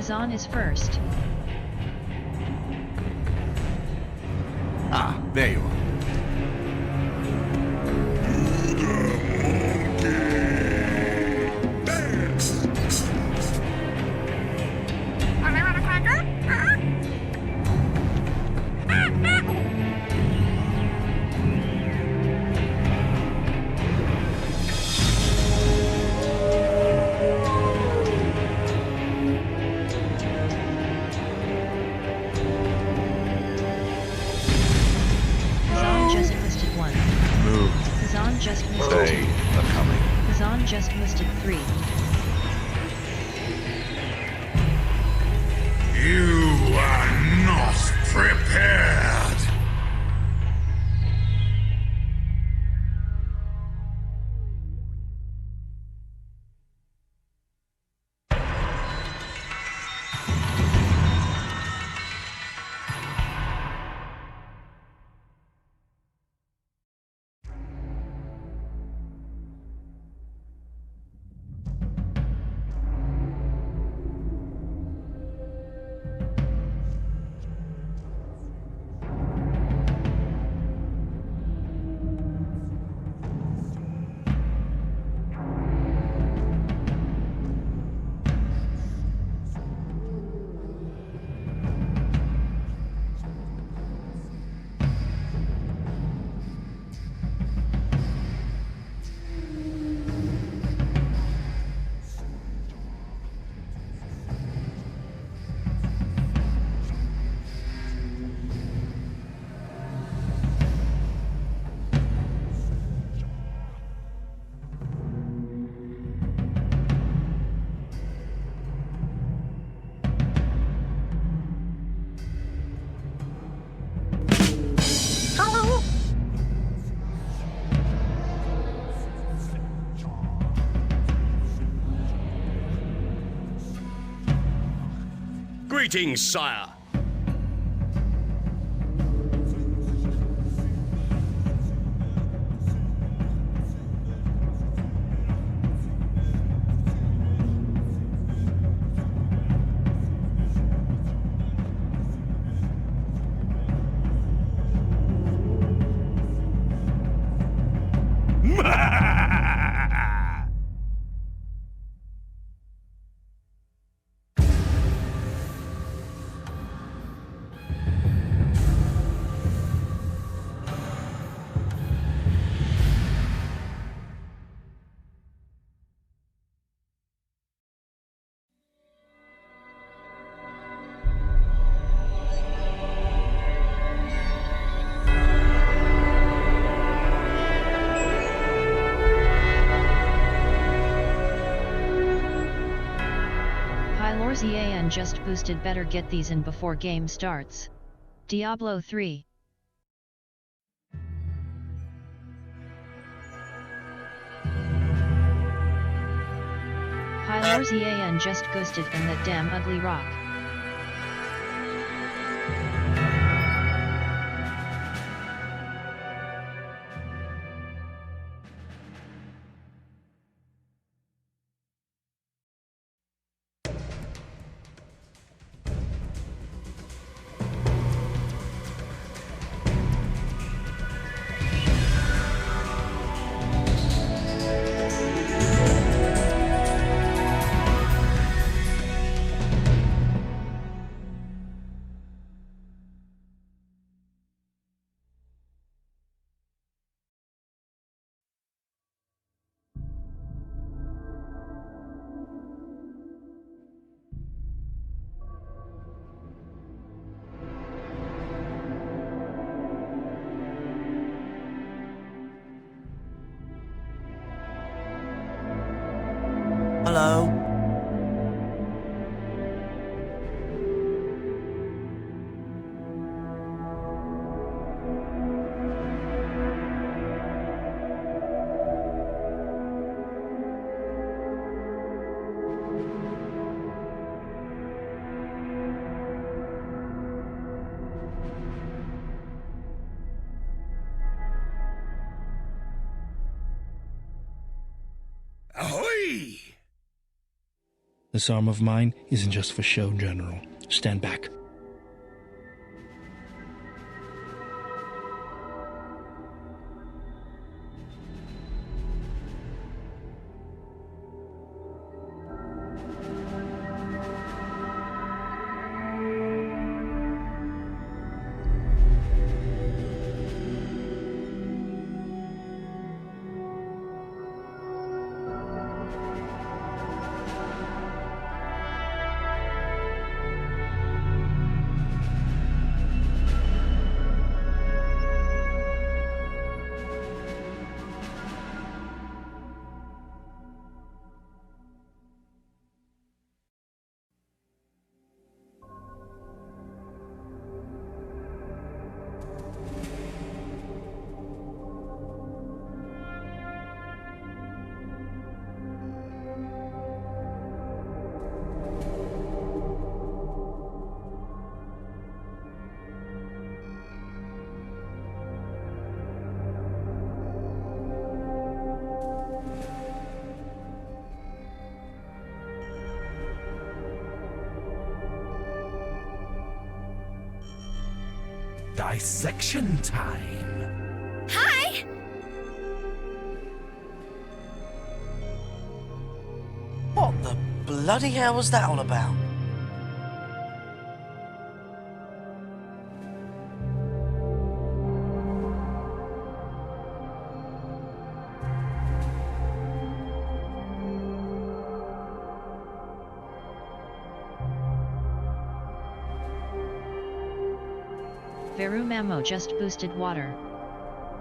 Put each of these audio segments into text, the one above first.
Kazan is first. Ah, there you are. Kazan just missed it 1. Move. Kazan just missed They it 2. are coming. Kazan just missed it 3. You are not prepared! Greetings, sire. Zian just boosted, better get these in before game starts. Diablo 3. Hylor Zian just ghosted in that damn ugly rock. Hello? Ahoy! This arm of mine isn't just for show, General. Stand back. Dissection time. Hi! What the bloody hell was that all about? Verumamo just boosted water.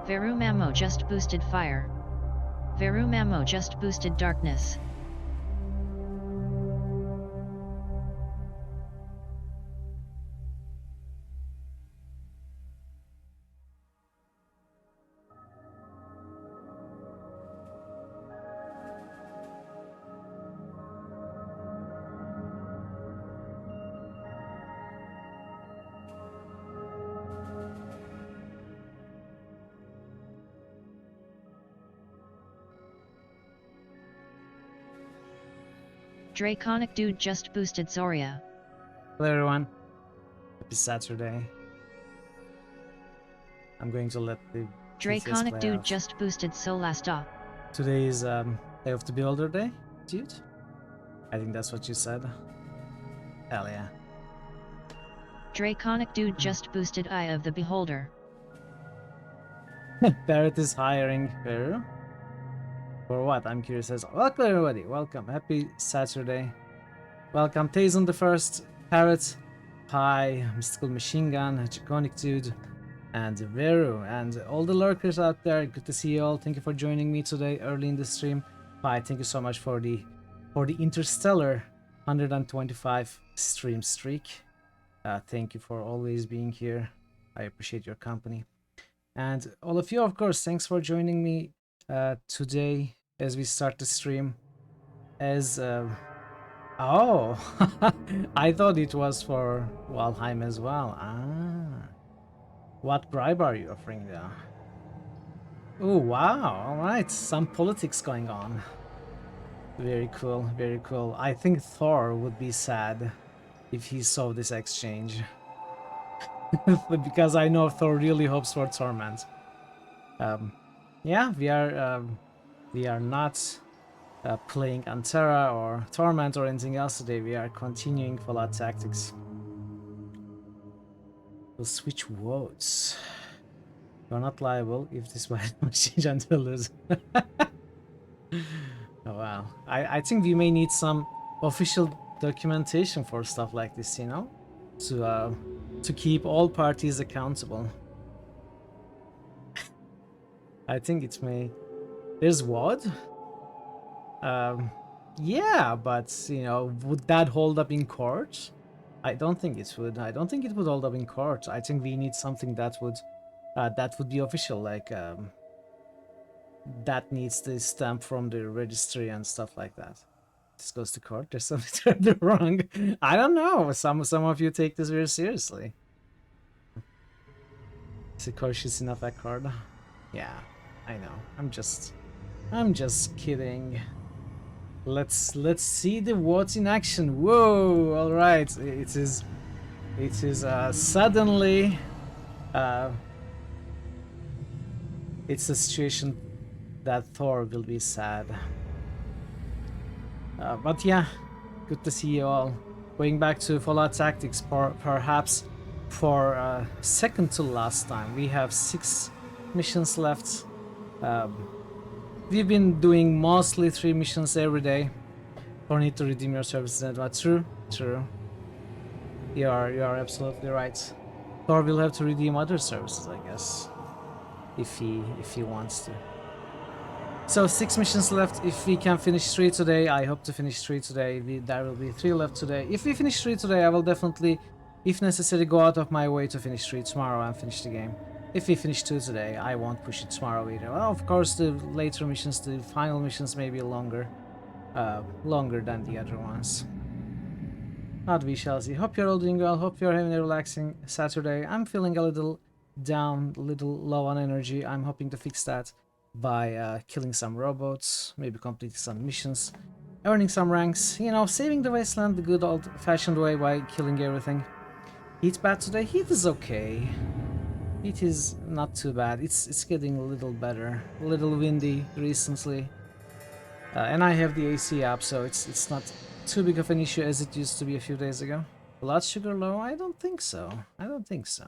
Verumamo just boosted fire. Verumamo just boosted darkness. Draconic dude just boosted Zoria. Hello everyone. Happy Saturday. I'm going to let the Draconic play dude out. just boosted Solasta. Today is Day of the Beholder Day, dude. I think that's what you said. Hell yeah. Draconic dude just boosted Eye of the Beholder. Barrett is hiring Peru. For what? I'm curious as welcome everybody. Welcome. Happy Saturday. Welcome Tazon the First, Parrot, Hi, Mystical Machine Gun, Draconic Dude, and Veru, and all the lurkers out there. Good to see you all. Thank you for joining me today early in the stream. Hi, thank you so much for the interstellar 125 stream streak. Thank you for always being here. I appreciate your company. And all of you, of course, thanks for joining me today as we start the stream. As oh, I thought it was for Valheim as well. Ah, what bribe are you offering there? Oh wow! All right, some politics going on. Very cool, very cool. I think Thor would be sad if he saw this exchange. Because I know Thor really hopes for Torment. Yeah, we are not playing Antera or Torment or anything else today. We are continuing Fallout Tactics. We'll switch votes. You're not liable if this will change until lose. Oh wow. I think we may need some official documentation for stuff like this, you know? To keep all parties accountable. I think it may... There's what? Yeah, but, you know, would that hold up in court? I don't think it would. I don't think it would hold up in court. I think we need something that would be official, like, that needs the stamp from the registry and stuff like that. This goes to court. There's something terribly wrong. I don't know. Some of you take this very seriously. Is it cautious enough that card? Yeah, I know. I'm just kidding. Let's see the WOT in action. Whoa! All right, it is suddenly it's a situation that Thor will be sad. But yeah, good to see you all. Going back to Fallout Tactics, perhaps for second to last time. We have 6 missions left. We've been doing mostly 3 missions every day. Don't need to redeem your services. But true. You are absolutely right. Thor will have to redeem other services, I guess, if he wants to. So 6 missions left. If we can finish 3 today, I hope to finish 3 today. There will be 3 left today. If we finish 3 today, I will definitely, if necessary, go out of my way to finish 3 tomorrow and finish the game. If we finish 2 today, I won't push it tomorrow either. Well, of course, the later missions, the final missions may be longer than the other ones. But we shall see. Hope you're all doing well. Hope you're having a relaxing Saturday. I'm feeling a little down, a little low on energy. I'm hoping to fix that by killing some robots, maybe completing some missions, earning some ranks, you know, saving the wasteland the good old-fashioned way by killing everything. Heat bad today? Heat is okay. Heat is not too bad. It's getting a little better. A little windy recently. And I have the AC up, so it's not too big of an issue as it used to be a few days ago. Blood sugar low? I don't think so. I don't think so.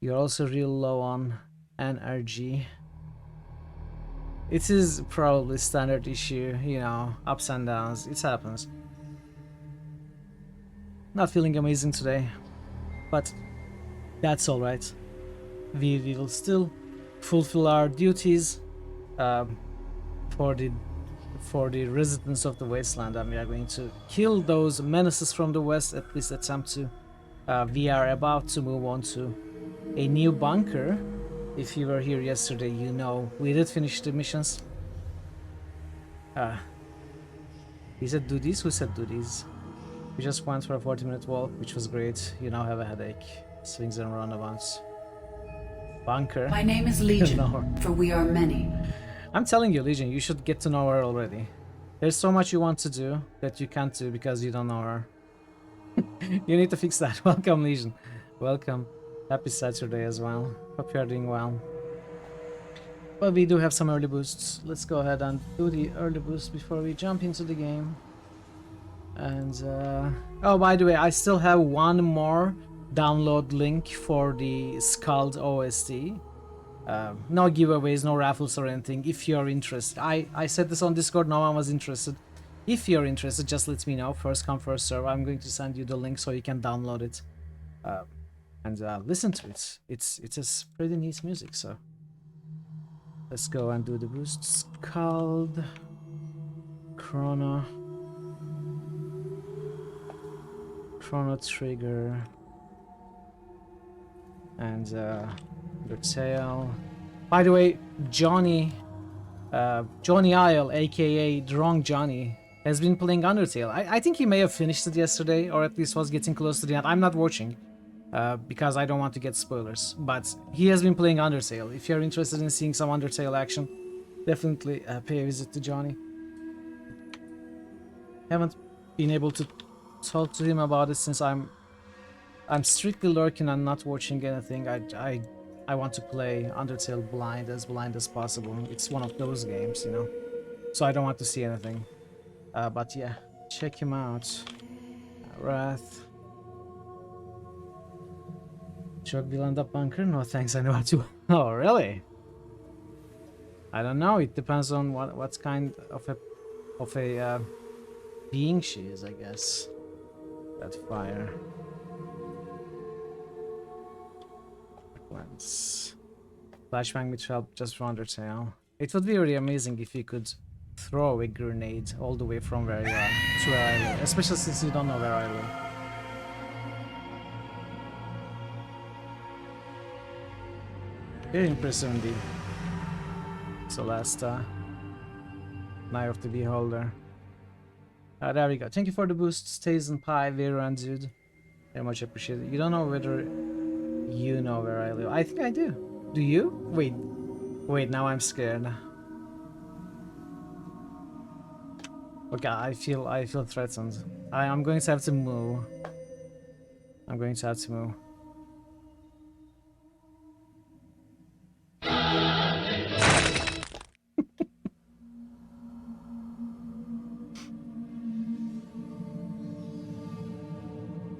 You're also real low on energy. It is probably standard issue, you know, ups and downs. It happens. Not feeling amazing today, but that's alright. We will still fulfill our duties for the residents of the wasteland, and we are going to kill those menaces from the west, at least attempt to. We are about to move on to a new bunker. If you were here yesterday, you know we did finish the missions. He said do these? Who said do these? We just went for a 40-minute walk, which was great. You now have a headache. Swings and roundabouts. Bunker. My name is Legion, No. for we are many. I'm telling you, Legion, you should get to know her already. There's so much you want to do that you can't do because you don't know her. You need to fix that. Welcome, Legion. Welcome. Happy Saturday as well. Hope you're doing well. But we do have some early boosts. Let's go ahead and do the early boost before we jump into the game. And, oh, by the way, I still have one more download link for the Scald OST. No giveaways, no raffles or anything. If you're interested, I said this on Discord, no one was interested. If you're interested, just let me know. First come, first serve. I'm going to send you the link so you can download it and listen to it. It's just pretty neat music. So let's go and do the boosts. Called Chrono Trigger and the tail. By the way, Johnny Isle, aka Drunk Johnny, has been playing Undertale. I think he may have finished it yesterday, or at least was getting close to the end. I'm not watching because I don't want to get spoilers, but he has been playing Undertale. If you're interested in seeing some Undertale action, definitely pay a visit to Johnny. Haven't been able to talk to him about it since I'm strictly lurking and not watching anything. I want to play Undertale blind as possible. It's one of those games, you know, so I don't want to see anything. But yeah, check him out. Wrath. Chuck will end up bunker? No thanks, I know how to. Oh really? I don't know, it depends on what kind of a being she is, I guess. That fire. Once. Flashbang with help just for Undertale. It would be really amazing if you could throw a grenade all the way from where you are to where I live, especially since you don't know where I live. Very impressive indeed. Celesta. Eye of the Beholder. There we go. Thank you for the boost, Stays and Pie, Vera and Dude. Very much appreciated. You don't know whether you know where I live. I think I do. Do you? Wait, now I'm scared. Okay, I feel threatened. I'm going to have to move. I'm going to have to move.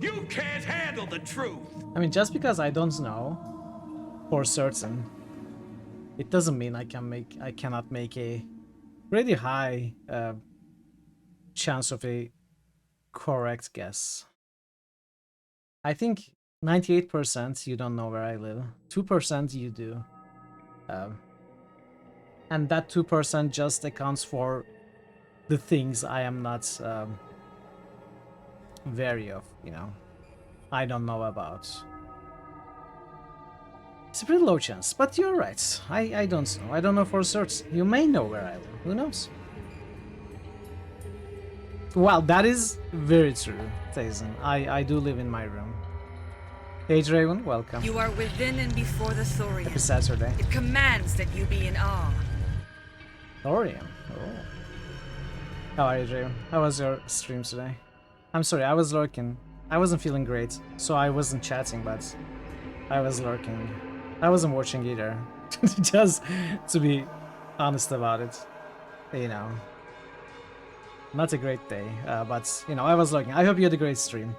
You can't handle the truth. I mean, just because I don't know for certain, it doesn't mean I cannot make a pretty high chance of a correct guess. I think 98% you don't know where I live. 2% you do. And that 2% just accounts for the things I am not wary of, you know. I don't know about. It's a pretty low chance, but you're right. I don't know. I don't know for certain. You may know where I live. Who knows? Well, that is very true, Tayson. I do live in my room. Page Raven, welcome. You are within and before the Thorium. Happy Saturday. It commands that you be in awe. Thorium. Oh. How are you, Raven? How was your stream today? I'm sorry, I was lurking. I wasn't feeling great, so I wasn't chatting, but I was lurking. I wasn't watching either. Just to be honest about it. You know. Not a great day, but, you know, I was lurking. I hope you had a great stream.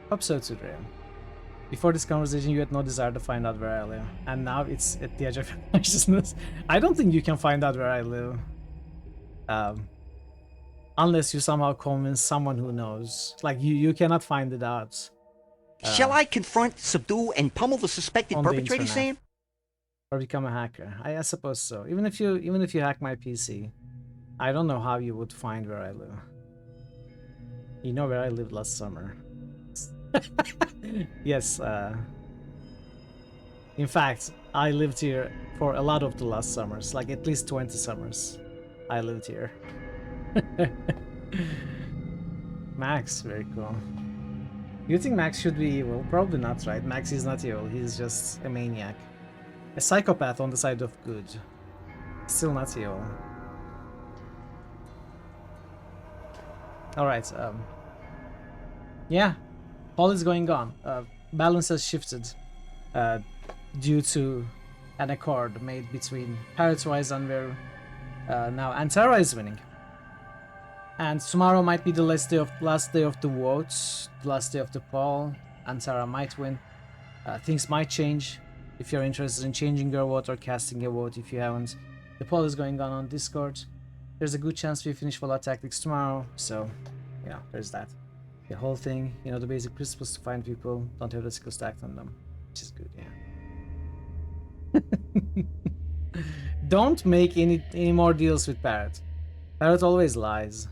Hope so too, Graham. Before this conversation, you had no desire to find out where I live, and now it's at the edge of consciousness. I don't think you can find out where I live. Unless you somehow convince someone who knows. Like, you cannot find it out. Shall I confront, subdue, and pummel the suspected perpetrator, Sam? Or become a hacker? I suppose so. Even if you hack my PC, I don't know how you would find where I live. You know where I lived last summer. Yes, in fact, I lived here for a lot of the last summers, like at least 20 summers. I lived here. Max, very cool. You think Max should be evil? Probably not, right? Max is not evil, he's just a maniac. A psychopath on the side of good. Still not evil. Alright, yeah. All is going on. Balance has shifted due to an accord made between Parrotwise and Veru. Now Antara is winning. And tomorrow might be the last day of the votes, the last day of the poll. Antara might win. Things might change. If you're interested in changing your vote or casting a vote, if you haven't, the poll is going on Discord. There's a good chance we finish Fallout Tactics tomorrow, so you know, there's that. The whole thing, you know, the basic principles to find people, don't have the skill stacked on them, which is good, yeah. Don't make any more deals with Parrot. Parrot always lies.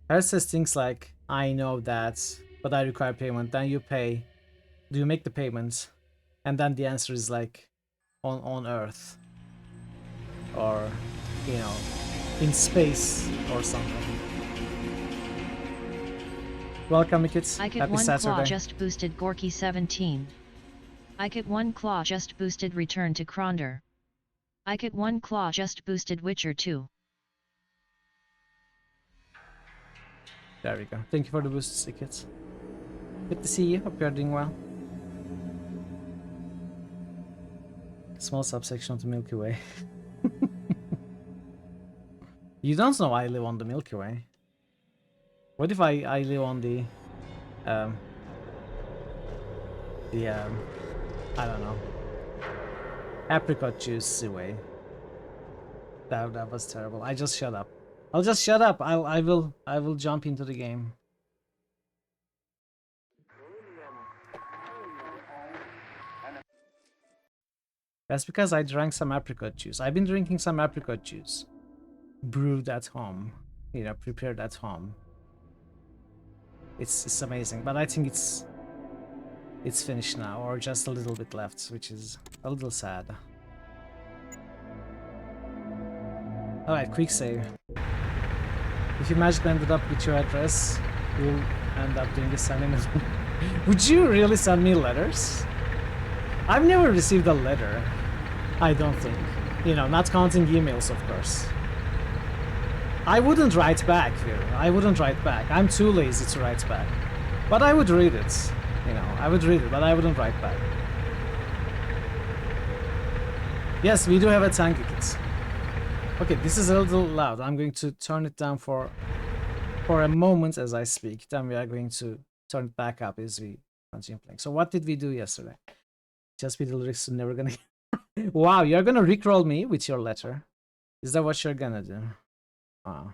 Parrot says things like, I know that, but I require payment. Then you pay. Do you make the payments? And then the answer is like, on Earth. Or, you know, in space or something. Welcome, kids. I get Happy one Saturday. claw just boosted Gorky 17. I get one claw just boosted Return to Kronder. I get one claw just boosted Witcher 2. There we go. Thank you for the boosts, kids. Good to see you. Hope you're doing well. Small subsection of the Milky Way. You don't know I live on the Milky Way. What if I live on the I don't know, apricot juice way? That was terrible. I just shut up. I'll just shut up. I will jump into the game. That's because I drank some apricot juice. I've been drinking some apricot juice. Brewed at home. You know, prepared at home. It's amazing, but I think it's finished now, or just a little bit left, which is a little sad. Alright, quick save. If you magically ended up with your address, you'll end up doing a sentiment. Would you really send me letters? I've never received a letter. I don't think. You know, not counting emails, of course. I wouldn't write back here. I wouldn't write back. I'm too lazy to write back. But I would read it. You know, I would read it, but I wouldn't write back. Yes, we do have a tank kit. Okay, this is a little loud. I'm going to turn it down for a moment as I speak. Then we are going to turn it back up as we continue playing. So what did we do yesterday? Just be the lyrics are never gonna... Wow, you're gonna rickroll me with your letter. Is that what you're gonna do? Wow.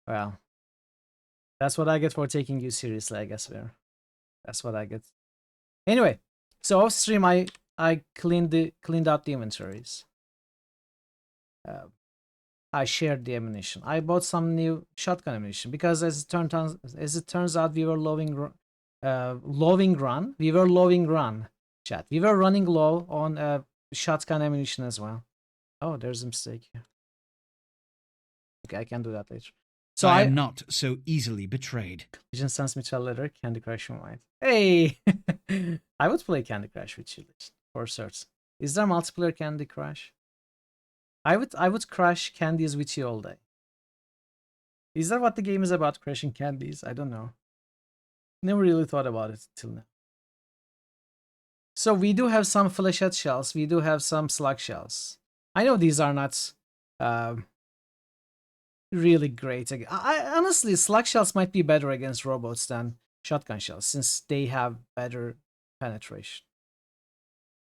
Well, that's what I get for taking you seriously, I guess. That's what I get. Anyway, so off stream, I cleaned out the inventories. I shared the ammunition. I bought some new shotgun ammunition because as it turns out, we were loving run, chat. We were running low on shotgun ammunition as well. Oh, there's a mistake here. Okay, I can do that later. So I am not so easily betrayed. Legend sends me to a letter. Candy Crush White. Hey, I would play Candy Crush with you, for certain. Is there multiplayer Candy Crush? I would crush candies with you all day. Is that what the game is about? Crushing candies? I don't know. Never really thought about it till now. So we do have some flechette shells. We do have some slug shells. I know these are not really great. I honestly, slug shells might be better against robots than shotgun shells since they have better penetration.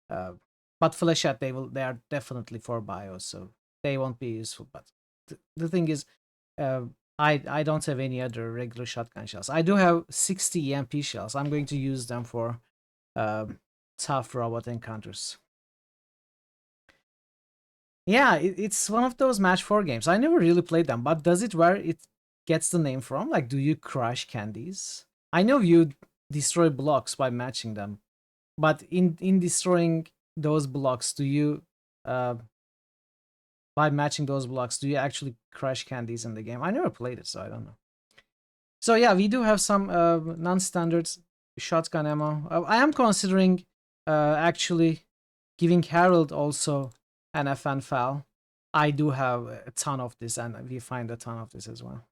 But flechette, they are definitely for bio, so they won't be useful. But the thing is, I don't have any other regular shotgun shells. I do have 60 EMP shells. I'm going to use them for tough robot encounters. Yeah, it's one of those match 4 games. I never really played them, but does it where it gets the name from? Like, do you crush candies? I know you destroy blocks by matching them, but in destroying those blocks, do you by matching those blocks, do you actually crush candies in the game? I never played it, so I don't know. So yeah, we do have some non-standard shotgun ammo. I am considering actually giving Harold also an FN file. I do have a ton of this, and we find a ton of this as well.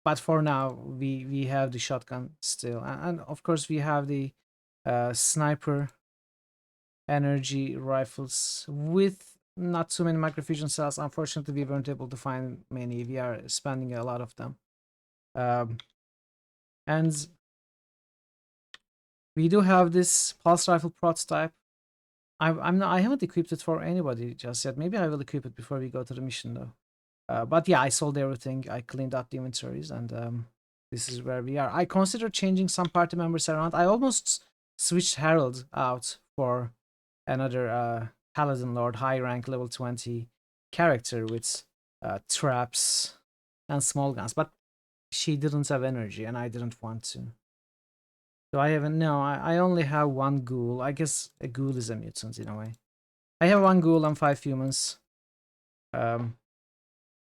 But for now, we have the shotgun still, and of course we have the sniper energy rifles with not too many microfusion cells. Unfortunately, we weren't able to find many. We are spending a lot of them. And we do have this pulse rifle prototype. I haven't equipped it for anybody just yet. Maybe I will equip it before we go to the mission though. But yeah, I sold everything. I cleaned out the inventories, and this is where we are. I considered changing some party members around. I almost switched Harold out for another Paladin Lord, high rank, level 20 character with traps and small guns, but she didn't have energy, and I didn't want to. So I haven't. No, I only have one ghoul. I guess a ghoul is a mutant in a way. I have one ghoul and 5 humans. I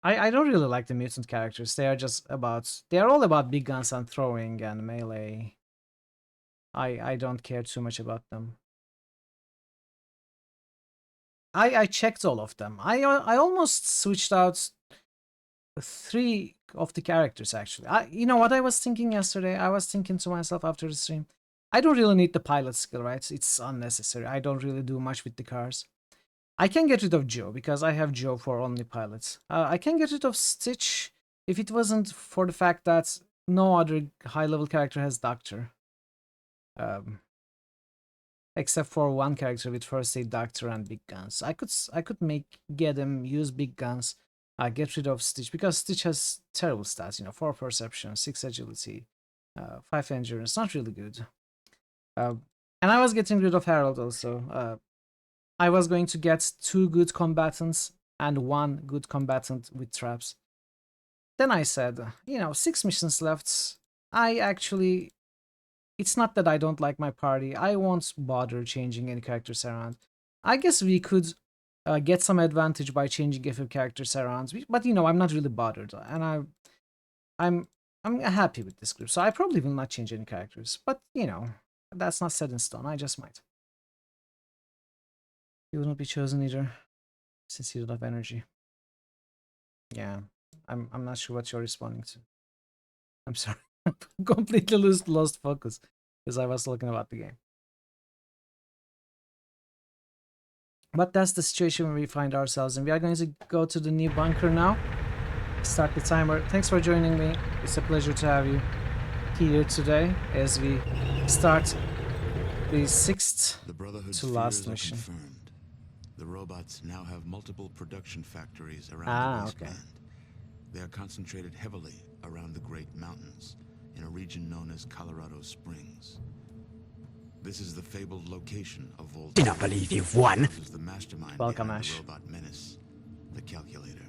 don't really like the mutant characters. They are just about. They are all about big guns and throwing and melee. I don't care too much about them. I checked all of them. I almost switched out 3 of the characters actually. You know what I was thinking yesterday? I was thinking to myself after the stream, I don't really need the pilot skill, right? It's unnecessary. I don't really do much with the cars. I can get rid of Joe because I have Joe for only pilots. I can get rid of Stitch if it wasn't for the fact that no other high-level character has Doctor. Except for one character with first aid, Doctor, and big guns. I could get him use big guns. Get rid of Stitch because Stitch has terrible stats. You know, 4 perception, 6 agility, 5 endurance. Not really good. And I was getting rid of Harold also. I was going to get 2 good combatants and 1 good combatant with traps. Then I said, you know, 6 missions left. It's not that I don't like my party. I won't bother changing any characters around. I guess we could get some advantage by changing a few characters around, but you know, I'm not really bothered, and I'm happy with this group. So I probably will not change any characters, but you know, that's not set in stone. I just might. You will not be chosen either, since you don't have energy. Yeah, I'm not sure what you're responding to. I'm sorry. Completely lost focus because I was talking about the game. But that's the situation where we find ourselves, and we are going to go to the new bunker now. Start the timer. Thanks for joining me. It's a pleasure to have you here today as we start the sixth to last mission. Confirmed. The robots now have multiple production factories around the wasteland. They are concentrated heavily around the Great Mountains in a region known as Colorado Springs. This is the fabled location of Volta. Do not believe you've won. This is the mastermind Welcome, behind Ash. the robot menace, the Calculator.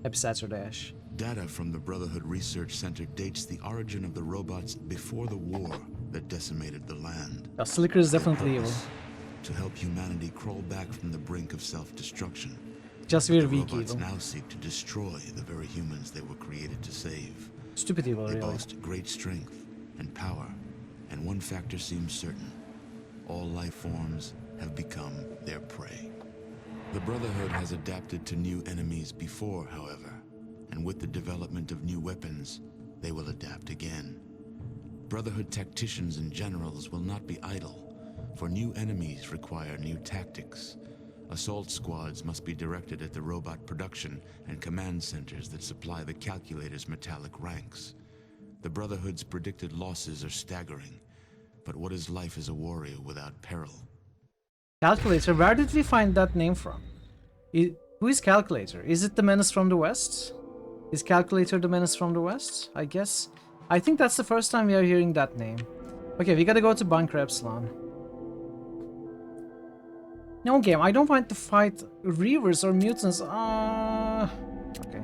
Happy Saturday, Ash. Data from the Brotherhood Research Center dates the origin of the robots before the war that decimated the land. The Slicker is definitely evil. To help humanity crawl back from the brink of self-destruction. Just very The weak robots evil. now seek to destroy the very humans they were created to save. Stupid evil, They really. boast great strength and power, and one factor seems certain. All life forms have become their prey. The Brotherhood has adapted to new enemies before, however, and with the development of new weapons, they will adapt again. Brotherhood tacticians and generals will not be idle, for new enemies require new tactics. Assault squads must be directed at the robot production and command centers that supply the Calculator's metallic ranks. The Brotherhood's predicted losses are staggering, but what is life as a warrior without peril? Calculator, where did we find that name from? Who is Calculator? Is it the Menace from the West? Is Calculator the Menace from the West? I guess. I think that's the first time we are hearing that name. Okay, we gotta go to Bunker Epsilon. No game, I don't want to fight Reavers or mutants. Okay.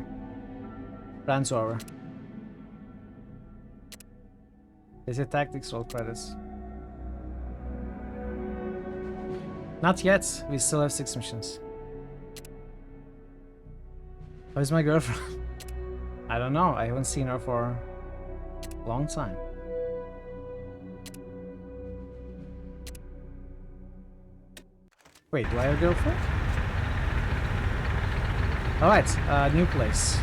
Rant's over. They say tactics, roll credits. Not yet. We still have 6 missions. Where's my girlfriend? I don't know. I haven't seen her for a long time. Wait, do I have a girlfriend? Alright, new place.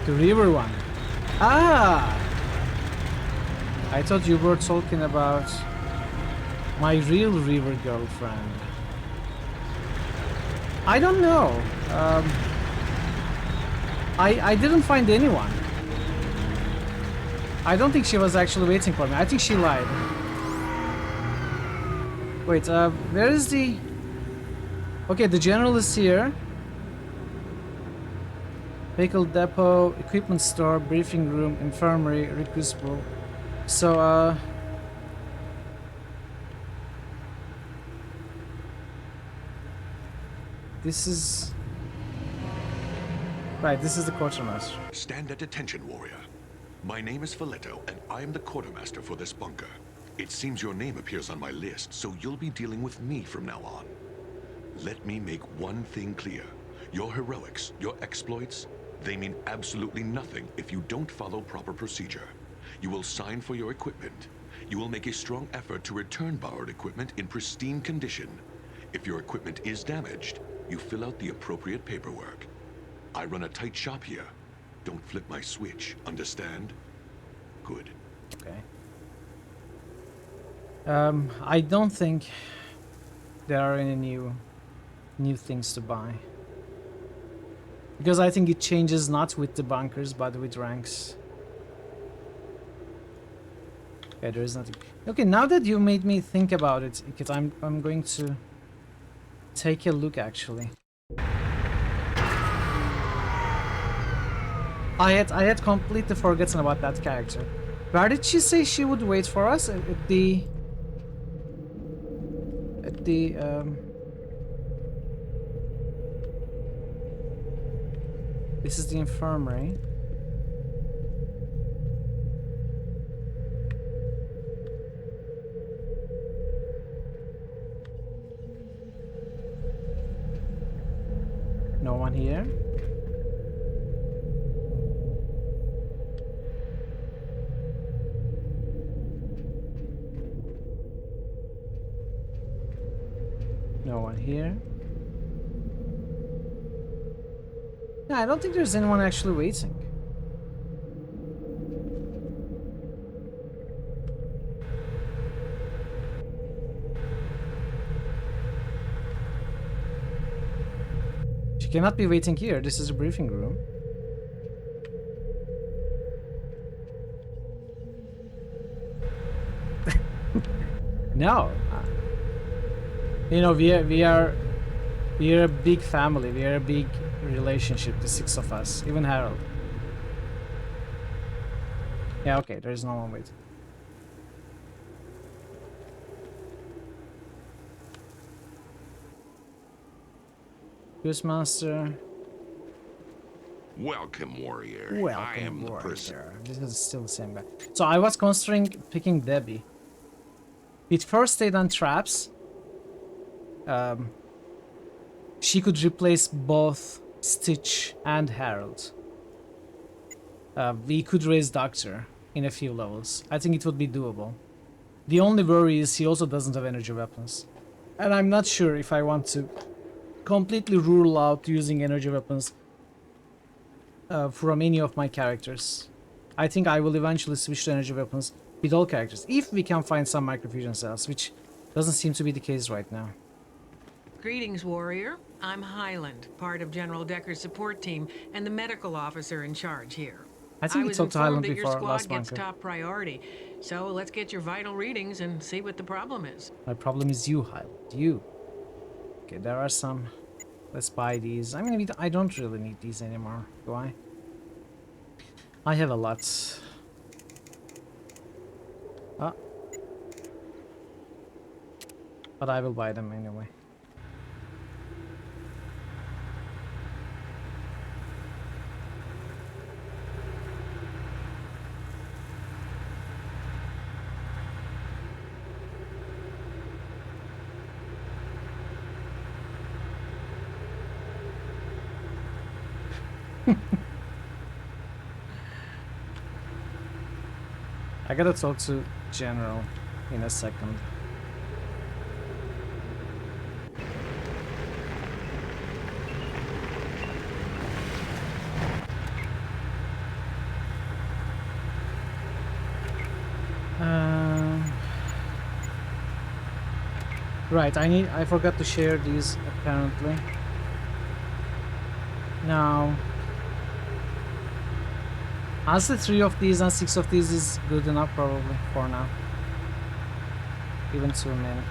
The river one. Ah! I thought you were talking about my real river girlfriend. I don't know. I didn't find anyone. I don't think she was actually waiting for me. I think she lied. Wait, where is the... Okay, the general is here. Vehicle depot, equipment store, briefing room, infirmary, recruitable. So, this is... Right, this is the quartermaster. Stand at attention, warrior. My name is Filetto, and I am the quartermaster for this bunker. It seems your name appears on my list, so you'll be dealing with me from now on. Let me make one thing clear. Your heroics, your exploits, they mean absolutely nothing if you don't follow proper procedure. You will sign for your equipment. You will make a strong effort to return borrowed equipment in pristine condition. If your equipment is damaged, you fill out the appropriate paperwork. I run a tight shop here. Don't flip my switch, understand? Good. Okay. I don't think there are any new things to buy. Because I think it changes not with the bunkers, but with ranks. Okay, there is nothing. Okay, now that you made me think about it, because I'm going to take a look actually. I had completely forgotten about that character. Where did she say she would wait for us? At the This is the infirmary. No one here. around here. No, I don't think there's anyone actually waiting. She cannot be waiting here. This is a briefing room. No. You know, we are a big family. We are a big relationship, the 6 of us. Even Harold. Yeah, okay, there's no one waiting. Quizmaster. Welcome, warrior. Welcome, I am warrior. the person. This is still the same guy. So I was considering picking Debbie. It first stayed on traps. She could replace both Stitch and Harold. We could raise Doctor in a few levels. I think it would be doable. The only worry is he also doesn't have energy weapons. And I'm not sure if I want to completely rule out using energy weapons from any of my characters. I think I will eventually switch to energy weapons with all characters, if we can find some microfusion cells, which doesn't seem to be the case right now. Greetings, warrior. I'm Highland, part of General Decker's support team and the medical officer in charge here. I think we talked to Highland before your squad last gets bunker. top priority, so let's get your vital readings and see what the problem is. My problem is you, Highland. You. Okay, there are some. Let's buy these. I mean, I don't really need these anymore, do I? I have a lot. Ah. But I will buy them anyway. I gotta talk to General in a second. Right, I forgot to share these apparently. Now, honestly, 3 of these and 6 of these is good enough probably for now. Even too many.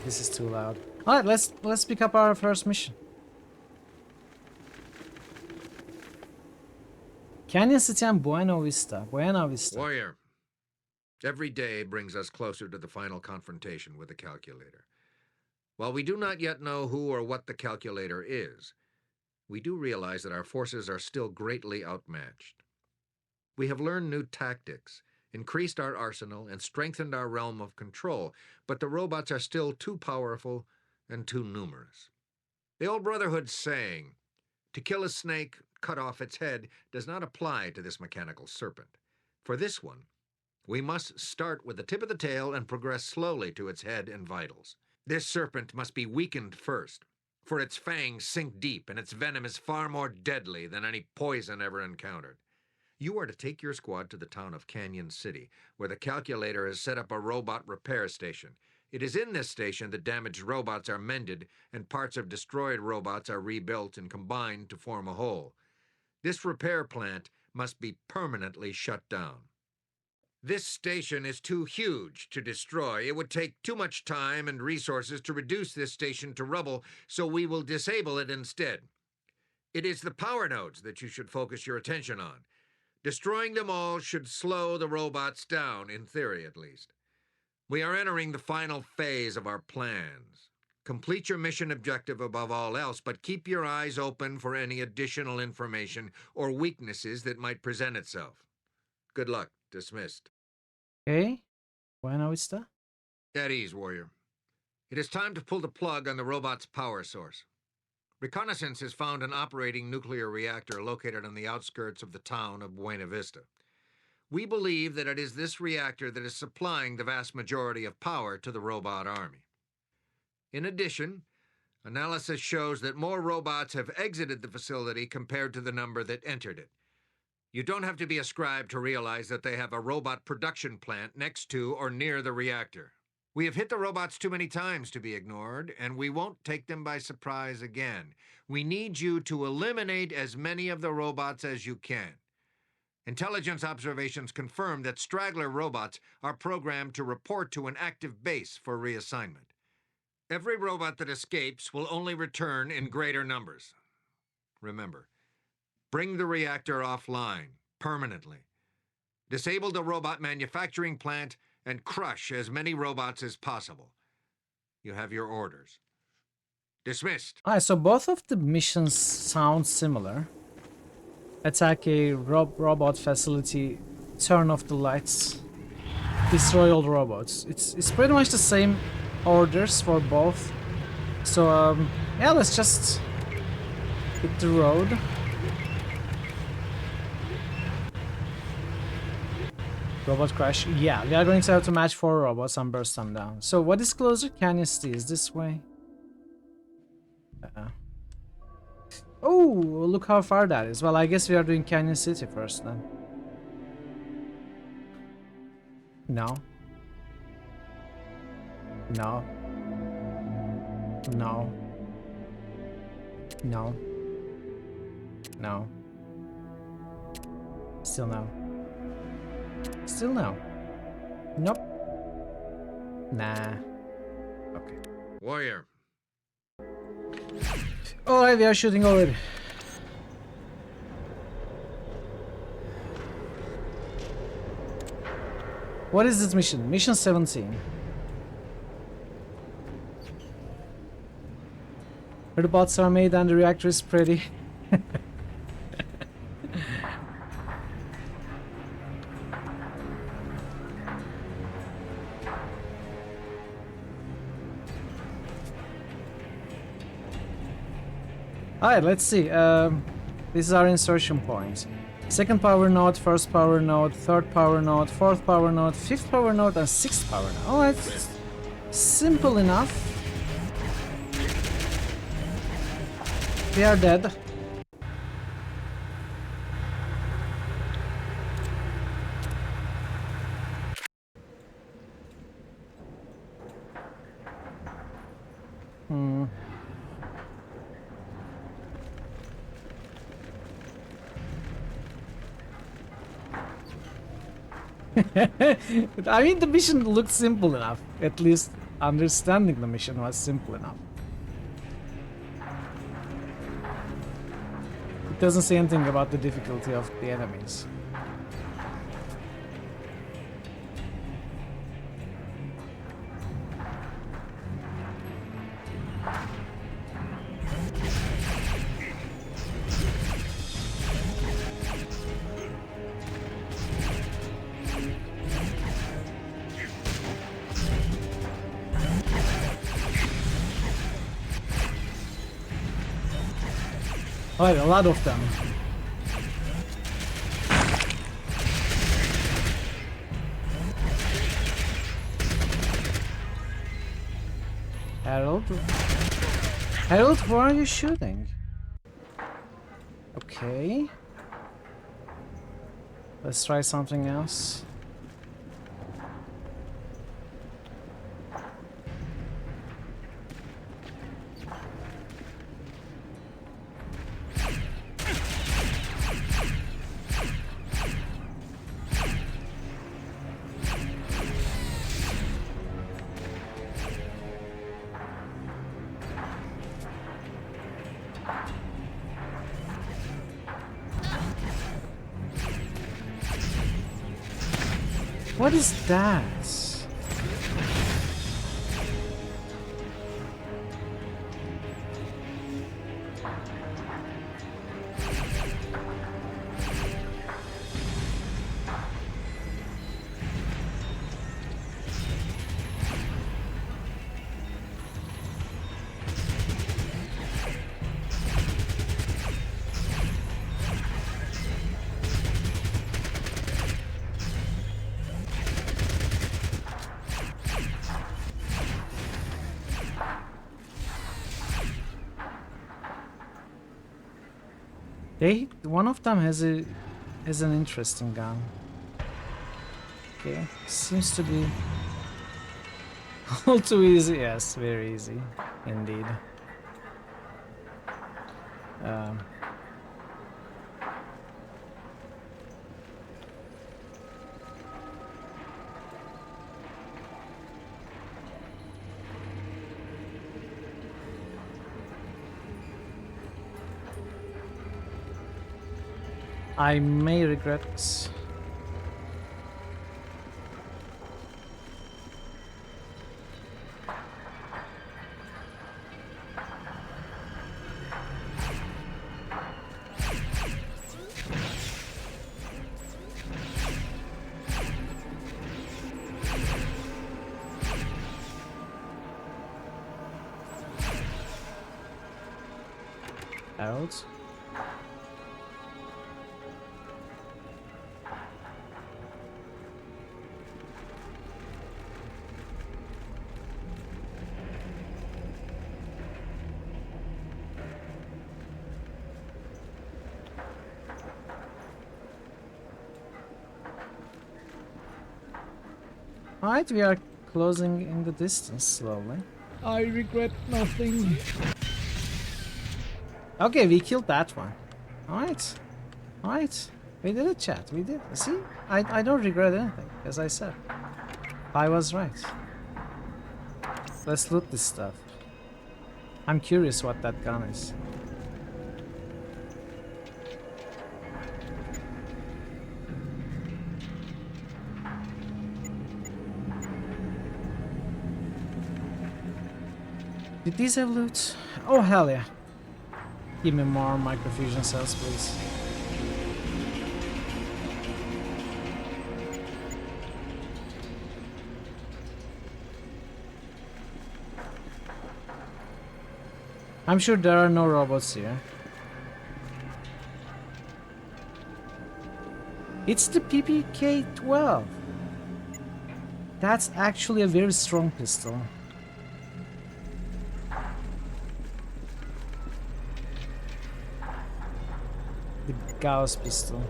This is too loud. Alright, let's pick up our first mission. Canyon City and Buena Vista. Buena Vista. Warrior, every day brings us closer to the final confrontation with the calculator. While we do not yet know who or what the calculator is, we do realize that our forces are still greatly outmatched. We have learned new tactics, increased our arsenal, and strengthened our realm of control, but the robots are still too powerful and too numerous. The old Brotherhood saying, "To kill a snake, cut off its head," does not apply to this mechanical serpent. For this one, we must start with the tip of the tail and progress slowly to its head and vitals. This serpent must be weakened first, for its fangs sink deep and its venom is far more deadly than any poison ever encountered. You are to take your squad to the town of Canyon City, where the calculator has set up a robot repair station. It is in this station that damaged robots are mended and parts of destroyed robots are rebuilt and combined to form a whole. This repair plant must be permanently shut down. This station is too huge to destroy. It would take too much time and resources to reduce this station to rubble, so we will disable it instead. It is the power nodes that you should focus your attention on. Destroying them all should slow the robots down, in theory at least. We are entering the final phase of our plans. Complete your mission objective above all else, but keep your eyes open for any additional information or weaknesses that might present itself. Good luck. Dismissed. Okay. Buena Vista. At ease, warrior. It is time to pull the plug on the robot's power source. Reconnaissance has found an operating nuclear reactor located on the outskirts of the town of Buena Vista. We believe that it is this reactor that is supplying the vast majority of power to the robot army. In addition, analysis shows that more robots have exited the facility compared to the number that entered it. You don't have to be a scribe to realize that they have a robot production plant next to or near the reactor. We have hit the robots too many times to be ignored, and we won't take them by surprise again. We need you to eliminate as many of the robots as you can. Intelligence observations confirm that straggler robots are programmed to report to an active base for reassignment. Every robot that escapes will only return in greater numbers. Remember, bring the reactor offline permanently. Disable the robot manufacturing plant and crush as many robots as possible. You have your orders. Dismissed. Alright, so both of the missions sound similar. Attack a robot facility, turn off the lights, destroy all the robots. It's pretty much the same orders for both. So yeah, let's just hit the road. Robot crash. Yeah, we are going to have to match 4 robots and burst them down. So what is closer? Canyon City is this way. Oh, look how far that is. Well, I guess we are doing Canyon City first then. No. No. No. No. No. Still no. Still no. Nope. Nah. Okay. Warrior. Alright, we are shooting already. What is this mission? Mission 17. The bots are made and the reactor is pretty. Alright, let's see. This is our insertion point. Second power node, first power node, third power node, fourth power node, fifth power node, and sixth power node. Alright, simple enough. We are dead. I mean, the mission looked simple enough. At least understanding the mission was simple enough. It doesn't say anything about the difficulty of the enemies. Alright, a lot of them. Harold? Harold, who are you shooting? Okay. Let's try something else. What is that? One of them has an interesting gun. Okay, seems to be all too easy. Yes, very easy indeed. I may regret this. Arrows. Alright, we are closing in the distance slowly. I regret nothing. Okay, we killed that one. Alright. Alright. We did it, chat. We did. See? I don't regret anything, as I said. I was right. Let's loot this stuff. I'm curious what that gun is. Did these have loot? Oh, hell yeah. Give me more microfusion cells, please. I'm sure there are no robots here. It's the PPK-12. That's actually a very strong pistol. The Gauss pistol.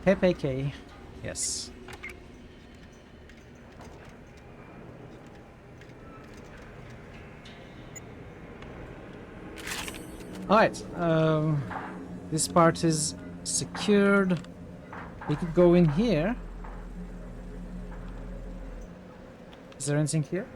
PPK, yes. Alright, this part is secured. We could go in here. Is there anything here?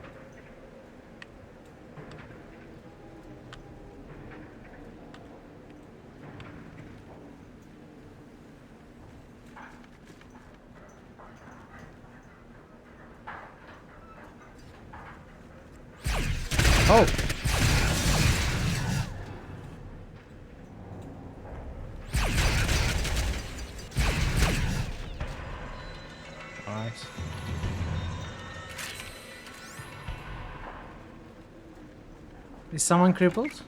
Oh! Alright. Is someone crippled?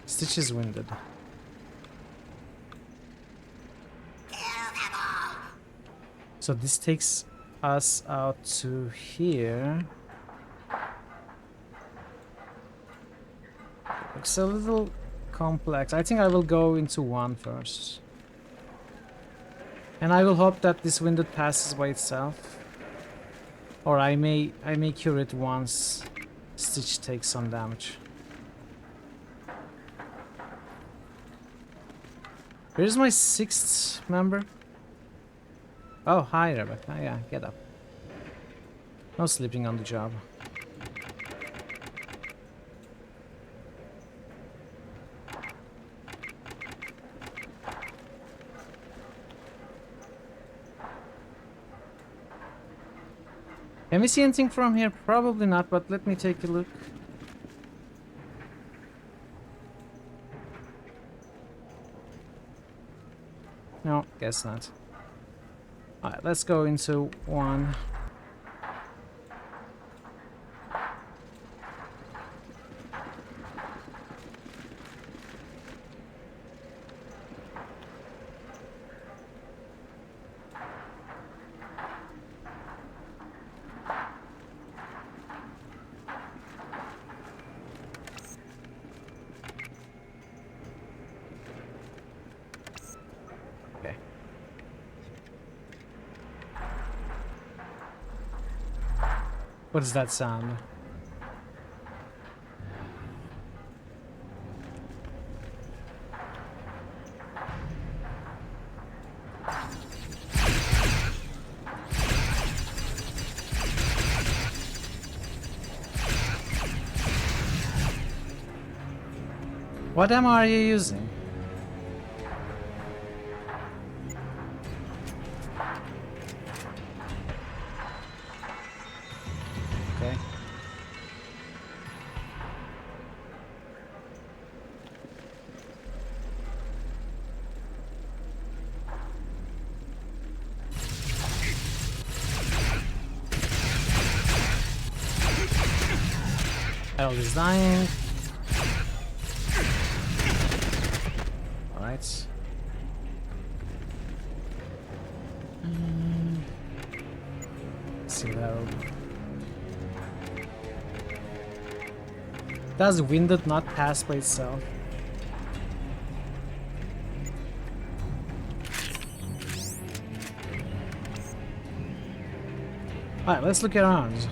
Stitch is winded. So this takes us out to here. Looks a little complex. I think I will go into one first. And I will hope that this window passes by itself. Or I may cure it once Stitch takes some damage. Where's my 6th member? Oh, hi Rebecca. Yeah, get up. No sleeping on the job. Can we see anything from here? Probably not, but let me take a look. No, guess not. Alright, let's go into one. What's that sound? What ammo are you using? Okay. Harold is dying. Alright. See Harold. Does Winded not pass by itself? Alright, let's look around.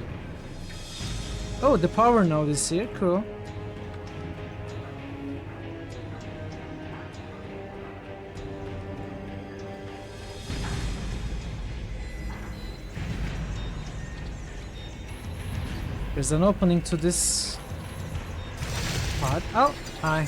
Oh, the power node is here, cool. There's an opening to this part. Oh, hi.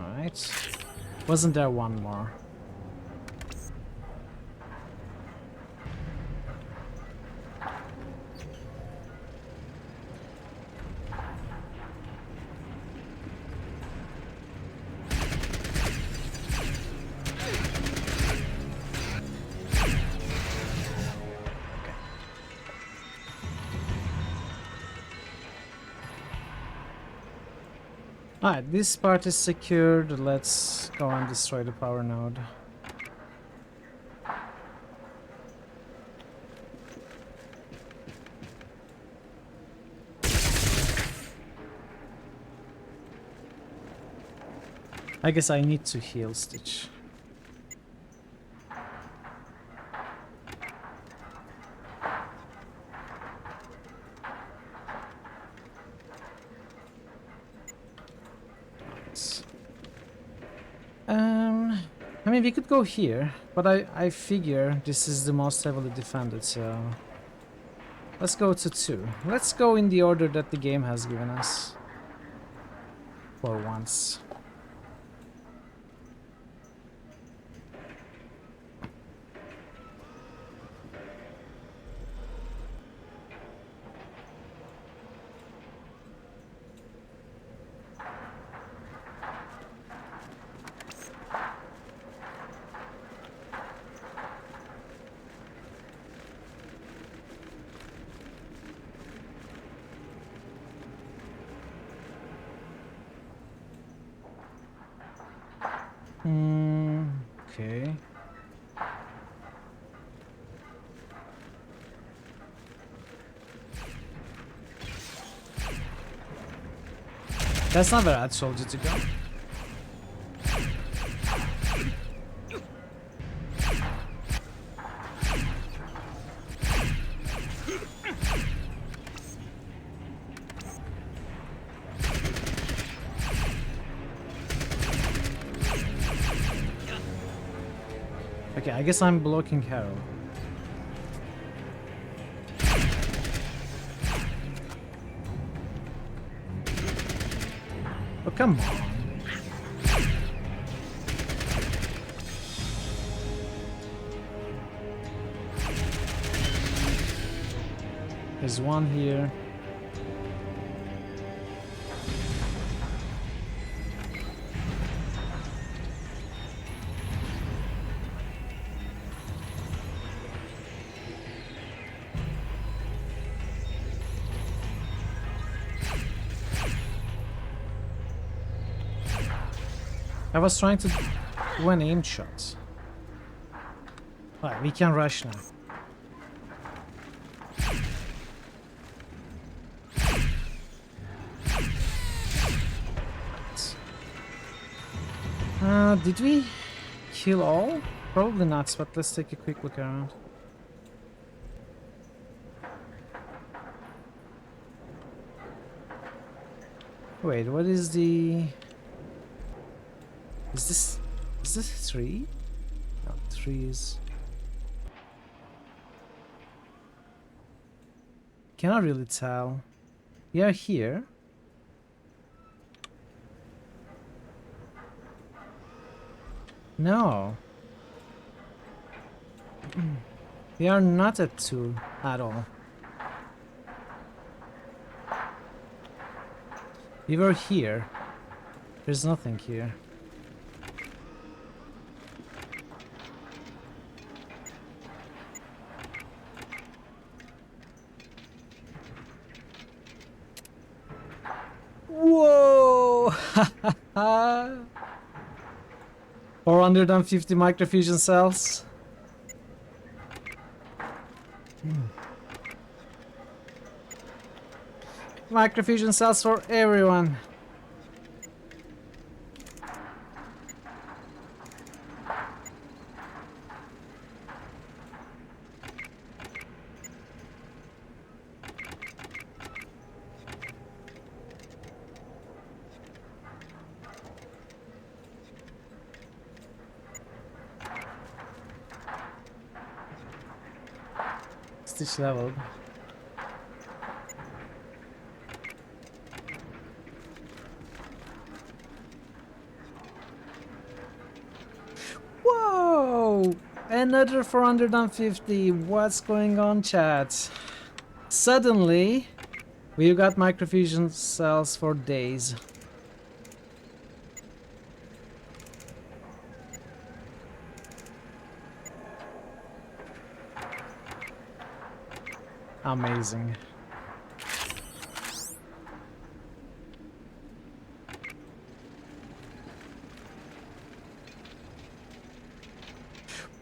Alright. Wasn't there one more? Alright, this part is secured. Let's go and destroy the power node. I guess I need to heal Stitch. I mean, we could go here, but I figure this is the most heavily defended, so let's go to 2. Let's go in the order that the game has given us. For once. Okay. That's not where I told you to go. Okay, I guess I'm blocking Harold. Oh, come on. There's one here. I was trying to do an aim shot. Alright, we can rush now. Did we kill all? Probably not, but let's take a quick look around. Wait, what is the... Is this 3? No, 3 is... Cannot really tell. We are here. No. We are not at 2 at all. We were here. There's nothing here. Whoa! 450 microfusion cells. Microfusion cells for everyone. Stitch leveled. Whoa! Another 450. What's going on, chat? Suddenly, we've got microfusion cells for days. Amazing.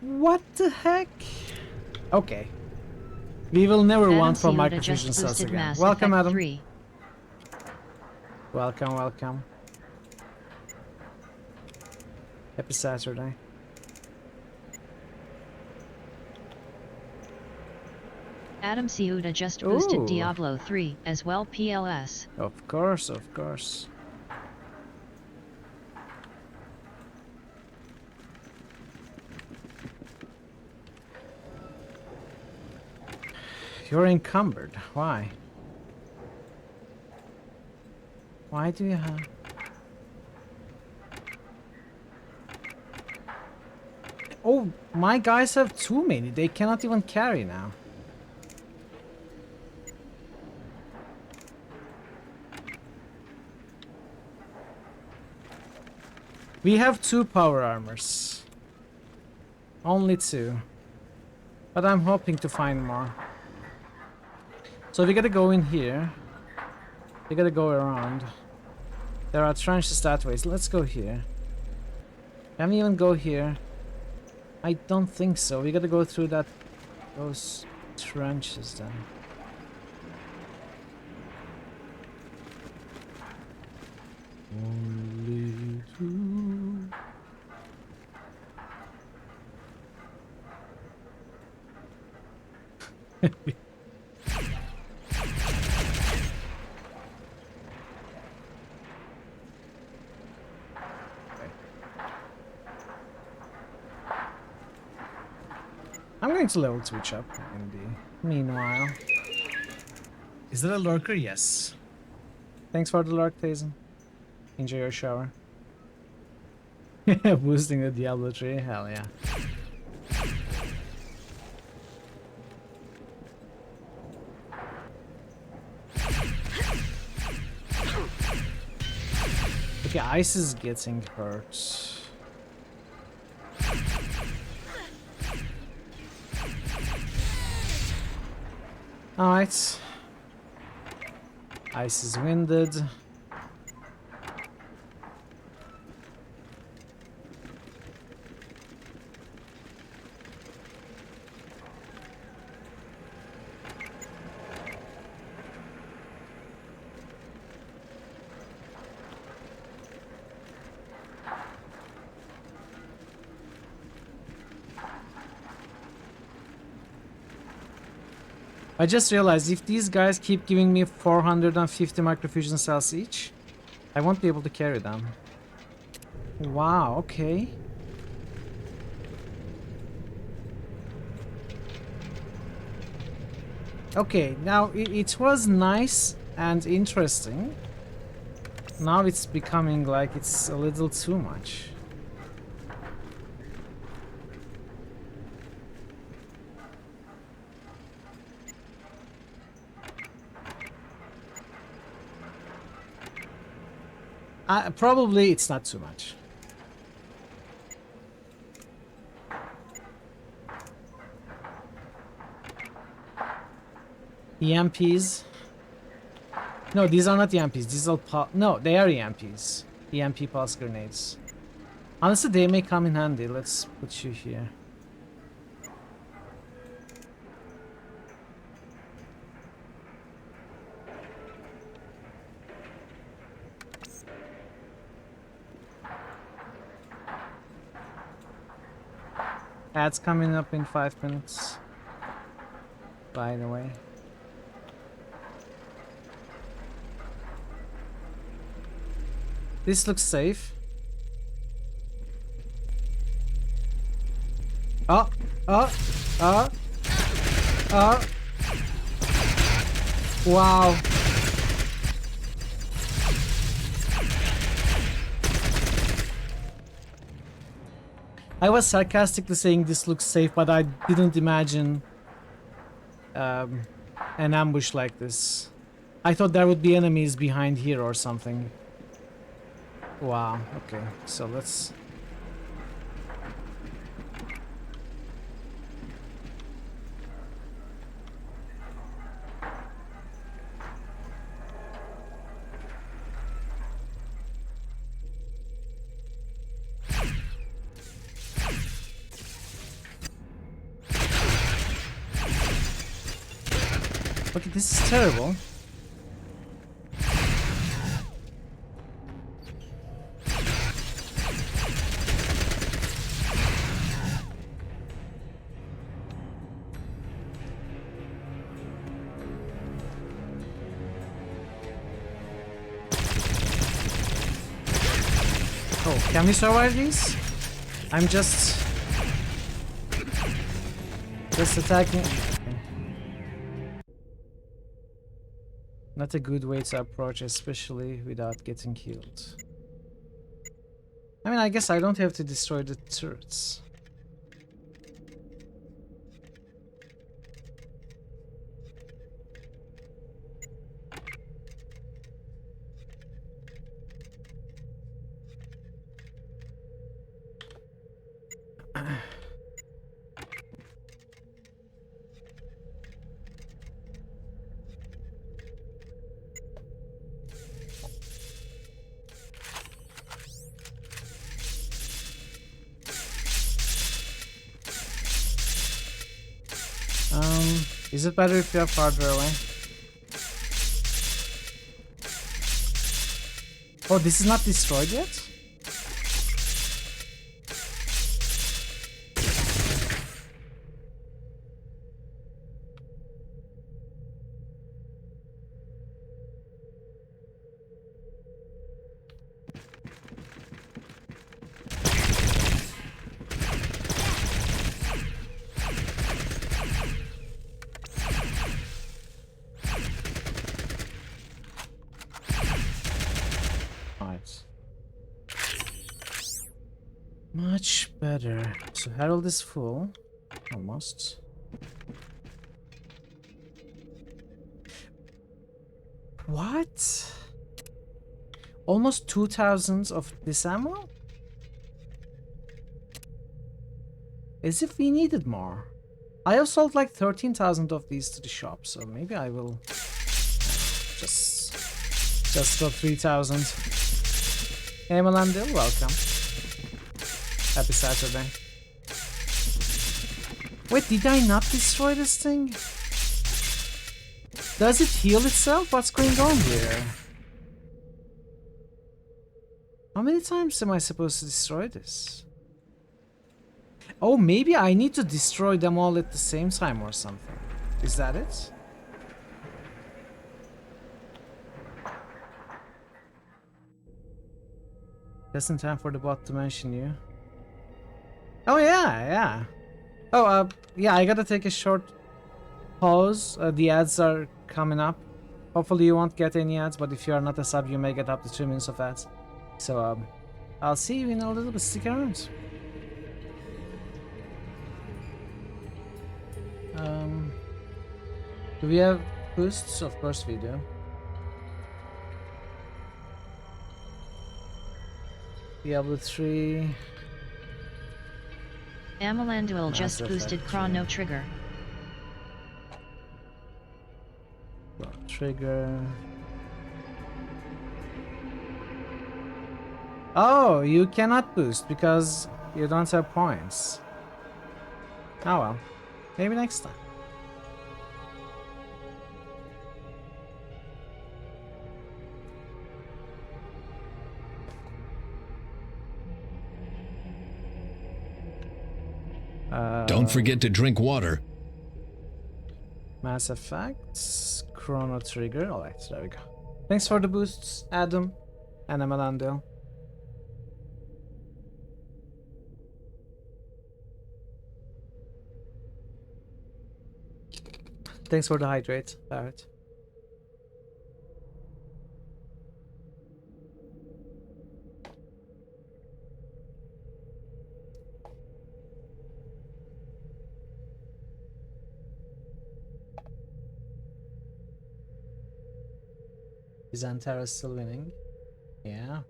What the heck? Okay. We will never want for microfusion cells again. Welcome, Adam. 3. Welcome, welcome. Happy Saturday. Adam Ciuda just boosted Ooh. Diablo 3 as well PLS. Of course, of course. You're encumbered. Why? Why do you have... Oh, my guys have too many. They cannot even carry now. We have 2 power armors. Only 2. But I'm hoping to find more. So we gotta go in here. We gotta go around. There are trenches that way. So let's go here. Can we even go here? I don't think so. We gotta go through those trenches then. Only 2. I'm going to level switch up in the meanwhile. Is that a lurker? Yes. Thanks for the lurk, Tazen. Enjoy your shower. Boosting the Diablo 3? Hell yeah. Okay, Ice is getting hurt. Alright. Ice is winded. I just realized if these guys keep giving me 450 microfusion cells each, I won't be able to carry them. Wow, okay. Okay, now it was nice and interesting. Now it's becoming like it's a little too much. Probably it's not too much. EMPs. No, these are not EMPs. These are no, they are EMPs. EMP pulse grenades. Honestly, they may come in handy. Let's put you here. Ads coming up in 5 minutes. By the way. This looks safe. Oh. Wow. I was sarcastically saying this looks safe, but I didn't imagine an ambush like this. I thought there would be enemies behind here or something. Wow, okay, so let's... Okay, this is terrible. Oh, can we survive these? I'm just attacking. Not a good way to approach, especially without getting killed. I mean, I guess I don't have to destroy the turrets. Is it better if you are farther away? Oh, this is not destroyed yet? Much better. So Herald is full. Almost. What? Almost 2,000 of this ammo? As if we needed more. I have sold like 13,000 of these to the shop, so maybe I will just got 3,000. Hey Melandil, welcome. Happy Saturday. Wait, did I not destroy this thing? Does it heal itself? What's going on here? How many times am I supposed to destroy this? Oh, maybe I need to destroy them all at the same time or something. Is that it? Just in time for the bot to mention you. Oh yeah, yeah. Oh, yeah, I gotta take a short pause. The ads are coming up. Hopefully you won't get any ads, but if you are not a sub, you may get up to 3 minutes of ads. So, I'll see you in a little bit. Stick around. Do we have boosts? Of course we do. Diablo 3. Amalanduel Mass just boosted Effect Chrono Trigger. Trigger. Oh, you cannot boost because you don't have points. Oh well. Maybe next time. Don't forget to drink water. Mass Effect, Chrono Trigger. Alright, there we go. Thanks for the boosts, Adam and Amalandel. Thanks for the hydrate, Barrett. Is Antara still winning? Yeah.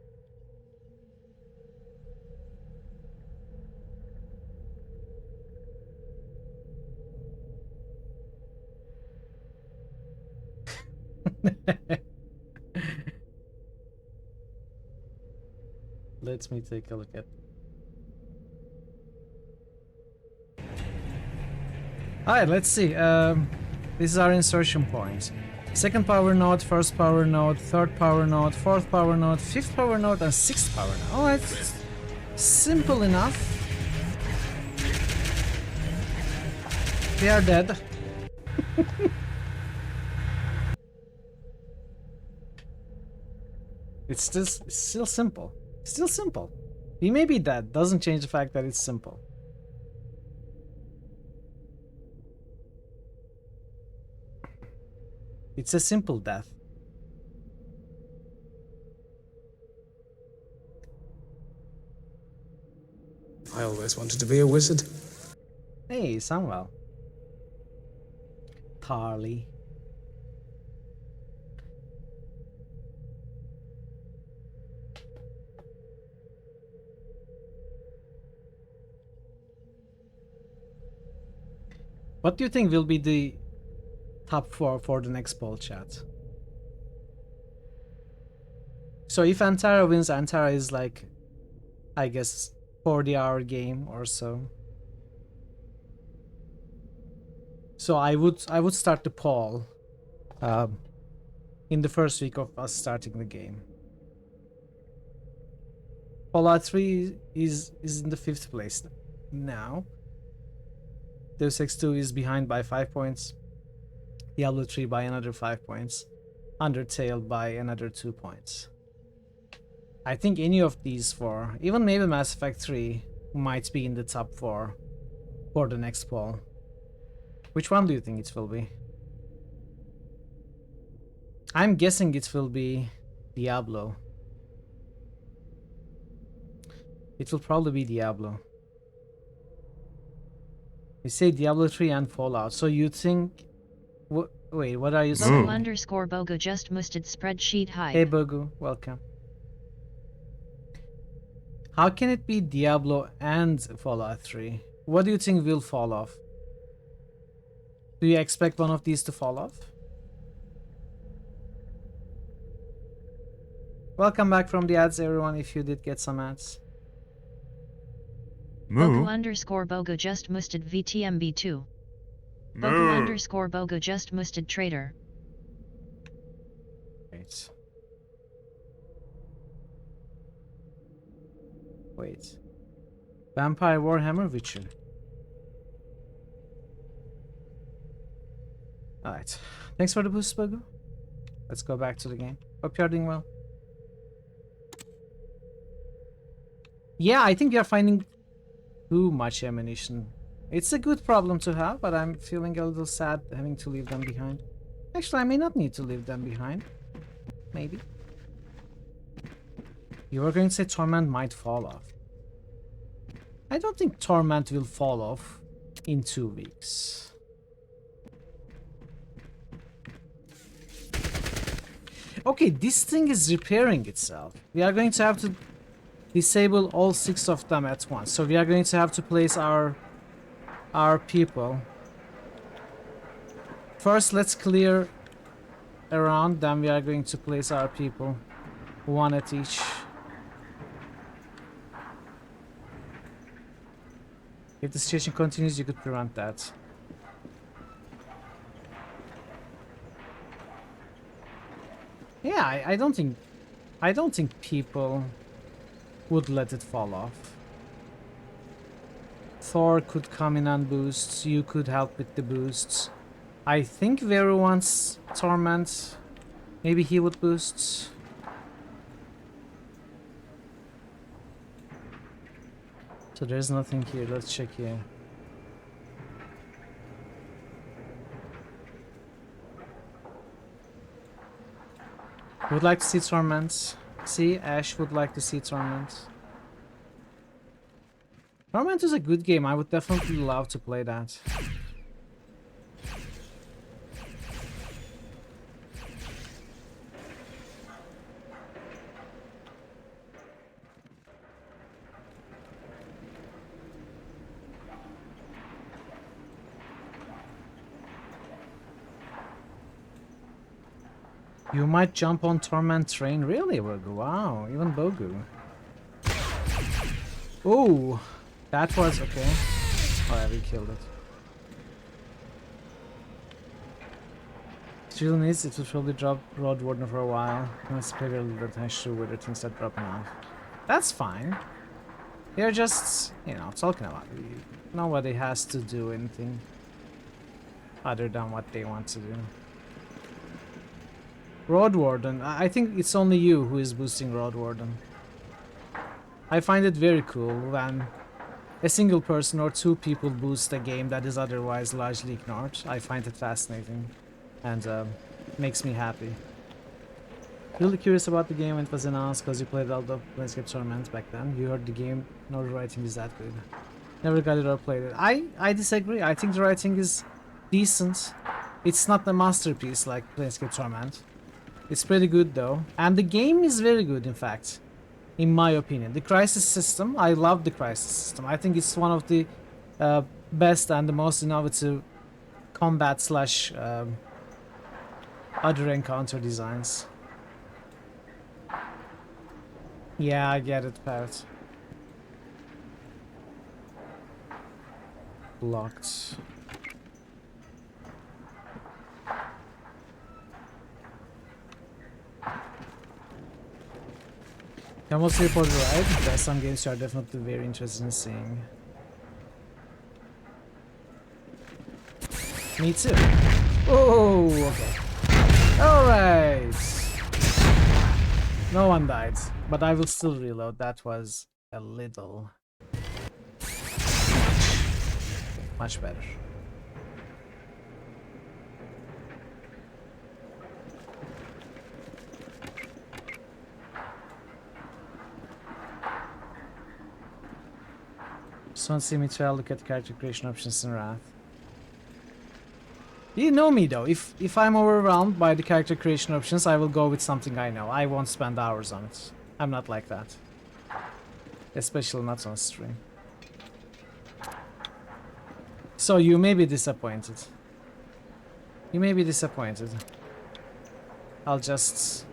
Let me take a look at. Alright, let's see. This is our insertion point. Second power node, first power node, third power node, fourth power node, fifth power node, and sixth power node. Alright, simple enough. They are dead. It's still simple. Still simple. We may be dead, doesn't change the fact that it's simple. It's a simple death. I always wanted to be a wizard. Hey, Samuel. Tarly. What do you think will be the top 4 for the next poll, chat? So if Antara wins, Antara is like, I guess, 40-hour game or so. So I would start the poll in the first week of us starting the game. Fallout 3 is in the 5th place now. Deus Ex 2 is behind by 5 points. Diablo 3 by another 5 points. Undertale by another 2 points. I think any of these 4, even maybe Mass Effect 3, might be in the top 4 for the next poll. Which one do you think it will be? I'm guessing it will be Diablo. It will probably be Diablo. You say Diablo 3 and Fallout, so you think... Wait, what are you saying? Bogu _Bogu just musted spreadsheet hype. Hey Bogu, welcome. How can it be Diablo and Fallout 3? What do you think will fall off? Do you expect one of these to fall off? Welcome back from the ads, everyone, if you did get some ads. Bogu _Bogu just musted VTMB2. Bogu _Bogu just musted trader. Wait. Vampire, Warhammer, Witcher. Alright. Thanks for the boost, Bogu. Let's go back to the game. Hope you're doing well. Yeah, I think we are finding too much ammunition. It's a good problem to have, but I'm feeling a little sad having to leave them behind. Actually, I may not need to leave them behind. Maybe. You were going to say Torment might fall off. I don't think Torment will fall off in 2 weeks. Okay, this thing is repairing itself. We are going to have to disable all 6 of them at once. So we are going to have to place our people. First, let's clear around, then we are going to place our people. 1 at each. If the situation continues, you could prevent that. Yeah, I don't think people would let it fall off. Thor could come in and boost. You could help with the boosts. I think Veru wants Torment. Maybe he would boost. So there's nothing here. Let's check here. Would like to see Torment. See, Ash would like to see Torment. Torment is a good game. I would definitely love to play that. You might jump on Torment train, really, Bogu? Wow, even Bogu. Oh, that was okay. Alright, we killed it. It really needs it will probably drop Road Warden for a while. Let's figure a little bit through whether things start dropping off. That's fine. They're just, you know, talking about it. Nobody has to do anything other than what they want to do. Road Warden. I think it's only you who is boosting Road Warden. I find it very cool when a single person or 2 people boost a game that is otherwise largely ignored. I find it fascinating and makes me happy. Really curious about the game when it was announced because you played all the Planescape tournaments back then. You heard the game, no, the writing is that good. Never got it or played it. I disagree. I think the writing is decent. It's not the masterpiece like Planescape Torment. It's pretty good though. And the game is very good, in fact. In my opinion. The Crisis system, I love the Crisis system. I think it's one of the best and the most innovative combat slash other encounter designs. Yeah, I get it, Parrot. Locked. Almost report right. There are some games you are definitely very interested in seeing. Me too. Oh, okay. Alright. No one died, but I will still reload. That was a little much better. Just want to see me try to look at the character creation options in Wrath. You know me though, if I'm overwhelmed by the character creation options, I will go with something I know. I won't spend hours on it. I'm not like that. Especially not on stream. So you may be disappointed. You may be disappointed. I'll just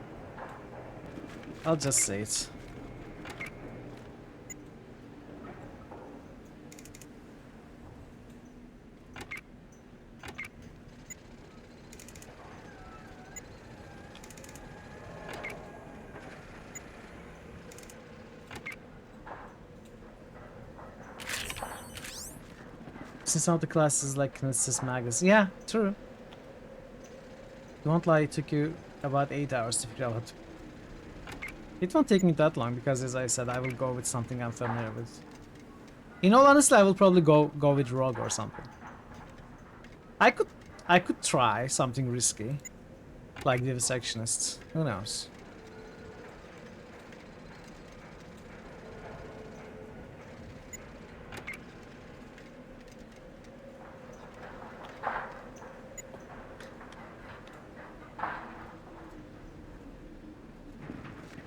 say it. Since all the classes like Kinesis Magus. Yeah, true. Don't lie, it took you about 8 hours to figure out It won't take me that long because, as I said, I will go with something I'm familiar with. In all honesty, I will probably go with Rogue or something. I could try something risky, like the Sectionists. Who knows?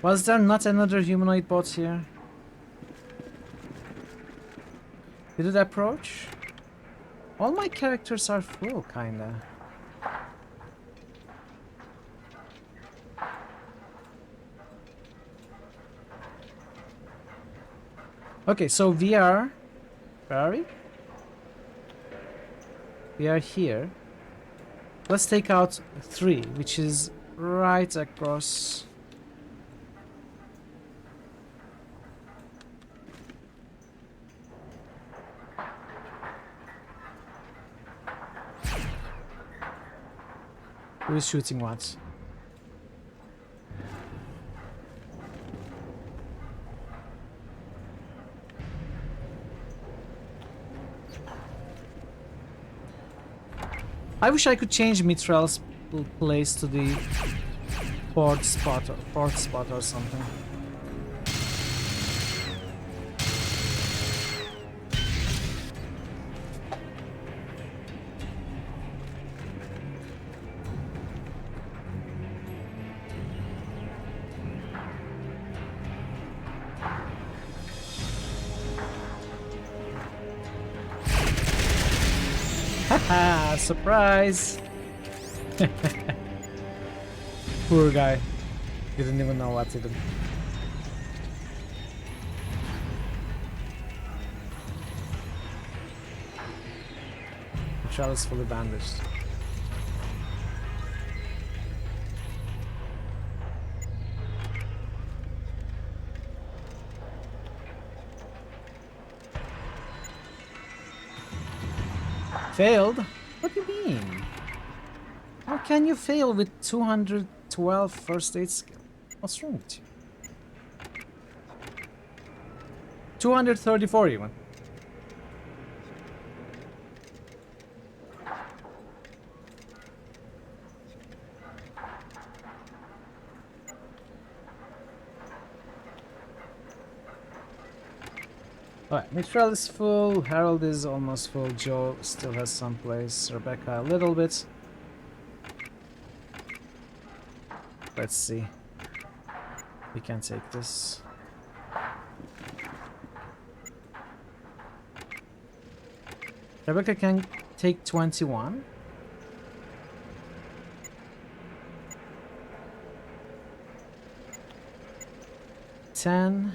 Was there not another humanoid bot here? Did it approach? All my characters are full, kinda. Okay, so we are... Where are we? We are here. Let's take out 3, which is right across... Who is shooting what? I wish I could change Mitral's place to the fourth spot or something. Haha, surprise! Poor guy. Didn't even know what to do. Michelle is fully bandaged. Failed? What do you mean? How can you fail with 212 first aid skill? What's wrong with you? 234 even. Alright, Mithril is full, Harold is almost full, Joe still has some place, Rebecca a little bit. Let's see. We can take this. Rebecca can take 21. $10.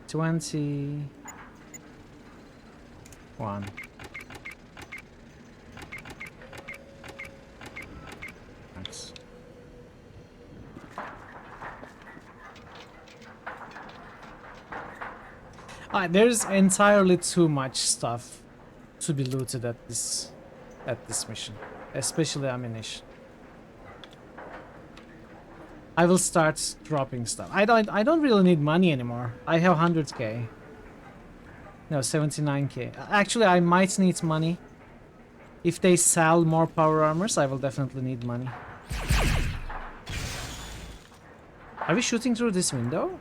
21. Thanks. There's entirely too much stuff to be looted at this mission, especially ammunition. I will start dropping stuff. I don't really need money anymore. I have 100k. No, 79k. Actually, I might need money. If they sell more power armors, I will definitely need money. Are we shooting through this window?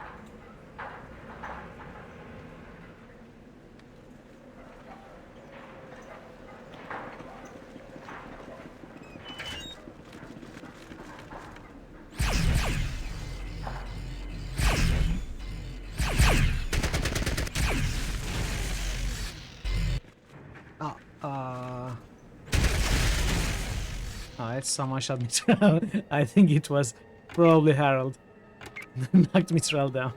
Someone shot Mithril. I think it was probably Harold. Knocked Mithril down.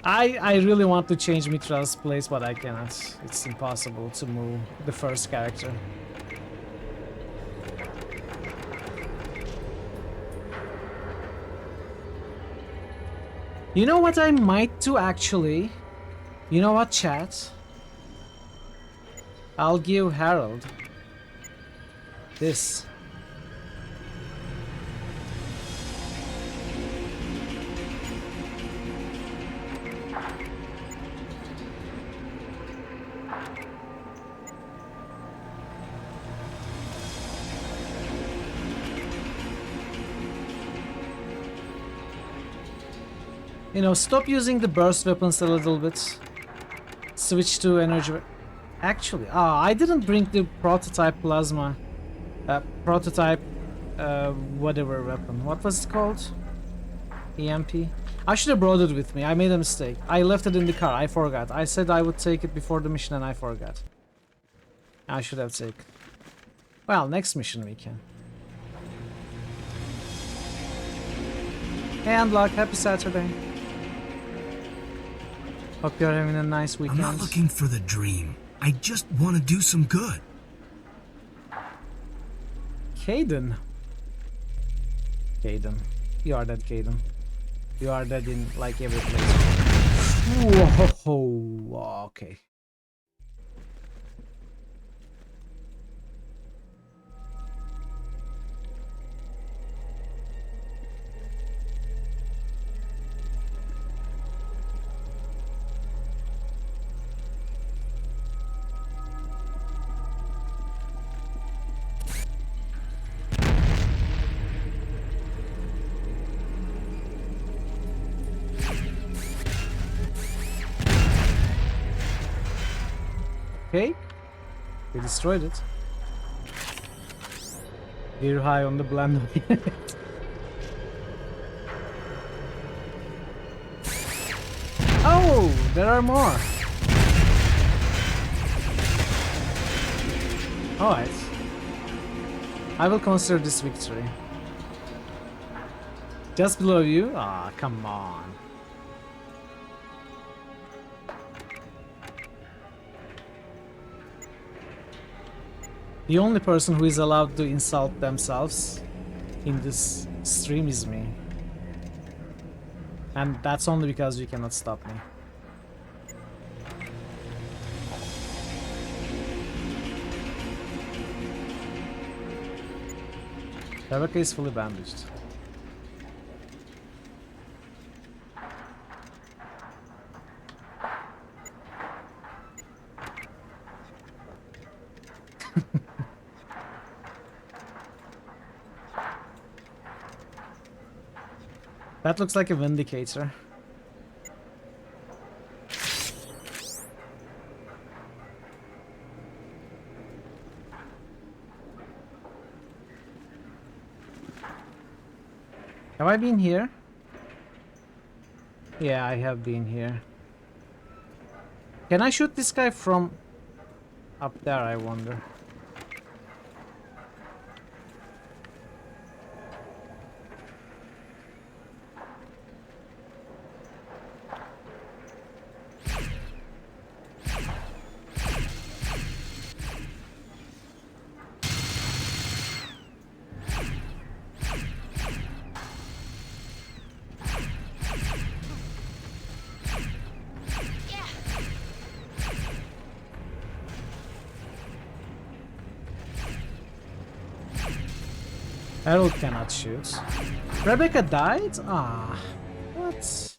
I really want to change Mithril's place, but I cannot. It's impossible to move the first character. You know what I might do actually? You know what, chat? I'll give Harold this? You know, stop using the burst weapons a little bit. Switch to energy. Actually, I didn't bring the prototype plasma. Prototype, whatever weapon. What was it called? EMP? I should have brought it with me. I made a mistake. I left it in the car. I forgot. I said I would take it before the mission and I forgot. I should have taken. Well, next mission we can. Hey, Unlock. Happy Saturday. Hope you're having a nice weekend. I'm not looking for the dream. I just want to do some good. Caden. Caden. You are dead, Caden. You are dead in like every place. Whoa. Okay. Okay, we destroyed it. We're high on the blend. Oh, there are more. Alright. I will consider this victory. Just below you? Ah, come on. The only person who is allowed to insult themselves in this stream is me. And that's only because you cannot stop me. Rebecca is fully bandaged. That looks like a Vindicator. Have I been here? Yeah, I have been here. Can I shoot this guy from up there, I wonder? Harold cannot shoot. Rebecca died? Ah, what?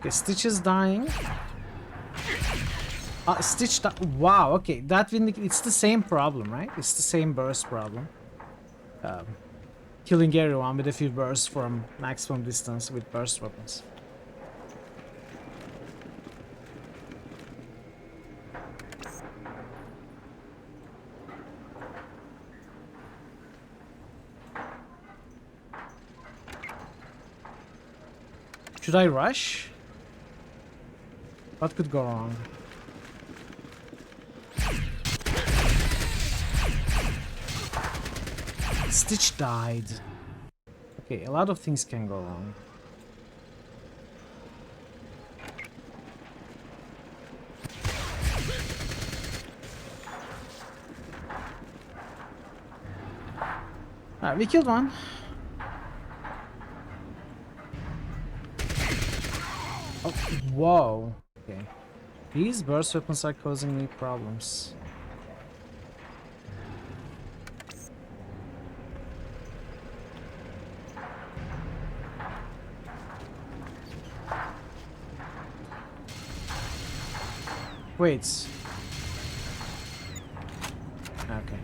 Okay, Stitch is dying. Stitch wow, okay, that it's the same problem, right? It's the same burst problem. Killing everyone with a few bursts from maximum distance with burst weapons. Should I rush? What could go wrong? Stitch died. Okay, a lot of things can go wrong. Alright, we killed one. Oh, whoa. Okay. These burst weapons are causing me problems. Wait. Okay.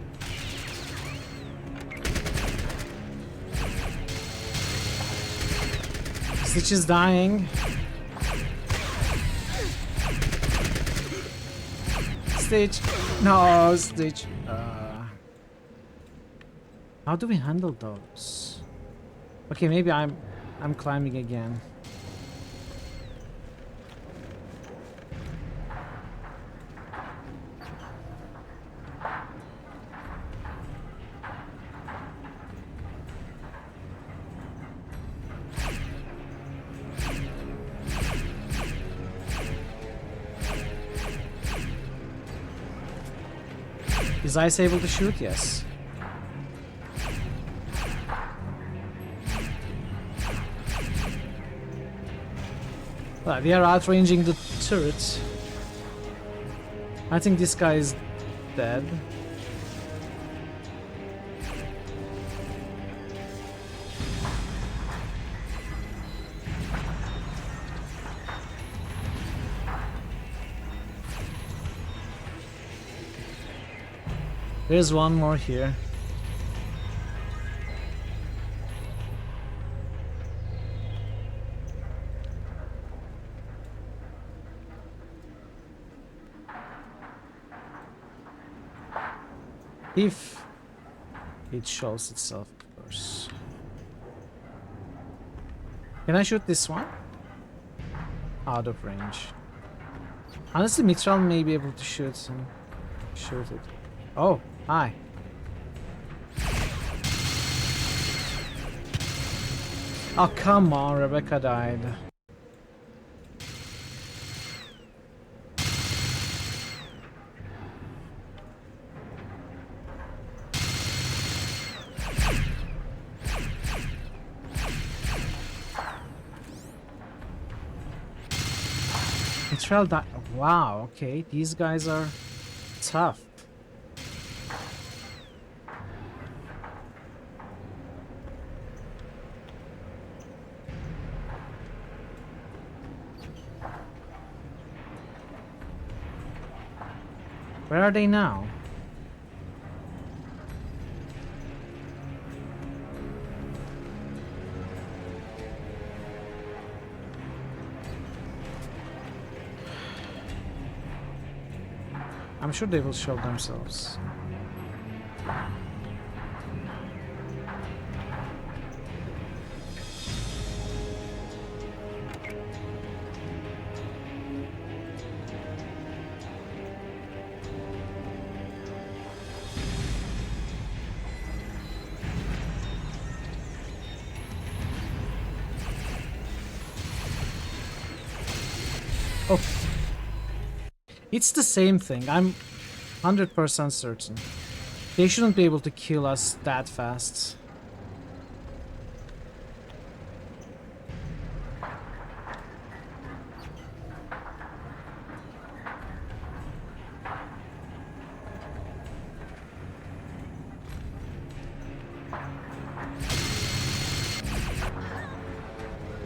Stitch is dying. Stitch. No, Stitch. How do we handle those? Okay, maybe I'm climbing again. Is Ice able to shoot? Yes. Right, we are outranging the turret. I think this guy is dead. There's one more here. If it shows itself, of course. Can I shoot this one? Out of range. Honestly, Mitral may be able to shoot it. Oh, hi. Oh, come on, Rebecca died. Mitral died. Wow, okay, these guys are tough. Where are they now? I'm sure they will show themselves. Oh, it's the same thing. I'm 100% certain. They shouldn't be able to kill us that fast.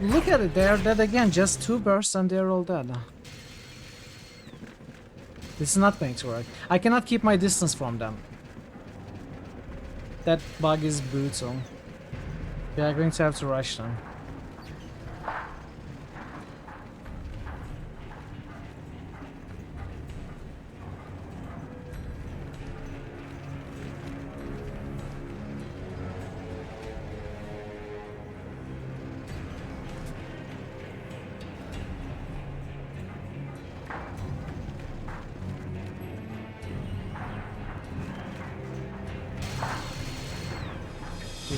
Look at it, they're dead again. Just 2 bursts and they're all dead. This is not going to work. I cannot keep my distance from them. That bug is brutal. We are going to have to rush them.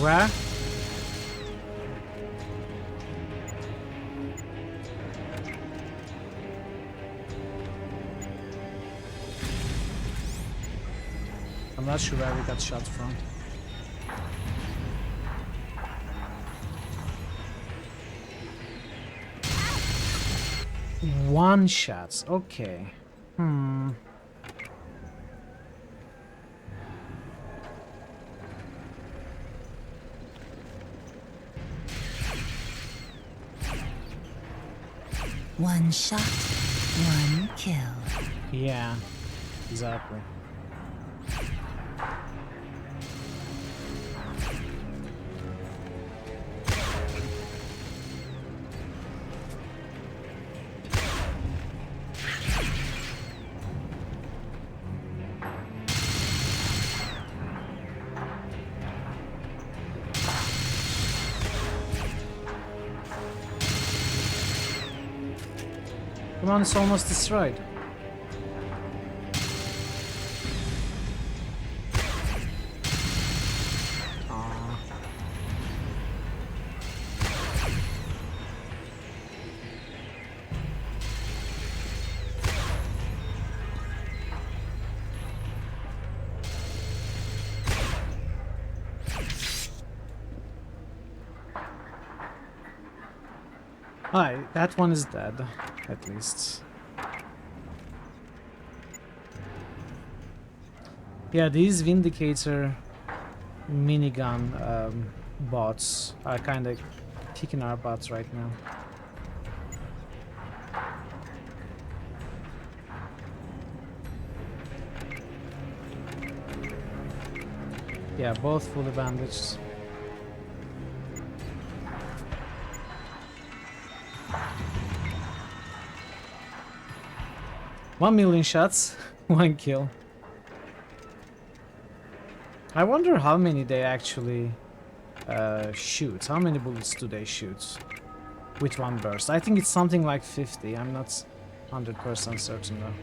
Where? I'm not sure where we got shot from. One shot, okay. One shot, one kill. Yeah, exactly. Come on, it's almost destroyed. Aww. Alright, that one is dead, at least. Yeah, these Vindicator minigun bots are kind of kicking our butts right now. Yeah, both fully bandaged. One million shots, one kill. I wonder how many they actually shoot. How many bullets do they shoot with one burst? I think it's something like 50. I'm not 100% certain though.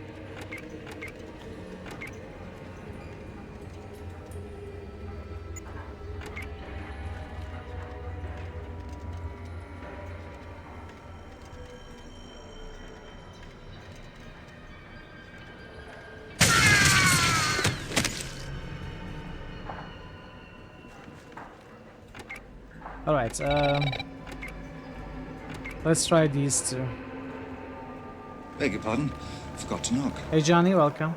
Alright, let's try these two. Beg your pardon, forgot to knock. Hey Johnny, welcome.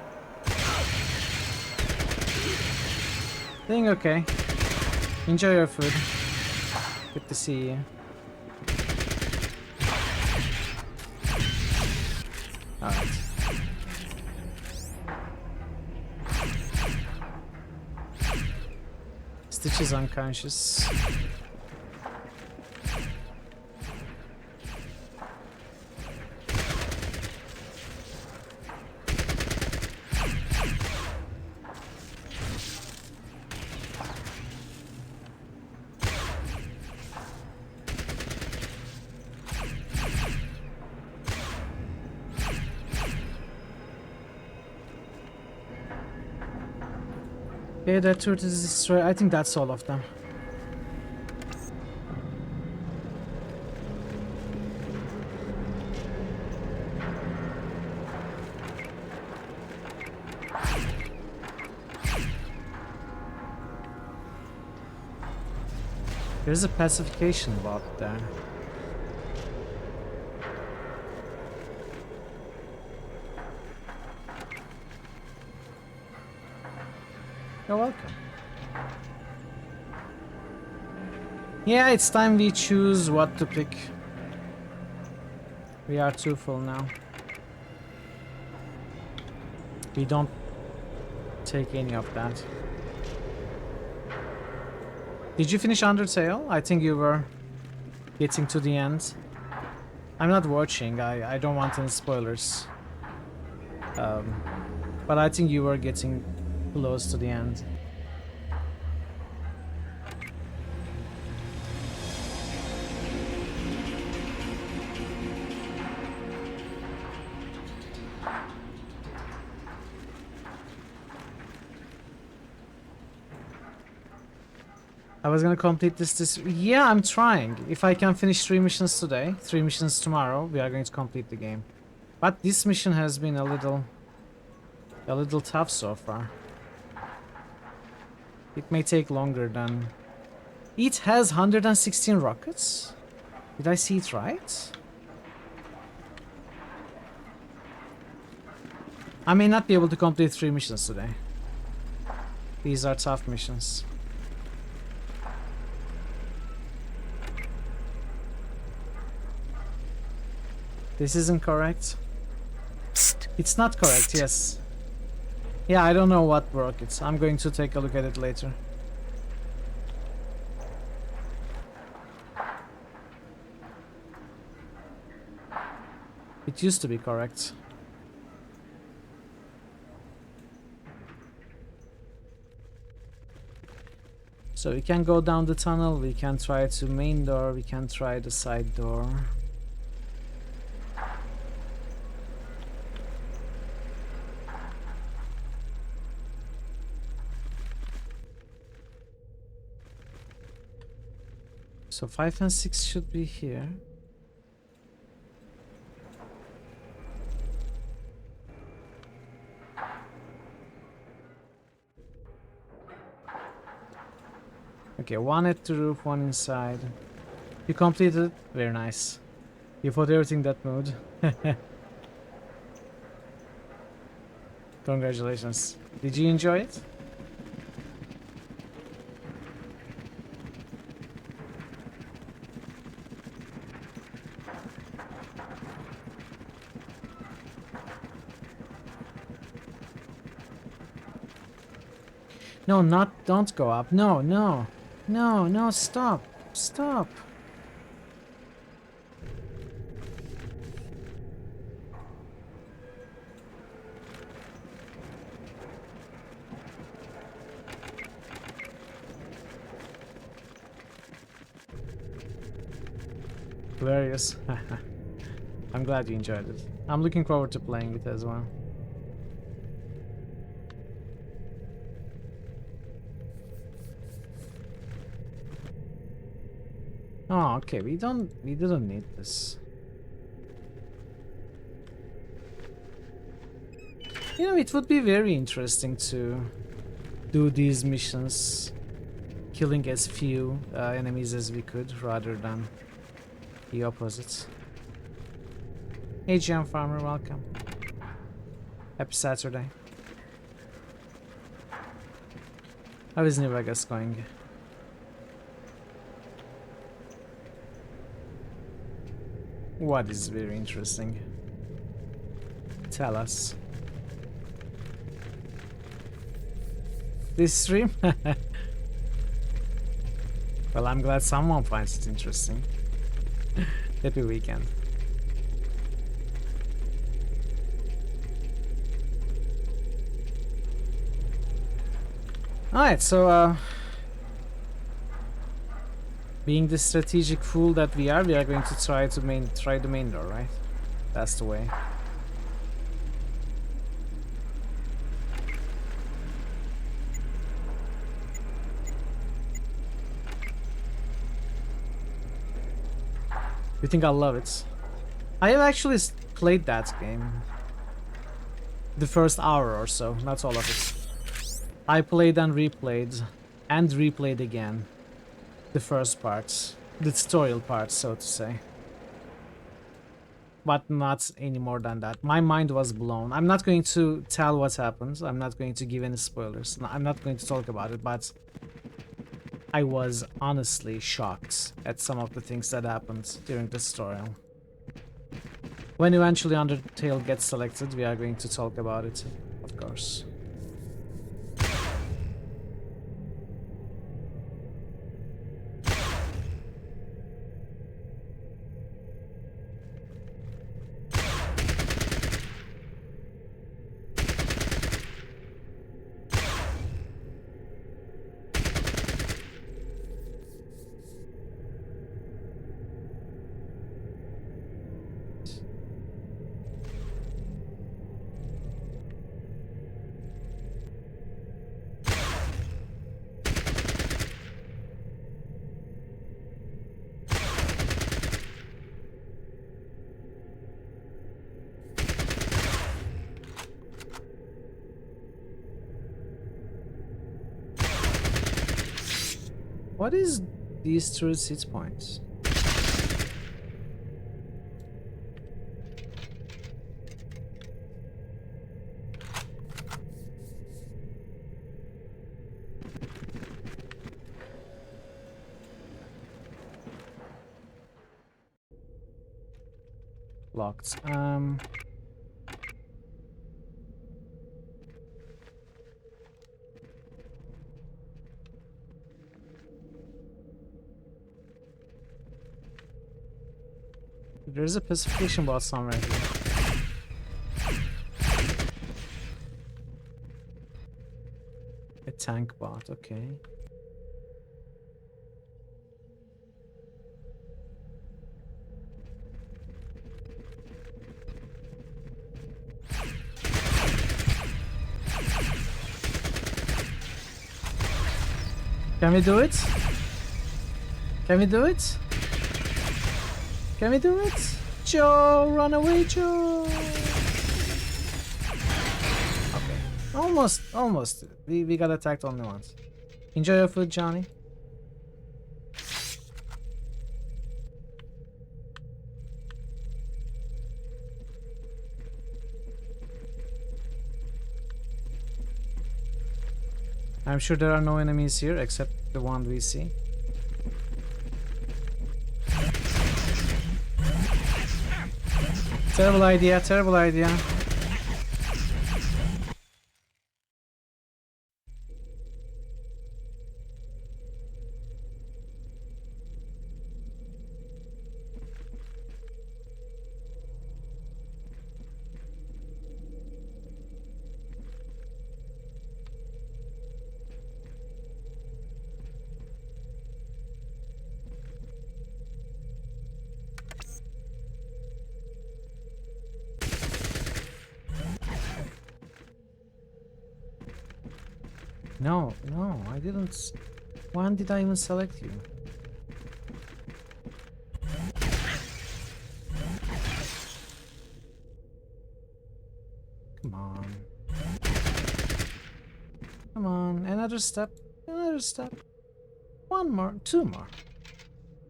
Doing okay. Enjoy your food. Good to see you. Alright. Stitch is unconscious. Okay, that turret is destroyed. I think that's all of them. There's a pacification bot there. You're welcome. Yeah, it's time we choose what to pick. We are too full now. We don't take any of that. Did you finish Undertale? I think you were getting to the end. I'm not watching. I don't want any spoilers. But I think you were getting close to the end. I was gonna complete this. Yeah, I'm trying. If I can finish 3 missions today, 3 missions tomorrow, we are going to complete the game. But this mission has been a little tough so far. It may take longer than... It has 116 rockets? Did I see it right? I may not be able to complete 3 missions today. These are tough missions. This isn't correct. It's not correct, yes. Yeah, I don't know what broke it. I'm going to take a look at it later. It used to be correct. So we can go down the tunnel, we can try to main door, we can try the side door. So 5 and 6 should be here. Okay, 1 at the roof, 1 inside. You completed? Very nice. You put everything that moved. Congratulations. Did you enjoy it? No, don't go up. No, no. No, no, stop. Stop. Hilarious. I'm glad you enjoyed it. I'm looking forward to playing it as well. Oh, okay, we didn't need this. You know, it would be very interesting to do these missions, killing as few enemies as we could, rather than the opposite. Hey, Jam Farmer, welcome. Happy Saturday. How is New Vegas going? What is very interesting? Tell us. This stream? Well, I'm glad someone finds it interesting. Happy weekend. Alright, so being the strategic fool that we are going to try the main door, right? That's the way. You think I'll love it? I have actually played that game. The first hour or so, not all of it. I played and replayed again. The first parts, the tutorial parts, so to say. But not any more than that. My mind was blown. I'm not going to tell what happens. I'm not going to give any spoilers. I'm not going to talk about it, but I was honestly shocked at some of the things that happened during the tutorial. When eventually Undertale gets selected, we are going to talk about it, of course. What is these two seat points? Locked. There's a pacification bot somewhere here. A tank bot, okay. Can we do it? Can we do it? Can we do it? Joe, run away, Joe! Okay. Almost. We got attacked only once. Enjoy your food, Johnny. I'm sure there are no enemies here except the one we see. Terrible idea, terrible idea. No, I didn't. When did I even select you? Come on. Come on, another step, another step. One more, two more.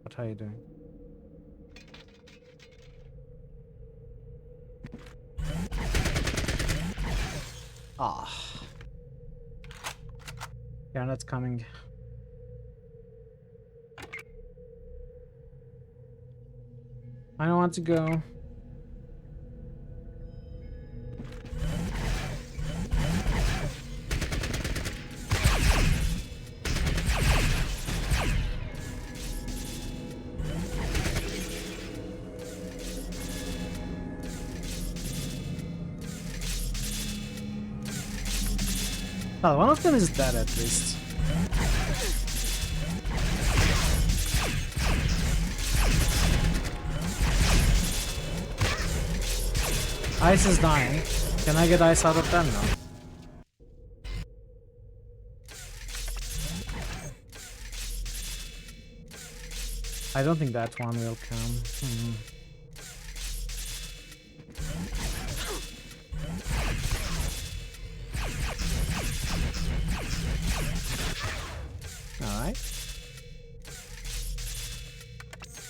What are you doing? Ah. They're not coming. I don't want to go. Well, one of them is dead at least. Ice is dying. Can I get ice out of them now? I don't think that one will come. Alright.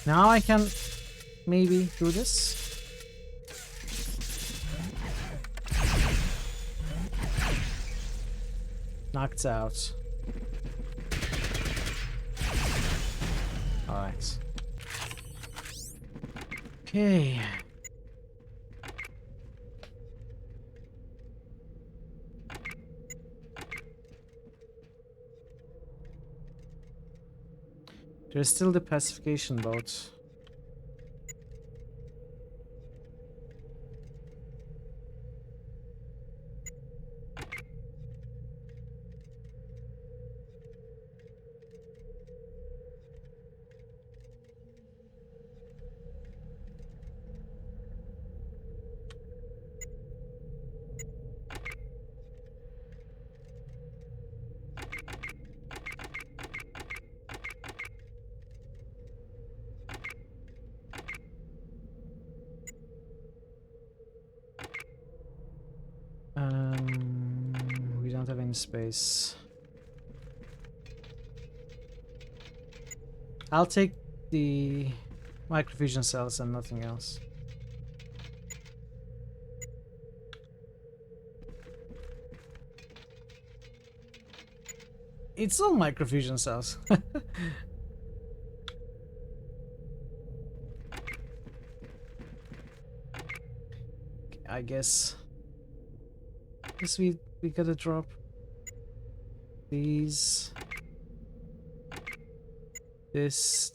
Now I can maybe do this. Knocked out. Alright. Okay. There's still the pacification boat. We don't have any space. I'll take the microfusion cells and nothing else. It's all microfusion cells. I guess we gotta drop these. This.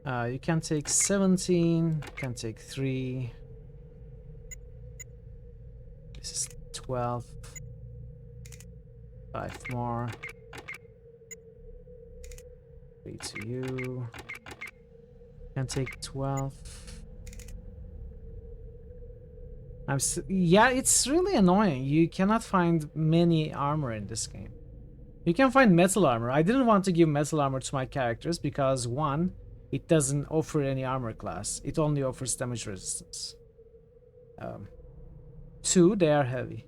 You can take 17, you can take 3. This is 12. 5 more. 3 to you. You can take 12. Yeah, it's really annoying. You cannot find many armor in this game. You can find metal armor. I didn't want to give metal armor to my characters because 1, it doesn't offer any armor class. It only offers damage resistance. 2, they are heavy.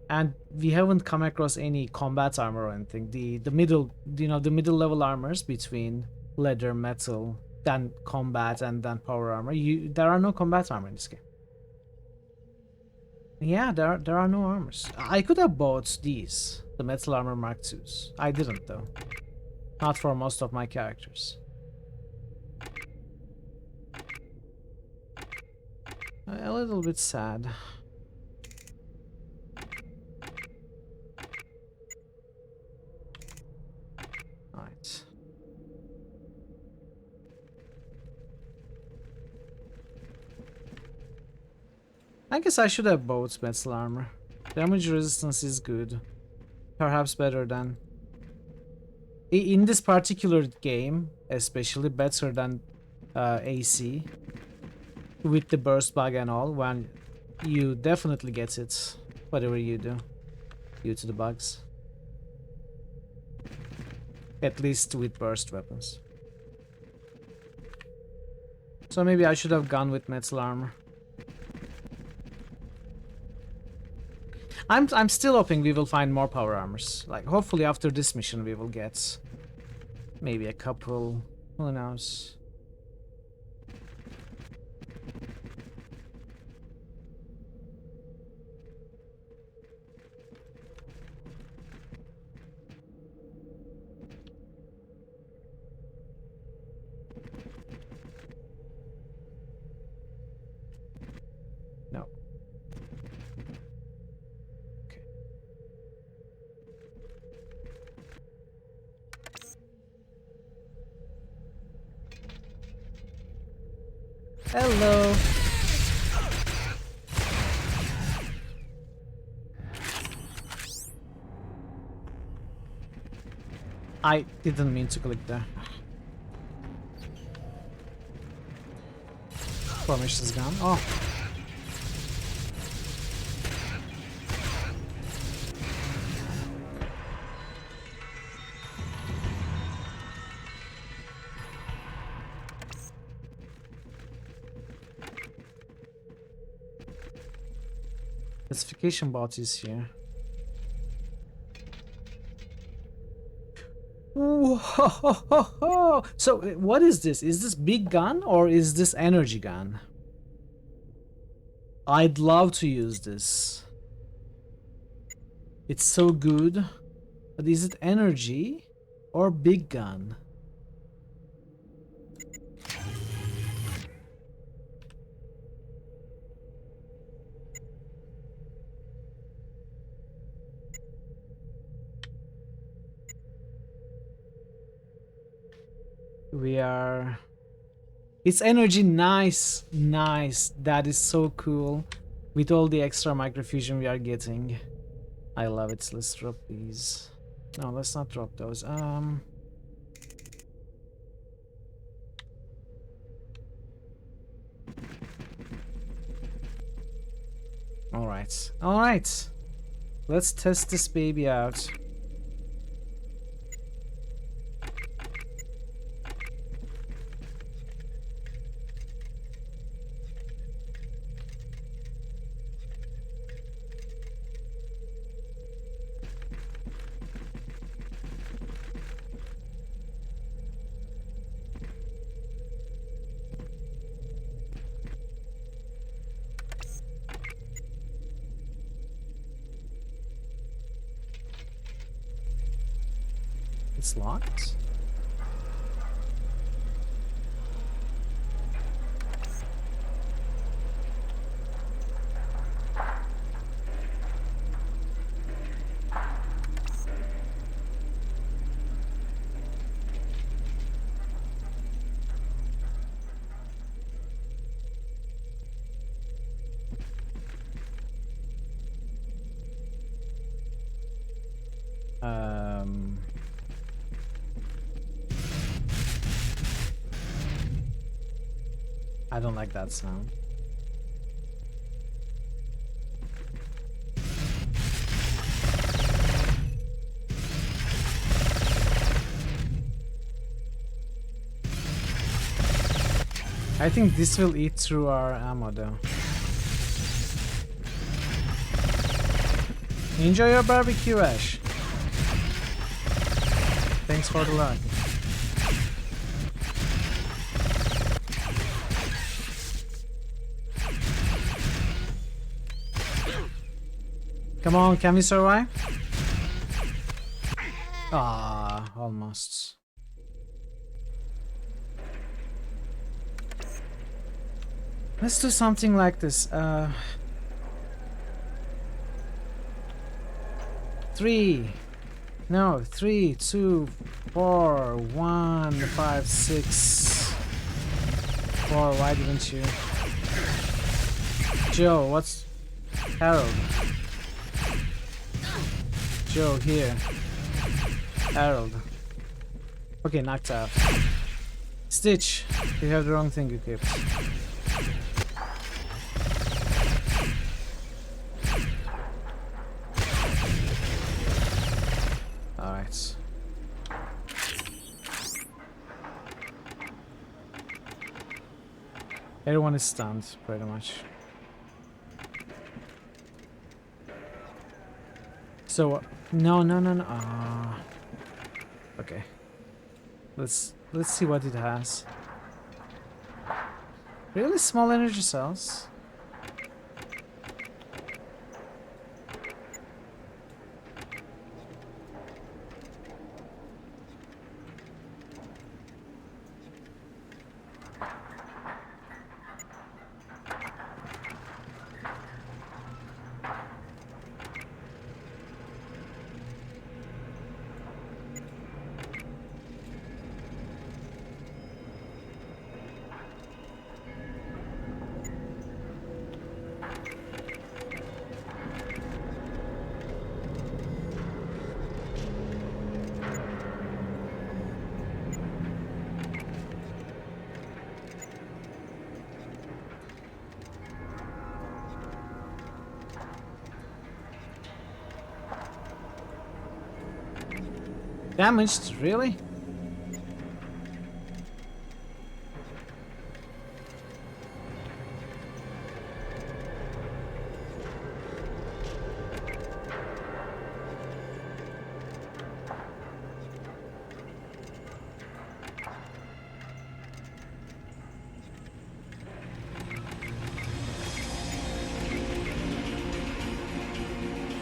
And we haven't come across any combat armor or anything. The middle, the middle level armors between leather, metal, then combat, and then power armor. There are no combat armor in this game. Yeah, there are no armors. I could have bought these, the metal armor Mark IIs. I didn't though. Not for most of my characters. A little bit sad. Right. I guess I should have bought metal armor. Damage resistance is good. Perhaps better than... In this particular game, especially better than AC. With the burst bug and all, when you definitely get it, whatever you do, due to the bugs. At least with burst weapons. So maybe I should have gone with metal armor. I'm still hoping we will find more power armors. Like, hopefully after this mission we will get maybe a couple, who knows. No. Okay. Hello. I didn't mean to click there. Formation is gone. Oh. Classification bot is here. Whoa. So what is this? Is this big gun or is this energy gun? I'd love to use this. It's so good. But is it energy or big gun? We are... It's energy, nice. That is so cool. With all the extra microfusion we are getting. I love it. Let's drop these. No, let's not drop those. Alright. Let's test this baby out. It's locked? I don't like that sound. I think this will eat through our ammo though. Enjoy your barbecue, Ash. Thanks for the luck. Come on, can we survive? Ah, almost. Let's do something like this. 3, 2, 4, 1, 5, 6, 4. Why didn't you? Joe, what's Harold? Joe here. Harold. Okay, knocked out. Stitch, you have the wrong thing equipped. Alright. Everyone is stunned, pretty much. So, no. Ah. Okay. Let's see what it has. Really small energy cells. Damaged, really?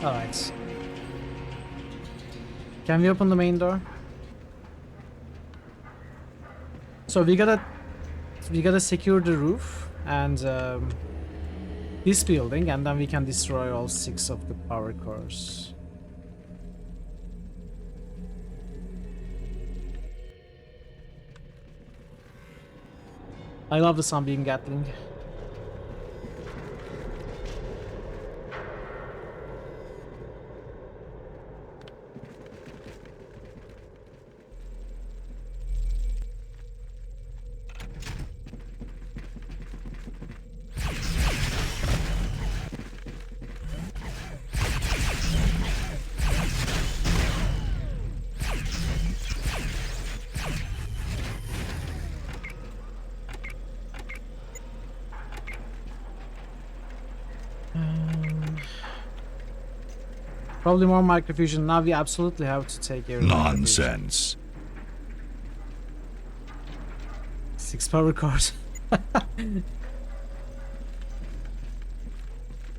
Alright. Can we open the main door? So we gotta secure the roof and this building, and then we can destroy all 6 of the power cores. I love the Sunbeam Gatling. Probably more microfusion. Now we absolutely have to take every Nonsense. 6 power cores.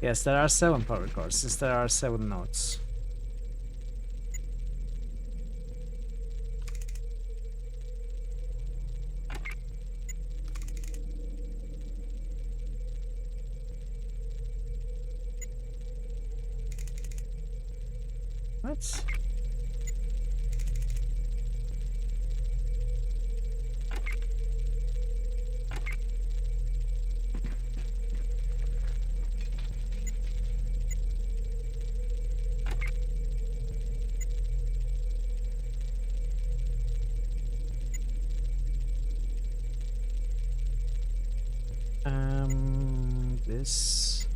Yes, there are 7 power cores, since there are 7 nodes. What? This.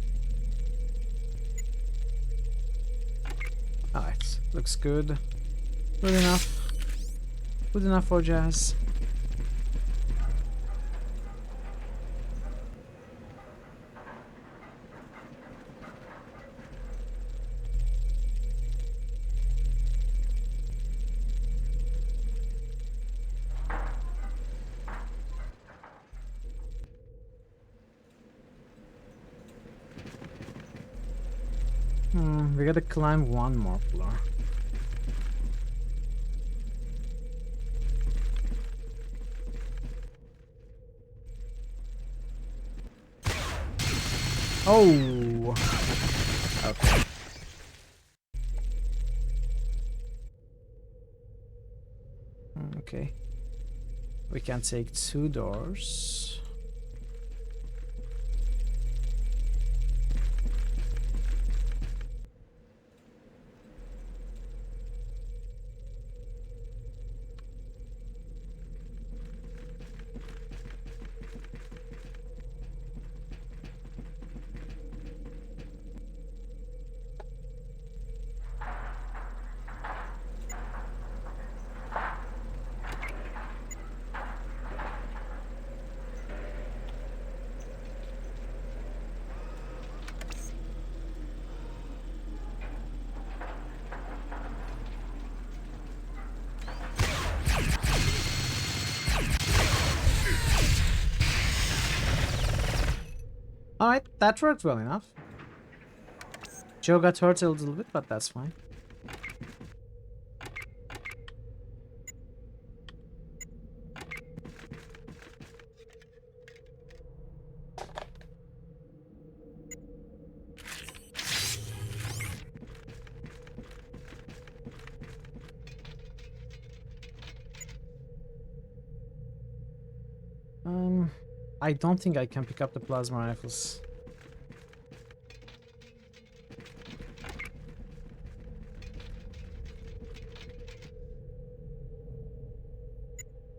Alright, looks good. Good enough. Good enough for Jazz. We gotta climb one more floor. Oh! Okay. Okay. We can take 2 doors. Alright, that worked well enough. Joe got hurt a little bit, but that's fine. I don't think I can pick up the plasma rifles.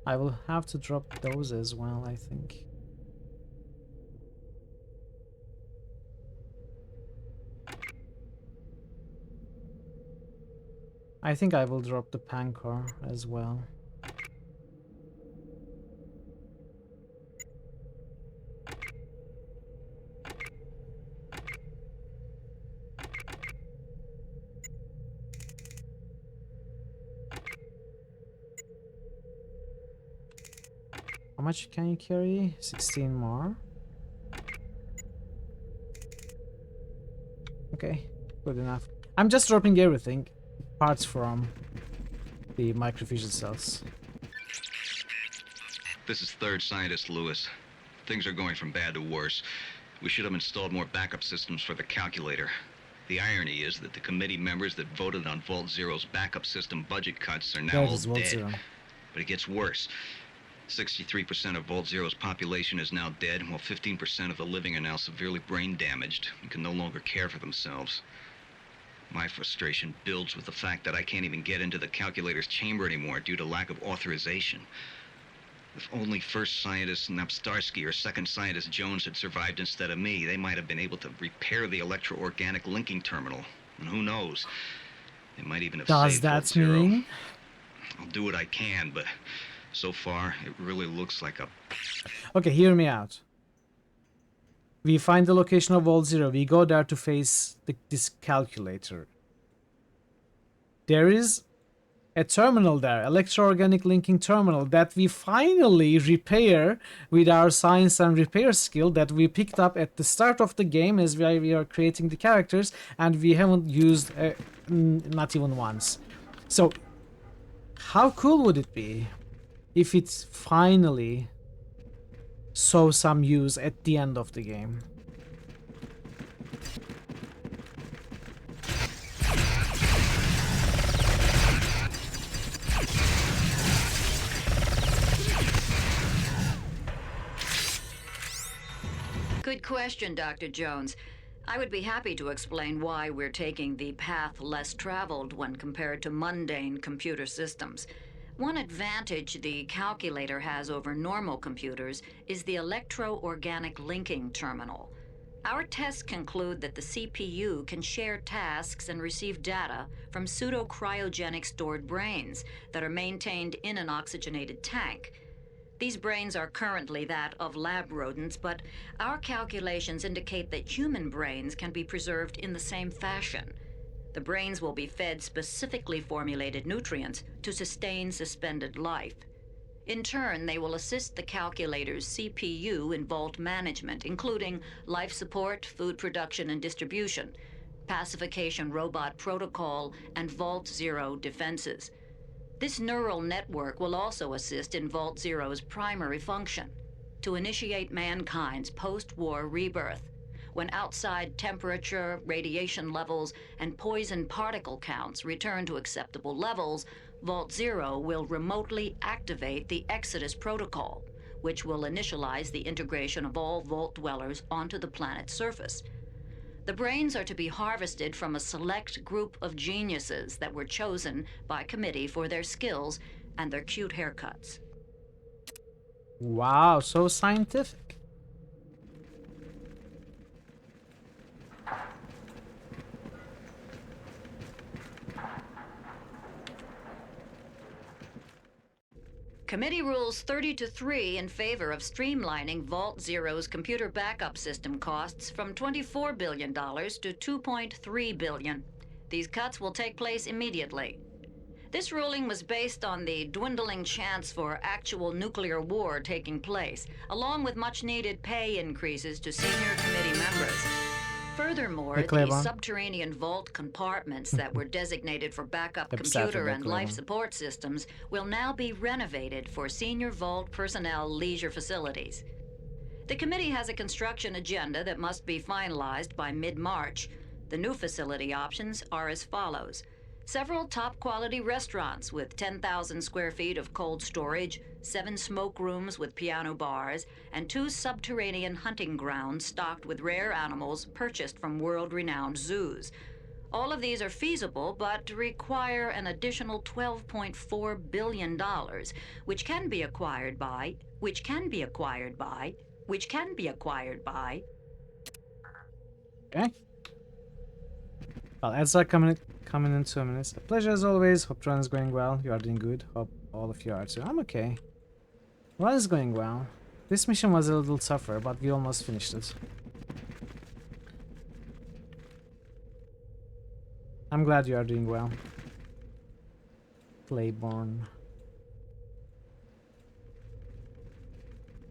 I will have to drop those as well, I think. I think I will drop the Pancor as well. How much can you carry? 16 more. Okay, good enough. I'm just dropping everything. Parts from the microfusion cells. This is Third Scientist Lewis. Things are going from bad to worse. We should have installed more backup systems for the calculator. The irony is that the committee members that voted on Vault Zero's backup system budget cuts are now all dead. But it gets worse. 63% of Vault Zero's population is now dead, while 15% of the living are now severely brain damaged and can no longer care for themselves. My frustration builds with the fact that I can't even get into the calculator's chamber anymore due to lack of authorization. If only First Scientist Napstarsky or Second Scientist Jones had survived instead of me, they might have been able to repair the electro-organic linking terminal. And who knows? They might even have saved Vault Zero. Does that mean? I'll do what I can, but so far, it really looks like a... Okay, hear me out. We find the location of Vault Zero. We go there to face this calculator. There is a terminal there, electro-organic linking terminal, that we finally repair with our science and repair skill that we picked up at the start of the game as we are creating the characters, and we haven't used not even once. So, how cool would it be if it finally saw some use at the end of the game? Good question, Dr. Jones. I would be happy to explain why we're taking the path less traveled when compared to mundane computer systems. One advantage the calculator has over normal computers is the electro-organic linking terminal. Our tests conclude that the CPU can share tasks and receive data from pseudo-cryogenic stored brains that are maintained in an oxygenated tank. These brains are currently that of lab rodents, but our calculations indicate that human brains can be preserved in the same fashion. The brains will be fed specifically formulated nutrients to sustain suspended life. In turn, they will assist the calculator's CPU in vault management, including life support, food production and distribution, pacification robot protocol, and Vault Zero defenses. This neural network will also assist in Vault Zero's primary function, to initiate mankind's post-war rebirth. When outside temperature, radiation levels, and poison particle counts return to acceptable levels, Vault Zero will remotely activate the Exodus protocol, which will initialize the integration of all Vault dwellers onto the planet's surface. The brains are to be harvested from a select group of geniuses that were chosen by committee for their skills and their cute haircuts. Wow, so scientific. Committee rules 30-3 in favor of streamlining Vault Zero's computer backup system costs from $24 billion to $2.3 billion. These cuts will take place immediately. This ruling was based on the dwindling chance for actual nuclear war taking place, along with much-needed pay increases to senior committee members. Furthermore, the subterranean vault compartments that were designated for backup computer and life support systems will now be renovated for senior vault personnel leisure facilities. The committee has a construction agenda that must be finalized by mid-March. The new facility options are as follows. Several top-quality restaurants with 10,000 square feet of cold storage, 7 smoke rooms with piano bars, and 2 subterranean hunting grounds stocked with rare animals purchased from world-renowned zoos. All of these are feasible, but require an additional $12.4 billion, which can be acquired by. Okay. Well, ads are coming in 2 minutes. A pleasure as always. Hope run is going well. You are doing good. Hope all of you are too. I'm okay. Run is going well. This mission was a little tougher, but we almost finished it. I'm glad you are doing well. Playborn.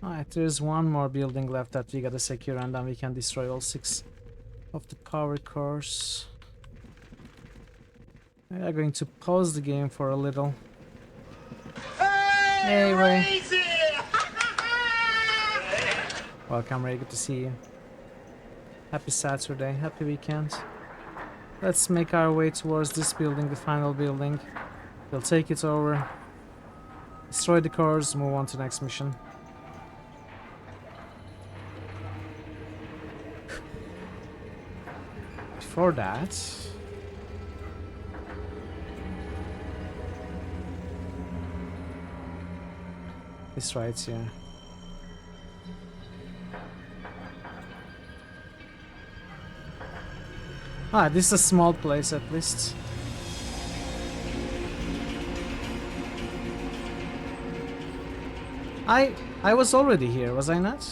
Alright, there's one more building left that we gotta secure, and then we can destroy all 6 of the power cores. We are going to pause the game for a little. Hey, Ray! Welcome, Ray. Good to see you. Happy Saturday. Happy weekend. Let's make our way towards this building, the final building. We'll take it over. Destroy the cores, move on to the next mission. Before that... this right here. Ah, this is a small place at least. I was already here, was I not?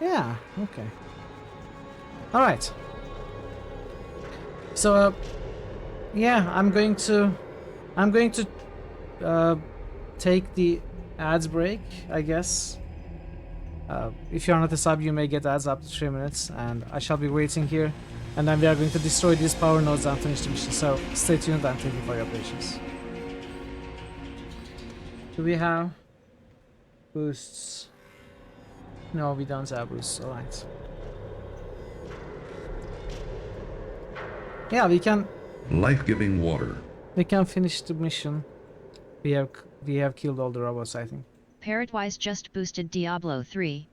Yeah, okay. Alright. So, yeah, I'm going to take the ads break, I guess. If you're not a sub, you may get ads up to 3 minutes, and I shall be waiting here, and then we are going to destroy these power nodes and finish the mission, so stay tuned and thank you for your patience. Do we have boosts? No, we don't have boosts, alright. Yeah, we can... life-giving water. we can finish the mission. We have killed all the robots, I think. Parrotwise just boosted Diablo 3.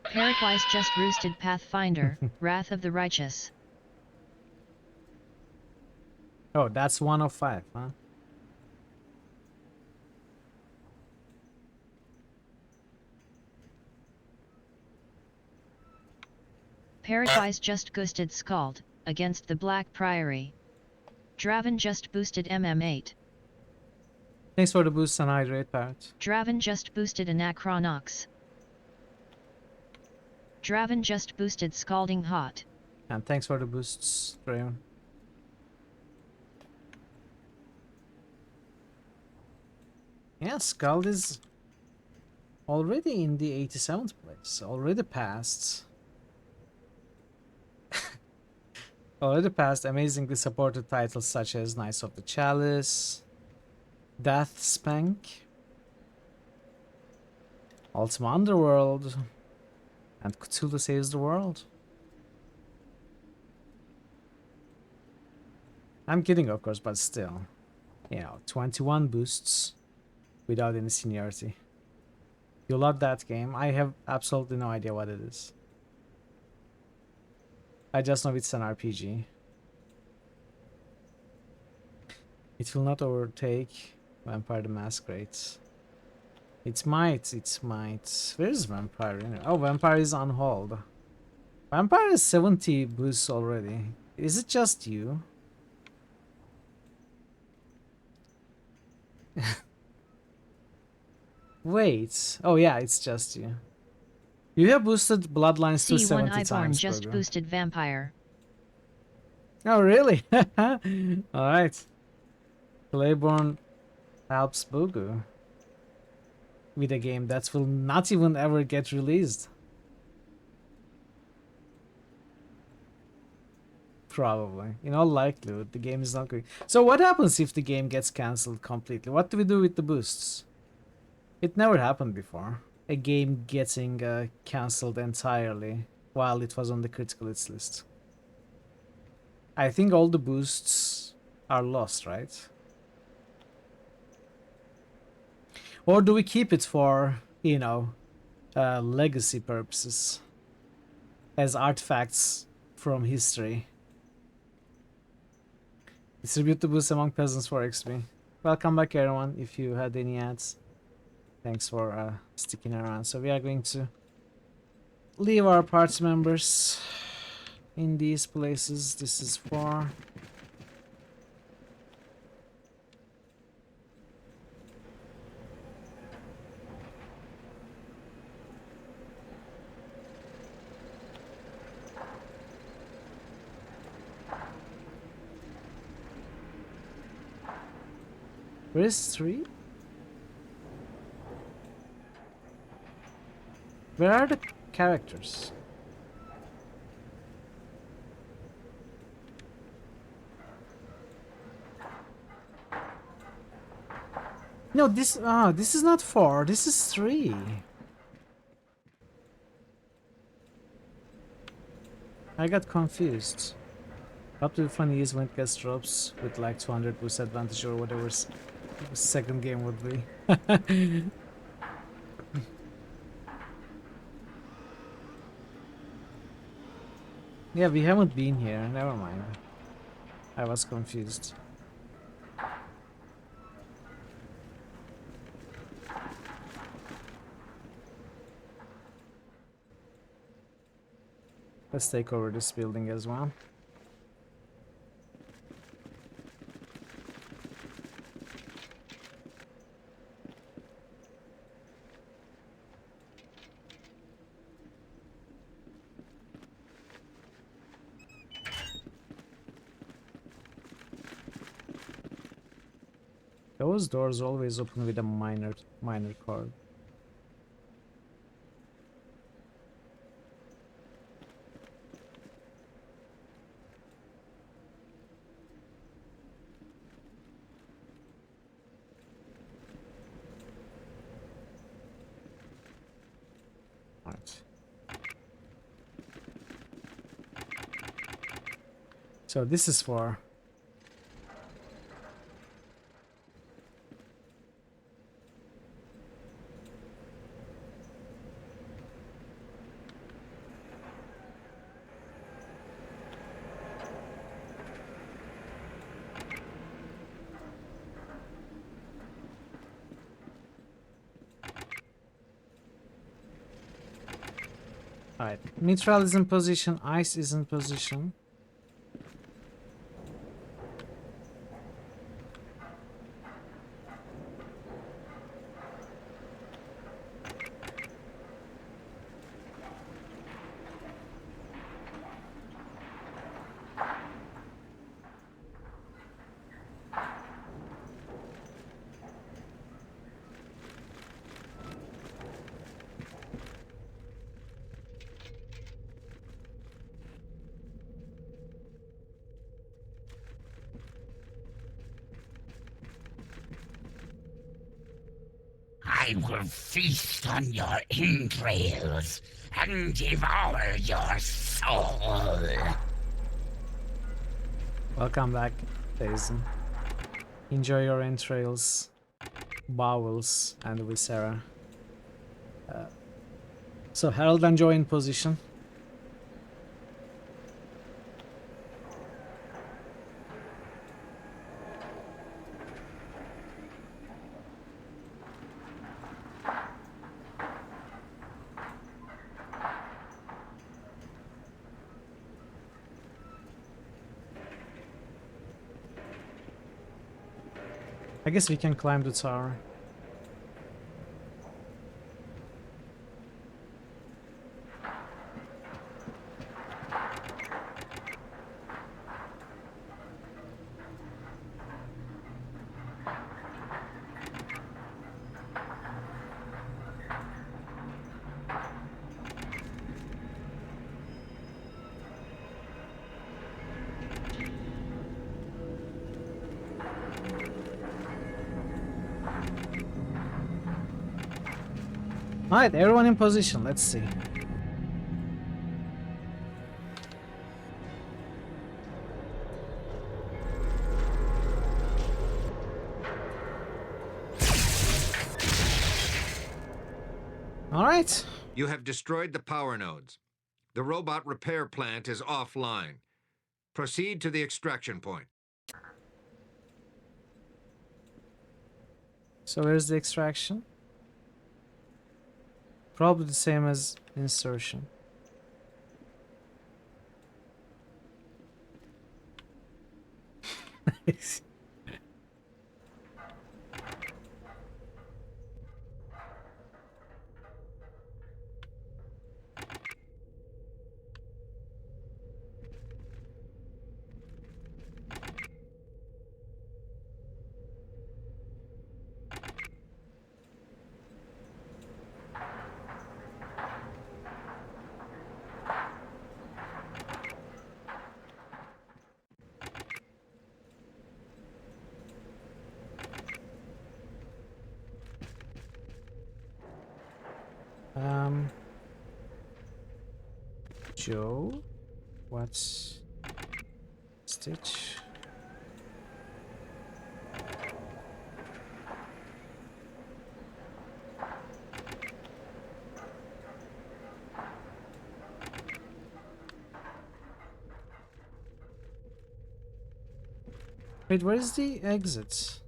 Parrotwise just roosted Pathfinder, Wrath of the Righteous. Oh, that's 1 of 5, huh? Parrotwise just boosted Scald, against the Black Priory. Draven just boosted MM8. Thanks for the boost on Hydrate, Parrot. Draven just boosted Anachronox. Draven just boosted Scalding Hot. And thanks for the boosts, Draven. Yeah, Scald is already in the 87th place. Already passed. Already passed amazingly supported titles such as Knights of the Chalice, Death Spank, Ultima Underworld, and Cthulhu Saves the World. I'm kidding, of course, but still. You know, 21 boosts without any seniority. You love that game. I have absolutely no idea what it is. I just know it's an RPG. It will not overtake Vampire the Masquerade. It might. Where is Vampire? Oh, Vampire is on hold. Vampire is 70 boosts already. Is it just you? Wait. Oh yeah, it's just you. You have boosted Bloodlines to 70 C1 Iborn times, just Grogu. boosted Vampire. Oh really? Alright. Clayborn helps Bogu with a game that will not even ever get released. Probably. In all likelihood, the game is not going. So what happens if the game gets cancelled completely? What do we do with the boosts? It never happened before. A game getting cancelled entirely while it was on the critical hits list. I think all the boosts are lost, right? Or do we keep it for, you know, legacy purposes? As artifacts from history. Distribute the boost among peasants for XP. Welcome back everyone, if you had any ads. Thanks for sticking around. So we are going to leave our party members in these places. This is for... Where is 3? Where are the characters? No, this is not 4, this is 3. I got confused. Up to the funny is when it gets drops with like 200 boost advantage or whatever second game would be. Yeah, we haven't been here. Never mind. I was confused. Let's take over this building as well. Those doors always open with a minor card. So this is for... Alright, Mitral is in position, Ice is in position. I will feast on your entrails and devour your soul. Welcome back, Jason. Enjoy your entrails, bowels, and viscera. So Harold and Joy in position. I guess we can climb the tower. Alright, everyone in position, let's see. Alright. You have destroyed the power nodes. The robot repair plant is offline. Proceed to the extraction point. So where's the extraction? Probably the same as insertion. Joe, what's Stitch? Wait, where's the exit?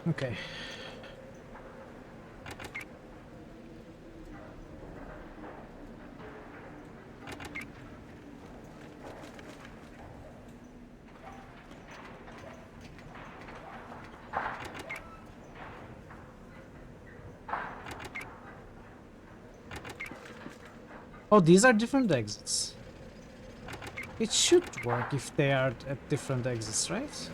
Okay. Oh, these are different exits. It should work if they are at different exits, right?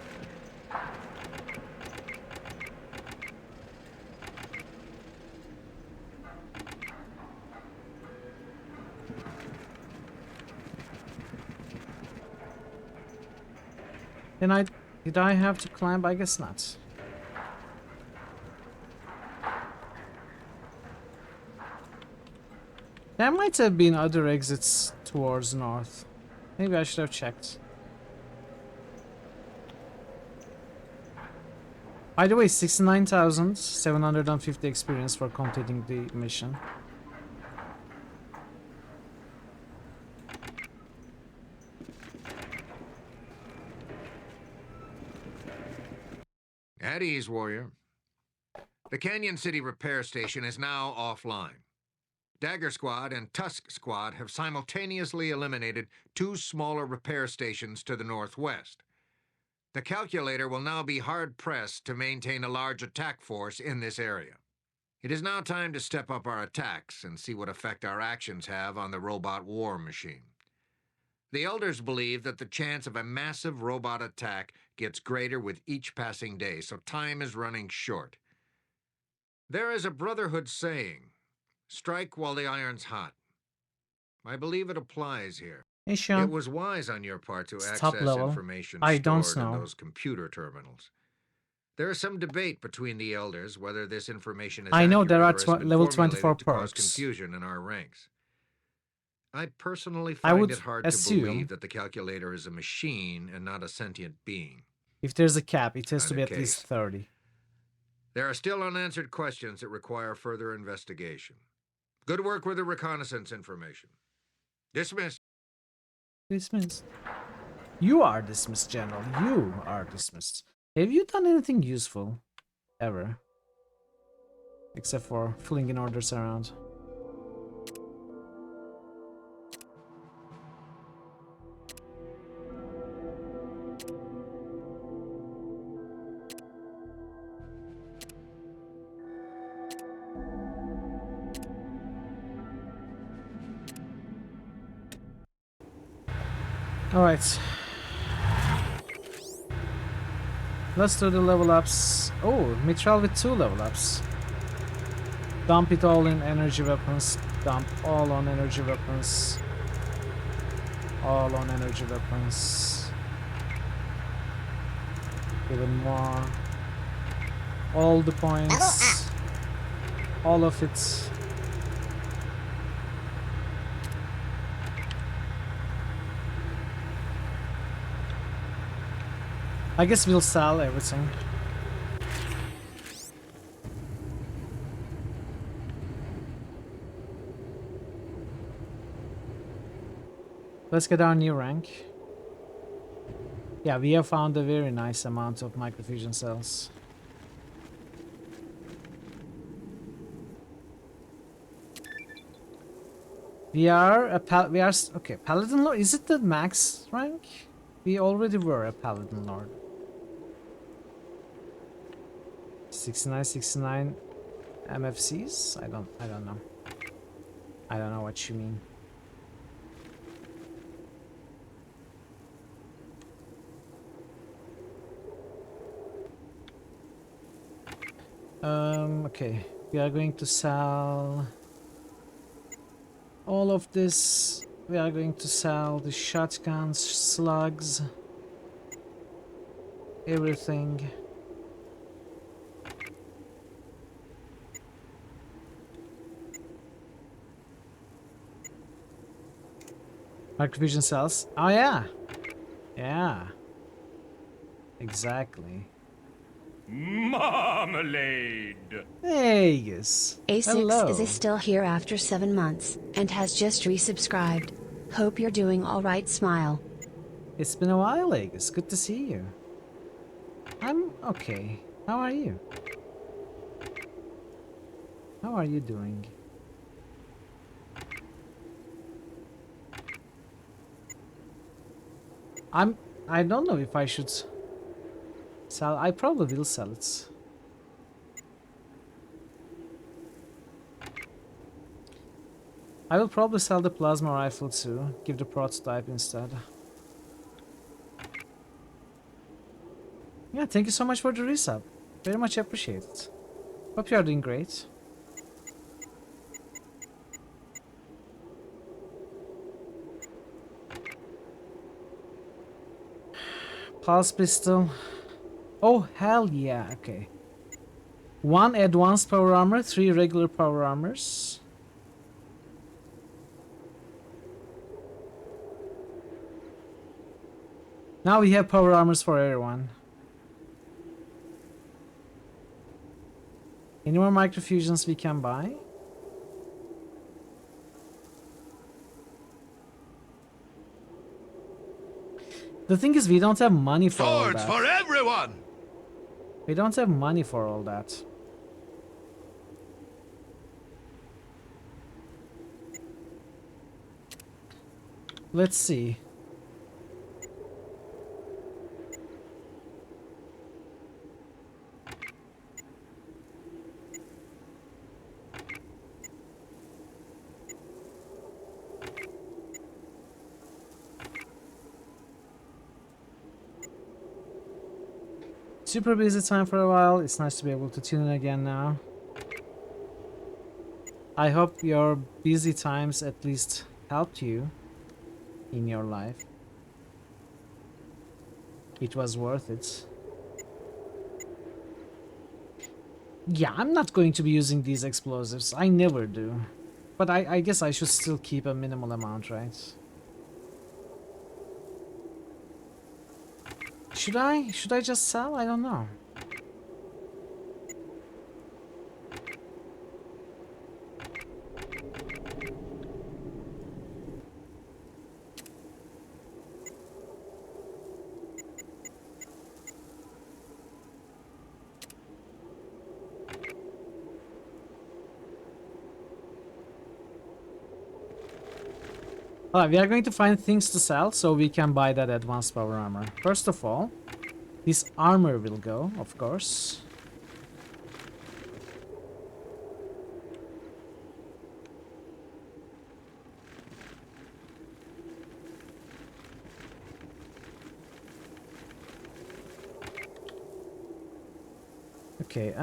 Then did I have to climb? I guess not. There might have been other exits towards north. Maybe I should have checked. By the way, 69,750 experience for completing the mission. At ease, warrior. The Canyon City repair station is now offline. Dagger Squad and Tusk Squad have simultaneously eliminated 2 smaller repair stations to the northwest. The calculator will now be hard-pressed to maintain a large attack force in this area. It is now time to step up our attacks and see what effect our actions have on the robot war machine. The Elders believe that the chance of a massive robot attack gets greater with each passing day, so time is running short. There is a Brotherhood saying, "Strike while the iron's hot." I believe it applies here. Hey, Sean. It was wise on your part to It's top access level. information I don't stored in know. those computer terminals. There is some debate between the Elders whether this information is I know accurate there are or has been level formulated 24 to cause perks. confusion in our ranks. I personally I find would it hard assume to believe that the calculator is a machine and not a sentient being. if there's a cap, it has to be Either at least case. 30. There are still unanswered questions that require further investigation. Good work with the reconnaissance information. Dismissed. Dismissed. You are dismissed, General. You are dismissed. Have you done anything useful? Ever? Except for flinging orders around. Alright. Let's do the level ups. Oh, Mitral with 2 level ups. Dump it all in energy weapons. Dump all on energy weapons. All on energy weapons. Even more. All the points. All of it. I guess we'll sell everything. Let's get our new rank. Yeah, we have found a very nice amount of microfusion cells. We are okay, Paladin Lord. Is it the max rank? We already were a Paladin Lord. 69 MFCs? I don't know. I don't know what you mean. Okay. We are going to sell all of this. We are going to sell the shotguns, slugs, everything. Microfusion cells. Oh yeah. Yeah. Exactly. Marmalade. Vegas. A6 is still here after 7 months and has just resubscribed. Hope you're doing alright, smile. It's been a while, Vegas. Good to see you. I'm okay. How are you? How are you doing? I don't know if I should sell. I probably will sell it. I will probably sell the plasma rifle too. Give the prototype instead. Yeah, thank you so much for the resub. Very much appreciated. Hope you are doing great. Pulse pistol. Oh, hell yeah. Okay. 1 advanced power armor, 3 regular power armors. Now we have power armors for everyone. Any more microfusions we can buy? The thing is, we don't have money for all that. Swords for everyone! We don't have money for all that. Let's see. Super busy time for a while. It's nice to be able to tune in again now. I hope your busy times at least helped you in your life. It was worth it. Yeah, I'm not going to be using these explosives. I never do. But I guess I should still keep a minimal amount, right? Should I? Should I just sell? I don't know. Alright, we are going to find things to sell so we can buy that advanced power armor. First of all, this armor will go, of course. Okay,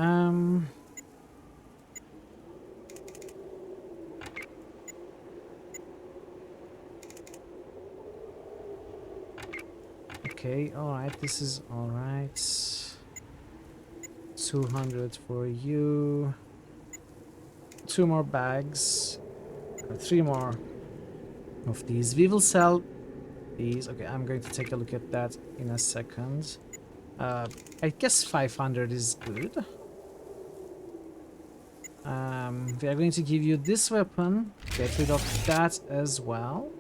okay, alright, this is alright. 200 for you. 2 more bags. 3 more of these. We will sell these. Okay, I'm going to take a look at that in a second. I guess 500 is good. We are going to give you this weapon. Get rid of that as well.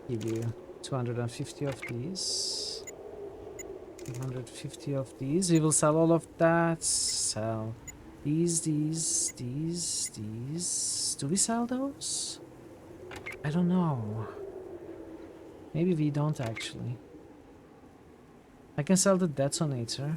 Give you 250 of these. 250 of these. We will sell all of that. Sell these. Do we sell those? I don't know. Maybe we don't actually. I can sell the detonator.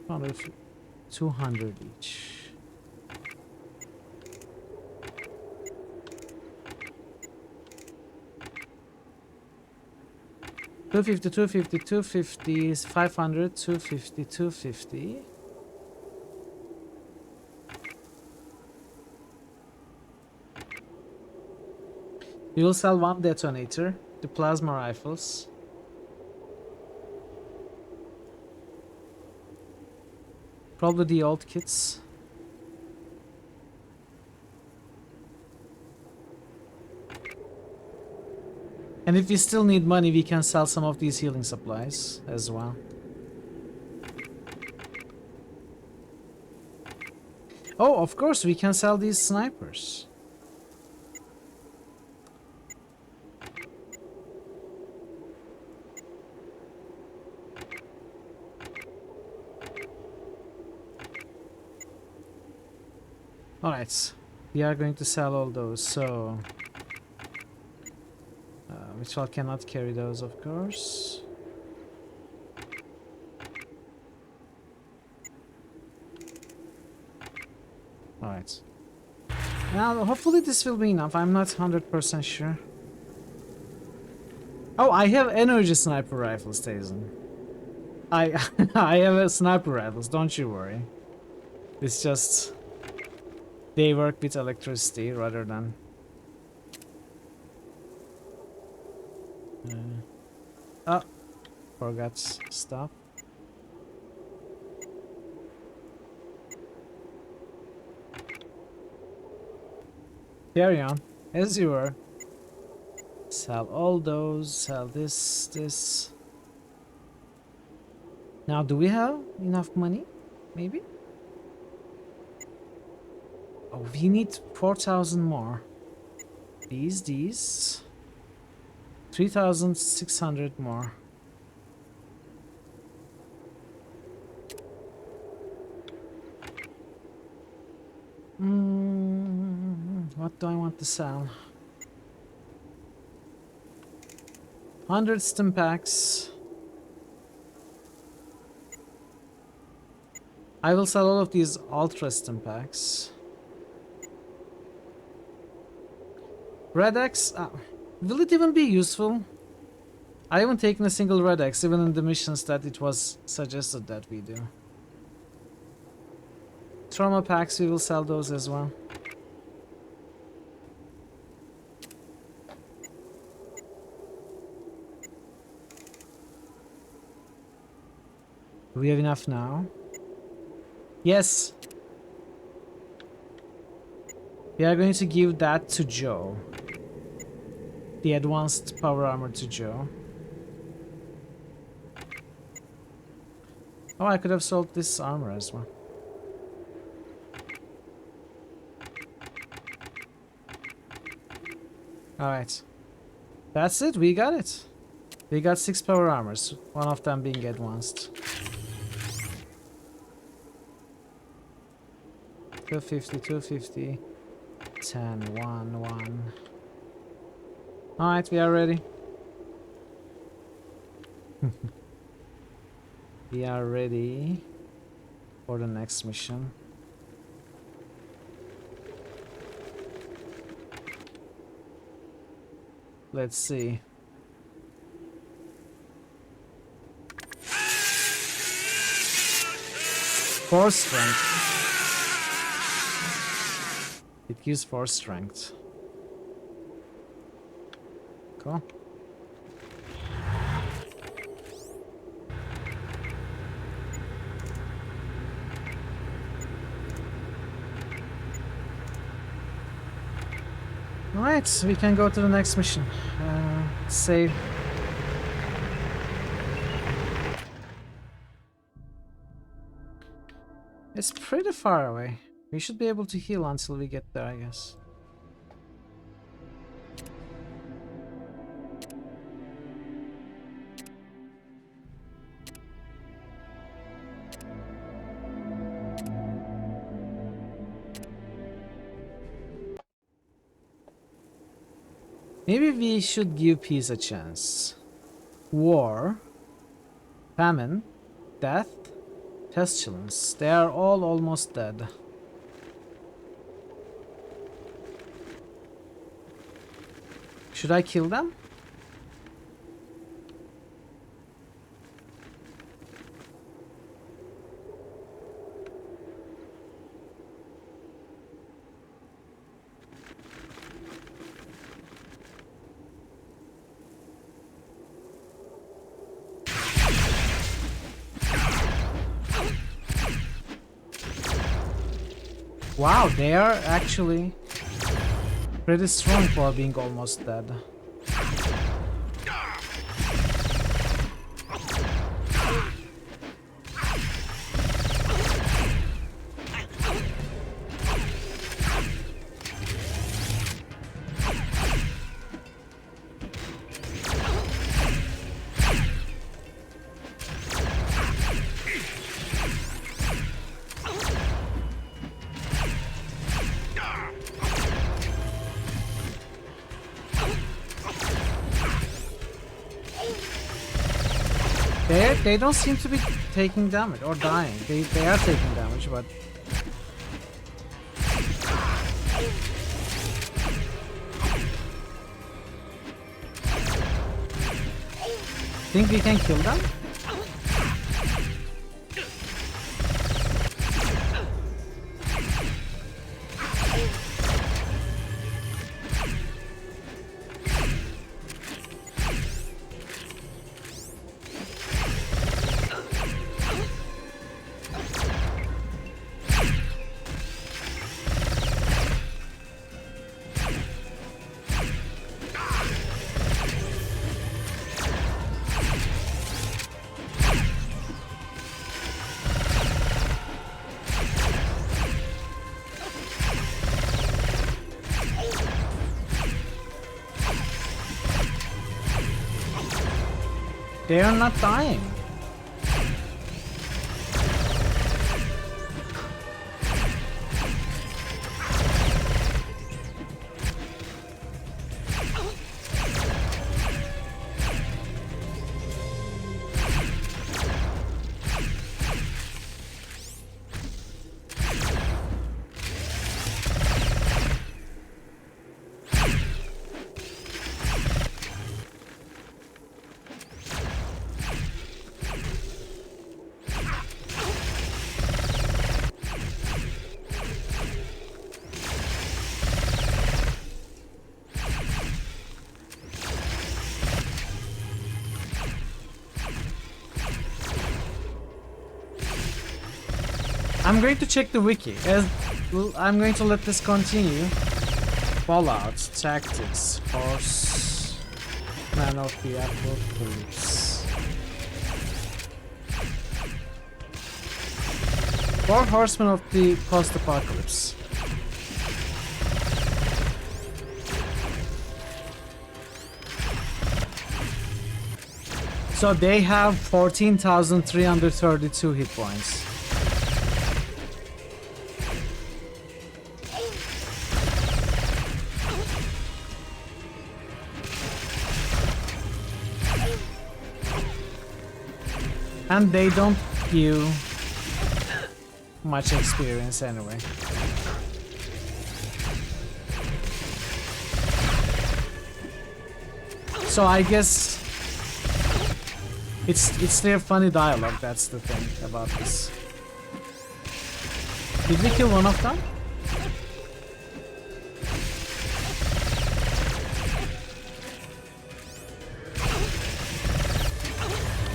Probably 200 each. $250 is 500, 250. We will sell 1 detonator, the plasma rifles. Probably the old kits. And if we still need money, we can sell some of these healing supplies as well. Oh, of course, we can sell these snipers. Alright, we are going to sell all those, so... which I cannot carry those, of course. Alright. Now, hopefully this will be enough. I'm not 100% sure. Oh, I have energy sniper rifles, Tazen. I have a sniper rifles, don't you worry. It's just they work with electricity rather than oh, forgot stuff. Carry on, as you were. Sell all those, sell this. Now, do we have enough money? Maybe? Oh, we need 4,000 more. These. 3,600 more. What do I want to sell? 100 stim packs. I will sell all of these ultra stim packs. Red X, will it even be useful? I haven't taken a single Red X, even in the missions that it was suggested that we do. Trauma packs, we will sell those as well. Do we have enough now? Yes! We are going to give that to Joe. The advanced power armor to Joe. Oh, I could have sold this armor as well. Alright. That's it, we got it. We got 6 power armors, one of them being advanced. 250, 10, 1. Alright, we are ready. We are ready for the next mission. Let's see. Force strength. It gives force strength. Cool. Alright, we can go to the next mission. Save. It's pretty far away. We should be able to heal until we get there, I guess. Maybe we should give peace a chance. War, famine, death, pestilence. They are all almost dead. Should I kill them? Wow, they are actually pretty strong for being almost dead. They don't seem to be taking damage or dying. They are taking damage, but think we can kill them? They are not dying. I'm going to check the wiki. I'm going to let this continue. Fallout, tactics, horse, man of the apocalypse. 4 horsemen of the post-apocalypse. So they have 14,332 hit points. And they don't give you much experience anyway. So I guess it's their funny dialogue, that's the thing about this. Did we kill one of them?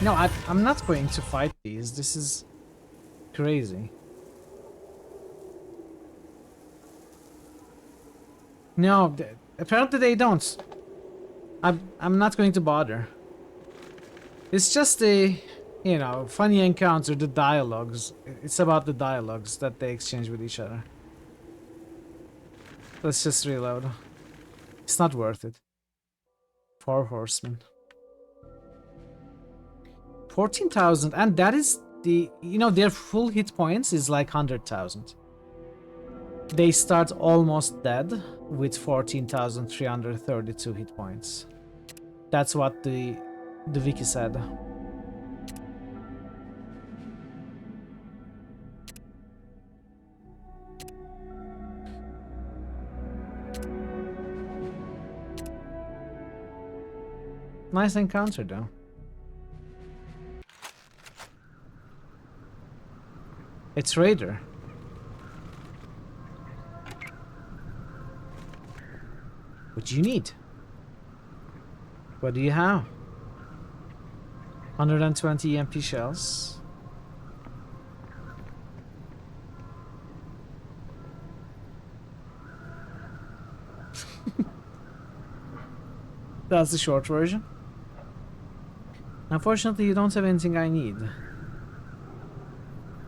No, I'm not going to fight these. This is crazy. No, apparently they don't. I'm not going to bother. It's just a, you know, funny encounter, the dialogues. It's about the dialogues that they exchange with each other. Let's just reload. It's not worth it. 4 horsemen. 14,000, and that is the, you know, their full hit points is like 100,000. They start almost dead with 14,332 hit points. That's what the wiki said. Nice encounter though. It's Raider. What do you need? What do you have? 120 EMP shells. That's the short version. Unfortunately, you don't have anything I need.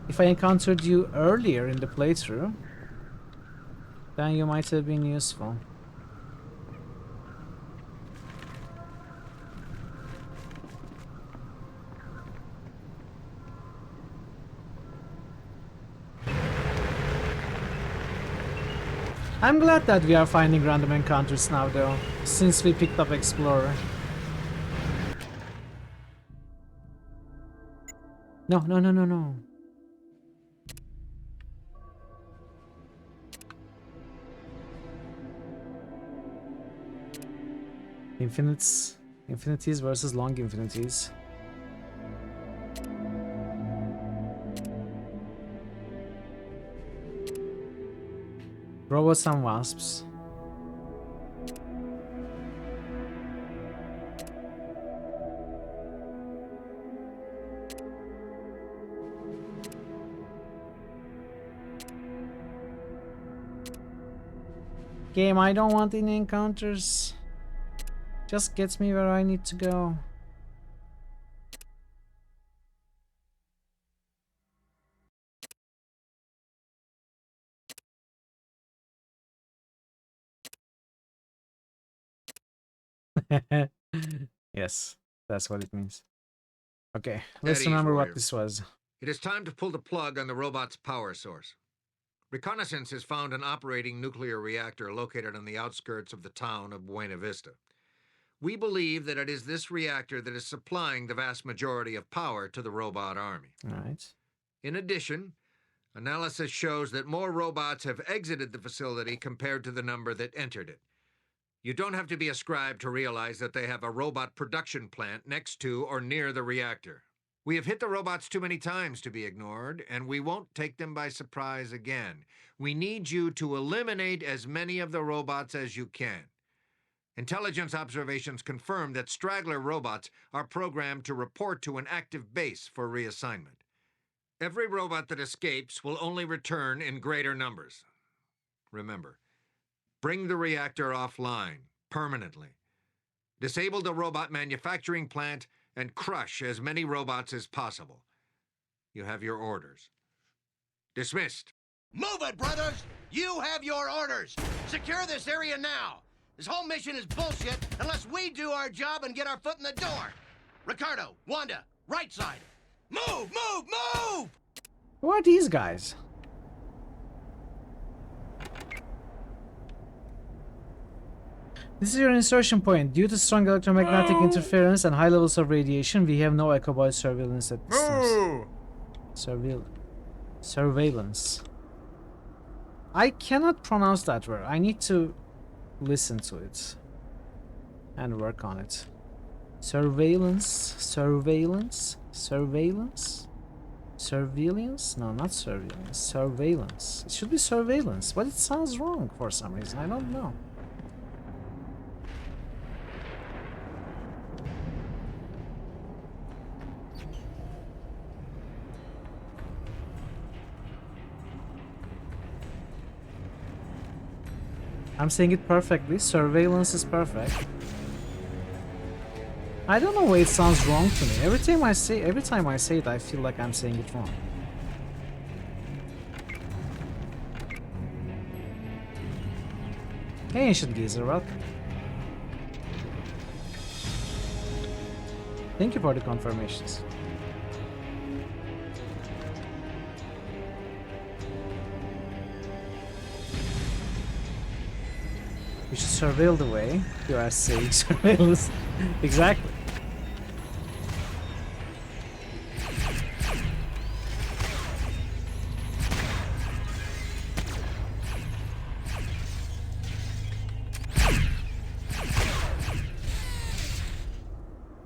If I encountered you earlier in the playthrough, then you might have been useful. I'm glad that we are finding random encounters now though, since we picked up Explorer. No, no, no, no, no. Infinities versus long infinities. Robots and wasps. Game, I don't want any encounters. Just gets me where I need to go. Yes, that's what it means. Okay, let's remember what this was. It is time to pull the plug on the robot's power source. Reconnaissance has found an operating nuclear reactor located on the outskirts of the town of Buena Vista. We believe that it is this reactor that is supplying the vast majority of power to the robot army. All right. In addition, analysis shows that more robots have exited the facility compared to the number that entered it. You don't have to be a scribe to realize that they have a robot production plant next to or near the reactor. We have hit the robots too many times to be ignored, and we won't take them by surprise again. We need you to eliminate as many of the robots as you can. Intelligence observations confirm that straggler robots are programmed to report to an active base for reassignment. Every robot that escapes will only return in greater numbers. Remember, bring the reactor offline permanently. Disable the robot manufacturing plant and crush as many robots as possible. You have your orders. Dismissed. Move it, brothers! You have your orders! Secure this area now! This whole mission is bullshit unless we do our job and get our foot in the door! Ricardo, Wanda, right side! Move, move, move! Who are these guys? This is your insertion point. Due to strong electromagnetic interference and high levels of radiation, we have no Echoboy surveillance at distance. Surveillance. I cannot pronounce that word. I need to listen to it and work on it. Surveillance. Surveillance. Surveillance. Surveillance? No, not surveillance. Surveillance. It should be surveillance, but it sounds wrong for some reason. I don't know. I'm saying it perfectly. Surveillance is perfect. I don't know why it sounds wrong to me. Every time I say it, I feel like I'm saying it wrong. Hey, Ancient Geezer, welcome. Thank you for the confirmations. We should surveil the way. You are saying surveillance. Exactly.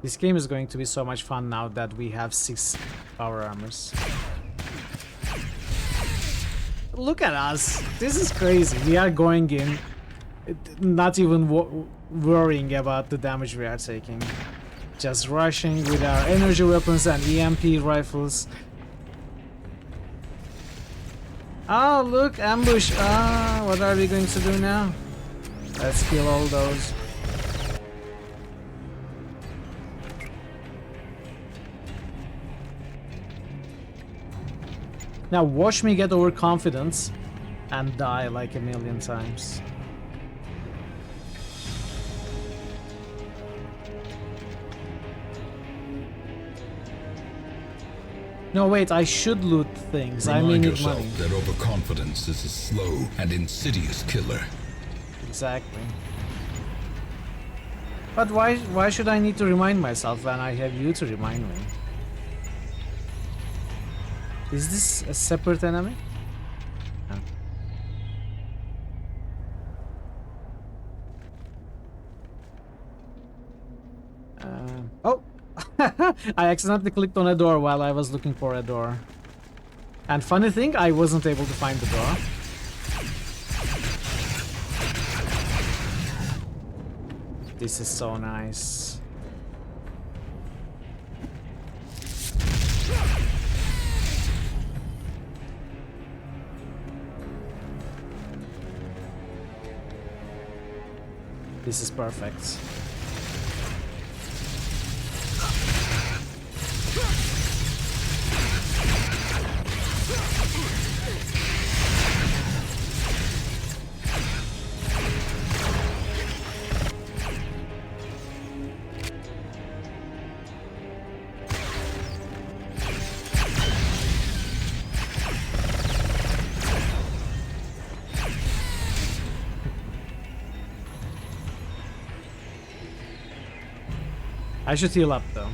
This game is going to be so much fun now that we have 6 power armors. Look at us. This is crazy. We are going in, not even worrying about the damage we are taking. Just rushing with our energy weapons and EMP rifles. Oh, look, ambush. Ah, what are we going to do now? Let's kill all those. Now watch me get overconfident and die like a million times. No, wait, I should loot things. I mean, need money. That overconfidence is a slow and insidious killer. Exactly. But why should I need to remind myself when I have you to remind me? Is this a separate enemy? No. Oh! I accidentally clicked on a door while I was looking for a door. And funny thing, I wasn't able to find the door. This is so nice. This is perfect. I should heal up though.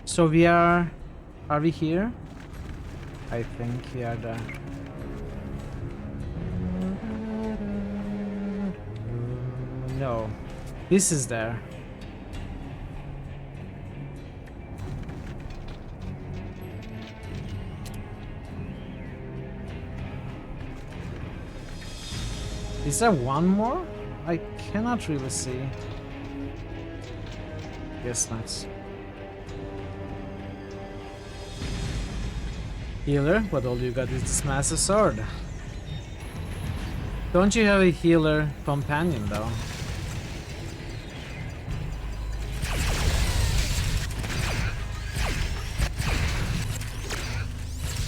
So we are we here? I think we are there. No, this is there. Is there one more? I cannot really see. Guess not. Healer, but all you got is this massive sword. Don't you have a healer companion though?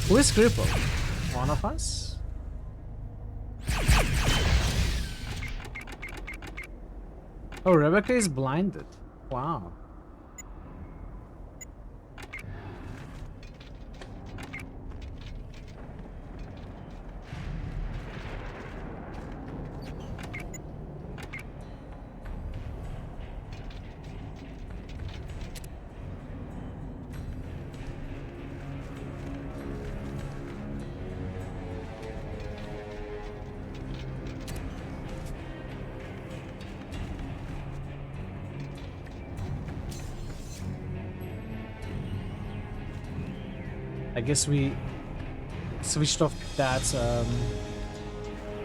Who is crippled? One of us? Oh, Rebecca is blinded. Wow. I guess we switched off that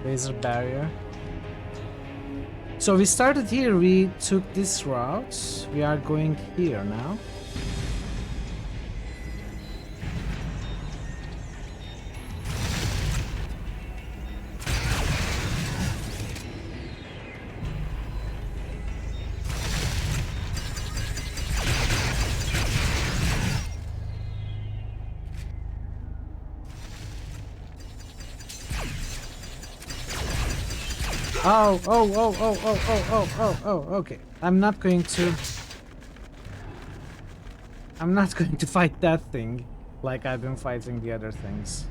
laser barrier. So we started here, we took this route, we are going here now. Oh, okay. I'm not going to fight that thing like I've been fighting the other things.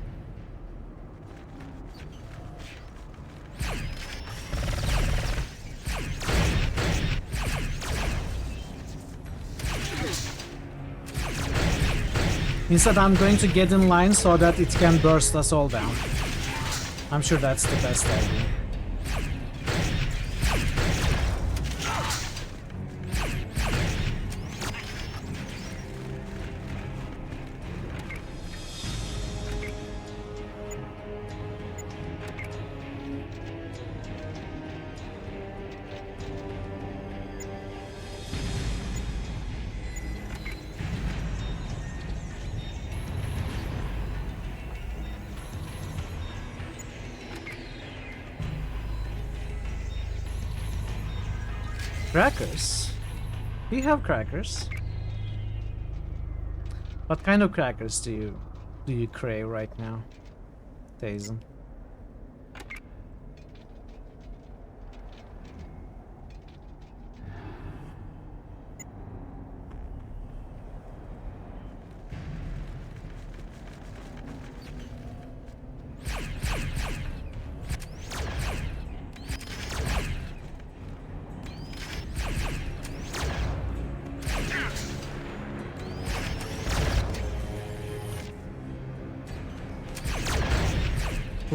Instead, I'm going to get in line so that it can burst us all down. I'm sure that's the best idea. Crackers? We have crackers. What kind of crackers do you crave right now, Tazen?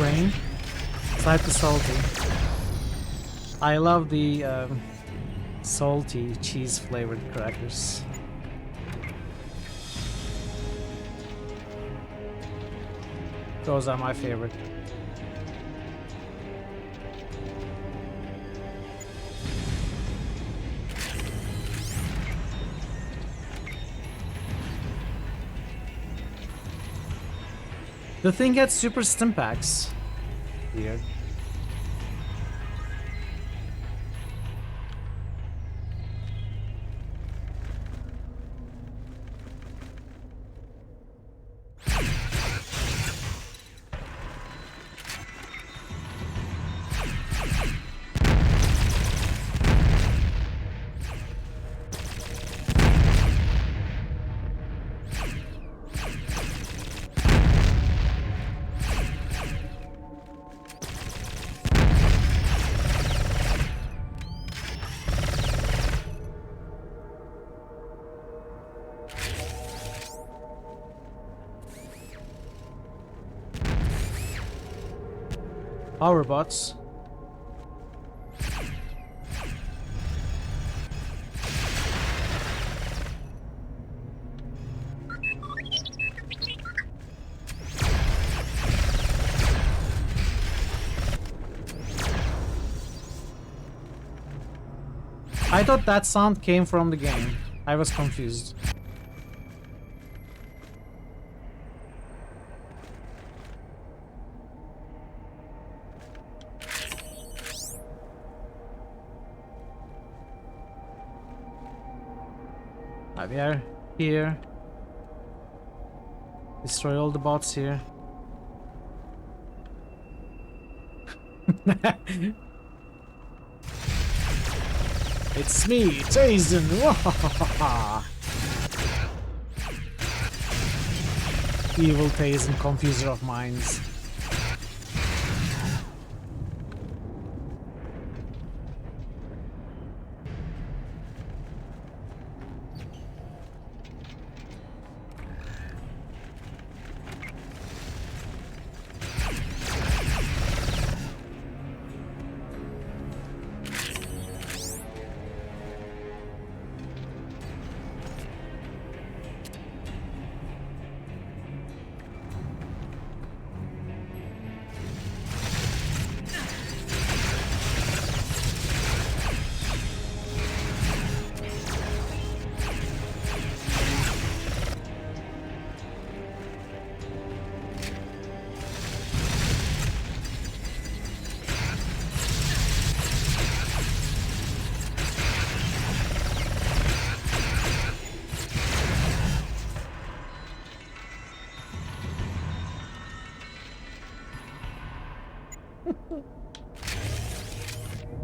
plain, slightly salty. I love the salty cheese flavored crackers. Those are my favorite. The thing gets super stim packs. Weird. Power bots. I thought that sound came from the game. I was confused. We are here. Destroy all the bots here. It's me, Tazen! Evil Tazen, confuser of minds.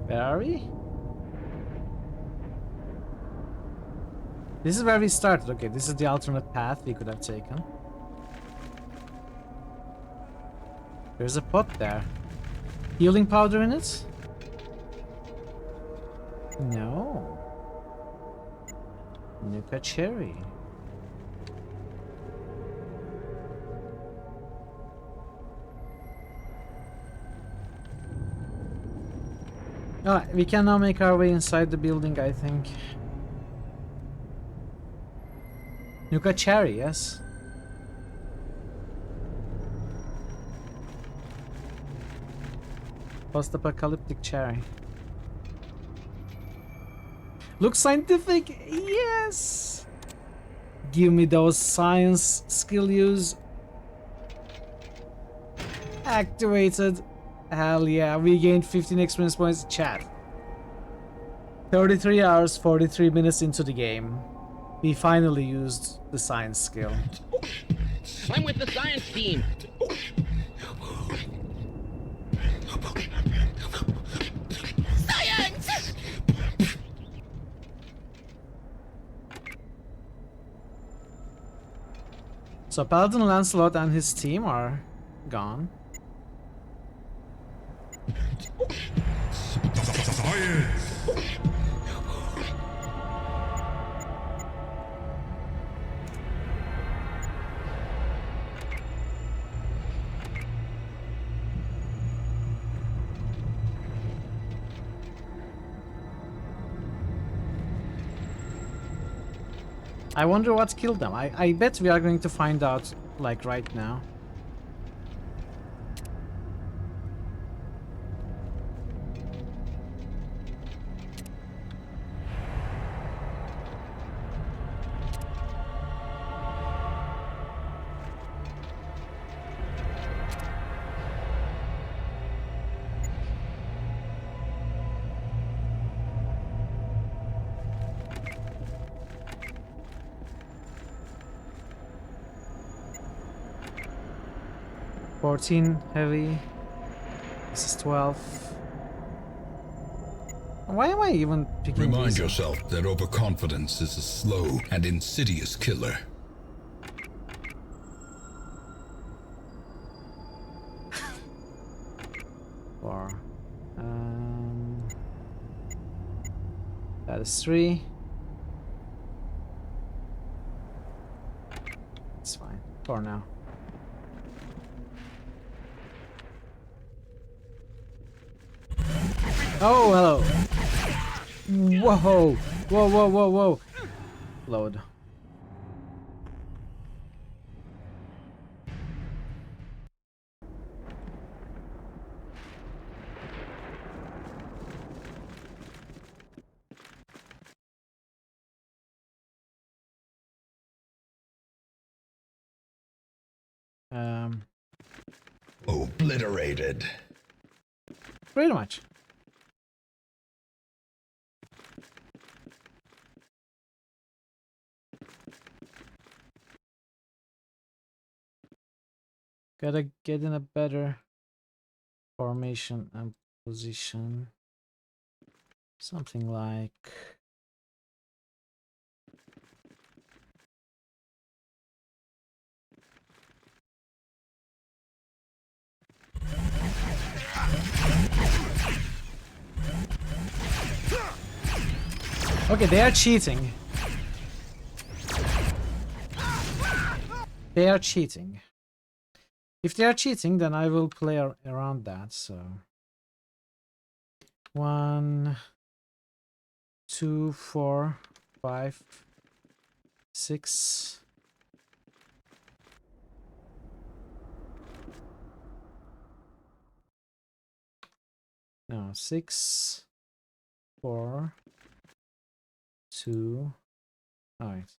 Where are we? This is where we started. Okay, this is the alternate path we could have taken. There's a pot there. Healing powder in it? No. Nuka cherry. Alright, we can now make our way inside the building, I think. Nuka cherry, yes. Post-apocalyptic cherry. Looks scientific, yes! Give me those science skill use. Activated. Hell yeah, we gained 15 experience points. Chat. 33 hours, 43 minutes into the game. We finally used the science skill. I'm with the science team. Science! So Paladin Lancelot and his team are gone. I wonder what killed them. I bet we are going to find out, like, right now. Heavy. This is 12. Why am I even picking Remind these yourself that overconfidence is a slow and insidious killer. Four. That is 3. It's fine. 4 now. Oh, hello. Whoa. Whoa. Load. Obliterated. Pretty much. Gotta get in a better formation and position. Something like... Okay, they are cheating. They are cheating. If they are cheating, then I will play around that, so... 1, 2, 4, 5, 6... No, 6, 4, 2... Alright.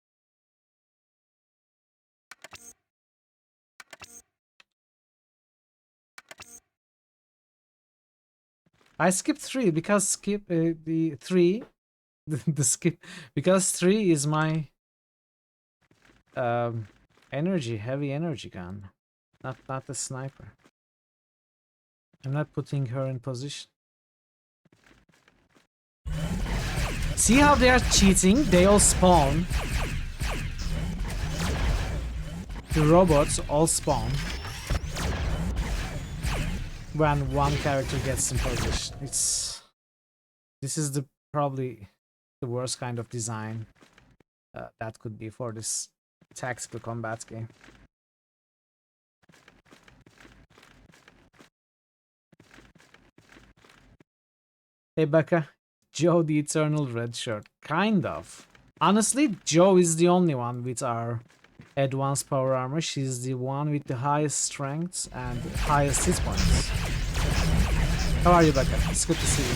I skipped 3 because the 3 the skip because 3 is my heavy energy gun, not the sniper. I'm not putting her in position. See how they are cheating? They all spawn. The robots all spawn when one character gets in position. This is probably the worst kind of design that could be for this tactical combat game. Hey Becca, Joe the Eternal Red Shirt. Kind of. Honestly, Joe is the only one with our advanced power armor. She's the one with the highest strengths and highest hit points. How are you, Becca? It's good to see you.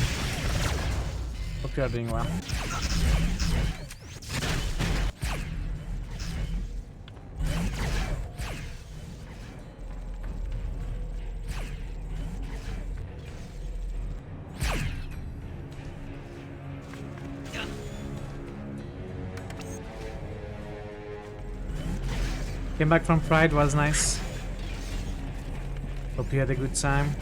Hope you are doing well. Came back from Pride, was nice. Hope you had a good time.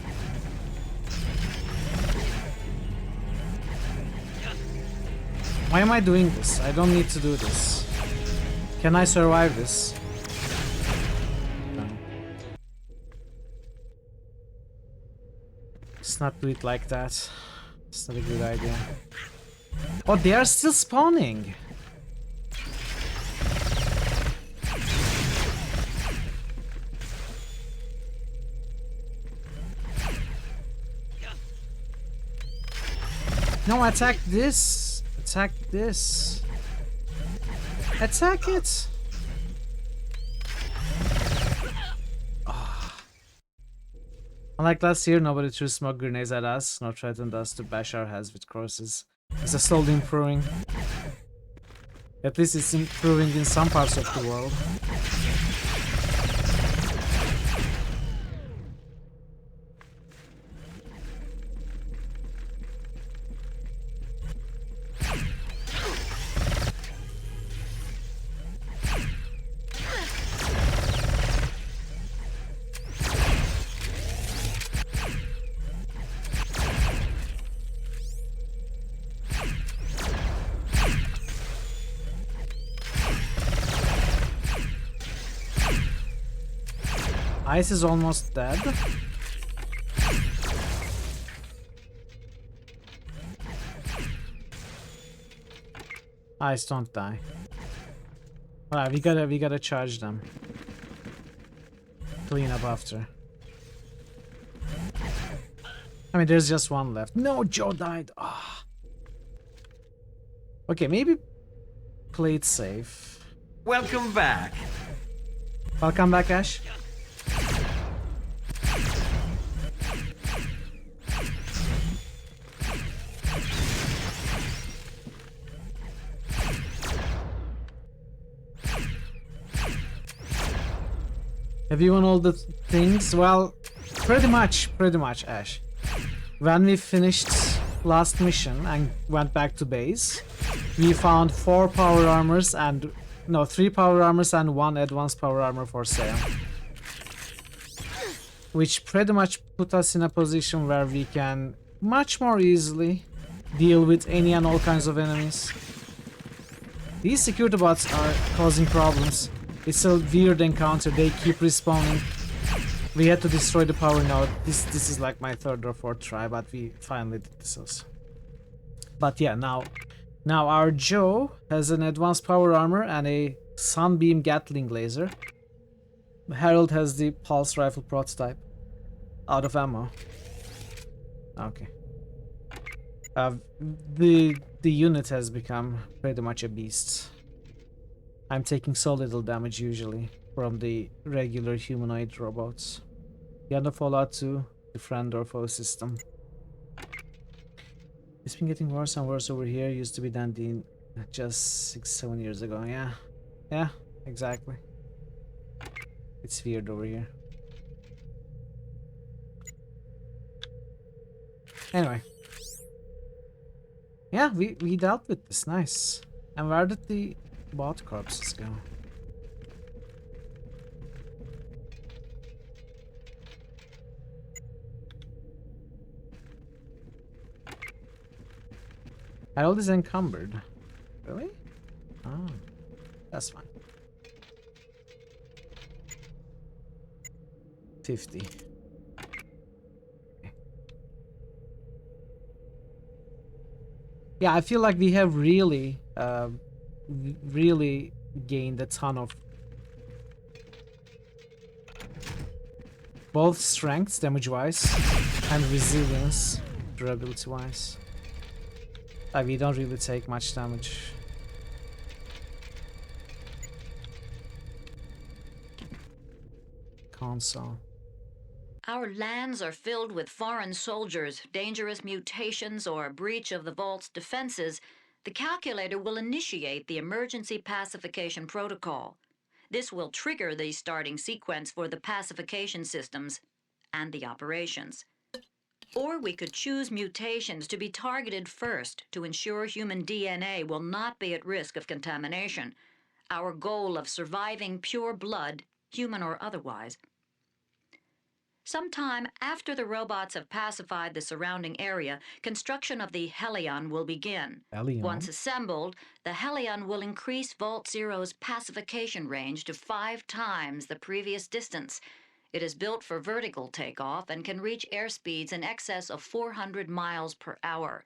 Why am I doing this? I don't need to do this. Can I survive this? No. Let's not do it like that. It's not a good idea. Oh, they are still spawning! No, attack this! Attack this! Attack it! Unlike last year, nobody threw smoke grenades at us, nor threatened us to bash our heads with crosses. It's slowly improving. At least it's improving in some parts of the world. Ice is almost dead. Ice, don't die. Alright, we gotta charge them. Clean up after. I mean, there's just one left. No, Joe died. Ah. Okay, maybe play it safe. Welcome back. Welcome back, Ash. Have you won all the things? Well, pretty much, Ash. When we finished last mission and went back to base, we found 3 power armors and 1 advanced power armor for sale. Which pretty much put us in a position where we can much more easily deal with any and all kinds of enemies. These security bots are causing problems. It's a weird encounter, they keep respawning. We had to destroy the power node. This is like my 3rd or 4th try, but we finally did this also. But yeah, now our Joe has an advanced power armor and a sunbeam Gatling laser. Harold has the pulse rifle prototype. Out of ammo. Okay. The unit has become pretty much a beast. I'm taking so little damage usually from the regular humanoid robots. The end of Fallout 2, the friend or foe system. It's been getting worse and worse over here. Used to be dandy just 6-7 years ago. Yeah, exactly. It's weird over here. Anyway. Yeah, we dealt with this. Nice. And where did the bot corpses go? Harold is encumbered. Really? Oh, that's fine. 50. Okay. Yeah, I feel like we have really gained a ton of both strength, damage-wise, and resilience, durability-wise. We don't really take much damage. Console. Our lands are filled with foreign soldiers, dangerous mutations, or a breach of the Vault's defenses. The calculator will initiate the emergency pacification protocol. This will trigger the starting sequence for the pacification systems and the operations. Or we could choose mutations to be targeted first to ensure human DNA will not be at risk of contamination. Our goal of surviving pure blood, human or otherwise. Sometime after the robots have pacified the surrounding area, construction of the Helion will begin. Helion? Once assembled, the Helion will increase Vault Zero's pacification range to 5 times the previous distance. It is built for vertical takeoff and can reach airspeeds in excess of 400 miles per hour.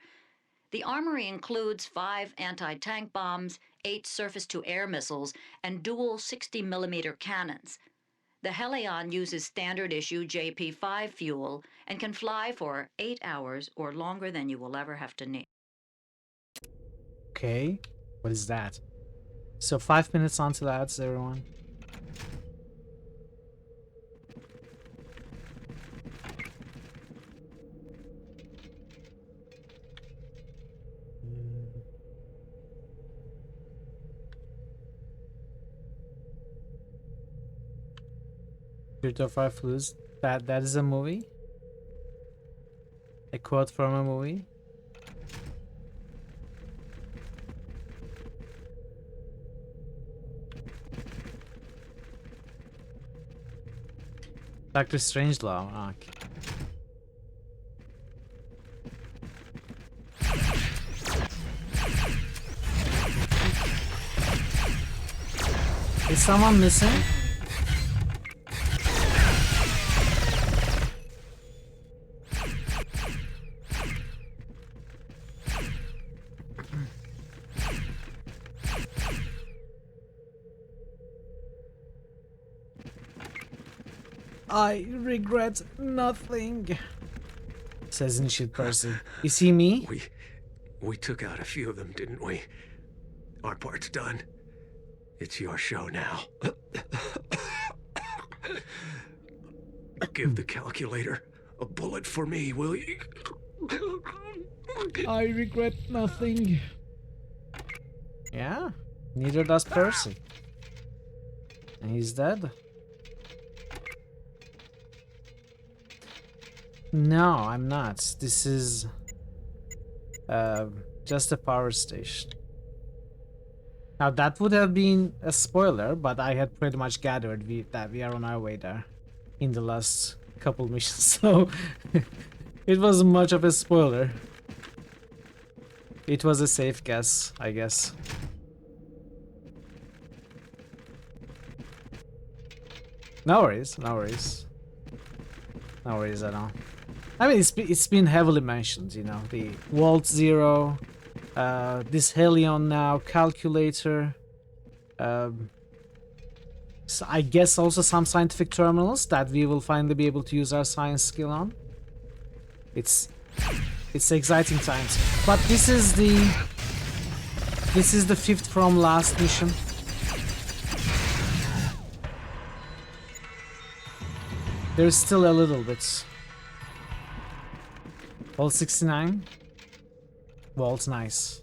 The armory includes 5 anti-tank bombs, 8 surface-to-air missiles, and dual 60mm cannons. The Helion uses standard-issue JP-5 fuel and can fly for 8 hours or longer than you will ever have to need. Okay, what is that? So 5 minutes onto ads, everyone. Spirit of Our Flus. That is a movie. A quote from a movie. Dr. Strangelove. Ah, okay. Is someone missing? I regret nothing, says Initiate person. You see me? We took out a few of them, didn't we? Our part's done. It's your show now. Give the calculator a bullet for me, will you? I regret nothing. Yeah, neither does Percy. And he's dead. No, I'm not. This is just a power station. Now that would have been a spoiler, but I had pretty much gathered that we are on our way there in the last couple missions, so it wasn't much of a spoiler. It was a safe guess, I guess. No worries, no worries. No worries at all. I mean, it's been heavily mentioned, you know, the Vault Zero, this Helion now, calculator, so I guess also some scientific terminals that we will finally be able to use our science skill on. It's exciting times. But this is the fifth from last mission. There's still a little bit. Vault 69. Vault's nice.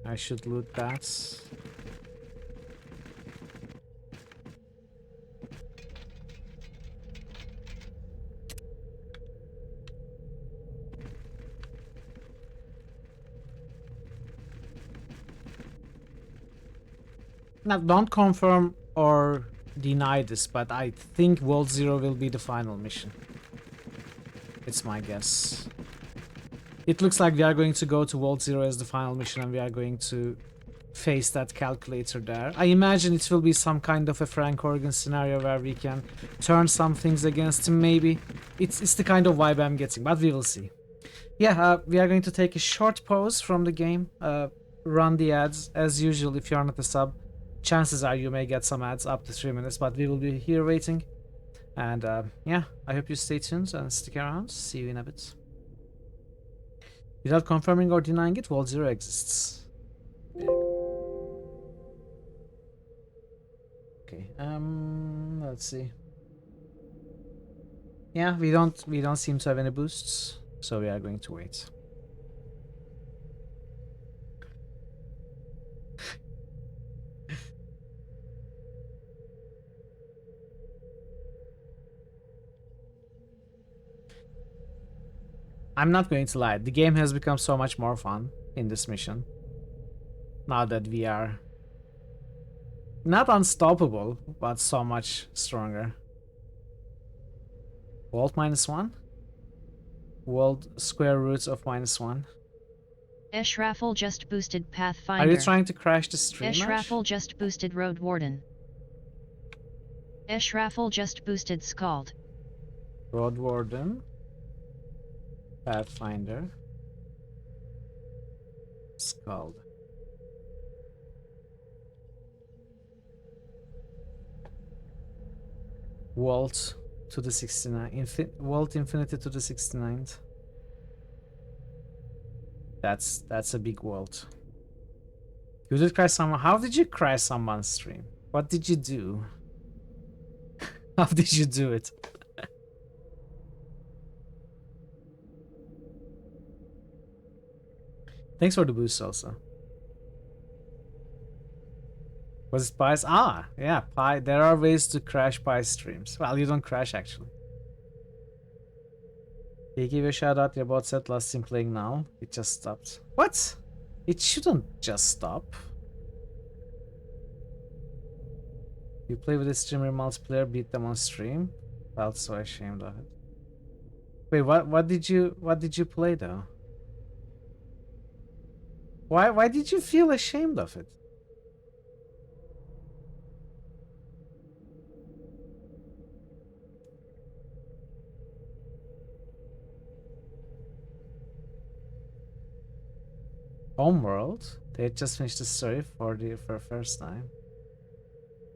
I should loot that. Now, don't confirm or deny this, but I think Vault Zero will be the final mission. It's my guess. It looks like we are going to go to Vault Zero as the final mission, and we are going to face that calculator there. I imagine it will be some kind of a Frank Horgan scenario where we can turn some things against him, maybe. It's the kind of vibe I'm getting, but we will see. Yeah, we are going to take a short pause from the game, run the ads. As usual, if you're not a sub, chances are you may get some ads up to 3 minutes, but we will be here waiting. And yeah, I hope you stay tuned and stick around. See you in a bit. Without confirming or denying it, Vault Zero exists. Okay, let's see. Yeah, we don't seem to have any boosts, so we are going to wait. I'm not going to lie, the game has become so much more fun in this mission. Now that we are not unstoppable, but so much stronger. Vault -1? World square roots of -1. Raffle just boosted Pathfinder. Are you trying to crash the stream? Raffle just boosted Road Warden. Raffle just boosted Scald. Road Warden. Pathfinder. Scald. Vault to the 69. Vault Infinity to the 69th. That's a big vault. You did crash someone. How did you crash someone's stream? What did you do? How did you do it? Thanks for the boost also. Was it Pies? Ah, yeah, Pi. There are ways to crash Pi streams. Well, you don't crash actually. They give you a shout out. Your bot said last stream playing now. It just stopped. What? It shouldn't just stop. You play with a streamer multiplayer, beat them on stream. Felt so ashamed of it. Wait, what did you play though? Why did you feel ashamed of it? Homeworld? They had just finished the story for the first time.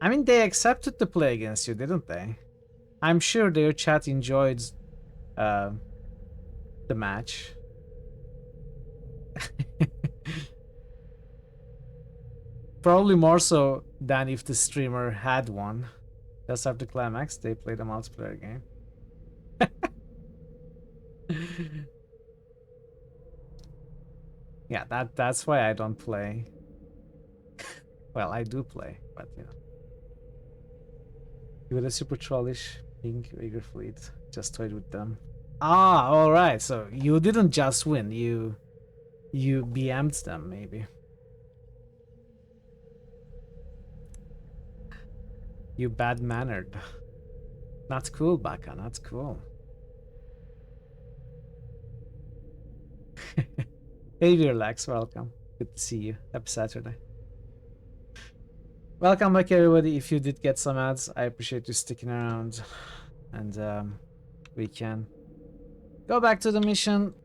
I mean, they accepted to play against you, didn't they? I'm sure their chat enjoyed the match. Probably more so than if the streamer had won. Just after climax, they played a multiplayer game. Yeah, that's why I don't play. Well, I do play, but you know. You were a super trollish pink Uyghur fleet. Just toyed with them. Ah, alright, so you didn't just win, you BM'd them, maybe. You bad-mannered. Not cool, Baka, not cool. Hey, Relax, welcome. Good to see you. Happy Saturday. Welcome back, everybody. If you did get some ads, I appreciate you sticking around. And we can go back to the mission,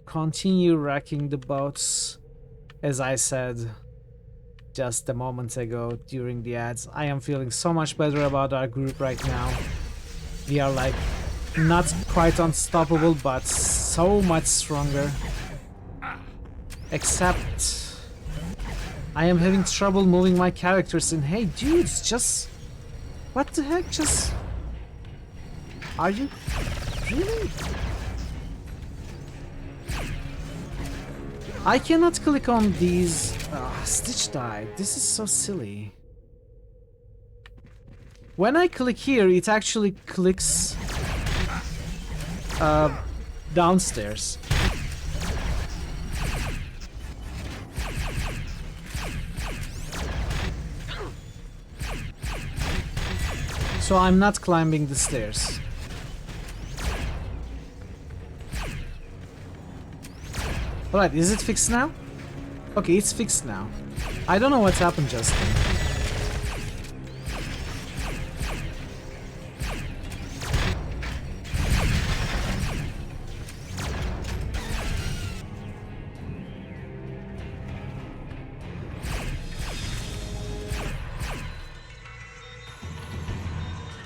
continue wrecking the boats. As I said just a moment ago during the ads, I am feeling so much better about our group right now. We are like not quite unstoppable, but so much stronger. Except I am having trouble moving my characters in. Hey dudes, just what the heck? Just are you really? I cannot click on these. Stitch died. This is so silly. When I click here, it actually clicks downstairs. So I'm not climbing the stairs. Alright, is it fixed now? Okay, it's fixed now. I don't know what's happened just then.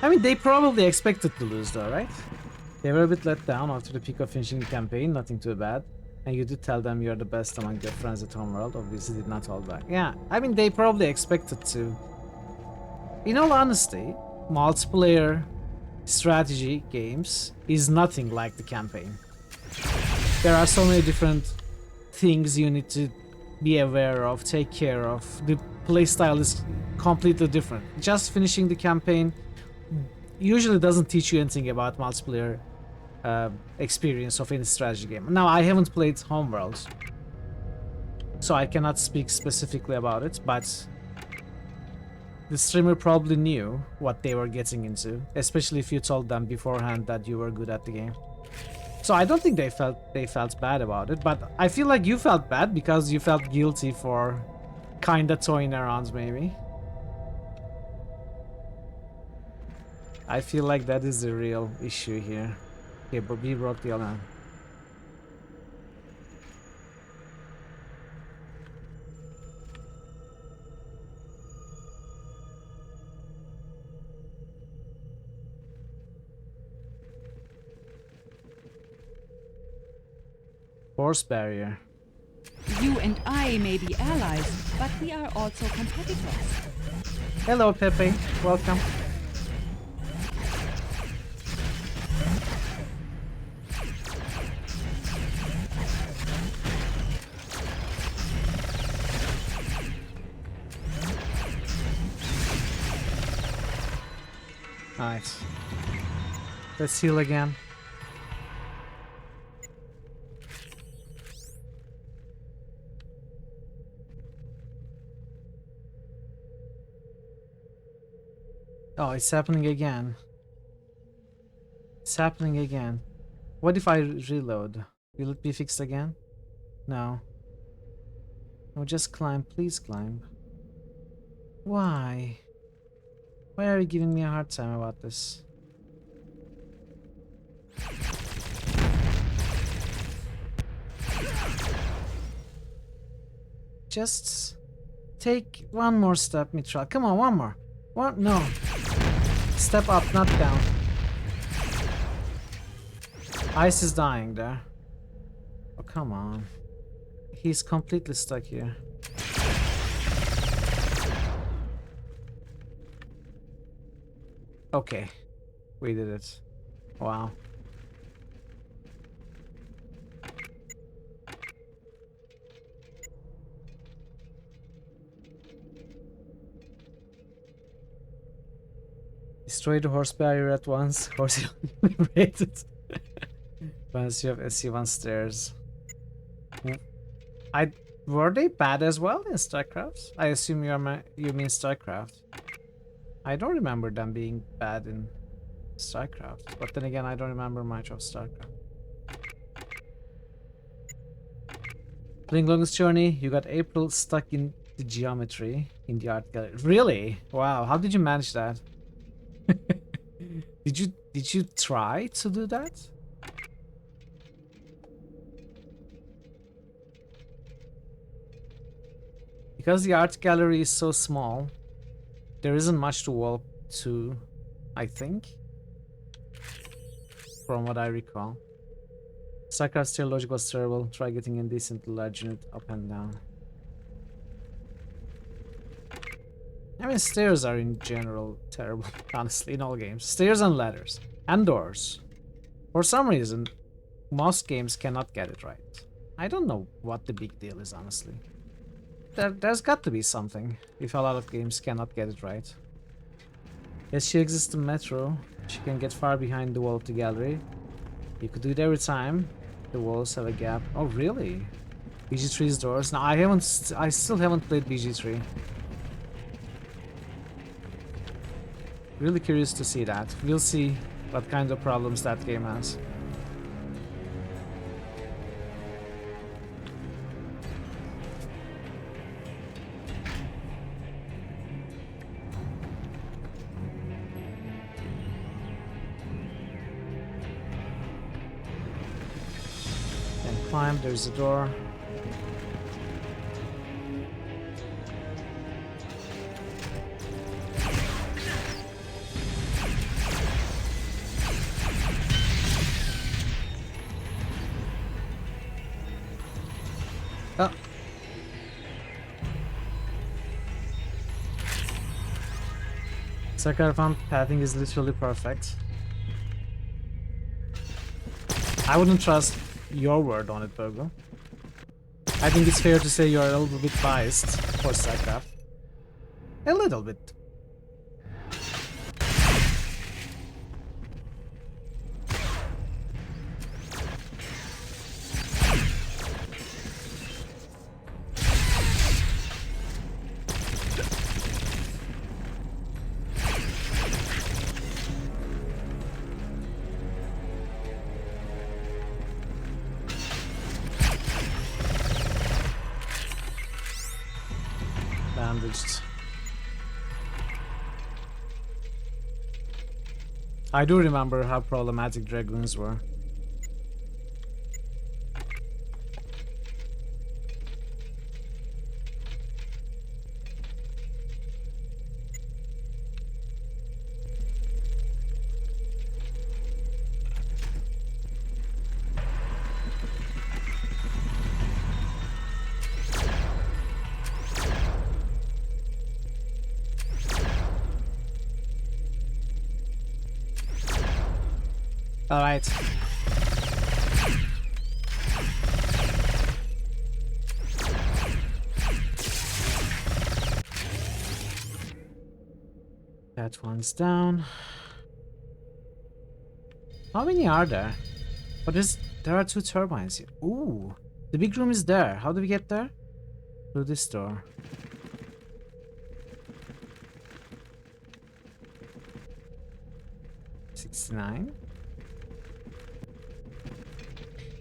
I mean, they probably expected to lose though, right? They were a bit let down after the peak of finishing the campaign, nothing too bad. And you did tell them you're the best among their friends at Homeworld, obviously did not hold back. Yeah, I mean, they probably expected to. In all honesty, multiplayer strategy games is nothing like the campaign. There are so many different things you need to be aware of, take care of. The playstyle is completely different. Just finishing the campaign usually doesn't teach you anything about multiplayer experience of any strategy game. Now, I haven't played Homeworld, so I cannot speak specifically about it, but the streamer probably knew what they were getting into, especially if you told them beforehand that you were good at the game. So I don't think they felt bad about it, but I feel like you felt bad because you felt guilty for kinda toying around, maybe. I feel like that is the real issue here. Okay, but we broke the alarm. Force barrier. You and I may be allies, but we are also competitors. Hello, Pepe. Welcome. Nice. Let's heal again. Oh, it's happening again. It's happening again. What if I reload? Will it be fixed again? No. No, just climb. Please climb. Why? Why are you giving me a hard time about this? Just take one more step, Mitral. Come on, one more. One, no. Step up, not down. Ice is dying there. Oh, come on. He's completely stuck here. Okay. We did it. Wow. Destroy the horse barrier at once. Horse liberated. Once you have SC1 stairs. Were they bad as well in StarCraft? I assume you mean StarCraft. I don't remember them being bad in StarCraft, but then again I don't remember much of StarCraft. Playing Longest Journey, you got April stuck in the geometry in the art gallery. Really? Wow, how did you manage that? Did you try to do that? Because the art gallery is so small, there isn't much to walk to, I think. From what I recall. StarCraft still logic was terrible. Try getting indecent large unit up and down. I mean, stairs are in general terrible, honestly, in all games. Stairs and ladders. And doors. For some reason, most games cannot get it right. I don't know what the big deal is, honestly. There's got to be something, if a lot of games cannot get it right. Yes, she exists in Metro. She can get far behind the wall of the gallery. You could do it every time. The walls have a gap. Oh, really? BG3's doors? No, I still haven't played BG3. Really curious to see that. We'll see what kind of problems that game has. Then climb, there's a door. Oh. Sakharvan pathing is literally perfect. I wouldn't trust your word on it, Virgo. I think it's fair to say you're a little bit biased for StarCraft. A little bit. Bandaged. I do remember how problematic dragoons were. All right. That one's down. How many are there? But there are 2 turbines here. Ooh, the big room is there. How do we get there? Through this door. $69.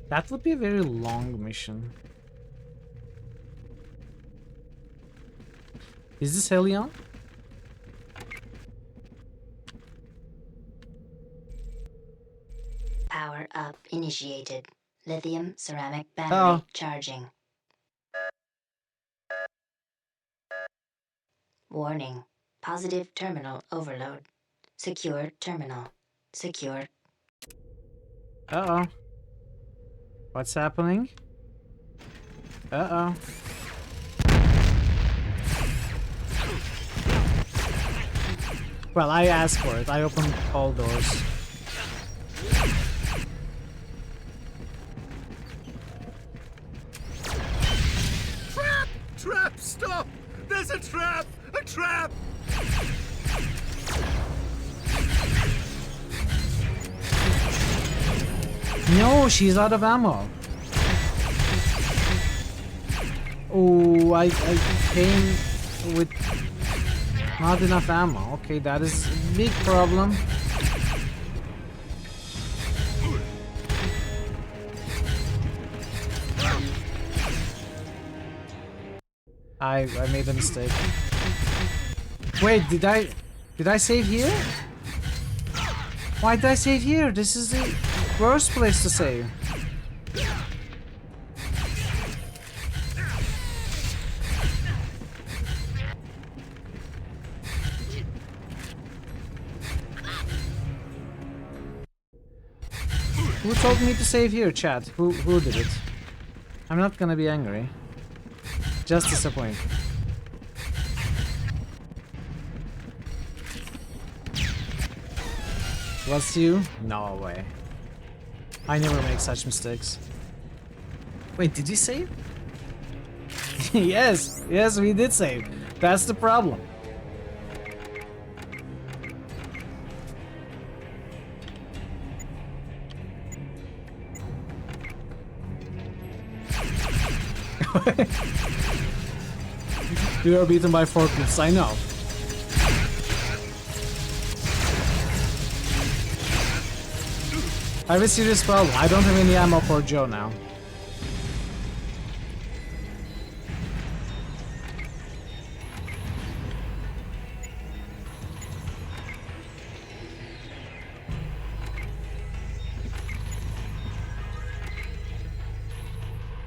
That would be a very long mission. Is this Helion? Power up initiated. Lithium ceramic battery charging. Warning. Positive terminal overload. Secure terminal. Secure. Uh-oh. What's happening? Uh-oh. Well, I asked for it. I opened all doors. Trap! Trap! Stop! There's a trap! A trap! No, she's out of ammo. Oh, I came with not enough ammo. Okay, that is a big problem. I made a mistake. Wait, did I save here? Why did I save here? This is the worst place to save. Who told me to save here, chat? Who did it? I'm not gonna be angry. Just disappointed. Was you? No way. I never make such mistakes. Wait, did you save? Yes, we did save. That's the problem. You are beaten by forklifts, I know. I have a serious problem. I don't have any ammo for Joe now.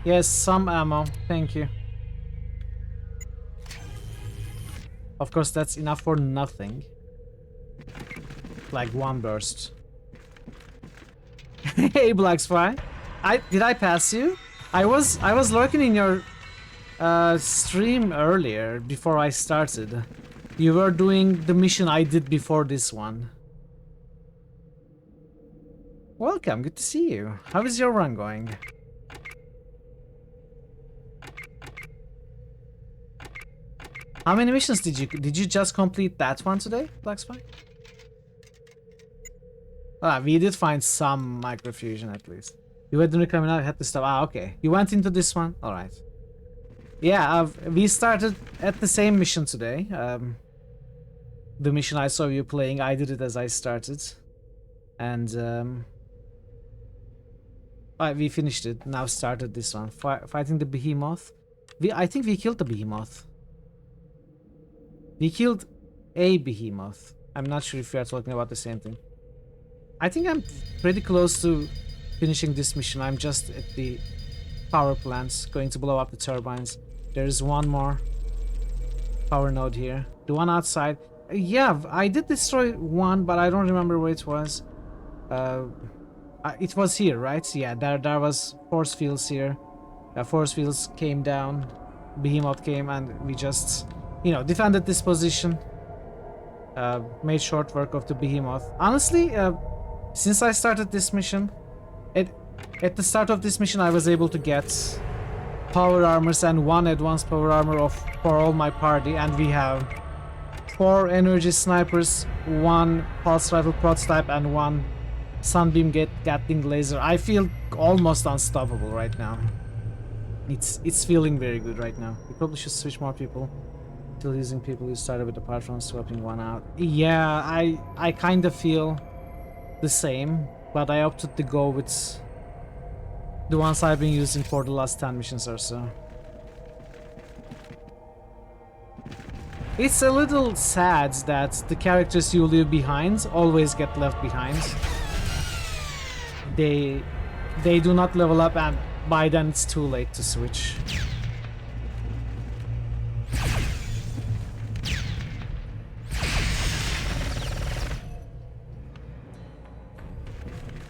Yes, some ammo. Thank you. Of course, that's enough for nothing. Like one burst. Hey, Black Spy. Did I pass you? I was lurking in your stream earlier before I started. You were doing the mission I did before this one. Welcome, good to see you. How is your run going? How many missions did you just complete that one today, Black Spy? Ah, we did find some microfusion at least. You hadn't coming out, had to stop. Ah, okay. You went into this one? Alright. Yeah, we started at the same mission today. The mission I saw you playing, I did it as I started. And we finished it. Now started this one. Fighting the behemoth. I think we killed the behemoth. We killed a behemoth. I'm not sure if we are talking about the same thing. I think I'm pretty close to finishing this mission. I'm just at the power plants, going to blow up the turbines. There's one more power node here. The one outside. Yeah, I did destroy one, but I don't remember where it was. It was here, right? Yeah, there was force fields here. Force fields came down. Behemoth came, and we just, you know, defended this position. Made short work of the behemoth. Honestly, Since I started this mission, at the start of this mission I was able to get power armors and 1 advanced power armor for all my party, and we have 4 energy snipers, 1 pulse rifle prototype, and 1 sunbeam Gatling laser. I feel almost unstoppable right now. It's feeling very good right now. We probably should switch more people. Still using people who started with apart from swapping 1 out. Yeah, I kind of feel the same, but I opted to go with the ones I've been using for the last 10 missions or so. It's a little sad that the characters you leave behind always get left behind. They do not level up, and by then it's too late to switch.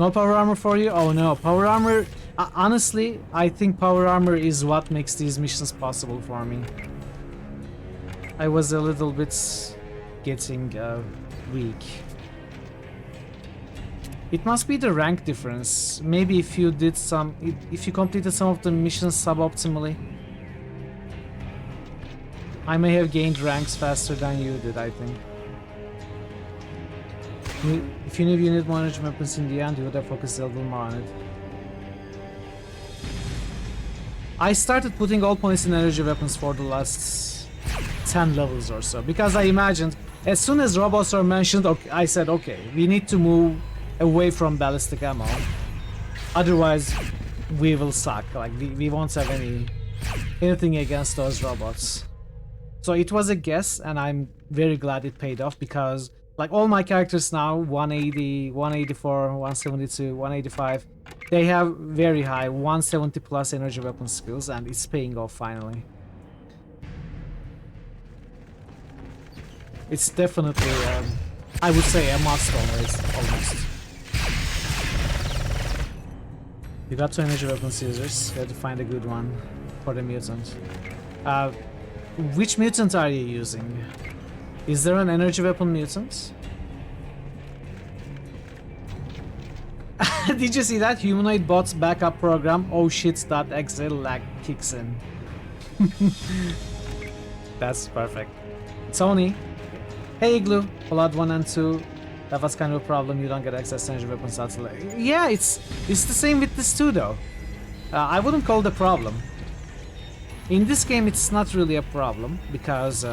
No power armor for you? Oh no, power armor... honestly, I think power armor is what makes these missions possible for me. I was a little bit getting weak. It must be the rank difference. Maybe if you did if you completed some of the missions suboptimally, I may have gained ranks faster than you did, I think. If you knew you need more energy weapons in the end, you would have focused a little more on it. I started putting all points in energy weapons for the last 10 levels or so, because I imagined as soon as robots are mentioned, okay, I said, okay, we need to move away from ballistic ammo, otherwise we will suck. Like we won't have anything against those robots. So it was a guess, and I'm very glad it paid off, because like all my characters now, 180, 184, 172, 185, they have very high 170 plus energy weapon skills, and it's paying off finally. It's definitely, I would say, a must almost. You got 2 energy weapons users. You have to find a good one for the mutant. Which mutant are you using? Is there an energy weapon mutant? Did you see that? Humanoid bots backup program. Oh shit.exe lag kicks in. That's perfect. Tony. Hey Igloo. Blood 1 and 2. That was kind of a problem. You don't get access to energy weapons until... Yeah, it's the same with this too, though. I wouldn't call it a problem. In this game, it's not really a problem, because,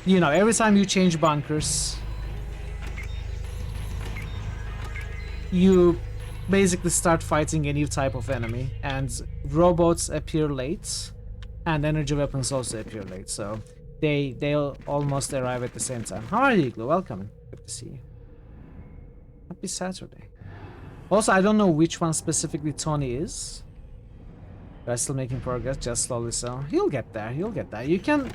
you know, every time you change bunkers, you basically start fighting a new type of enemy, and robots appear late, and energy weapons also appear late, so they'll almost arrive at the same time. How are you, Igloo? Welcome. Good to see you. Happy Saturday. Also, I don't know which one specifically Tony is. We're still making progress, just slowly, so you'll get there, you'll get there. You can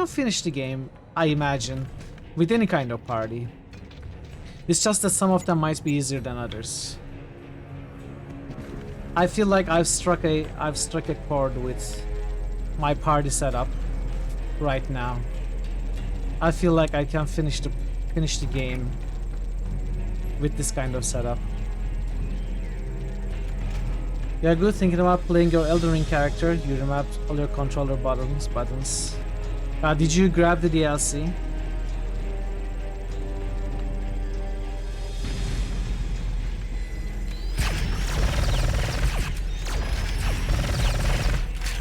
finish the game, I imagine, with any kind of party. It's just that some of them might be easier than others. I feel like I've struck a chord with my party setup right now. I feel like I can finish the game with this kind of setup. You're good thinking about playing your Elden Ring character. You remapped all your controller buttons. Did you grab the DLC?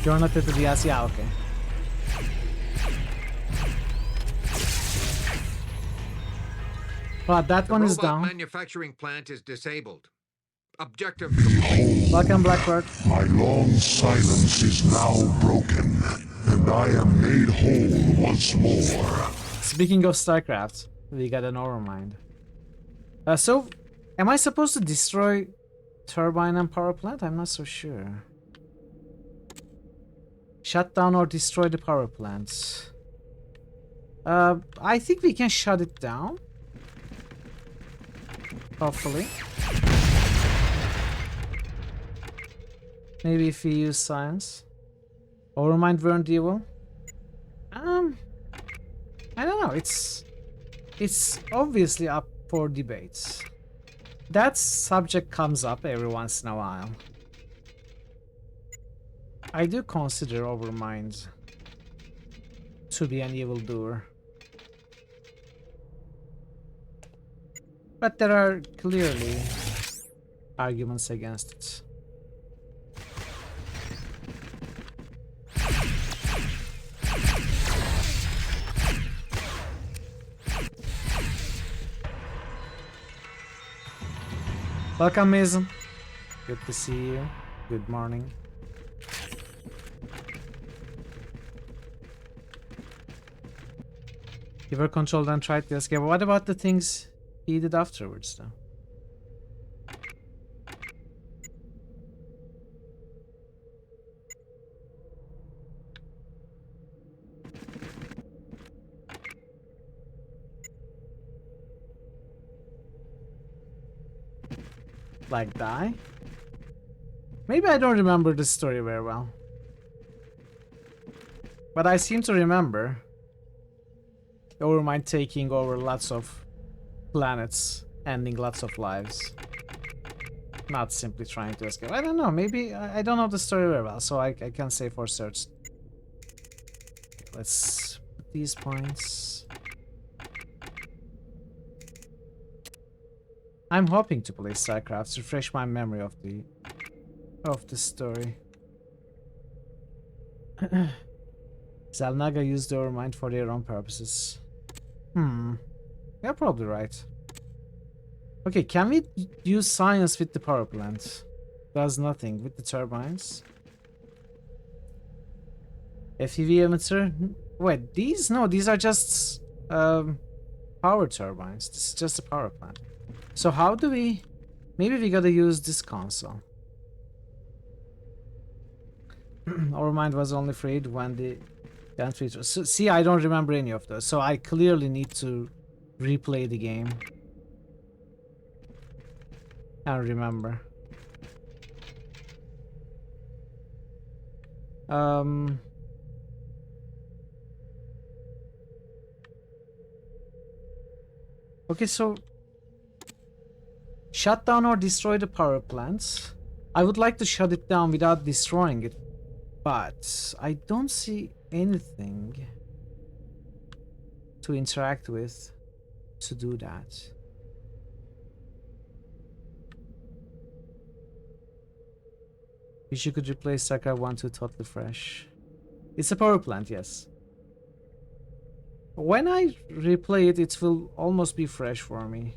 You're not at the DLC? Yeah, okay. But that one is down. The manufacturing plant is disabled. Objective. Welcome, Blackbird. My long silence is now broken, and I am made whole once more. Speaking of StarCraft, we got an Overmind. So, am I supposed to destroy turbine and power plant? I'm not so sure. Shut down or destroy the power plants. I think we can shut it down. Hopefully. Maybe if we use science. Overmind weren't evil. I don't know. It's obviously up for debates. that subject comes up every once in a while. I do consider Overmind to be an evildoer. But there are clearly arguments against it. Welcome, Mason. Good to see you. Good morning. You were controlled and tried to escape. What about the things he did afterwards, though? Like die? Maybe I don't remember this story very well. But I seem to remember Overmind taking over lots of planets, ending lots of lives. Not simply trying to escape. I don't know, maybe I don't know the story very well, so I can't say for certain. Let's put these points. I'm hoping to play StarCraft to refresh my memory of the story. Zalnaga used Overmind for their own purposes. You're probably right. Okay, can we use science with the power plant? Does nothing with the turbines. FEV emitter? Wait, these? No, these are just power turbines. This is just a power plant. So how do we... Maybe we gotta use this console. Overmind was only freed when the entry... So, see, I don't remember any of those. So I clearly need to replay the game. And remember. Okay, so... Shut down or destroy the power plants. I would like to shut it down without destroying it, but I don't see anything to interact with to do that. Wish you could replace StarCraft 1 to totally fresh. It's a power plant, yes. When I replay it, it will almost be fresh for me.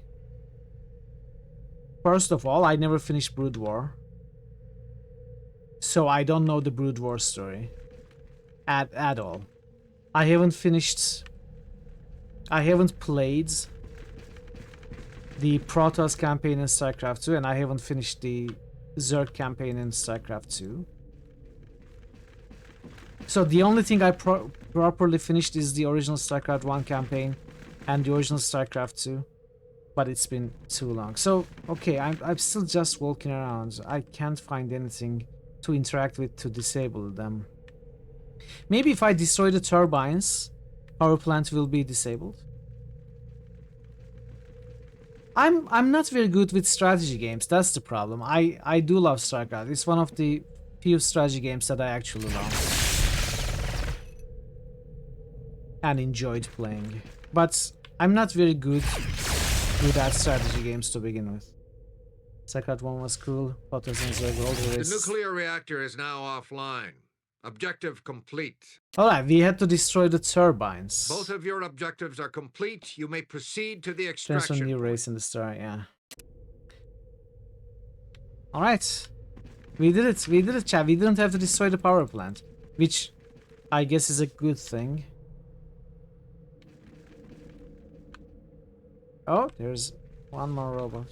First of all, I never finished Brood War. So I don't know the Brood War story. At all. I haven't played the Protoss campaign in StarCraft 2, and I haven't finished the Zerg campaign in StarCraft 2. So the only thing I properly finished is the original StarCraft 1 campaign and the original StarCraft 2. But it's been too long. So, okay, I'm still just walking around. I can't find anything to interact with to disable them. Maybe if I destroy the turbines, power plant will be disabled. I'm not very good with strategy games. That's the problem. I do love StarCraft. It's one of the few strategy games that I actually love and enjoyed playing. But I'm not very good at strategy games to begin with. StarCraft 1 was cool. The nuclear reactor is now offline. Objective complete. Alright, we had to destroy the turbines. Both of your objectives are complete. You may proceed to the extraction. Transfer new race in the star, yeah. Alright. We did it, chat. We didn't have to destroy the power plant. Which I guess is a good thing. Oh, there's one more robot.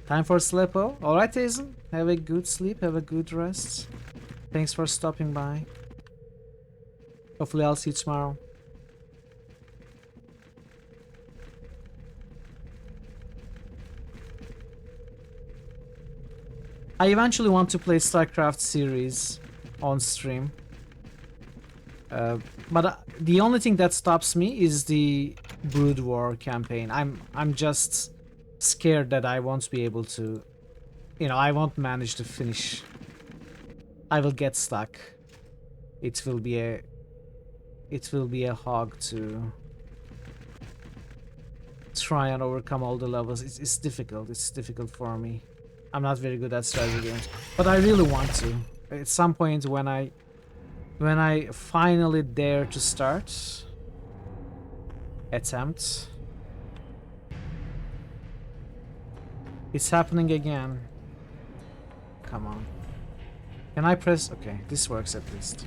Time for sleepo. Alright, Hazen. Have a good sleep, have a good rest. Thanks for stopping by. Hopefully I'll see you tomorrow. I eventually want to play StarCraft series on stream. But the only thing that stops me is the Brood War campaign. I'm just scared that I won't be able to, you know, I won't manage to finish. I will get stuck. It will be a hog to try and overcome all the levels. It's difficult. It's difficult for me. I'm not very good at strategy games, but I really want to. At some point when I finally dare to start, attempt. It's happening again. Come on. Can I press? Okay, this works at least.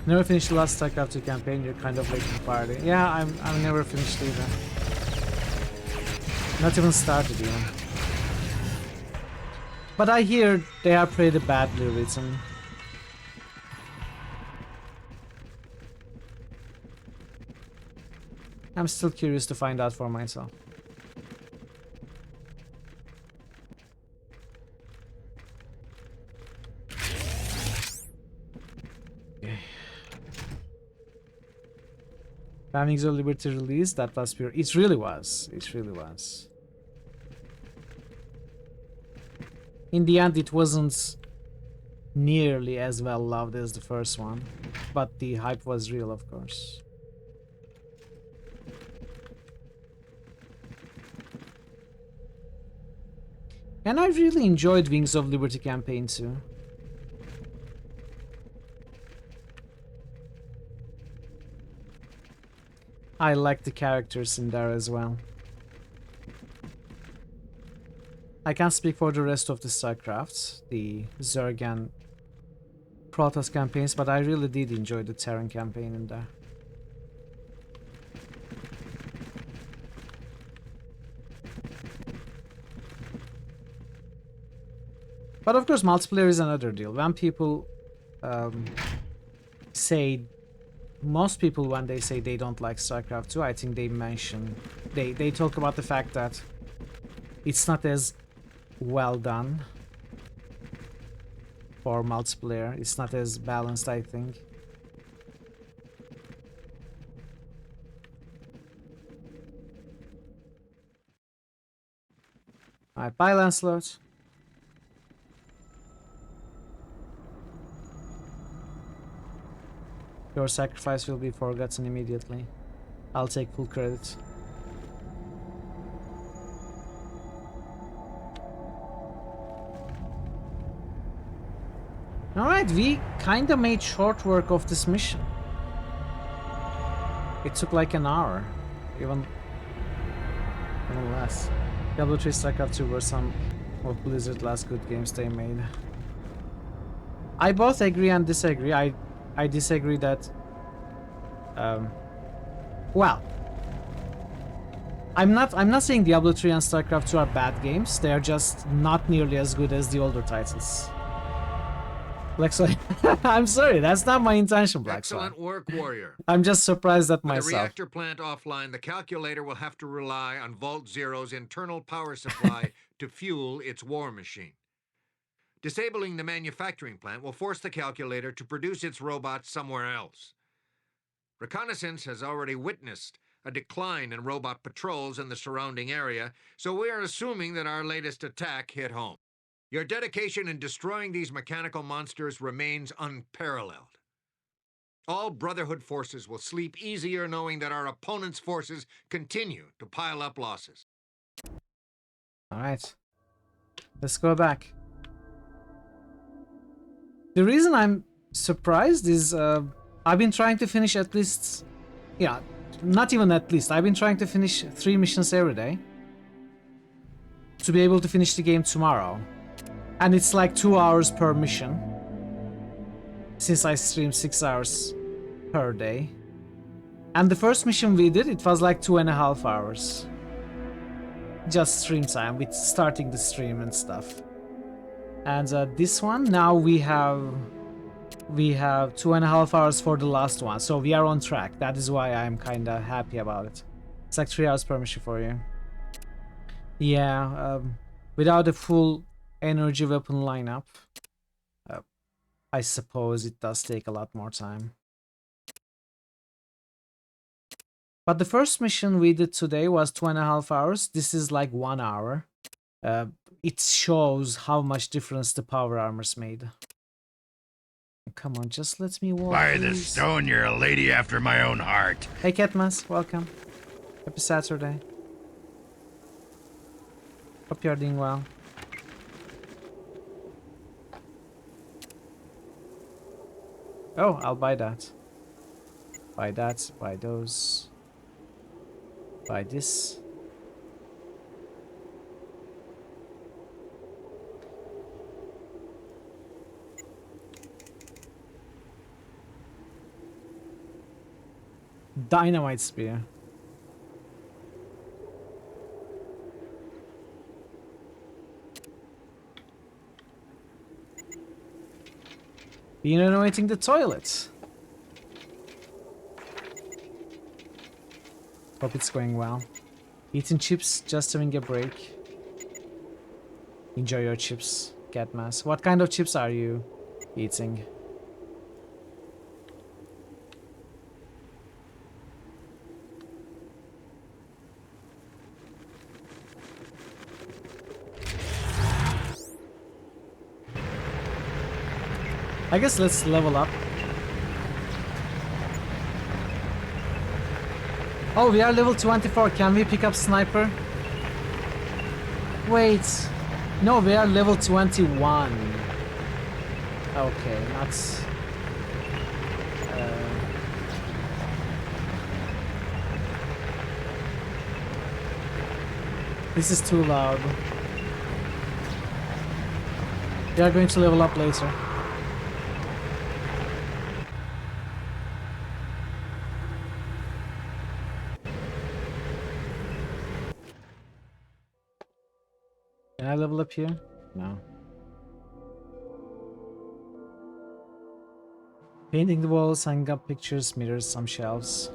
Never finished the last StarCraft 2 campaign. You're kind of late to the party. Yeah, I'm never finished either. Not even started even. But I hear they are pretty badly written. I'm still curious to find out for myself. Wings of Liberty release, that was pure. It really was. It really was. In the end, it wasn't nearly as well loved as the first one, but the hype was real, of course. And I really enjoyed Wings of Liberty campaign too. I like the characters in there as well. I can't speak for the rest of the StarCrafts, the Zerg and Protoss campaigns, but I really did enjoy the Terran campaign in there. But of course, multiplayer is another deal. When people say, most people when they say they don't like StarCraft 2, I think they mention, they talk about the fact that it's not as well done for multiplayer. It's not as balanced, I think. Alright, bye Lancelot. Your sacrifice will be forgotten immediately. I'll take full credit. Alright, we kinda made short work of this mission. It took like an hour. Even less. Diablo 3 StarCraft 2 were some of Blizzard's last good games they made. I both agree and disagree. I disagree that well, I'm not saying Diablo 3 and StarCraft 2 are bad games. They are just not nearly as good as the older titles. Black Soil. I'm sorry, that's not my intention, Black Soil. Excellent work, Warrior. I'm just surprised at With myself. the reactor plant offline, the calculator will have to rely on Vault Zero's internal power supply to fuel its war machine. Disabling the manufacturing plant will force the calculator to produce its robots somewhere else. Reconnaissance has already witnessed a decline in robot patrols in the surrounding area, so we are assuming that our latest attack hit home. Your dedication in destroying these mechanical monsters remains unparalleled. All Brotherhood forces will sleep easier knowing that our opponent's forces continue to pile up losses. Alright. Let's go back. The reason I'm surprised is I've been trying to finish at least... Yeah, not even at least. I've been trying to finish 3 missions every day. To be able to finish the game tomorrow. And it's like 2 hours per mission. Since I stream 6 hours per day. And the first mission we did, it was like 2.5 hours. Just stream time with starting the stream and stuff. And this one, now we have 2.5 hours for the last one. So we are on track. That is why I'm kinda happy about it. It's like 3 hours per mission for you. Yeah, without a full energy weapon lineup, I suppose it does take a lot more time. But the first mission we did today was 2.5 hours. This is like 1 hour. It shows how much difference the power armor's made. Come on, just let me walk. By the please. stone, you're a lady after my own heart. Hey, Catmas, welcome. Happy Saturday. Hope you're doing well. Oh, I'll buy that. Buy that, buy those. Buy this. Dynamite spear. Been renovating the toilet. Hope it's going well. Eating chips, just having a break. Enjoy your chips, Catmas. What kind of chips are you eating? I guess let's level up. Oh, we are level 24. Can we pick up sniper? Wait. No, we are level 21. Okay, not... This is too loud. We are going to level up later. Can I level up here? No. Painting the walls, hanging up pictures, mirrors, some shelves.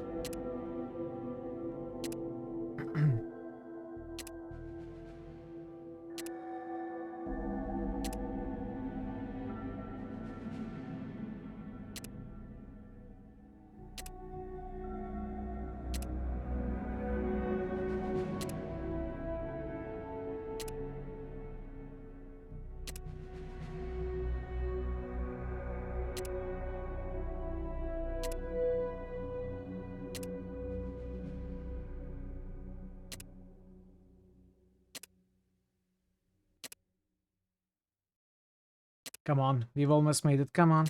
Come on, we've almost made it. Come on.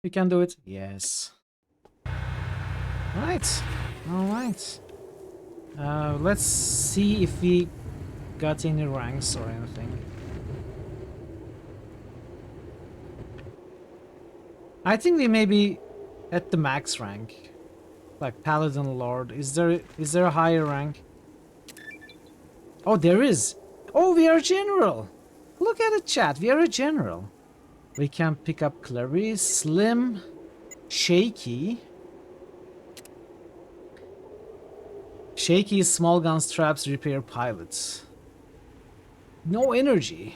We can do it. Yes. Right. Alright. Let's see if we got any ranks or anything. I think we may be at the max rank. Like Paladin Lord. Is there a higher rank? Oh, there is. Oh, we are General. Look at it, chat. We are a General. We can pick up Clarice, Slim, Shaky. Shaky is small guns, traps, repair, pilots. No energy.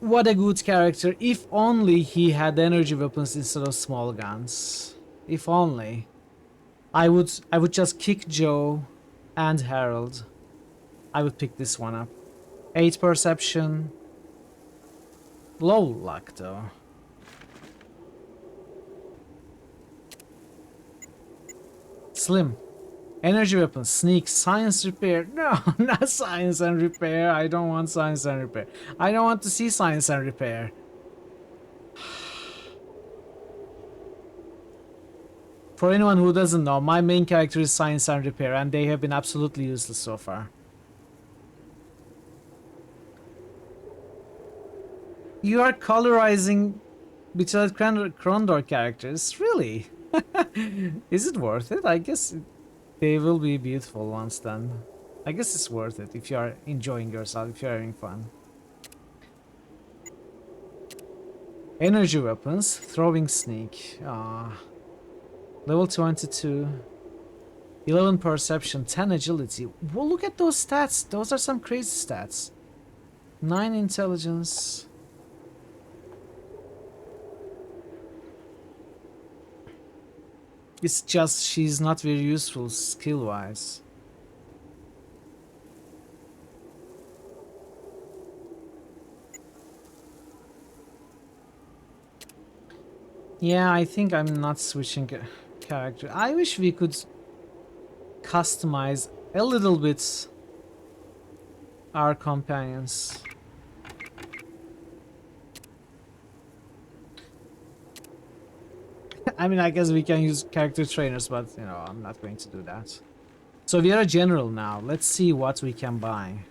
What a good character. If only he had energy weapons instead of small guns. If only. I would just kick Joe and Harold. I would pick this one up. 8 perception. Low luck though. Slim. Energy weapons, sneak, science repair. No, not science and repair. I don't want science and repair. I don't want to see science and repair. For anyone who doesn't know, my main character is science and repair, and they have been absolutely useless so far. You are colorizing Bechtel Krondor characters? Really? Is it worth it? I guess they will be beautiful ones then. I guess it's worth it if you are enjoying yourself, if you're having fun. Energy weapons, throwing sneak. Level 22. 11 perception, 10 agility. Well, look at those stats. Those are some crazy stats. 9 intelligence. It's just she's not very useful skill-wise. Yeah, I think I'm not switching character. I wish we could customize a little bit our companions. I mean, I guess we can use character trainers, but you know, I'm not going to do that. So we are a general now. Let's see what we can buy.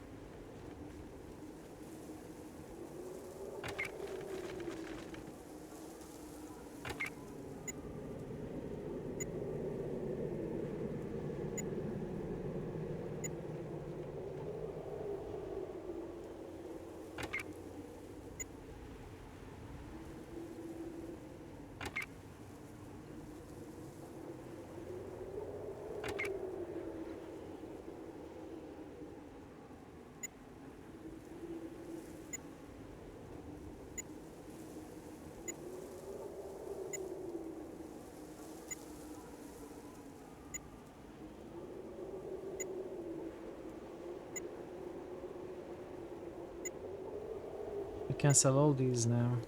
We can sell all these now.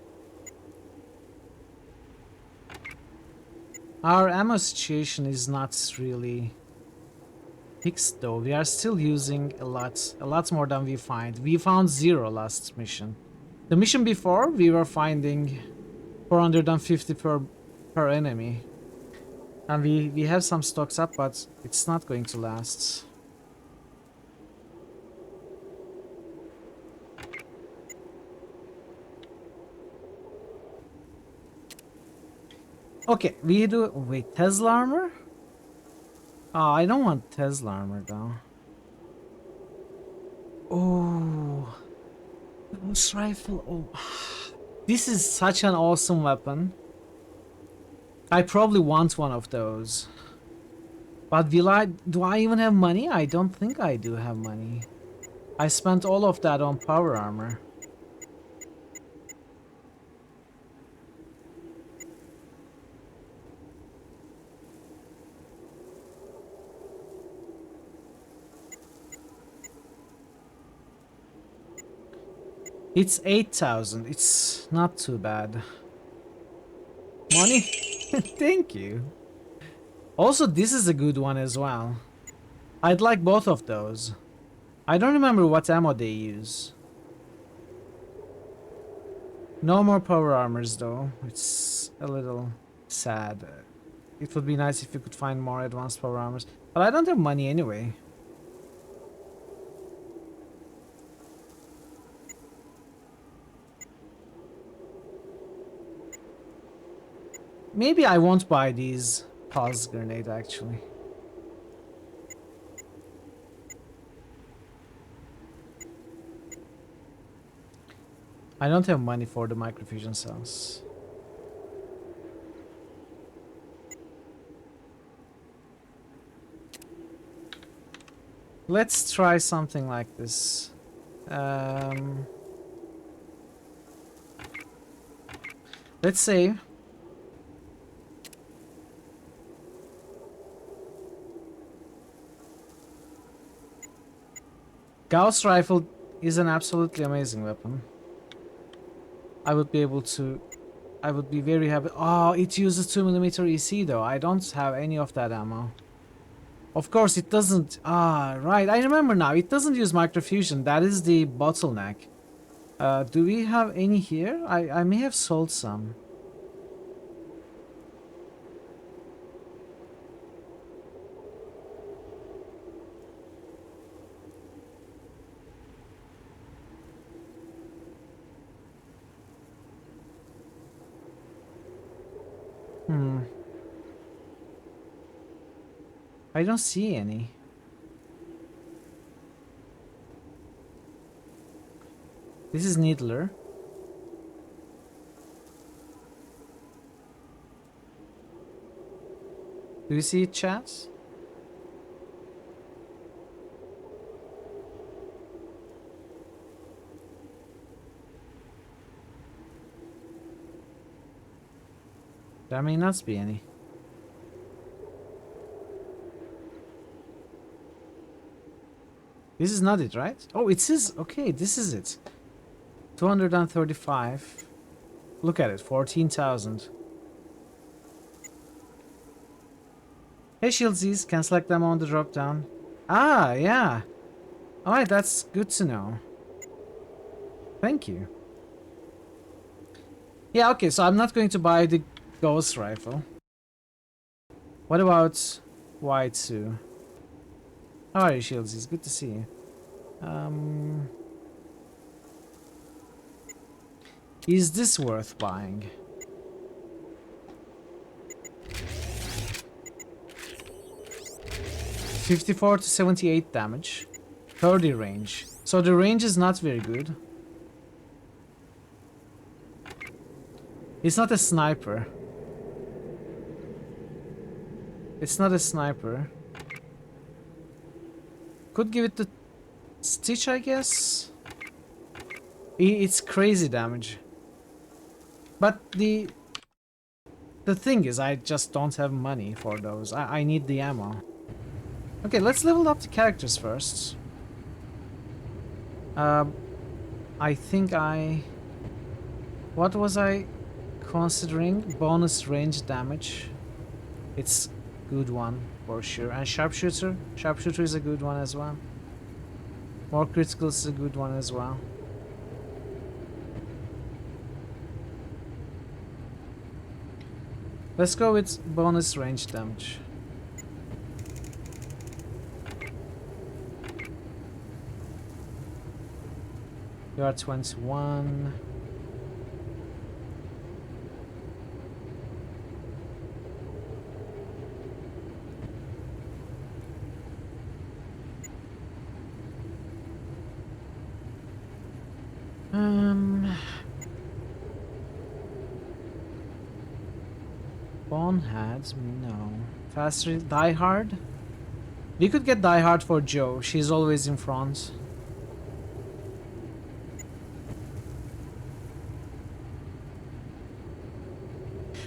Our ammo situation is not really fixed though. We are still using a lot more than we find. We found 0 last mission. The mission before, we were finding 450 per enemy. And we have some stocks up, but it's not going to last. Okay, we do... Wait, Tesla armor? Oh, I don't want Tesla armor though. Oh, ghost rifle. Oh, this is such an awesome weapon. I probably want one of those. But do I even have money? I don't think I do have money. I spent all of that on power armor. It's 8,000. It's not too bad. Money? Thank you. Also, this is a good one as well. I'd like both of those. I don't remember what ammo they use. No more power armors though. It's a little sad. It would be nice if you could find more advanced power armors. But I don't have money anyway. Maybe I won't buy these pulse grenade actually. I don't have money for the microfusion cells. Let's try something like this. Let's say Gauss rifle is an absolutely amazing weapon. I would be very happy. Oh, it uses 2mm EC though. I don't have any of that ammo. Of course it doesn't. Ah, right. I remember now. It doesn't use microfusion. That is the bottleneck. Do we have any here? I may have sold some. I don't see any. This is Needler. Do you see it, chat? There may not be any. This is not it, right? Oh, it is. Okay, this is it. 235. Look at it, 14,000. Hey, Shieldsies, can select them on the drop down. Ah, yeah. Alright, that's good to know. Thank you. Yeah, okay, so I'm not going to buy the ghost rifle. What about Y2? How are you, Shieldsies? Good to see you. Is this worth buying? $54 to 78 damage. 30 range. So the range is not very good. It's not a sniper. It's not a sniper. Could give it to Stitch, I guess. It's crazy damage. But the thing is, I just don't have money for those. I need the ammo. Okay, let's level up the characters first. I think what was I considering? Bonus range damage. It's good one for sure. And sharpshooter. Sharpshooter is a good one as well. More criticals is a good one as well. Let's go with bonus range damage. You are 21. Boneheads, no. Faster, Die Hard. We could get Die Hard for Joe. She's always in front.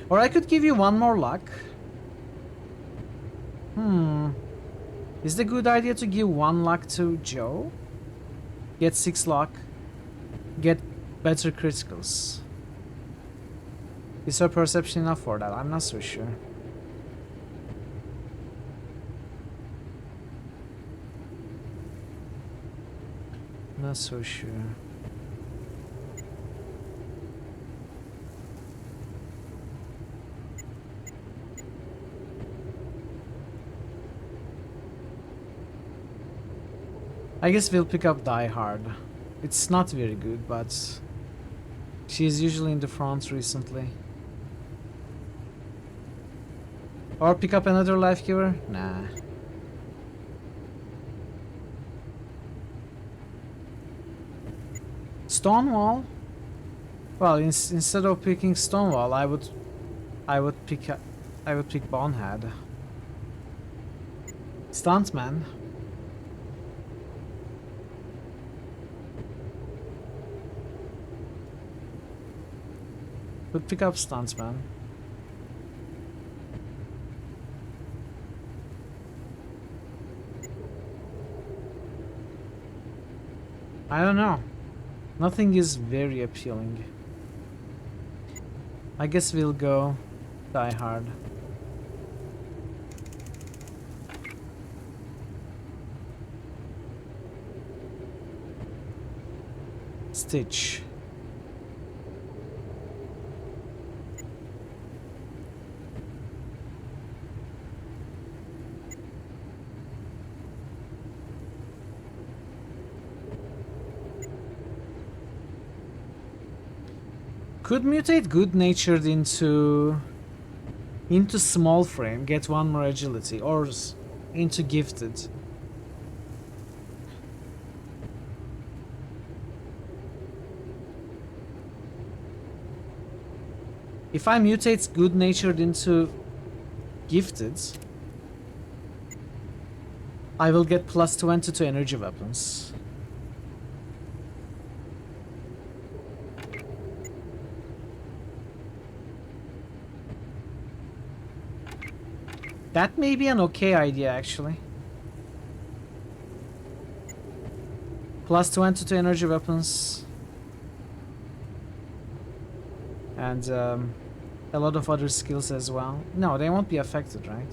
Or I could give you one more luck. Is it a good idea to give one luck to Joe? Get 6 luck. Get better criticals. Is her perception enough for that? I'm not so sure. Not so sure. I guess we'll pick up Die Hard. It's not very good, but she's usually in the front recently. Or pick up another life giver? Nah. Stonewall? Well, instead of picking Stonewall, I would pick Bonehead. Stuntman. Would pick up Stuntman. I don't know. Nothing is very appealing. I guess we'll go Die Hard. Stitch. Could mutate good-natured into small frame, get 1 more agility, or into gifted. If I mutate good-natured into gifted, I will get plus 20 to energy weapons. That may be an okay idea, actually. Plus 20 to energy weapons. And a lot of other skills as well. No, they won't be affected, right?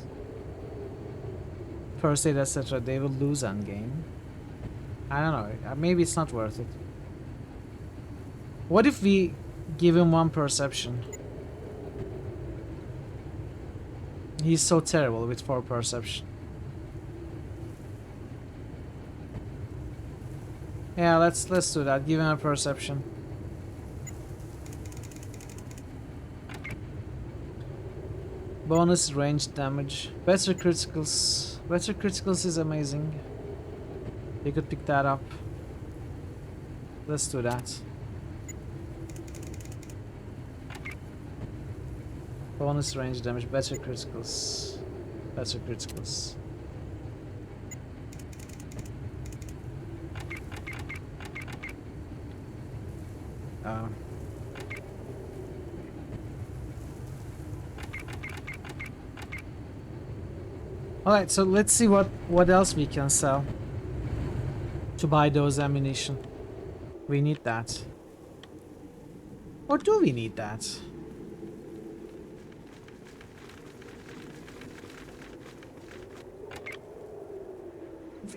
First aid, etc. They will lose and gain. I don't know. Maybe it's not worth it. What if we give him 1 perception? He's so terrible with 4 perception. Yeah, let's do that. Give him a perception. Bonus range damage. Better criticals. Better criticals is amazing. You could pick that up. Let's do that. Bonus range damage. Better criticals. Better criticals. Alright, so let's see what else we can sell to buy those ammunition. We need that. Or do we need that?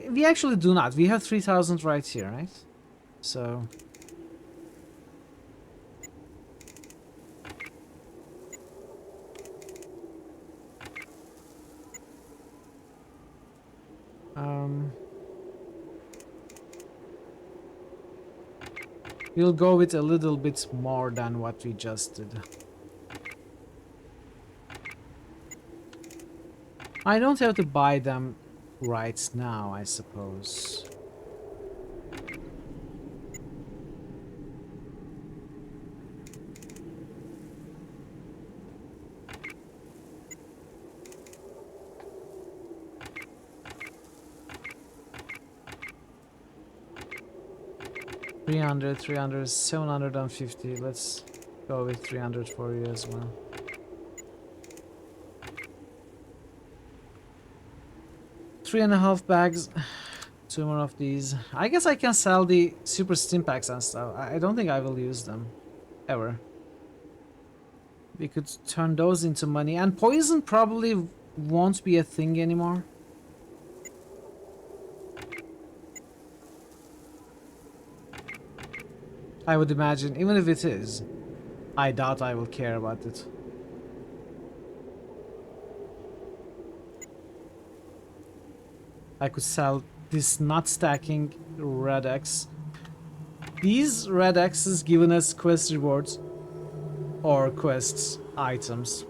We actually do not. We have 3,000 right here, right? So... we'll go with a little bit more than what we just did. I don't have to buy them right now, I suppose. $300, $300, $750. Let's go with 300 for you as well. Three and a half bags. 2 more of these. I guess I can sell the super stim packs and stuff. I don't think I will use them. Ever. We could turn those into money. And poison probably won't be a thing anymore. I would imagine, even if it is, I doubt I will care about it. I could sell this nut stacking red X. These red X's given us quest rewards or quests items.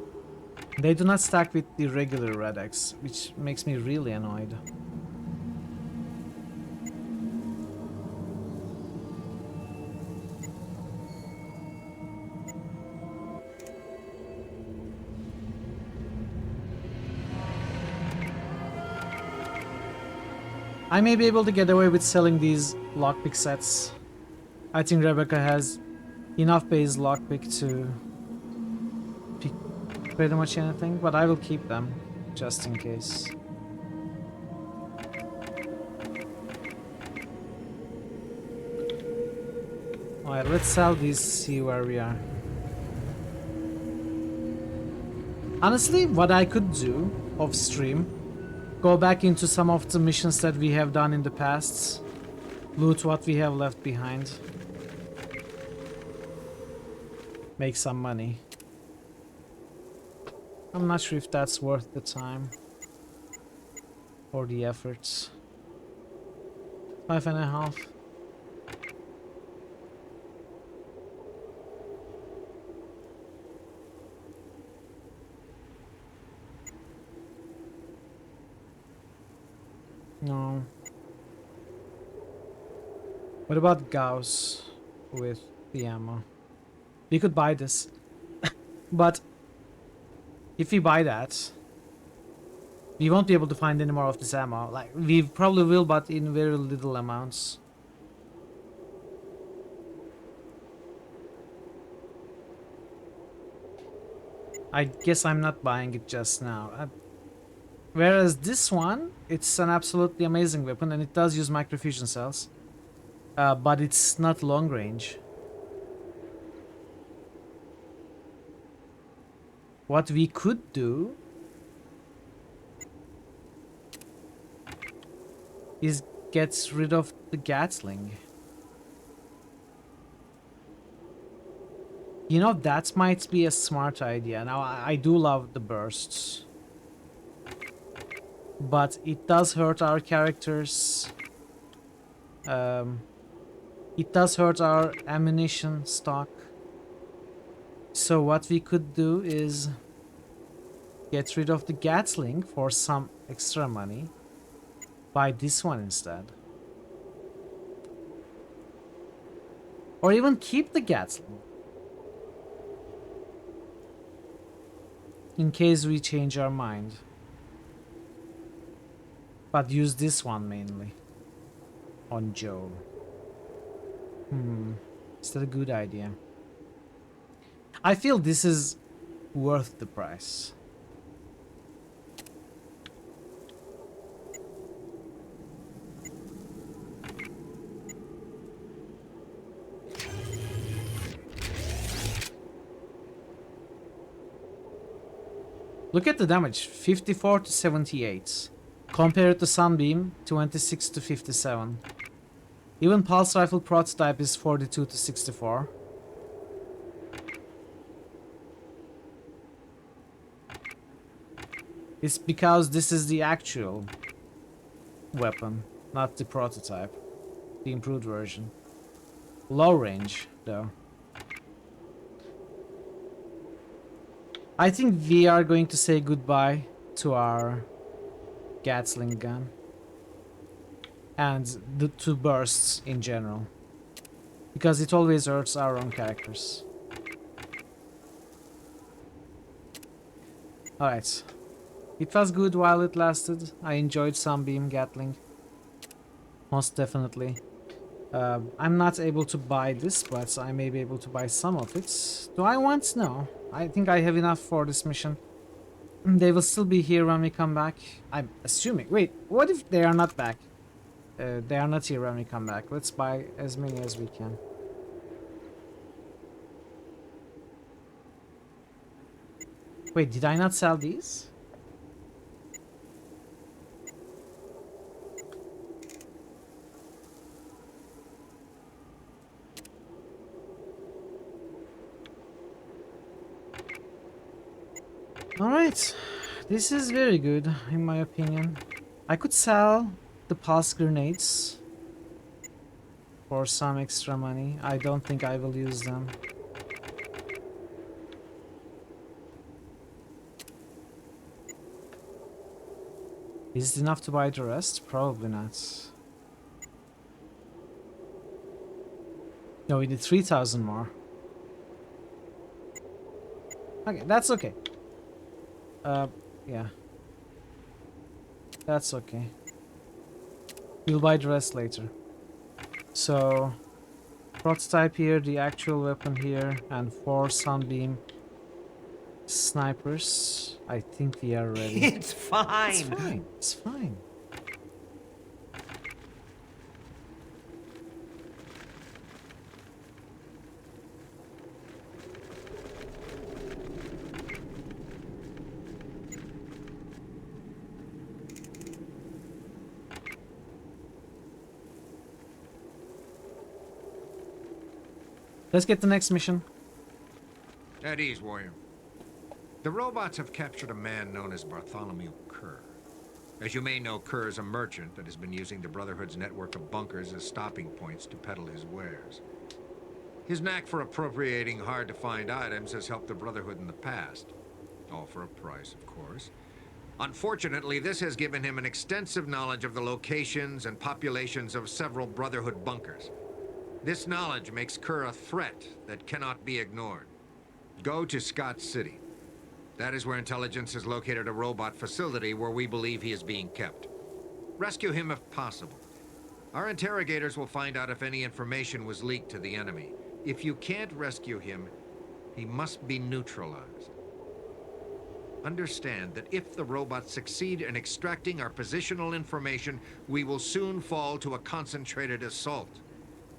They do not stack with the regular red X, which makes me really annoyed. I may be able to get away with selling these lockpick sets. I think Rebecca has enough base lockpick to pick pretty much anything, but I will keep them just in case. Alright, let's sell these, see where we are. Honestly, what I could do off stream, go back into some of the missions that we have done in the past, loot what we have left behind, make some money. I'm not sure if that's worth the time or the efforts. 5.5. No. What about Gauss with the ammo? We could buy this. But if we buy that, we won't be able to find any more of this ammo. Like, we probably will, but in very little amounts. I guess I'm not buying it just now. Whereas this one, it's an absolutely amazing weapon and it does use microfusion cells. but it's not long range. What we could do is get rid of the Gatling. You know, that might be a smart idea. Now, I do love the bursts, but it does hurt our characters. It does hurt our ammunition stock. So what we could do is get rid of the Gatling for some extra money. Buy this one instead. Or even keep the Gatling. In case we change our mind. But use this one mainly. On Joe. Is that a good idea? I feel this is worth the price. Look at the damage, 54 to 78. Compared to Sunbeam, 26 to 57. Even Pulse Rifle Prototype is 42 to 64. It's because this is the actual weapon, not the prototype. The improved version. Low range, though. I think we are going to say goodbye to our Gatling gun. And the two bursts in general. Because it always hurts our own characters. Alright. It was good while it lasted. I enjoyed Sunbeam Gatling. Most definitely. I'm not able to buy this, but I may be able to buy some of it. Do I want? No. I think I have enough for this mission. They will still be here when we come back. I'm assuming. Wait, what if they are not back? They are not here when we come back. Let's buy as many as we can. Wait, did I not sell these? Alright, this is very good in my opinion. I could sell the pulse grenades for some extra money. I don't think I will use them. Is it enough to buy the rest? Probably not. No, we need 3,000 more. Okay, that's okay. Yeah. That's okay. We'll buy the rest later. So, prototype here, the actual weapon here, and 4 Sunbeam snipers. I think we are ready. It's fine. It's fine. It's fine. Let's get the next mission. At ease, warrior. The robots have captured a man known as Bartholomew Kerr. As you may know, Kerr is a merchant that has been using the Brotherhood's network of bunkers as stopping points to peddle his wares. His knack for appropriating hard-to-find items has helped the Brotherhood in the past. All for a price, of course. Unfortunately, this has given him an extensive knowledge of the locations and populations of several Brotherhood bunkers. This knowledge makes Kerr a threat that cannot be ignored. Go to Scott City. That is where intelligence has located a robot facility where we believe he is being kept. Rescue him if possible. Our interrogators will find out if any information was leaked to the enemy. If you can't rescue him, he must be neutralized. Understand that if the robots succeed in extracting our positional information, we will soon fall to a concentrated assault.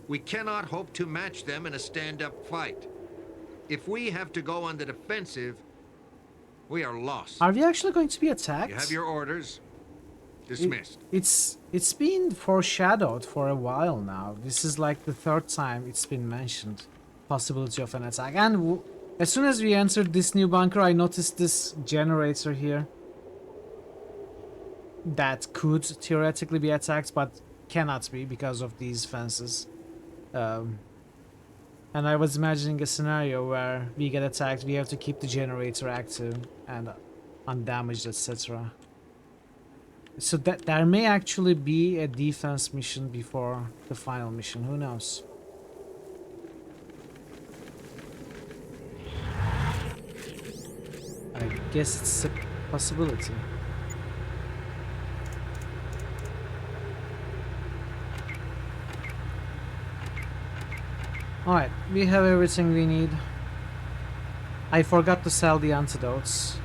We cannot hope to match them in a stand-up fight. If we have to go on the defensive, we are lost. Are we actually going to be attacked? You have your orders. Dismissed. It's been foreshadowed for a while now. This is like the third time it's been mentioned. Possibility of an attack. And as soon as we entered this new bunker, I noticed this generator here. That could theoretically be attacked, but cannot be because of these fences. And I was imagining a scenario where we get attacked, we have to keep the generator active and undamaged, etc. So that there may actually be a defense mission before the final mission, who knows? I guess it's a possibility. Alright, we have everything we need. I forgot to sell the antidotes.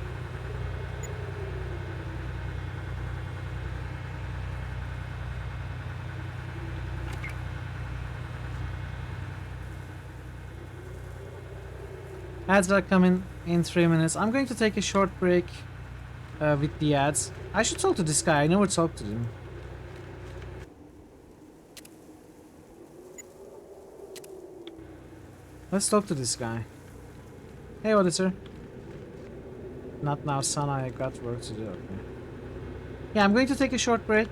Ads are coming in 3 minutes. I'm going to take a short break with the ads. I should talk to this guy. I never talked to him. Let's talk to this guy. Hey, auditor. Not now, son. I got work to do. Okay. Yeah, I'm going to take a short break.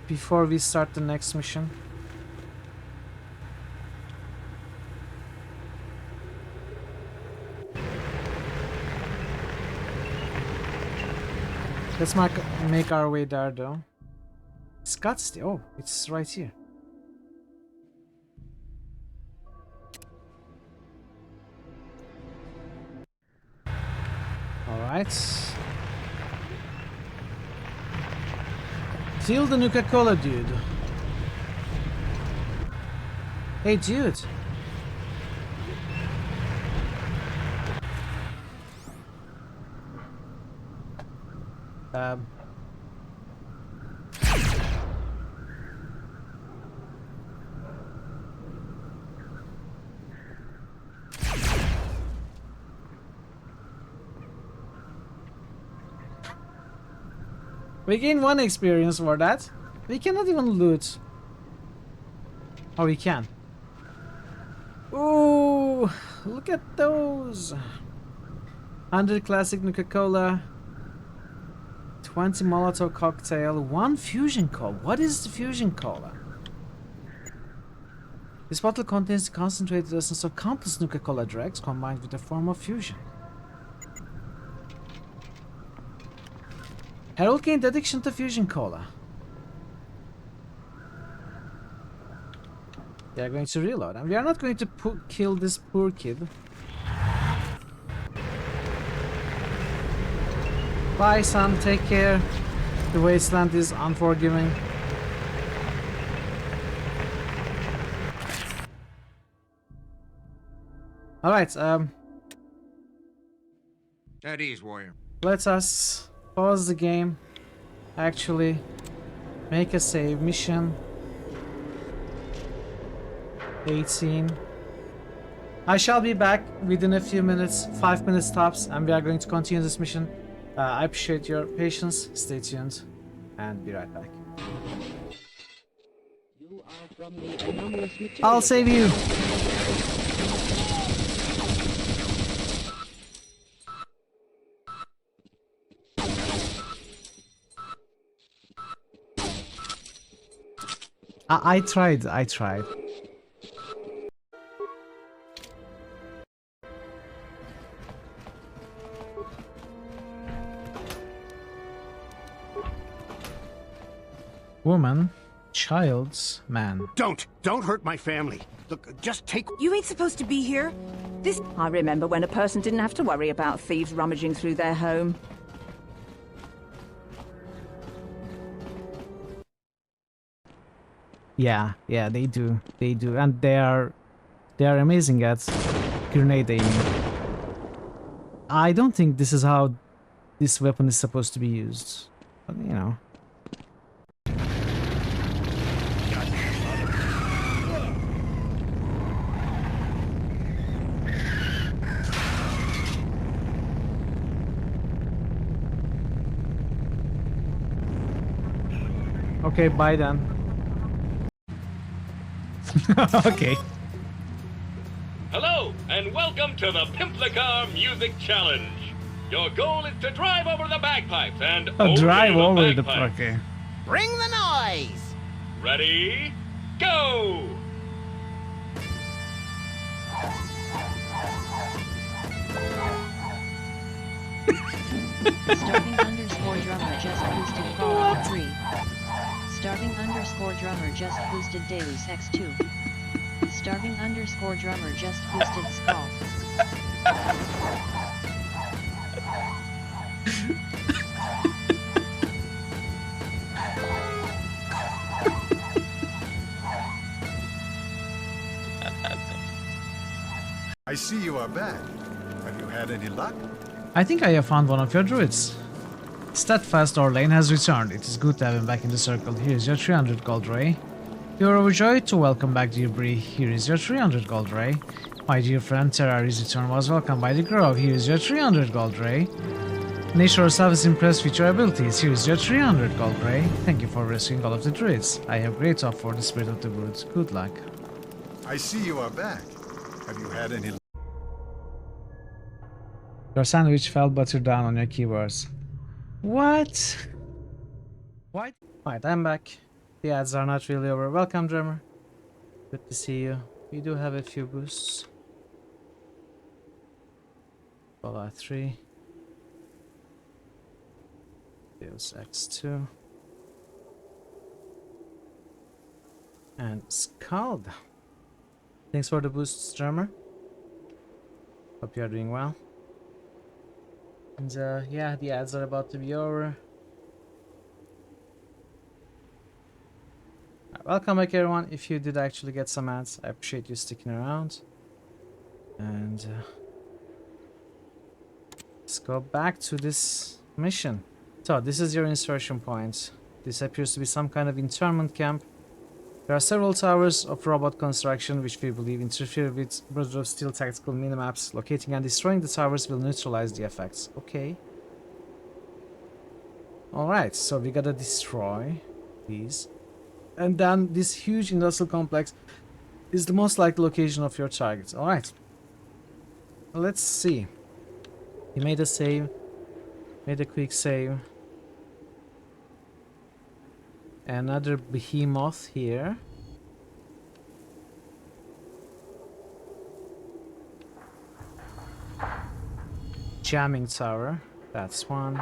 Before we start the next mission. Let's make our way there, though. Scottsdale. Oh, it's right here. Alright. Feel the Nuka-Cola, dude. Hey, dude. We gain 1 experience for that. We cannot even loot. Oh, we can. Ooh, look at those. 100 classic Nuka-Cola. 20 Molotov cocktail. 1 fusion cola. What is the fusion cola? This bottle contains the concentrated essence of countless Nuka-Cola dregs combined with a form of fusion. Harold gained addiction to fusion cola. They are going to reload, and we are not going to kill this poor kid. Bye, son. Take care. The wasteland is unforgiving. All right. At ease, warrior. Let us pause the game. Actually, make a save. Mission 18. I shall be back within a few minutes, 5 minutes tops, and we are going to continue this mission. I appreciate your patience. Stay tuned, and be right back. You are from the anomalous material. I'll save you. I tried. Woman, child's man. Don't hurt my family. Look, just take... You ain't supposed to be here. This... I remember when a person didn't have to worry about thieves rummaging through their home. Yeah, they do, and they are amazing at grenade aiming. I don't think this is how this weapon is supposed to be used, but you know. Okay, bye then. Okay. Hello, and welcome to the Pimplicar Music Challenge. Your goal is to drive over the bagpipes and Drive over the bagpipes. okay. Bring the noise. Ready? Go! Starting underscore drummer just boosted Fallout 3. Starting underscore drummer just boosted Deus X2. Starting underscore drummer just boosted Scald. I see you are back. Have you had any luck? I think I have found one of your druids. Steadfast Orlane has returned. It is good to have him back in the circle. Here is your 300 gold ray. You are overjoyed to welcome back dear Bree. Here is your 300 gold ray. My dear friend Terrari's return was welcomed by the Grove. Here is your 300 gold ray. Nature herself is impressed with your abilities. Here is your 300 gold ray. Thank you for rescuing all of the druids. I have great hope for the spirit of the woods. Good luck. I see you are back. Have you had any luck? Your sandwich fell butter down on your keywords. What? What? Right, I'm back. The ads are not really over. Welcome, drummer. Good to see you. We do have a few boosts. Fallout 3. Deus X2. And Scald. Thanks for the boosts, drummer. Hope you are doing well. And yeah, the ads are about to be over. Welcome back, everyone. If you did actually get some ads, I appreciate you sticking around. And let's go back to this mission. So this is your insertion point. This appears to be some kind of internment camp. There are several towers of robot construction which we believe interfere with Brotherhood of Steel tactical minimaps. Locating and destroying the towers will neutralize the effects. Okay. Alright, so we gotta destroy these. And then this huge industrial complex is the most likely location of your target. Alright. Let's see. He made a save. Made a quick save. Another behemoth here. Jamming tower. That's one.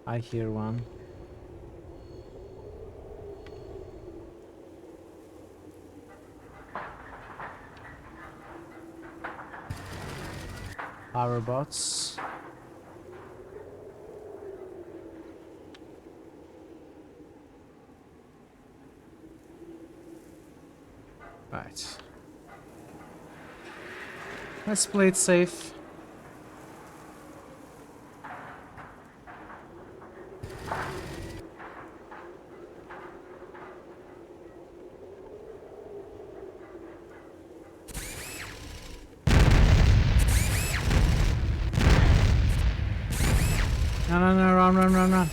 I hear one. Power bots. Right. Let's play it safe. No, run.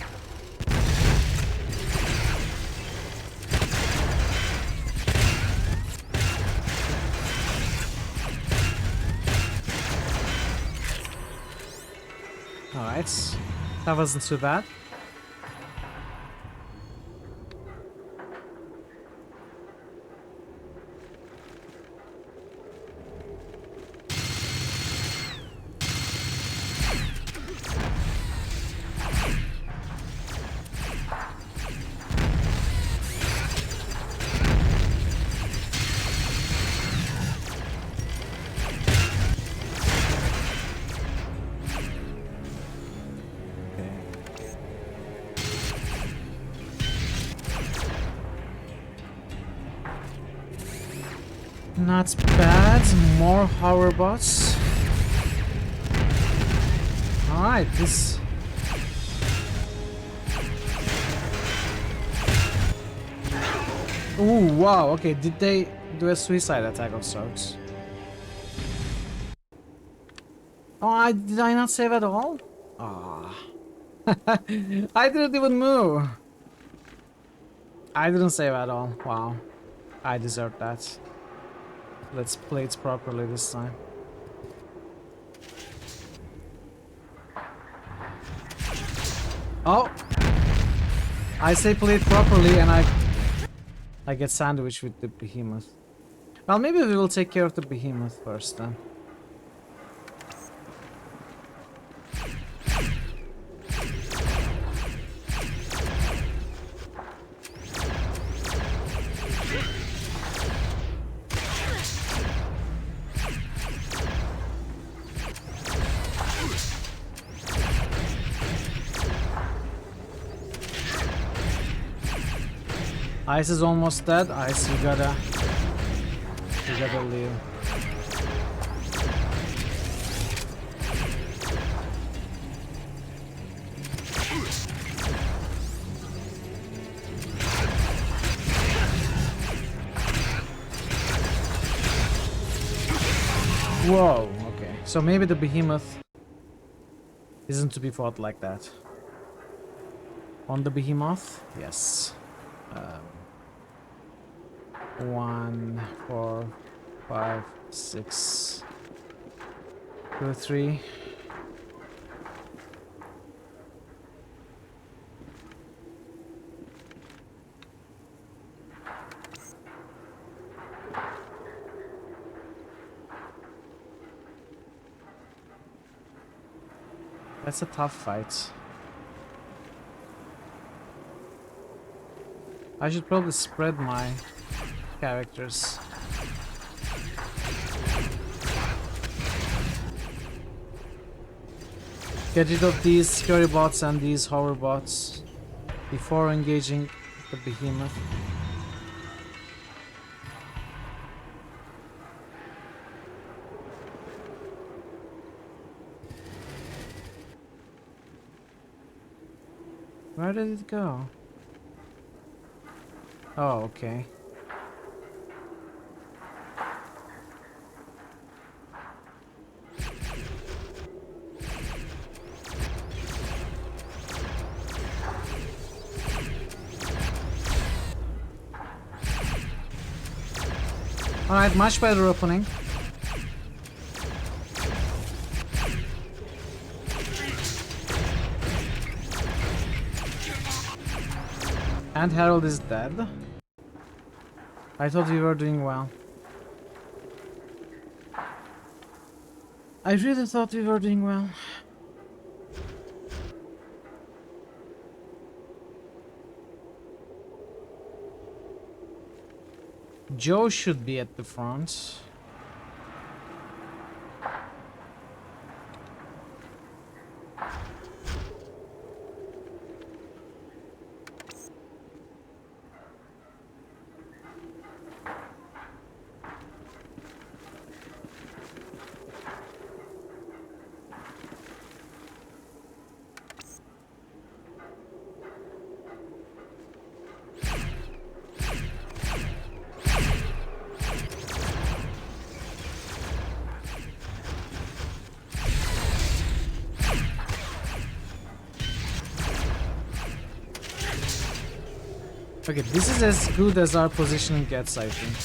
Alright, that wasn't too bad. Not bad. More horror bots. Alright, this... Ooh, wow, okay, did they do a suicide attack of sorts? Oh, did I not save at all? Ah. I didn't even move. I didn't save at all. Wow. I deserve that. Let's play it properly this time. Oh! I say play it properly and I get sandwiched with the behemoth. Well, maybe we will take care of the behemoth first then. Ice is almost dead. Ice, you gotta leave. Whoa, okay. So maybe the behemoth isn't to be fought like that. On the behemoth? Yes. 1, 4, 5, 6, 2, 3. That's a tough fight. I should probably spread my characters. Get rid of these scurry bots and these hover bots before engaging the behemoth. Where did it go? Oh, okay. Alright, much better opening. And Harold is dead. I thought we were doing well. I really thought we were doing well. Joe should be at the front. Okay, this is as good as our positioning gets, I think.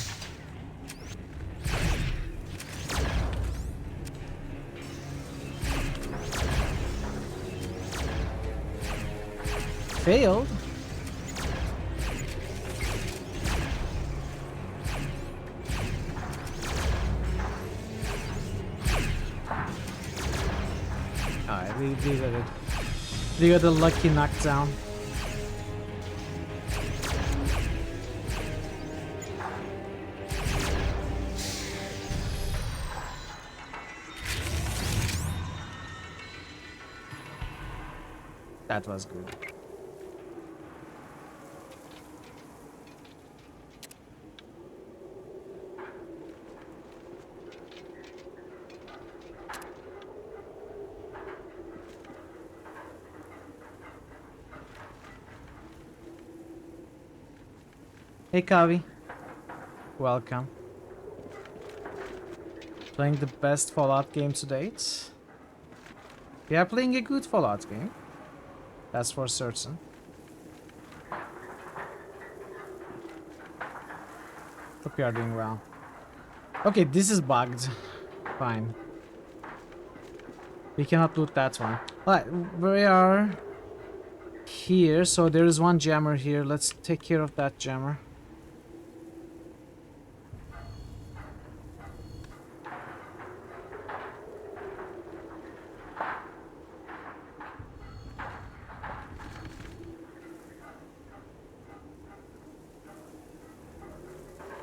Failed? Alright, we got it. We got a lucky knockdown. That was good. Hey Kavi, welcome. Playing the best Fallout game to date. We are playing a good Fallout game. That's for certain. Hope you are doing well. Okay, this is bugged. Fine. We cannot loot that one. Alright, we are here, so there is one jammer here. Let's take care of that jammer.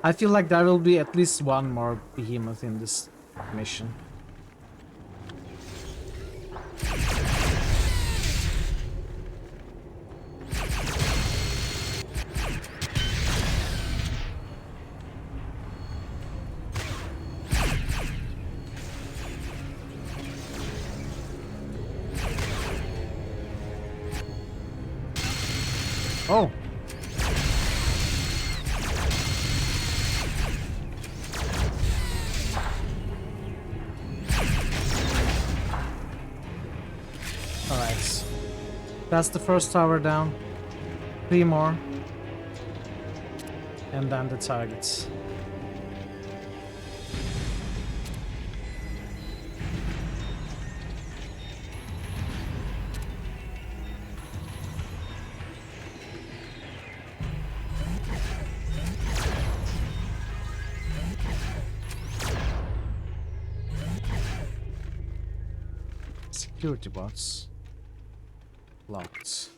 I feel like there will be at least one more behemoth in this mission. Oh! Alright. That's the first tower down. 3 more. And then the targets. Security bots. Locked.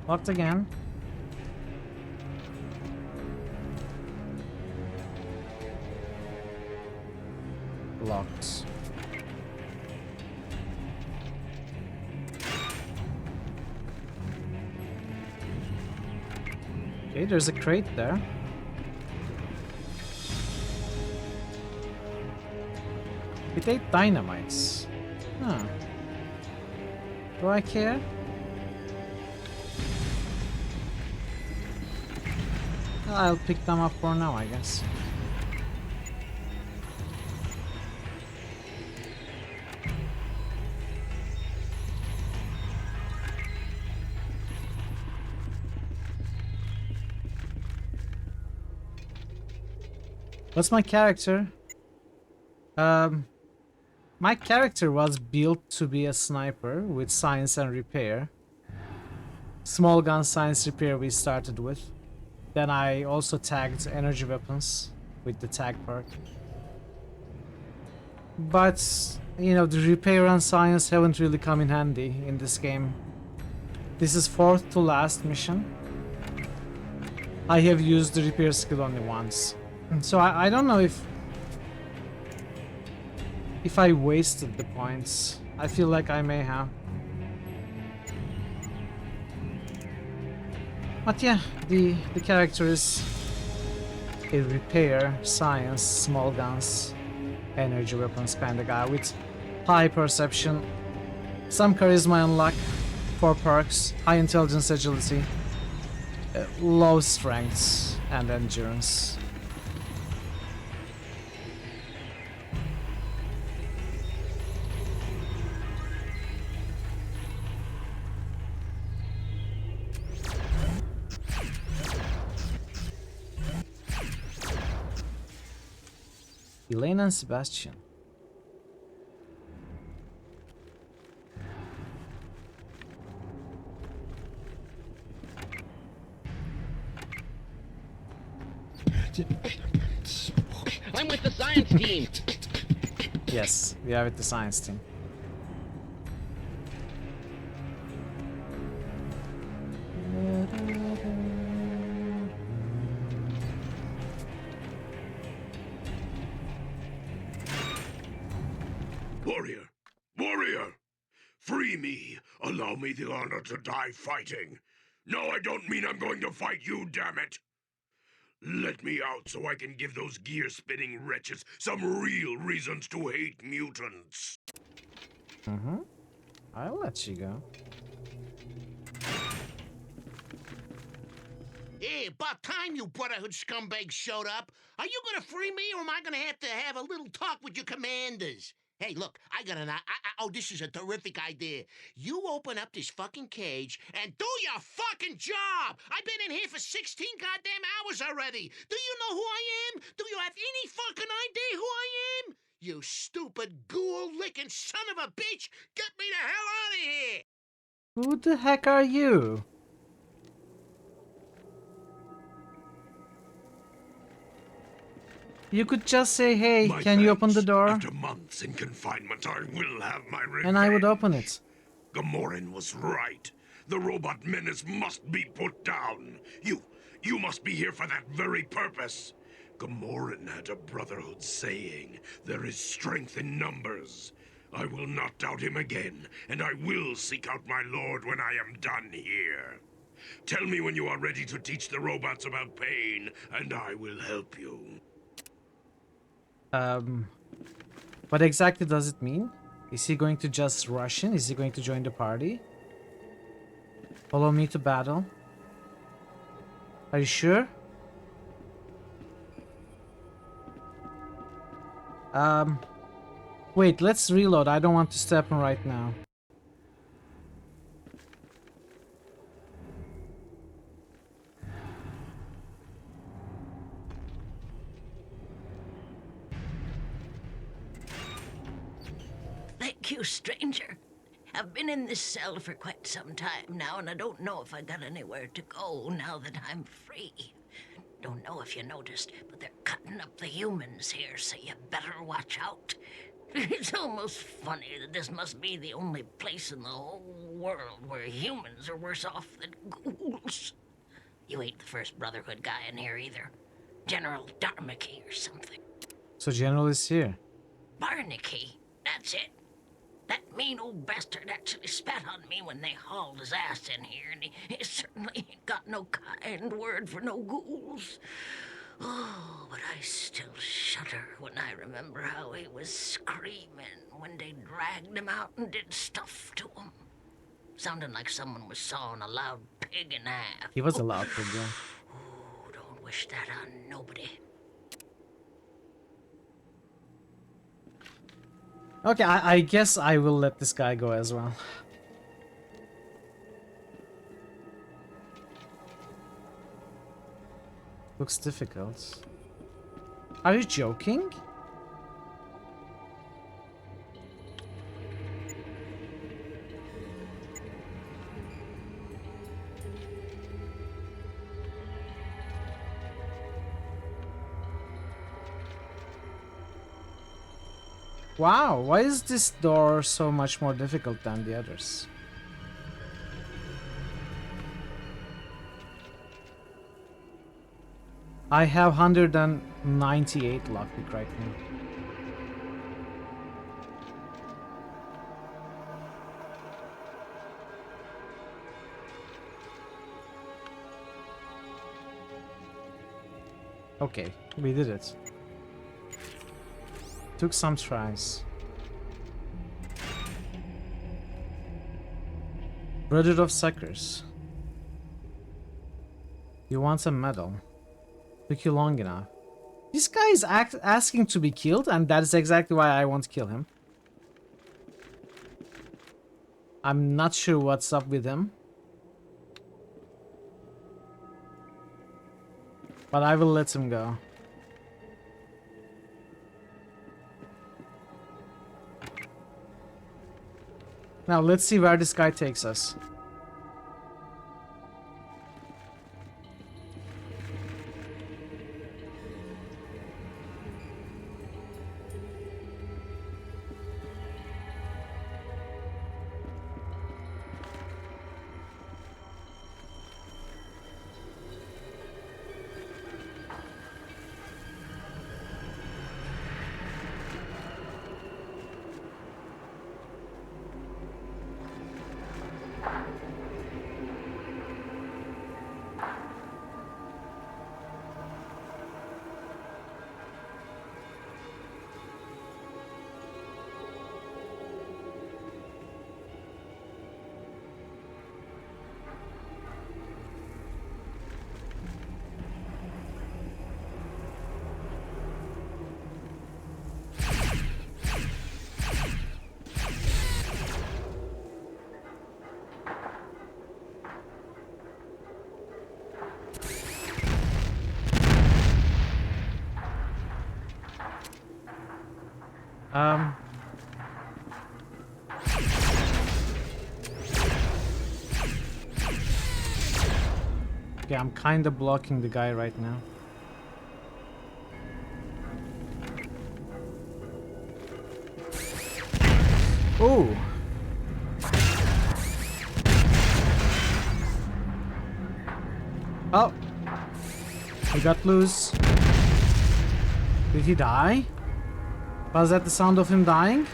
Locked again. Locked. Okay, there's a crate there. With 8 dynamites. Huh. Do I care? Well, I'll pick them up for now, I guess. What's my character? My character was built to be a sniper with science and repair. Small gun science repair we started with. Then I also tagged energy weapons with the tag perk. But, you know, the repair and science haven't really come in handy in this game. This is 4th to last mission. I have used the repair skill only once. So I don't know if I wasted the points. I feel like I may have. But yeah, the character is a repair, science, small guns, energy weapons kind of guy with high perception, some charisma and luck, 4 perks, high intelligence, agility, low strength and endurance. Elaine and Sebastian. I'm with the science team. Yes, we are with the science team. Warrior! Warrior! Free me! Allow me the honor to die fighting! No, I don't mean I'm going to fight you, damn it! Let me out so I can give those gear-spinning wretches some real reasons to hate mutants! I'll let you go. Hey, about time you Brotherhood scumbags showed up. Are you gonna free me, or am I gonna have to have a little talk with your commanders? Hey, look, I got an... oh, this is a terrific idea. You open up this fucking cage and do your fucking job! I've been in here for 16 goddamn hours already! Do you know who I am? Do you have any fucking idea who I am? You stupid ghoul-licking son of a bitch! Get me the hell out of here! Who the heck are you? You could just say, hey, My can you open the thanks. door? After months in confinement, I will have my revenge. And I would open it. Gamoran was right. The robot menace must be put down. You must be here for that very purpose. Gamoran had a Brotherhood saying, there is strength in numbers. I will not doubt him again, and I will seek out my lord when I am done here. Tell me when you are ready to teach the robots about pain, and I will help you. What exactly does it mean? Is he going to just rush in? Is he going to join the party? Follow me to battle? Are you sure? Wait, let's reload. I don't want to step in right now. Thank you, stranger. I've been in this cell for quite some time now, and I don't know if I got anywhere to go now that I'm free. Don't know if you noticed, but they're cutting up the humans here, so you better watch out. It's almost funny that this must be the only place in the whole world where humans are worse off than ghouls. You ain't the first Brotherhood guy in here either. General Darmaki or something. So General is here. Barnaky, that's it. That mean old bastard actually spat on me when they hauled his ass in here, and he certainly ain't got no kind word for no ghouls. Oh, but I still shudder when I remember how he was screaming when they dragged him out and did stuff to him. Sounding like someone was sawing a loud pig in half. He was a loud pig, yeah. Oh, don't wish that on nobody. Okay, I guess I will let this guy go as well. Looks difficult. Are you joking? Wow, why is this door so much more difficult than the others? I have 198 lockpick right now. Okay, we did it. Took some tries. Brotherhood of Suckers. You want a medal? Took you long enough. This guy is asking to be killed, and that is exactly why I want to kill him. I'm not sure what's up with him. But I will let him go. Now let's see where this guy takes us. Okay, I'm kind of blocking the guy right now. Oh! Oh! He got loose. Did he die? Was that the sound of him dying?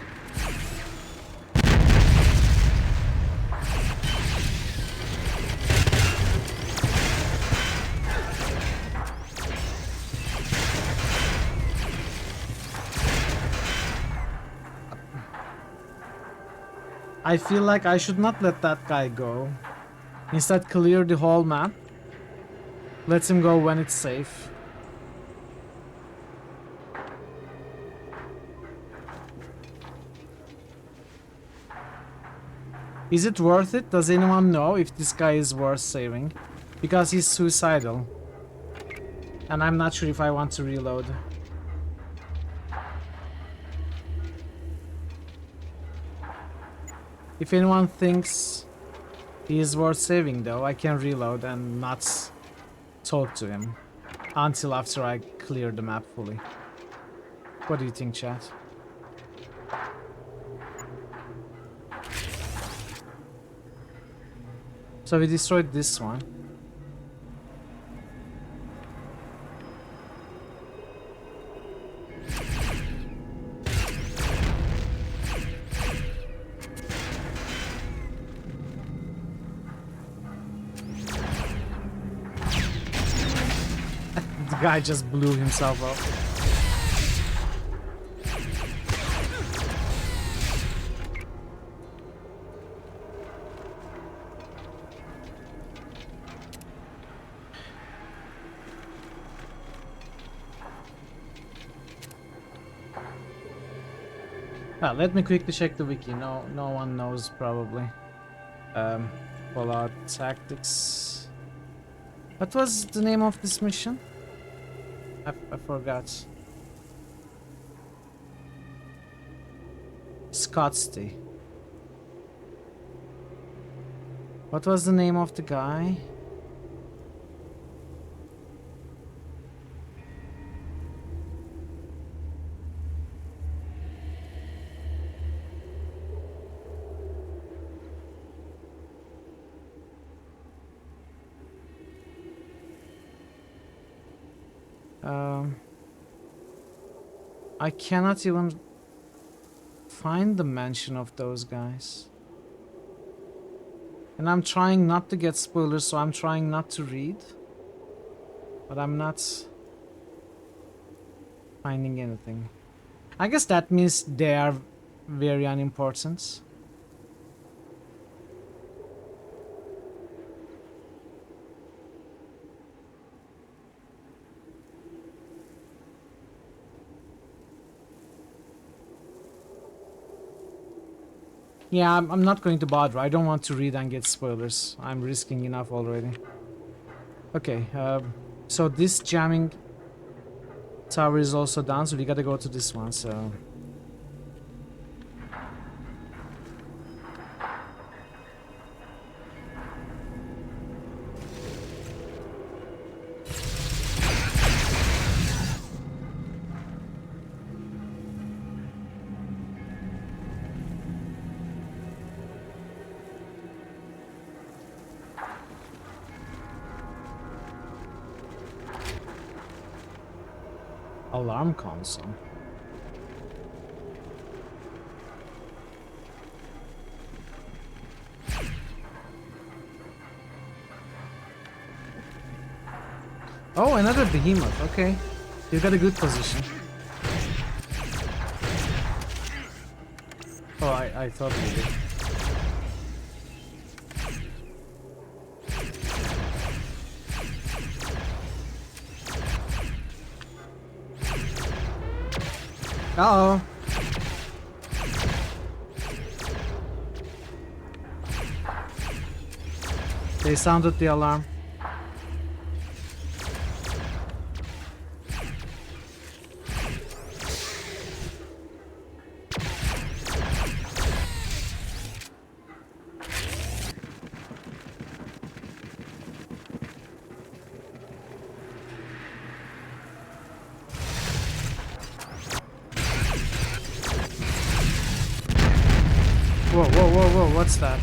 I feel like I should not let that guy go. Instead, clear the whole map. Let him go when it's safe. Is it worth it? Does anyone know if this guy is worth saving? Because he's suicidal. And I'm not sure if I want to reload. If anyone thinks he is worth saving though, I can reload and not talk to him until after I clear the map fully. What do you think, chat? So we destroyed this one. The guy just blew himself up. Let me quickly check the wiki. No one knows probably. Fallout Tactics. What was the name of this mission? I forgot. Scottsty. What was the name of the guy? I cannot even find the mention of those guys. And I'm trying not to get spoilers, so I'm trying not to read. But I'm not finding anything. I guess that means they are very unimportant. Yeah, I'm not going to bother. I don't want to read and get spoilers. I'm risking enough already. Okay, so this jamming tower is also done, so we gotta go to this one, so... Alarm console. Oh, another behemoth. Okay, you got a good position. Oh, I thought we did. Uh-oh. They sounded the alarm. Whoa, whoa, whoa, whoa, what's that?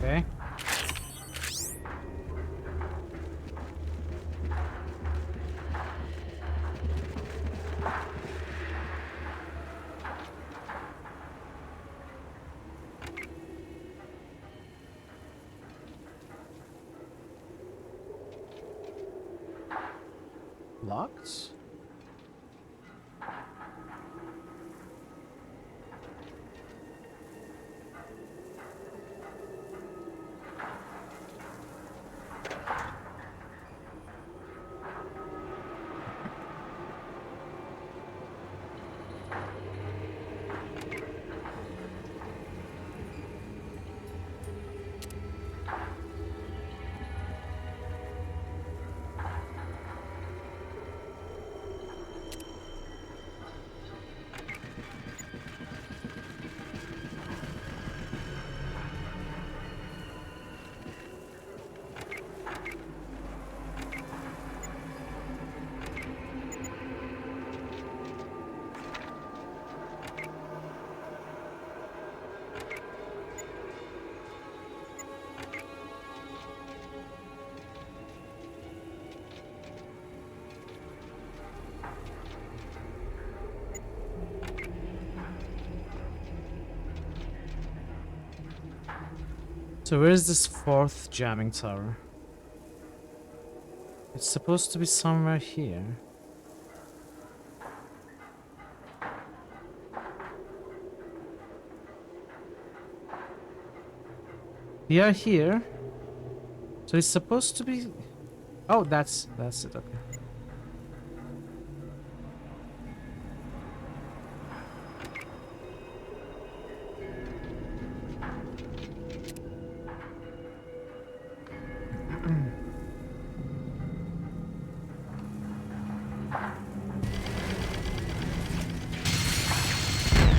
Okay. Locked? So where is this fourth jamming tower? It's supposed to be somewhere here. We are here. So it's supposed to be... Oh, that's it, okay.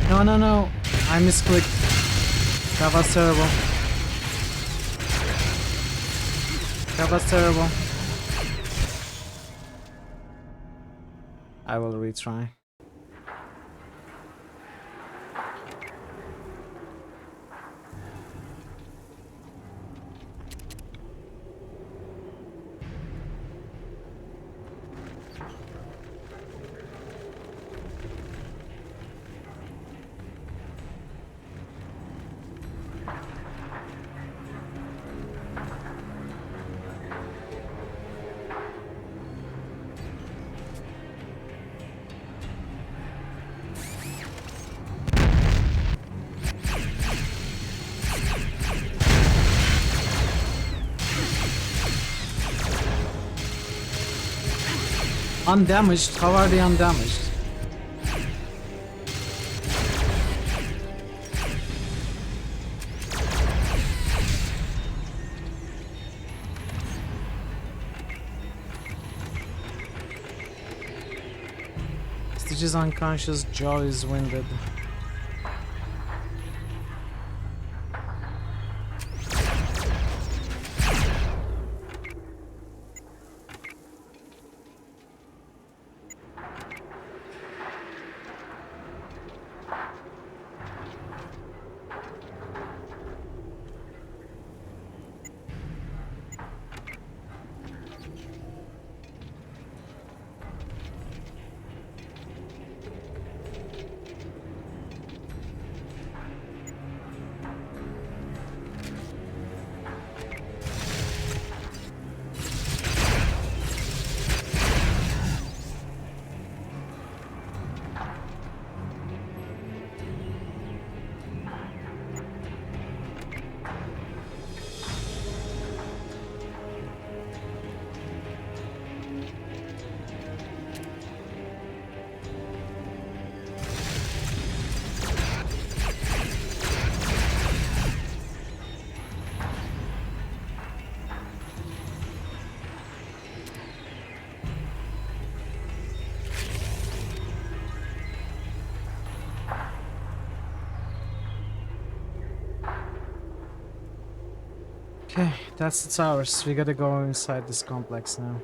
No, no, no. I misclicked. That was terrible. That was terrible. I will retry. Undamaged? How are they undamaged? Stitch is unconscious, Jaw is winded. Okay, that's the towers. We gotta go inside this complex now.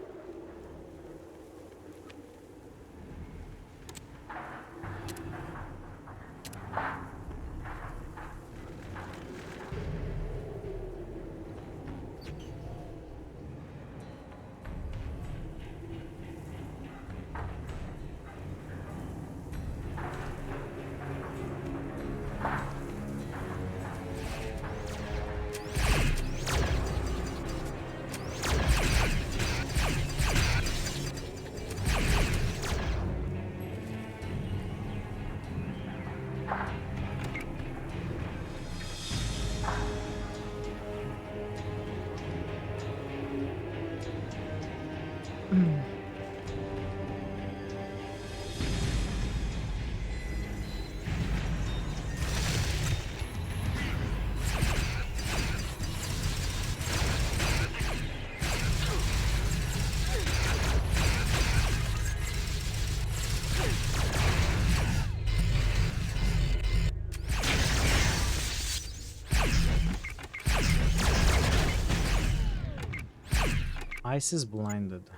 Ice is blinded.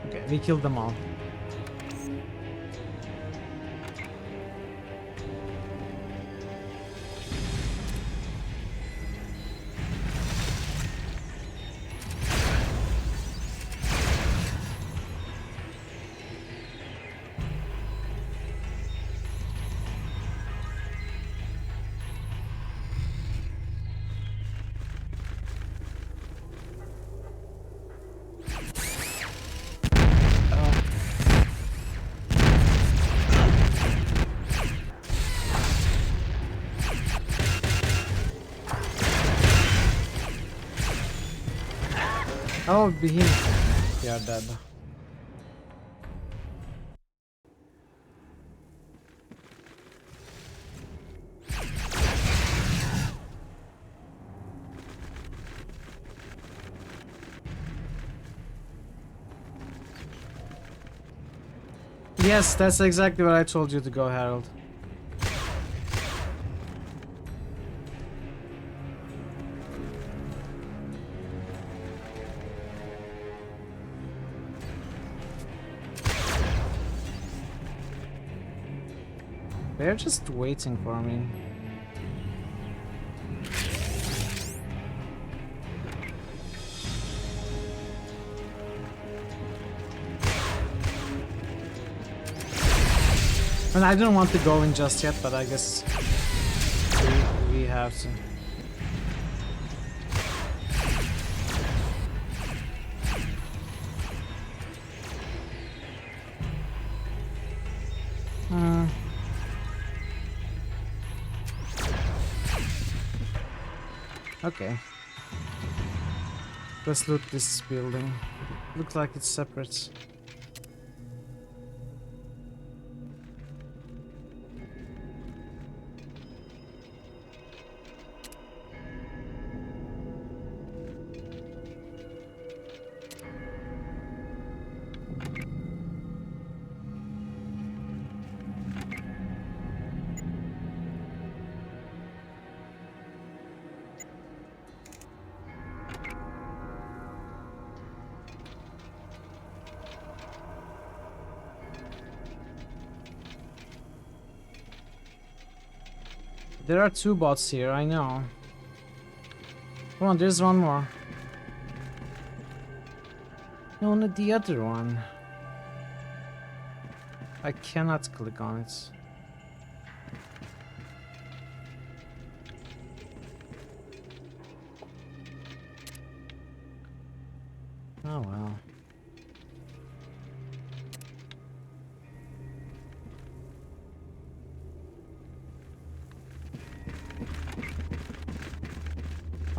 Okay, we killed them all. Oh, behemoth. They are dead. Yes, that's exactly what I told you to go, Harold. They're just waiting for me. And I didn't want to go in just yet, but I guess we have to. Okay. Let's loot this building. Looks like it's separate. There are two bots here, I know. Come on, there's one more. No, not the other one. I cannot click on it. Oh well.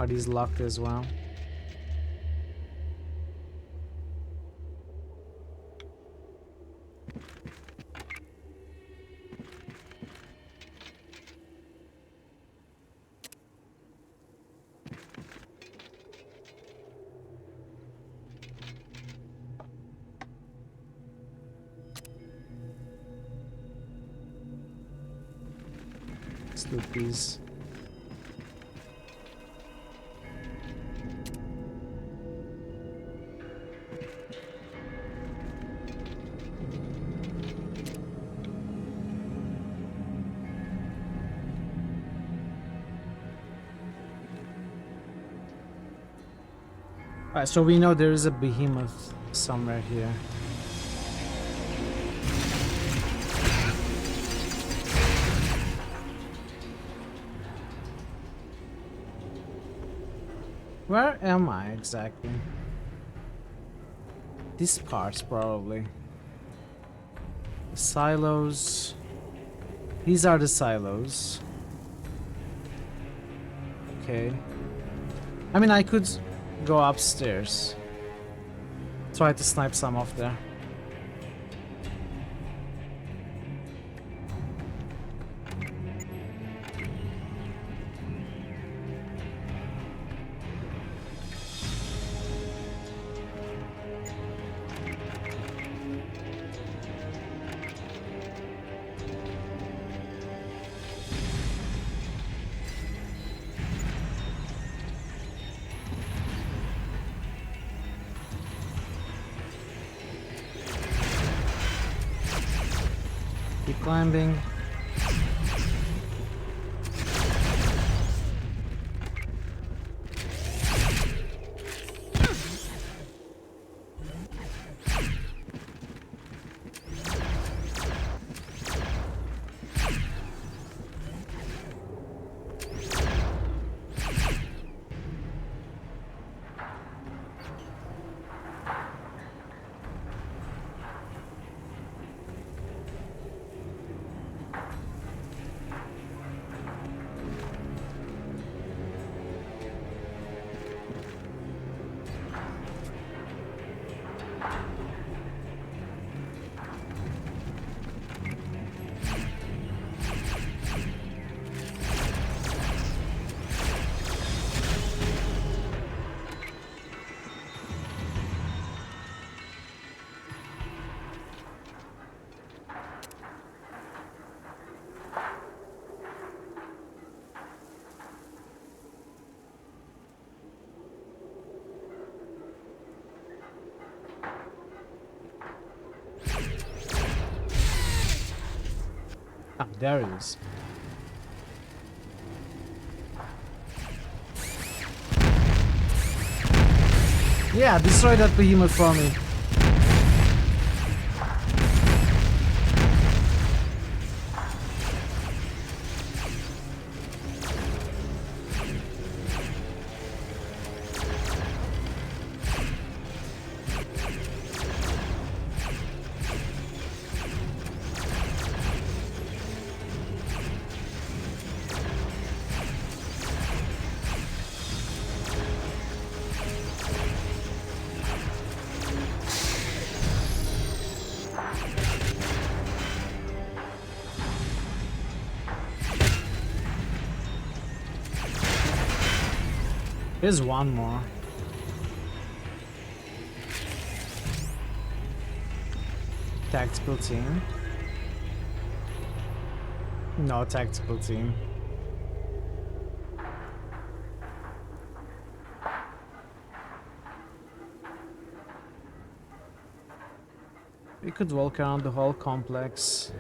Are these locked as well? Let's loot these. Alright, so we know there is a behemoth somewhere here. Where am I exactly? These parts probably. The silos. These are the silos. Okay. I mean, I could go upstairs. Try to snipe some off there. Keep climbing. Ah, there it is. Yeah, destroy that behemoth for me. Here's one more. Tactical team. No tactical team. We could walk around the whole complex.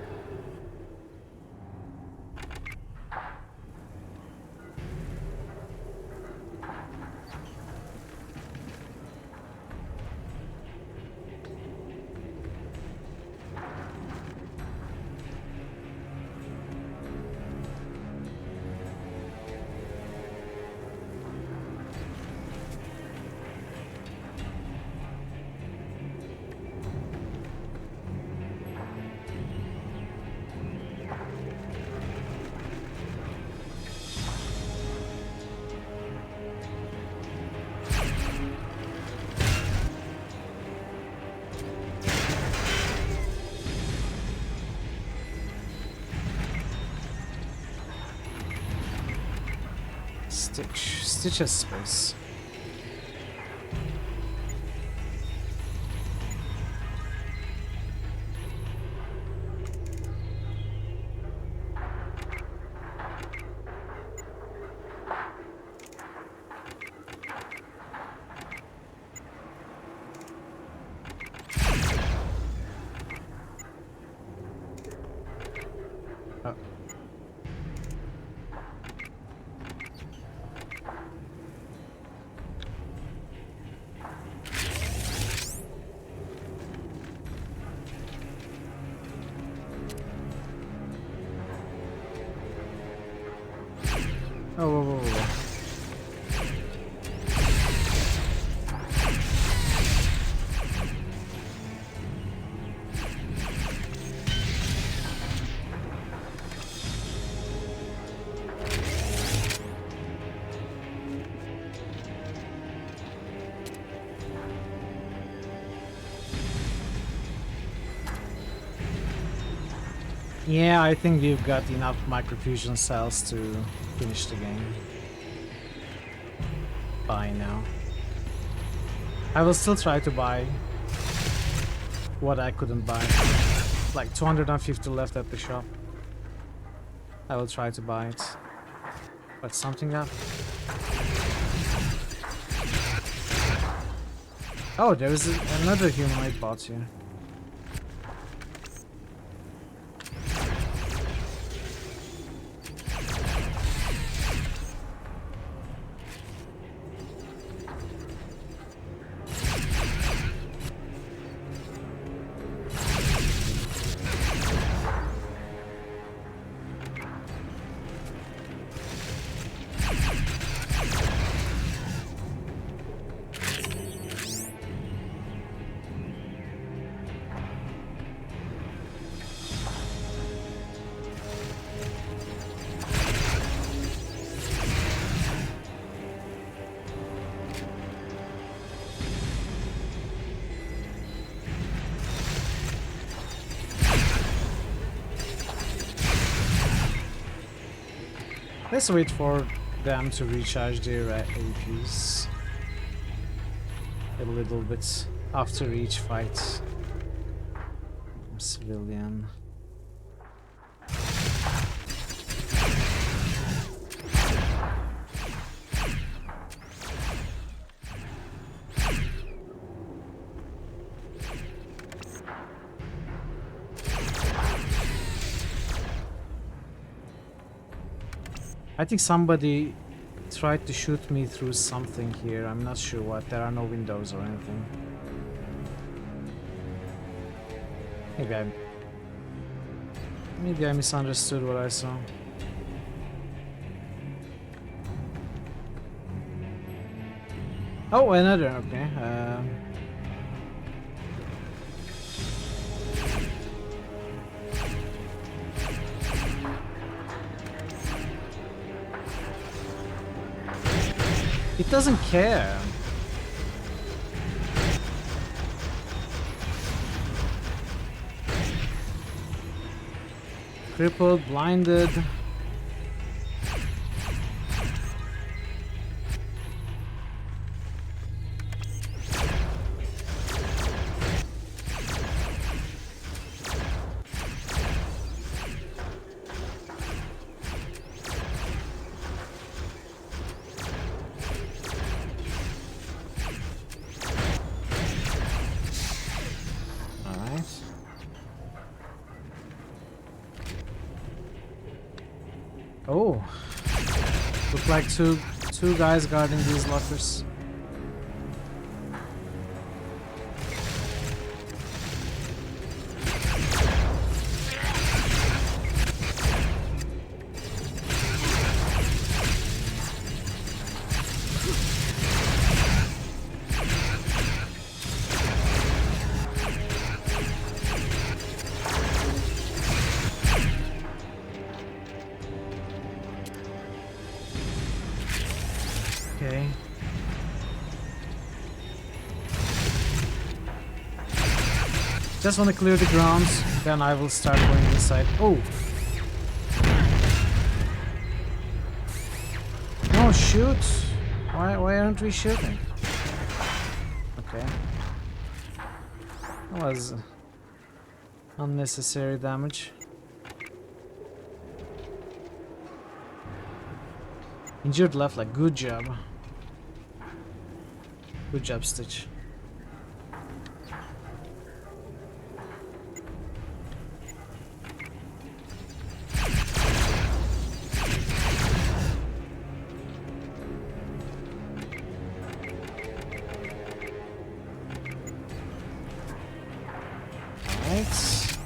Stitches space. Oh, whoa, whoa, whoa. Yeah, I think we've got enough microfusion cells to finish the game by now. I will still try to buy what I couldn't buy. Like 250 left at the shop. I will try to buy it. But something up. Oh, there is another humanoid bot here. Let's wait for them to recharge their APs a little bit after each fight. Civilian. I think somebody tried to shoot me through something here. I'm not sure what. There are no windows or anything. Maybe I misunderstood what I saw. Oh, another. Okay. It doesn't care. Crippled, blinded. Oh, look like two guys guarding these lockers. Just want to clear the grounds, then I will start going inside. Oh! No, Don't shoot! Why aren't we shooting? Okay. That was unnecessary damage. Injured left leg, good job. Good job, Stitch. Alright.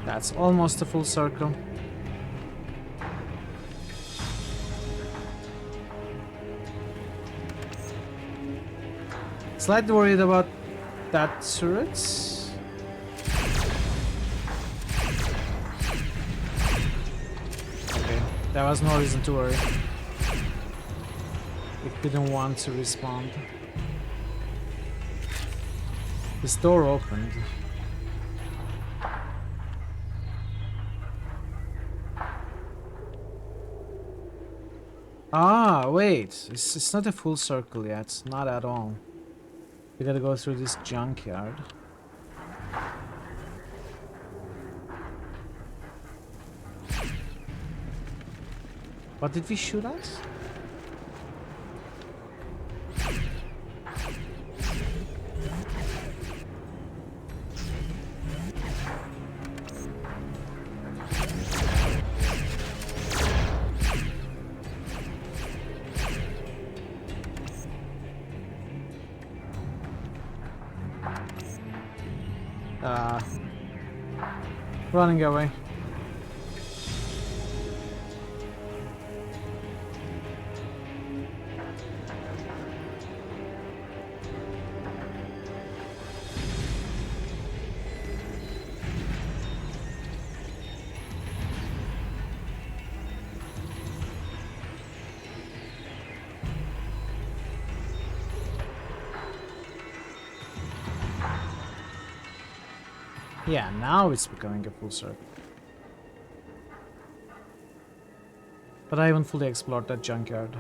That's almost a full circle. Slightly worried about that turret. Okay, there was no reason to worry. It didn't want to respond. This door opened. Ah, wait. It's not a full circle yet. Not at all. We gotta go through this junkyard. What did we shoot at? Running away. Yeah, now it's becoming a full circle. But I haven't fully explored that junkyard.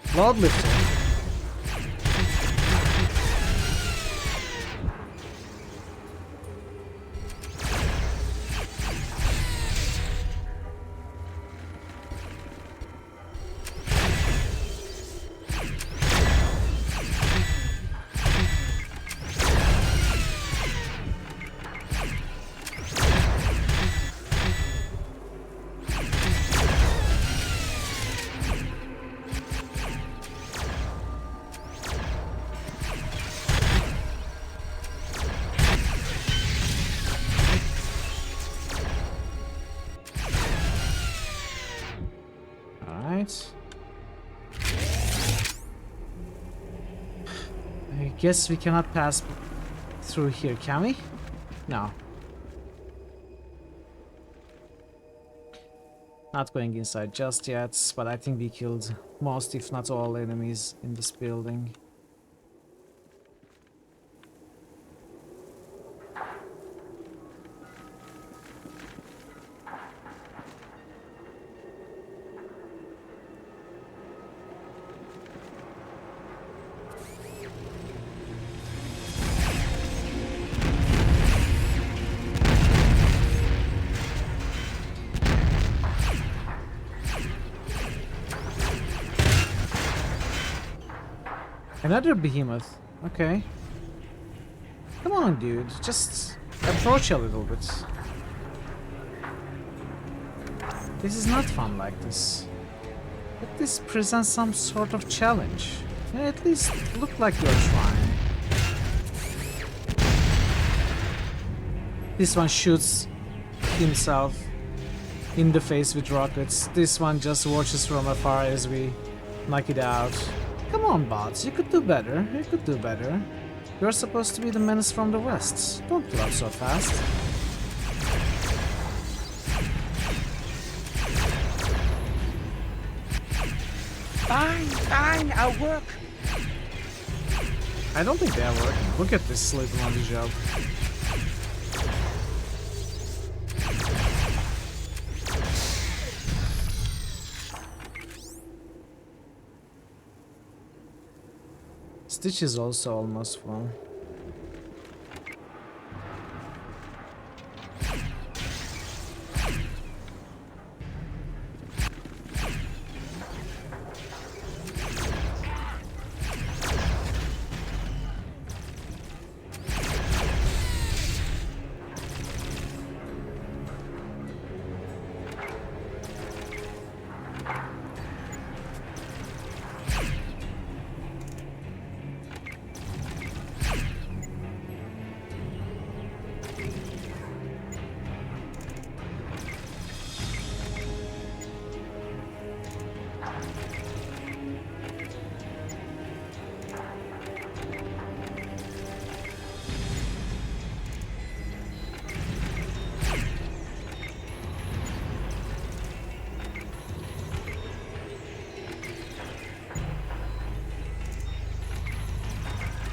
Bloodlifter. I guess we cannot pass through here, can we? No. Not going inside just yet, but I think we killed most, if not all, enemies in this building. Another behemoth. Okay. Come on, dude. Just approach a little bit. This is not fun like this. But this presents some sort of challenge. Yeah, at least look like you're trying. This one shoots himself in the face with rockets. This one just watches from afar as we knock it out. Come on, bots, you could do better. You could do better. You're supposed to be the menace from the west. Don't give up so fast. Fine, I'll work. I don't think they are working. Look at this little on the job. Stitch is also almost full.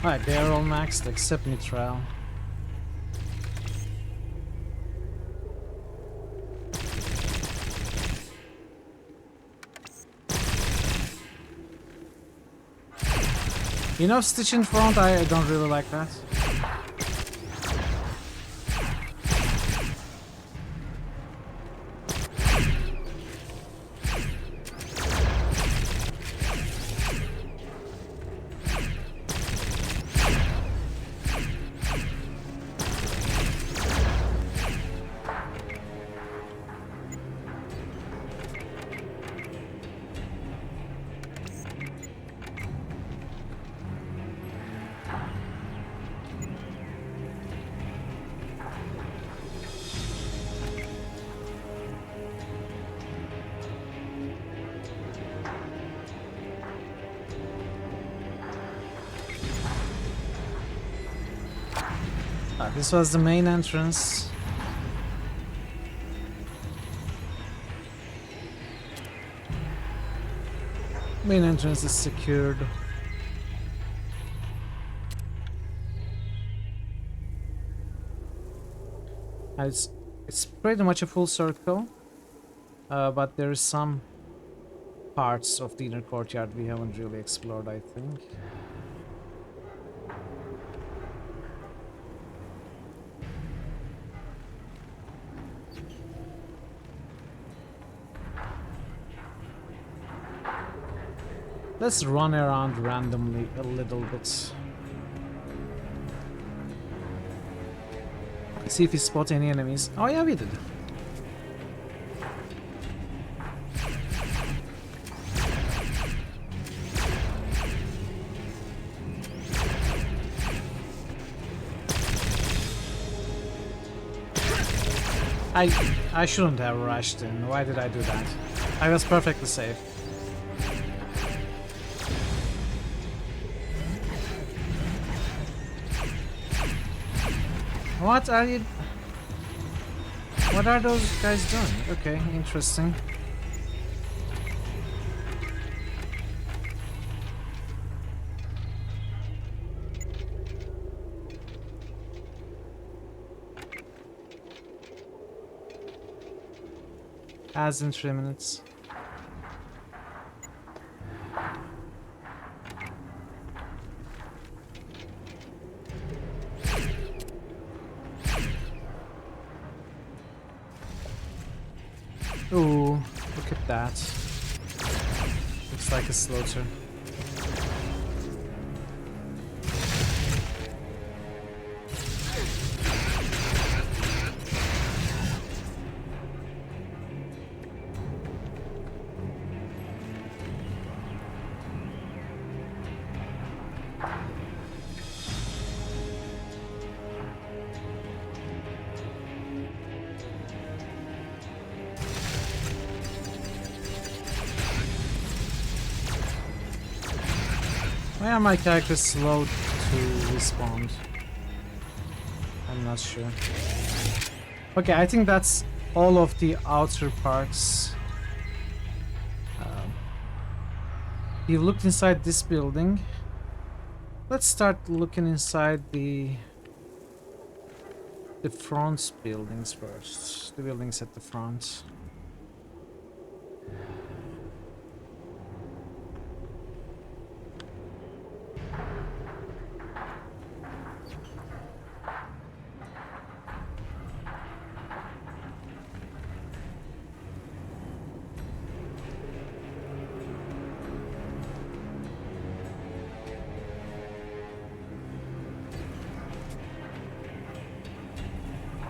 Alright, they're all maxed except Mithril. You know, Stitch in front, I don't really like that. This was the main entrance. Main entrance is secured. It's pretty much a full circle, but there is some parts of the inner courtyard we haven't really explored, I think. Let's run around randomly a little bit. See if we spot any enemies. Oh yeah, we did. I shouldn't have rushed in. Why did I do that? I was perfectly safe. What are you... What are those guys doing? Okay, interesting. As in 3 minutes. Ooh, look at that. Looks like a slaughter. Why are my characters slow to respond? I'm not sure. Okay, I think that's all of the outer parts. You looked inside this building. Let's start looking inside the front buildings first. The buildings at the front.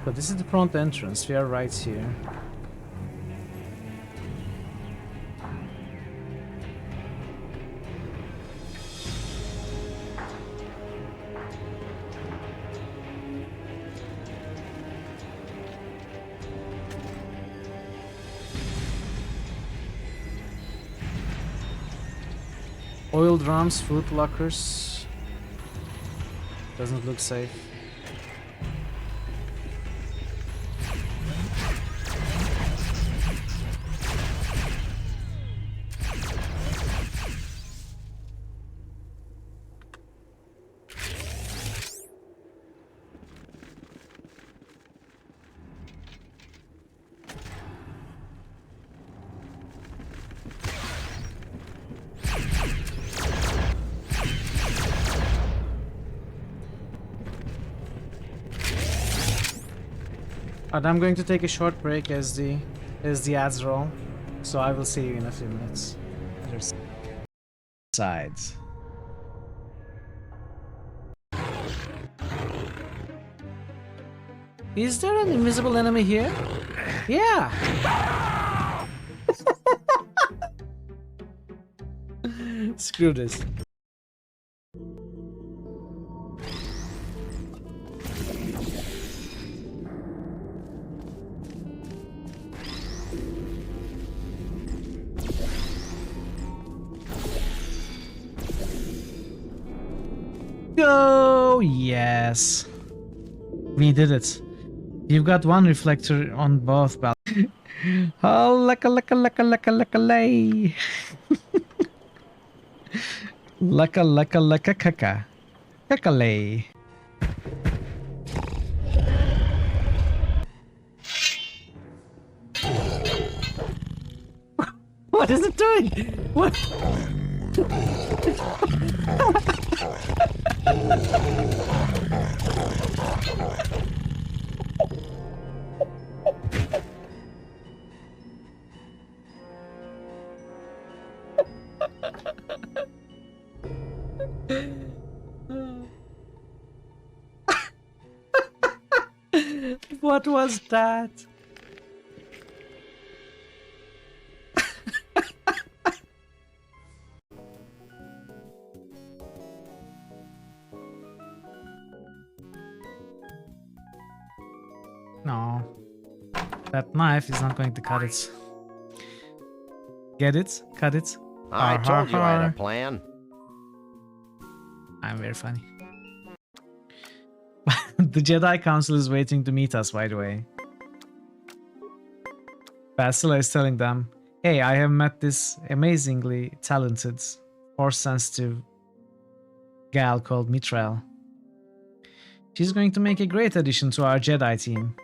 But this is the front entrance. We are right here. Oil drums, food lockers. Doesn't look safe. And I'm going to take a short break as the ads roll, so I will see you in a few minutes. There's sides. Is there an invisible enemy here? Yeah. Screw this. Go! Yes. We did it. You've got one reflector on both balconies. Oh, lay. Kaka. Kakalay. What is it doing? What? What was that? No, that knife is not going to cut it. Get it? Cut it? I told you I had a plan. I'm very funny. The Jedi Council is waiting to meet us, by the way. Basila is telling them, hey, I have met this amazingly talented, force-sensitive gal called Mithril. She's going to make a great addition to our Jedi team.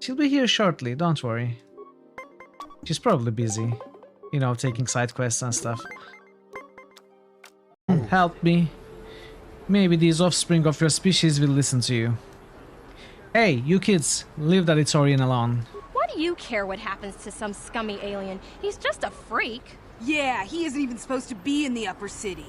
She'll be here shortly, don't worry. She's probably busy, you know, taking side quests and stuff. Help me. Maybe these offspring of your species will listen to you. Hey, you kids, leave that Ithorian alone. What do you care what happens to some scummy alien? He's just a freak. Yeah, he isn't even supposed to be in the upper city.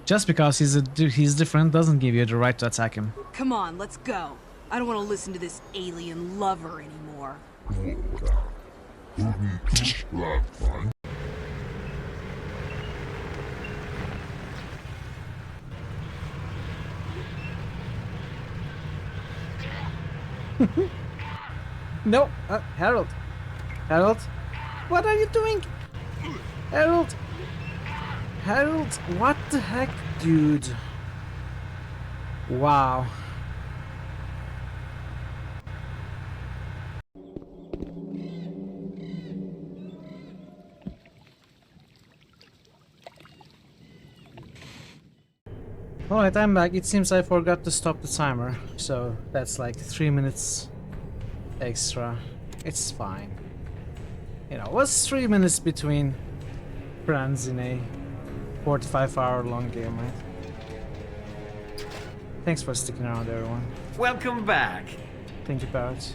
Just because he's different doesn't give you the right to attack him. Come on, let's go. I don't want to listen to this alien lover anymore. No, Harold. Harold, what are you doing? Harold. Harold, what the heck, dude? Wow. Alright, I'm back. It seems I forgot to stop the timer, so that's like 3 minutes extra. It's fine. You know, what's 3 minutes between friends in a 45-hour long game, right? Thanks for sticking around, everyone. Welcome back. Thank you, Barrett.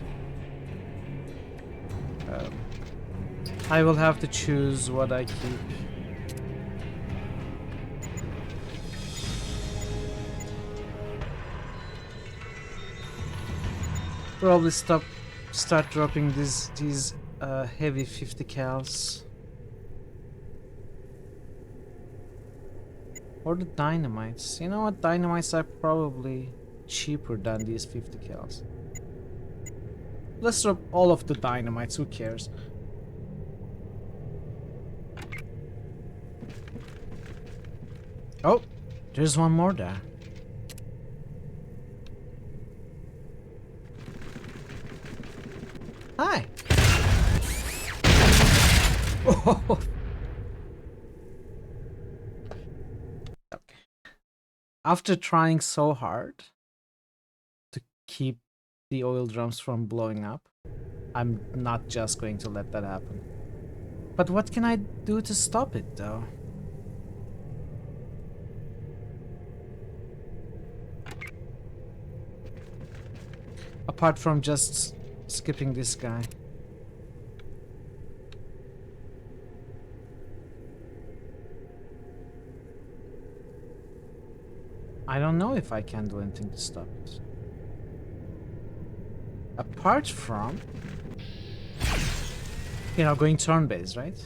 I will have to choose what I keep. Probably start dropping these heavy 50 cals. Or the dynamites. You know what? Dynamites are probably cheaper than these 50 cals. Let's drop all of the dynamites, who cares? Oh, there's one more there. Hi. Oh. Okay. After trying so hard to keep the oil drums from blowing up, I'm not just going to let that happen. But what can I do to stop it, though? Apart from just skipping this guy. I don't know if I can do anything to stop it. Apart from, you know, going turn-based, right?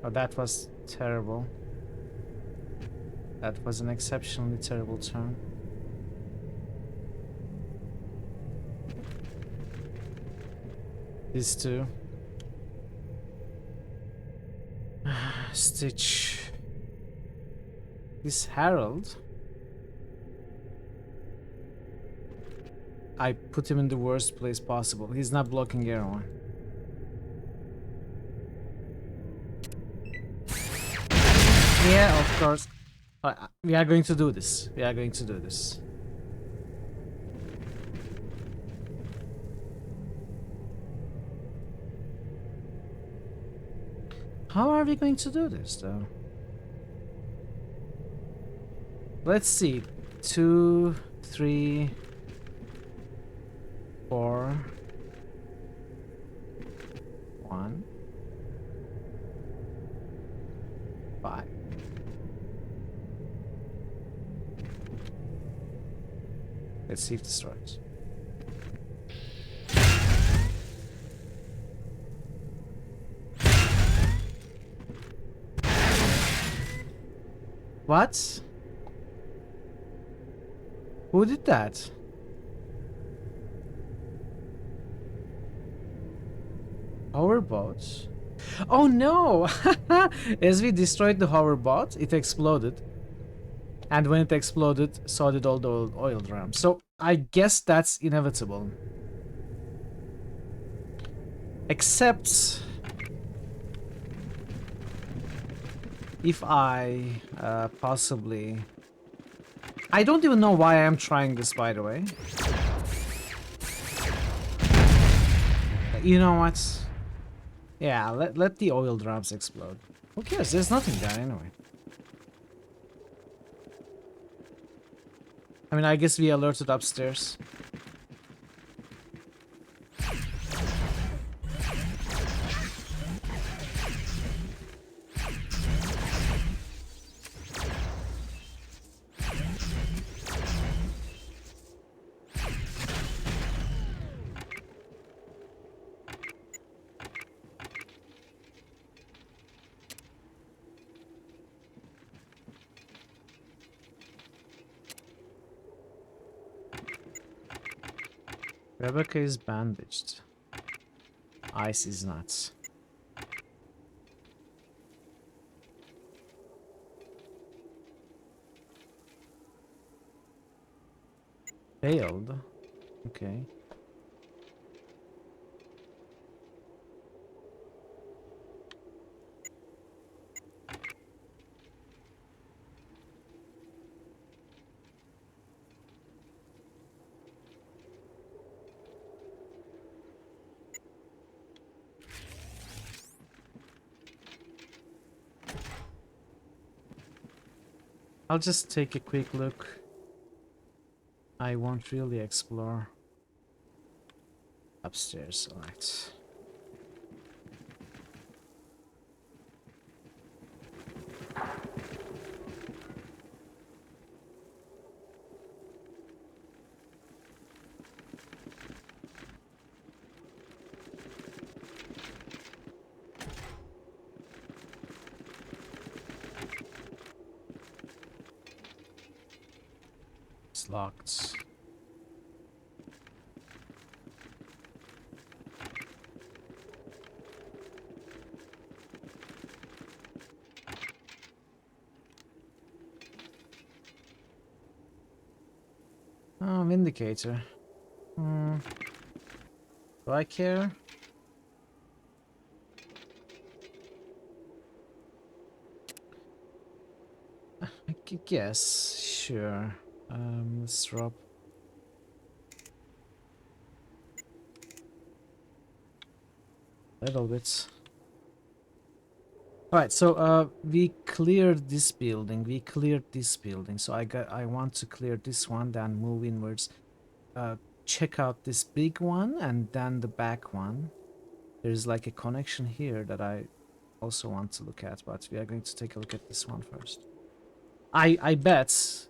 Oh, that was terrible. That was an exceptionally terrible turn. These two. Stitch. This Harold. I put him in the worst place possible. He's not blocking everyone. Yeah, of course. We are going to do this. We are going to do this. How are we going to do this, though? Let's see. 2, 3, 4, 1, 5. Let's see if this works. What? Who did that? Hoverboats? Oh no! As we destroyed the hoverboat, it exploded. And when it exploded, so did all the oil drums. So I guess that's inevitable. Except if I possibly... I don't even know why I'm trying this, by the way. You know what? Yeah, let the oil drums explode. Who cares? There's nothing there anyway. I mean, I guess we alerted upstairs. Rebecca is bandaged. Ice is not. Failed. Okay. I'll just take a quick look. I won't really explore upstairs. Alright. It's locked. Oh, Vindicator. Do I care? I guess. Sure. Let's drop. Little bit. Alright, so we cleared this building. We cleared this building. So I want to clear this one, then move inwards. Check out this big one and then the back one. There's like a connection here that I also want to look at, but we are going to take a look at this one first. I bet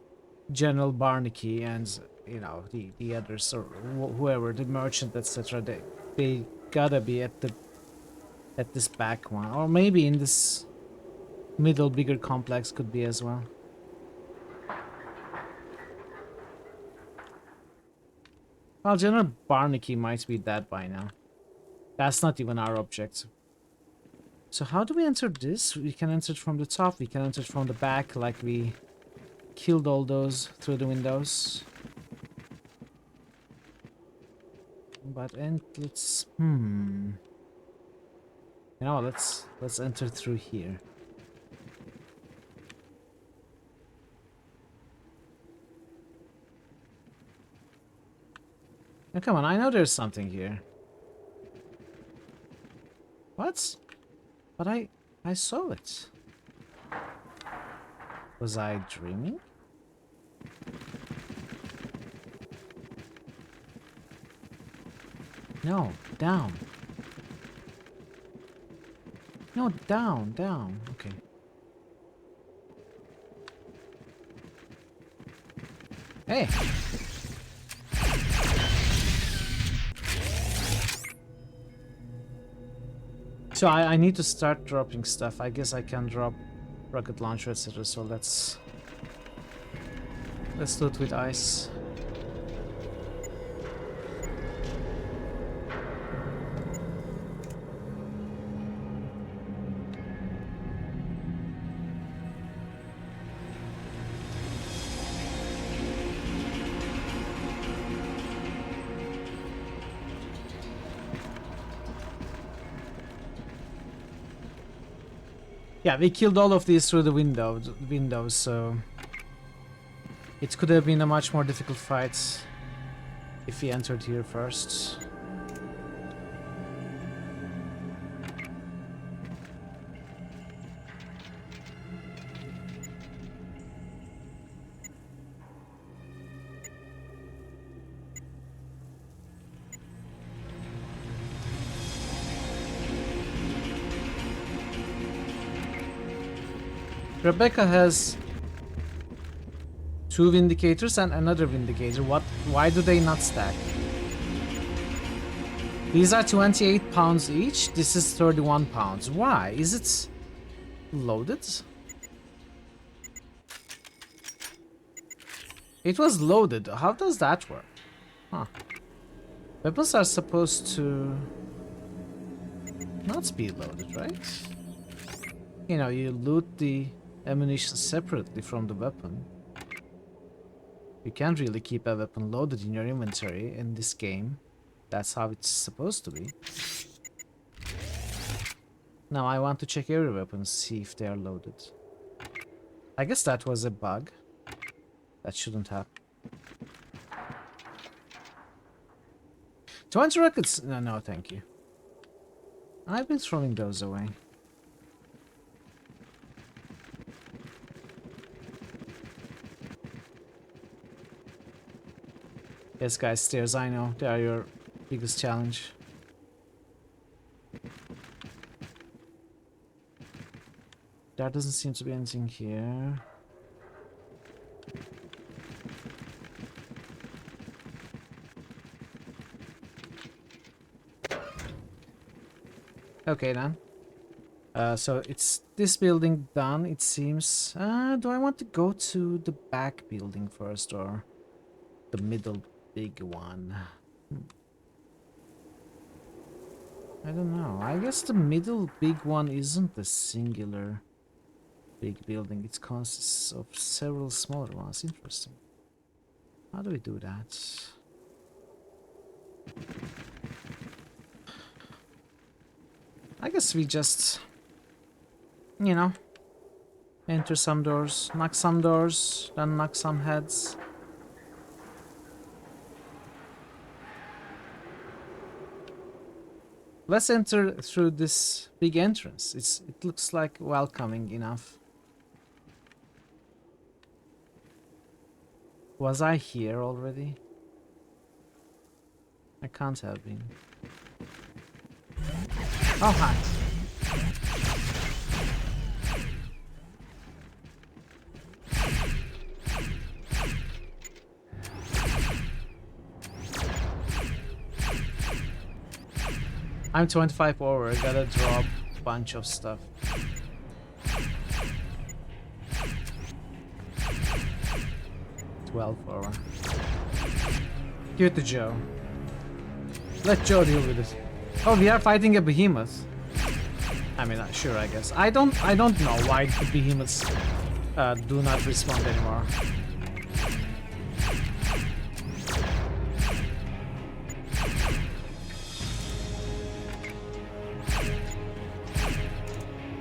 General Barnaky and you know the others or whoever, the merchant, etc. They gotta be at this back one, or maybe in this middle bigger complex could be as well. Well, General Barnaky might be dead by now. That's not even our objective. So how do we enter this? We can enter it from the top, we can enter it from the back, like we killed all those through the windows. But and let's you know, let's enter through here. Now come on, I know there's something here. What? But I saw it. Was I dreaming? No, down. No, down, down. Okay. Hey! So I need to start dropping stuff. I guess I can drop rocket launcher, etc. So let's do it with ice. Yeah, we killed all of these through the windows, so it could have been a much more difficult fight if we entered here first. Rebecca has 2 Vindicators and another Vindicator. Why do they not stack? These are 28 pounds each. This is 31 pounds. Why? Is it loaded? It was loaded. How does that work? Huh. Weapons are supposed to not be loaded, right? You know, you loot the ammunition separately from the weapon You can't really keep a weapon loaded in your inventory in this game. That's how it's supposed to be. Now I want to check every weapon, see if they are loaded. I guess that was a bug. That shouldn't happen. 20 rockets? No, no, thank you. I've been throwing those away. Yes, guys, stairs, I know. They are your biggest challenge. There doesn't seem to be anything here. Okay, then. So it's this building done, it seems. Do I want to go to the back building first or the middle big one? I don't know. I guess the middle big one isn't a singular big building. It consists of several smaller ones. Interesting. How do we do that? I guess we just, you know, enter some doors, knock some doors, then knock some heads. Let's enter through this big entrance. It looks like welcoming enough. Was I here already? I can't have been. Oh, hi. I'm 25 over. I gotta drop a bunch of stuff. Over. Give it to Joe. Let Joe deal with it. Oh, we are fighting a behemoth. I mean, sure, I guess. I don't know why the behemoths do not respond anymore.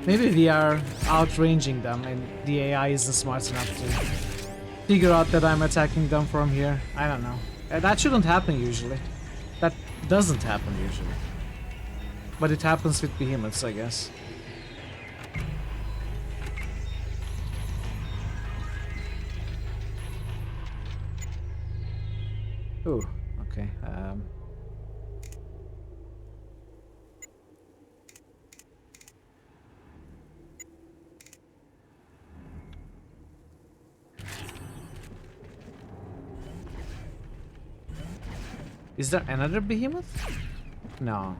Maybe we are outranging them and the AI isn't smart enough to figure out that I'm attacking them from here. I don't know. That shouldn't happen usually. That doesn't happen usually. But it happens with behemoths, I guess. Ooh, okay. Is there another behemoth? No.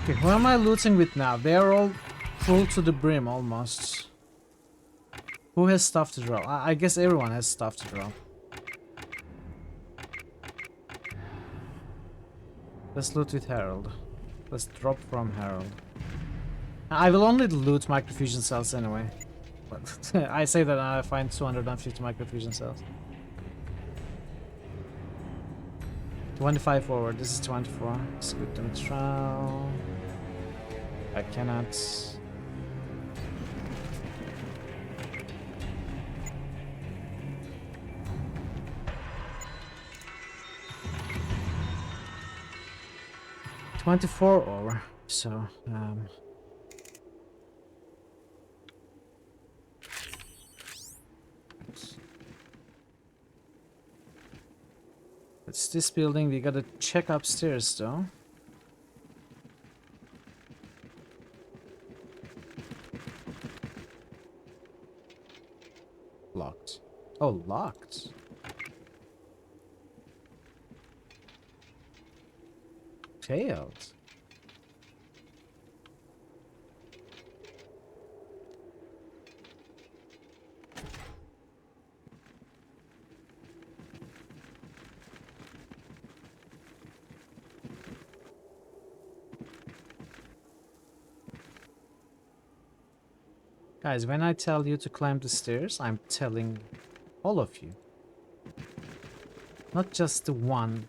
Okay, who am I looting with now? They are all full to the brim almost. Who has stuff to drop? I guess everyone has stuff to drop. Let's loot with Harold. Let's drop from Harold. I will only loot microfusion cells anyway. But I say that and I find 250 microfusion cells. 25 forward. This is 24. Scoot them trial. I cannot. over. So it's this building. We gotta check upstairs though. Oh, locked. Failed. Guys, when I tell you to climb the stairs, I'm telling all of you. Not just the one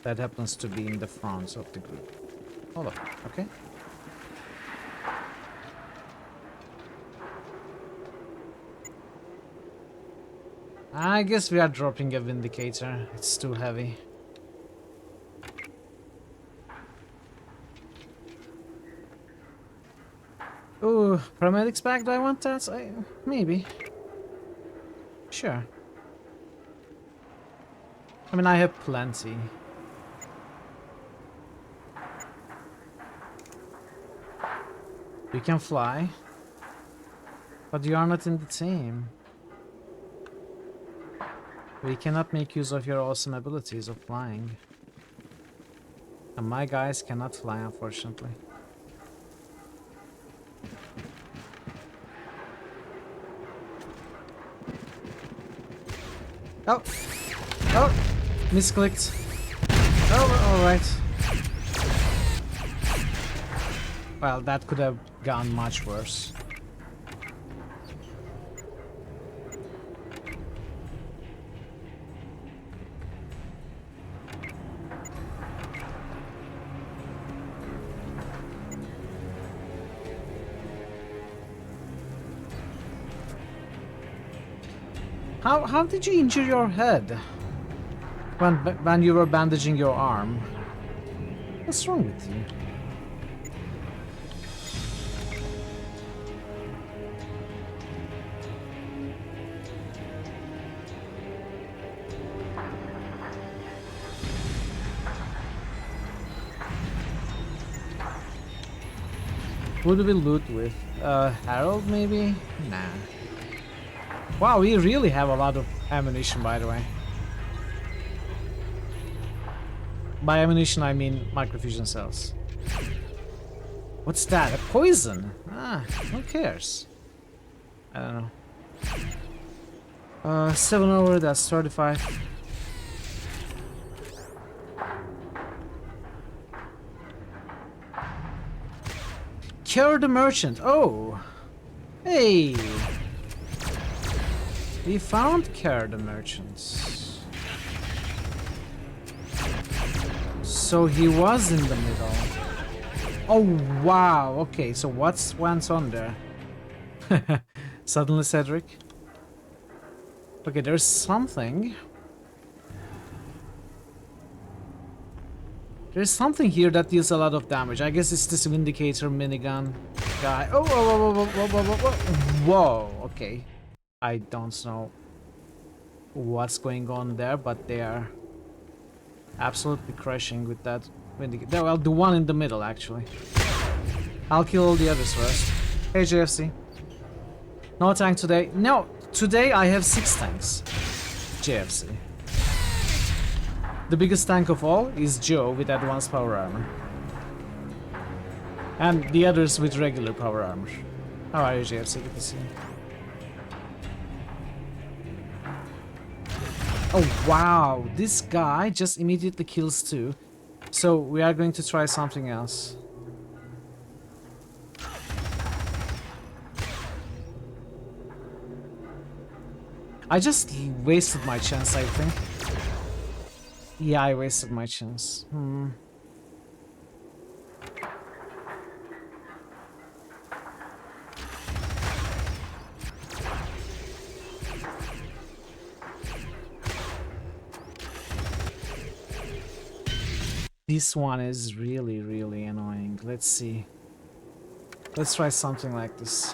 that happens to be in the front of the group. All of you, okay? I guess we are dropping a Vindicator. It's too heavy. Ooh, paramedics back, do I want that? Maybe. Sure. I mean, I have plenty. You can fly. But you are not in the team. We cannot make use of your awesome abilities of flying. And my guys cannot fly, unfortunately. Oh! Oh! Misclicked. Oh, alright. Well, that could have gone much worse. How did you injure your head when you were bandaging your arm? What's wrong with you? Who do we loot with? Harold maybe? Nah. Wow, we really have a lot of ammunition, by the way. By ammunition, I mean microfusion cells. What's that? A poison? Ah, who cares? I don't know. 7 over, that's 35. Cure the merchant. Oh! Hey! We found Cure the merchants. So he was in the middle. Oh wow, okay, so what's went on there? Suddenly Cedric. Okay, there's something. There's something here that deals a lot of damage. I guess it's this Vindicator minigun guy. Oh, whoa, whoa, whoa, whoa, whoa, whoa, whoa. Okay. I don't know what's going on there, but they are absolutely crushing with that Vindicator. Well, the one in the middle, actually. I'll kill all the others first. Hey, JFC. No tank today. No, today I have 6 tanks. JFC. The biggest tank of all is Joe with advanced power armor. And the others with regular power armor. How are you, JFC? Good to see you. Oh wow, this guy just immediately kills 2. So we are going to try something else. I just wasted my chance, I think. Yeah, I wasted my chance. This one is really, really annoying. Let's see. Let's try something like this.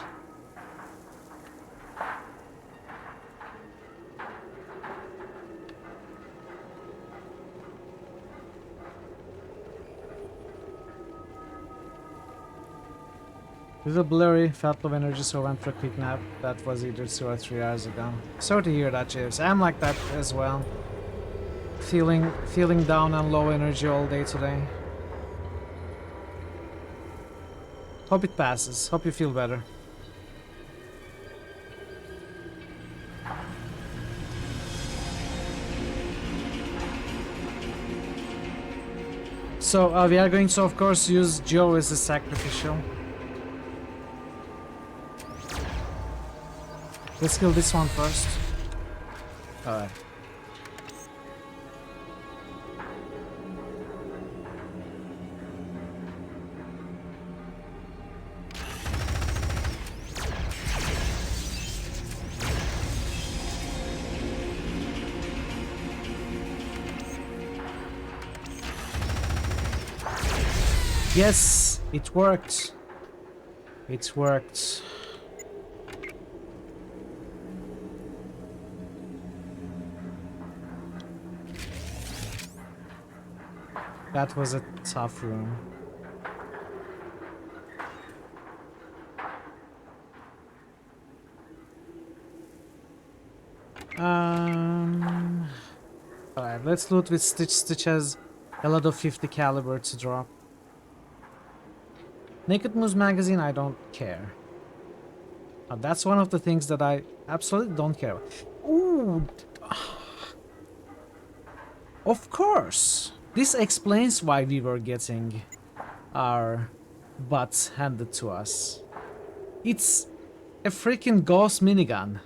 Little blurry, felt low energy, so went for a quick nap. That was either 2 or 3 hours ago. Sorry to hear that, James. I'm like that as well. Feeling down and low energy all day today. Hope it passes. Hope you feel better. So we are going to, of course, use Joe as a sacrificial. Let's kill this one first. Alright. Yes, it worked. It worked. That was a tough room. Alright, let's loot with Stitch. Stitch has a lot of 50 caliber to drop. Naked Moose magazine, I don't care. That's one of the things that I absolutely don't care about. Ooh! Of course! This explains why we were getting our butts handed to us. It's a freaking ghost minigun.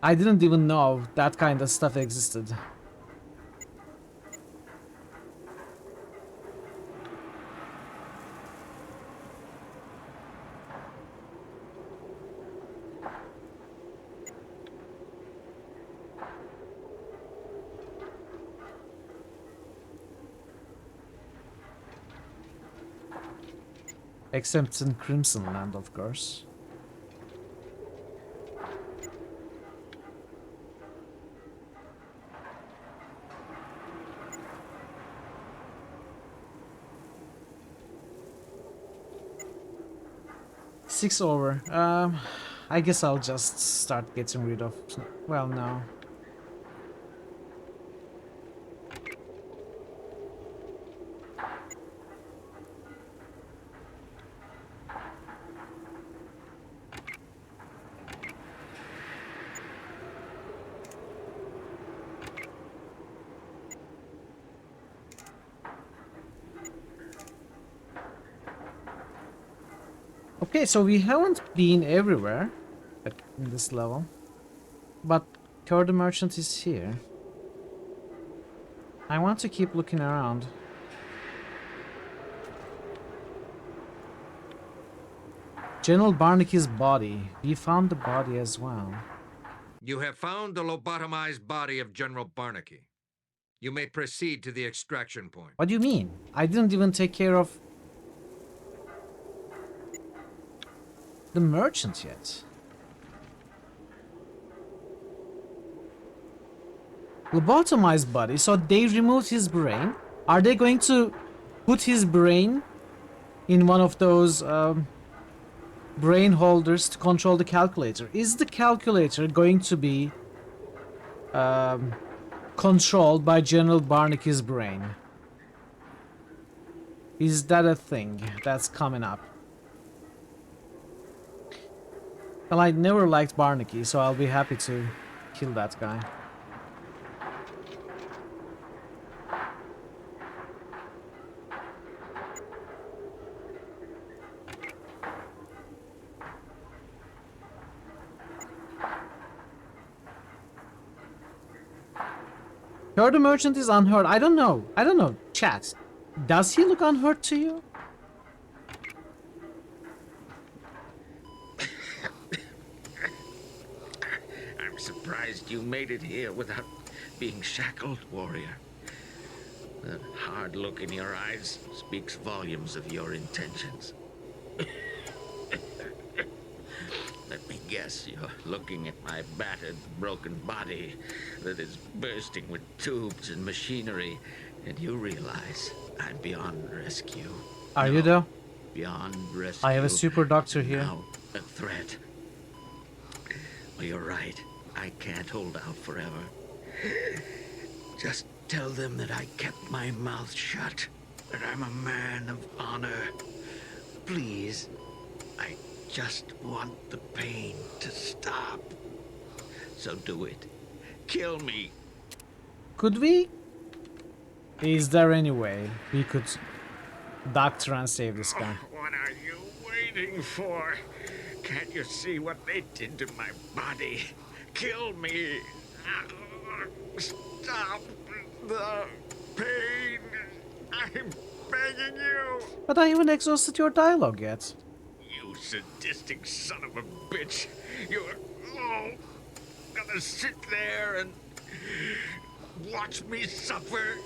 I didn't even know that kind of stuff existed. Except in Crimson Land, of course. Six over. I guess I'll just start getting rid of... Well, no. Okay, so we haven't been everywhere in this level, but Cur the Merchant is here. I want to keep looking around. General Barnaky's body. We found the body as well. You have found the lobotomized body of General Barnaky. You may proceed to the extraction point. What do you mean? I didn't even take care of the merchant yet. Lobotomized body, so they removed his brain. Are they going to put his brain in one of those brain holders to control the calculator? Is the calculator going to be controlled by General Barnaky's brain? Is that a thing that's coming up? Well, I never liked Barnaky, so I'll be happy to kill that guy. Cur the Merchant is unhurt. I don't know. I don't know. Chat. Does he look unhurt to you? I'm surprised you made it here without being shackled, warrior. That hard look in your eyes speaks volumes of your intentions. Let me guess, you're looking at my battered, broken body that is bursting with tubes and machinery, and you realize I'm beyond rescue. Are you though? beyond rescue. I have a super doctor here. Now a threat. Well, you're right. I can't hold out forever. Just tell them that I kept my mouth shut, that I'm a man of honor. Please, I just want the pain to stop. So do it. Kill me. Could we? Is there any way we could doctor and save this guy? What are you waiting for? Can't you see what they did to my body? Kill me. Stop the pain. I'm begging you. But I haven't exhausted your dialogue yet. You sadistic son of a bitch. You're gonna sit there and watch me suffer.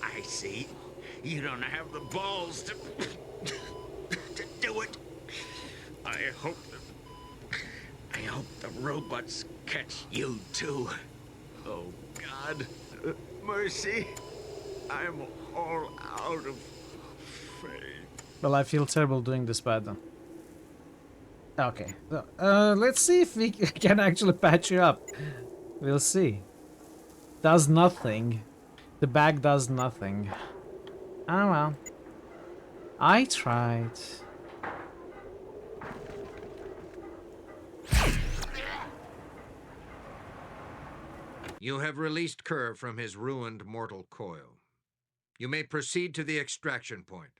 I see. You don't have the balls to do it. I hope the robots catch you too. Oh God, mercy. I'm all out of faith. Well, I feel terrible doing this bad then. Okay, so, let's see if we can actually patch you up. We'll see. Does nothing. The bag does nothing. Oh well. I tried. You have released Kerr from his ruined mortal coil. You may proceed to the extraction point.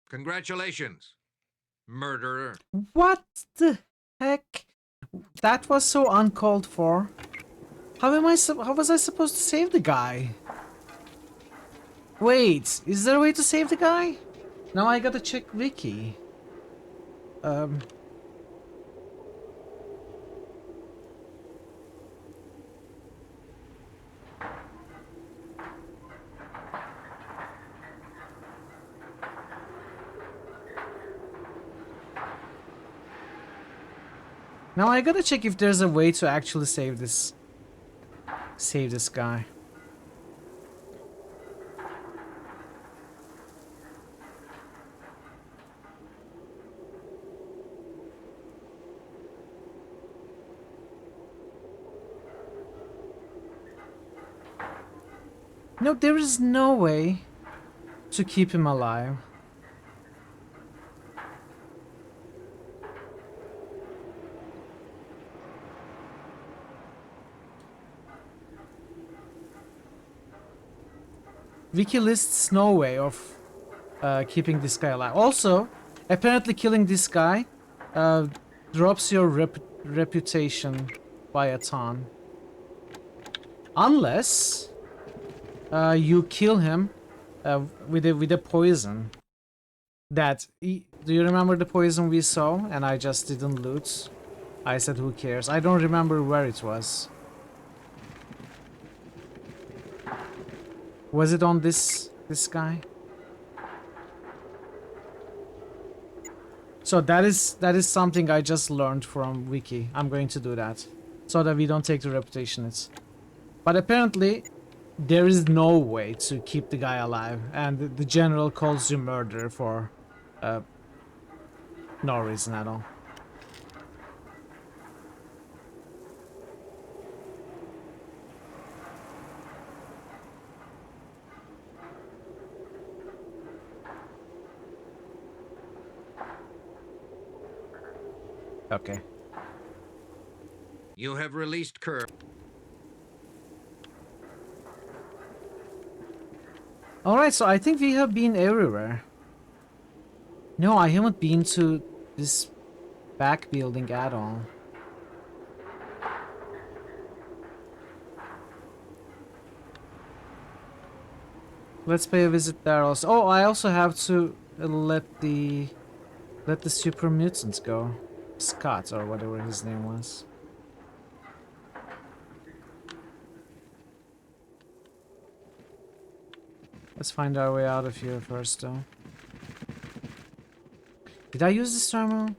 Congratulations, murderer. What the heck? That was so uncalled for. How was I supposed to save the guy? Wait, is there a way to save the guy? Now I gotta check Wiki. Now I gotta check if there's a way to actually save this guy. No, there is no way to keep him alive. Wiki lists no way of keeping this guy alive. Also, apparently killing this guy drops your reputation by a ton. Unless you kill him with a poison. Do you remember the poison we saw and I just didn't loot? I said who cares. I don't remember where it was. Was it on this guy? So that is something I just learned from Wiki. I'm going to do that so that we don't take the reputation hits. But apparently there is no way to keep the guy alive, and the general calls you murderer for no reason at all. Okay. You have released Kerr. Alright, so I think we have been everywhere. No, I haven't been to this back building at all. Let's pay a visit there also. Oh, I also have to let the super mutants go. Scott, or whatever his name was. Let's find our way out of here first, though. Did I use this terminal?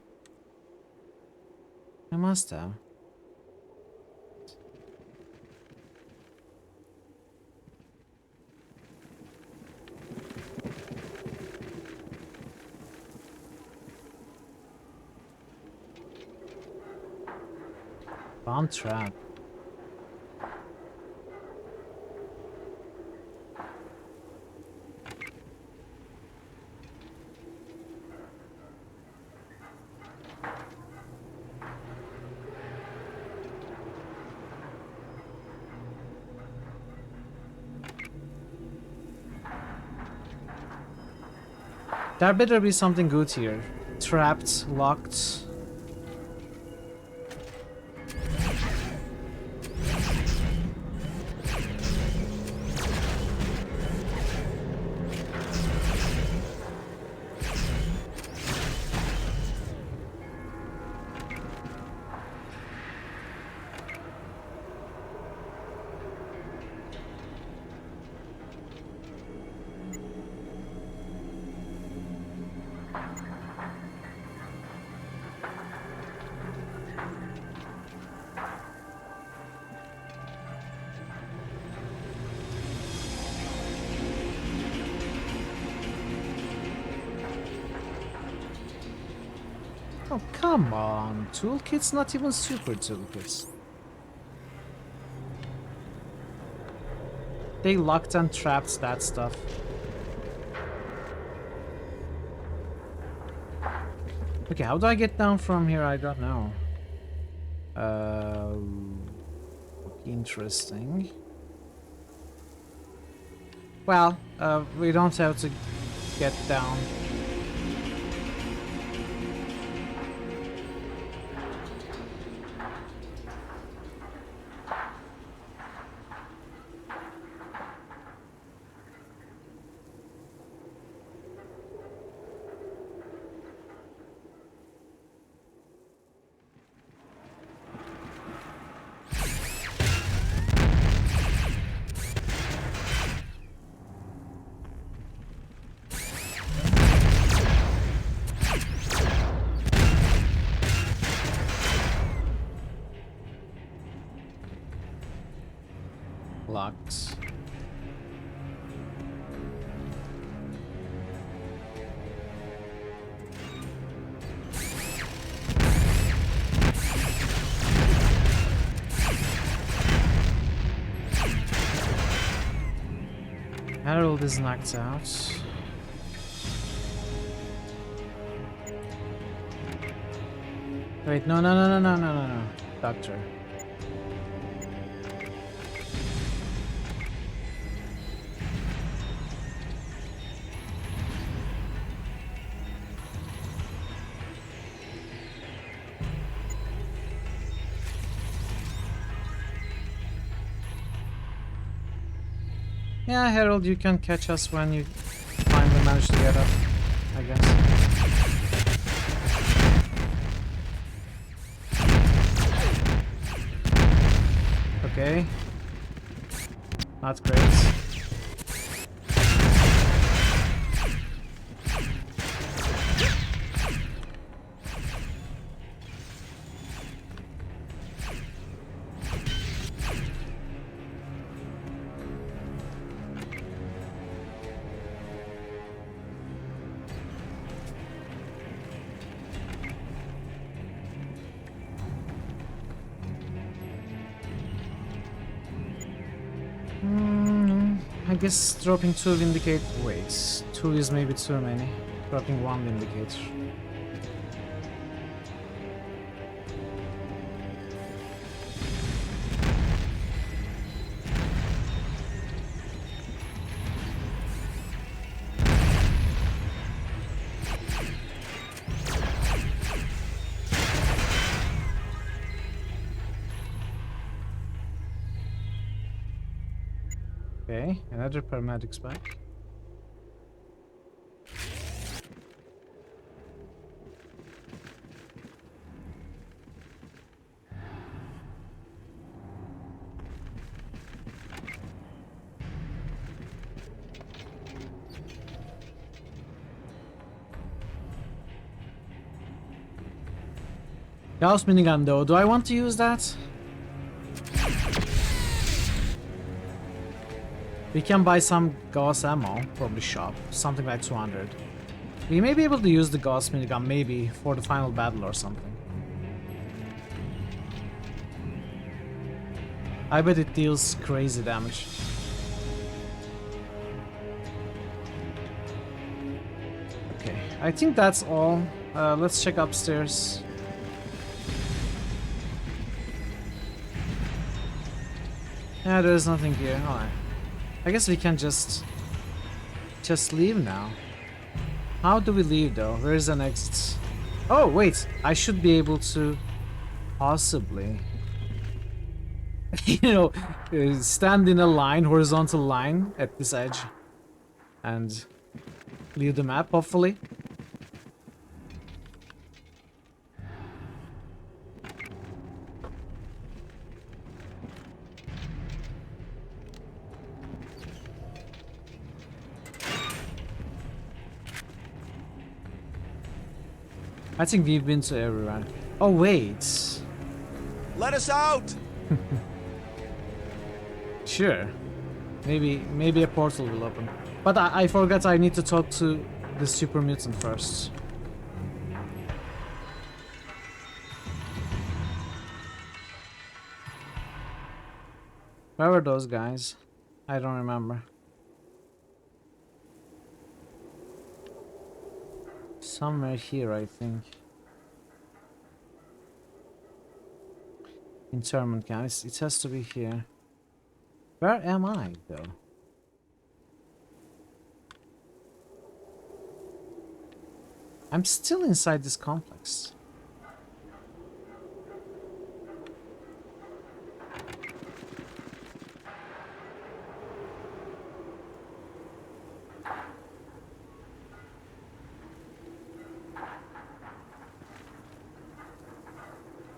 I must have. Bomb trap. There better be something good here. Trapped, locked. Oh, come on. Toolkits, not even super toolkits. They locked and trapped that stuff. Okay, how do I get down from here? I don't know. Interesting. Well, we don't have to get down. Locked. Harold is knocked out. Wait, no. Doctor. Yeah, Harold, you can catch us when you finally manage to get up, I guess. Okay. Not great. I guess dropping 2 will indicate... Wait, 2 is maybe too many. Dropping 1 will indicate. Okay, another paramedic's back. Gauss minigun though, do I want to use that? We can buy some Gauss ammo, probably shop, something like 200. We may be able to use the Gauss minigun maybe for the final battle or something. I bet it deals crazy damage. Okay, I think that's all. Let's check upstairs. Yeah, there's nothing here. Alright. I guess we can just leave now. How do we leave though? Where is an exit? Oh wait, I should be able to possibly stand in a line, horizontal line at this edge and leave the map, hopefully. I think we've been to everywhere. Oh wait. Let us out! Sure. Maybe a portal will open. But I forgot I need to talk to the super mutant first. Where were those guys? I don't remember. Somewhere here, I think. Internment camp. It has to be here. Where am I, though? I'm still inside this complex.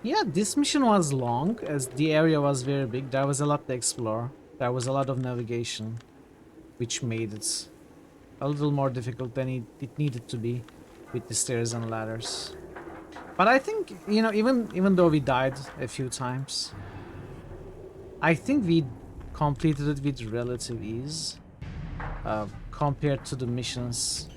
Yeah, this mission was long, as the area was very big. There was a lot to explore. There was a lot of navigation, which made it a little more difficult than it needed to be with the stairs and ladders. But I think, even though we died a few times, I think we completed it with relative ease compared to the missions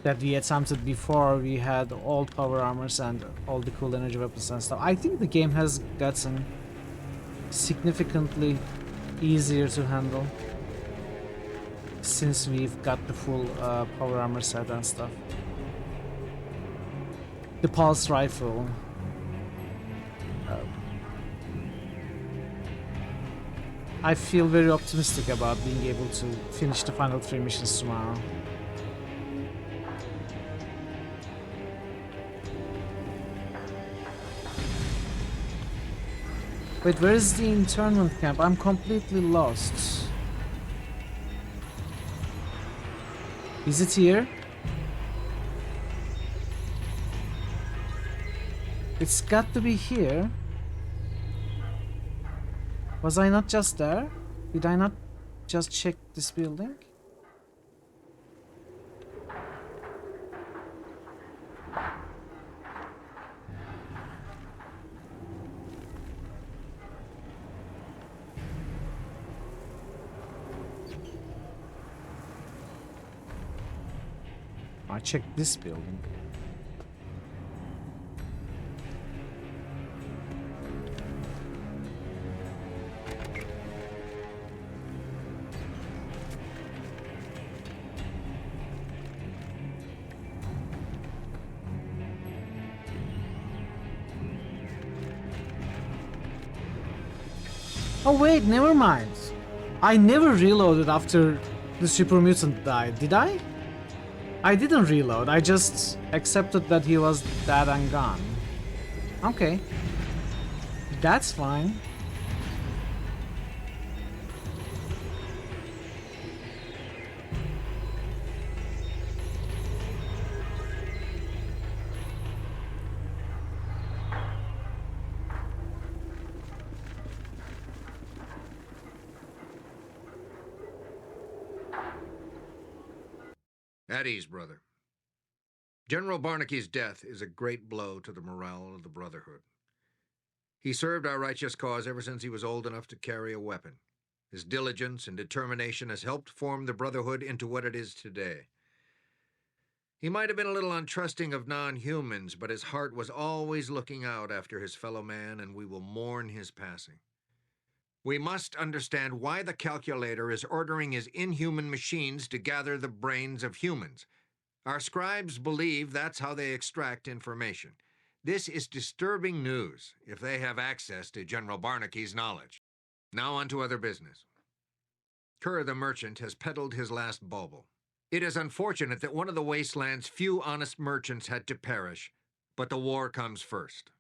that we attempted before. We had all power armors and all the cool energy weapons and stuff. I think the game has gotten significantly easier to handle since we've got the full power armor set and stuff. The pulse rifle. I feel very optimistic about being able to finish the final 3 missions tomorrow. Wait, where is the internment camp? I'm completely lost. Is it here? It's got to be here. Was I not just there? Did I not just check this building? I checked this building. Oh wait, never mind. I never reloaded after the super mutant died, did I? I didn't reload, I just accepted that he was dead and gone. Okay. That's fine. At ease, brother. General Barnaky's death is a great blow to the morale of the Brotherhood. He served our righteous cause ever since he was old enough to carry a weapon. His diligence and determination has helped form the Brotherhood into what it is today. He might have been a little untrusting of non-humans, but his heart was always looking out after his fellow man, and we will mourn his passing. We must understand why the calculator is ordering his inhuman machines to gather the brains of humans. Our scribes believe that's how they extract information. This is disturbing news if they have access to General Barnaky's knowledge. Now on to other business. Kerr the merchant has peddled his last bauble. It is unfortunate that one of the wasteland's few honest merchants had to perish, but the war comes first.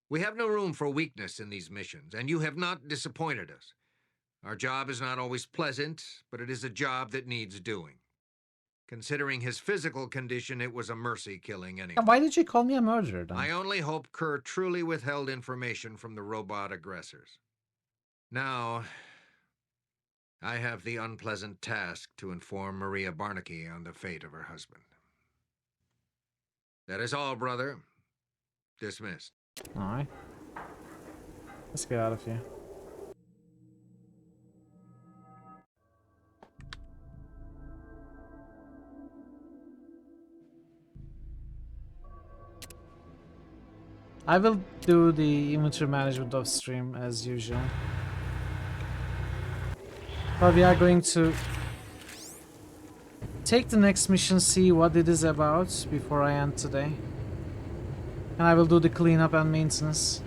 We have no room for weakness in these missions, and you have not disappointed us. Our job is not always pleasant, but it is a job that needs doing. Considering his physical condition, it was a mercy killing anyway. Why did you call me a murderer then? I only hope Kerr truly withheld information from the robot aggressors. Now, I have the unpleasant task to inform Maria Barnaky on the fate of her husband. That is all, brother. Dismissed. Alright. Let's get out of here. I will do the inventory management off stream as usual. But we are going to take the next mission, see what it is about before I end today. And I will do the cleanup and maintenance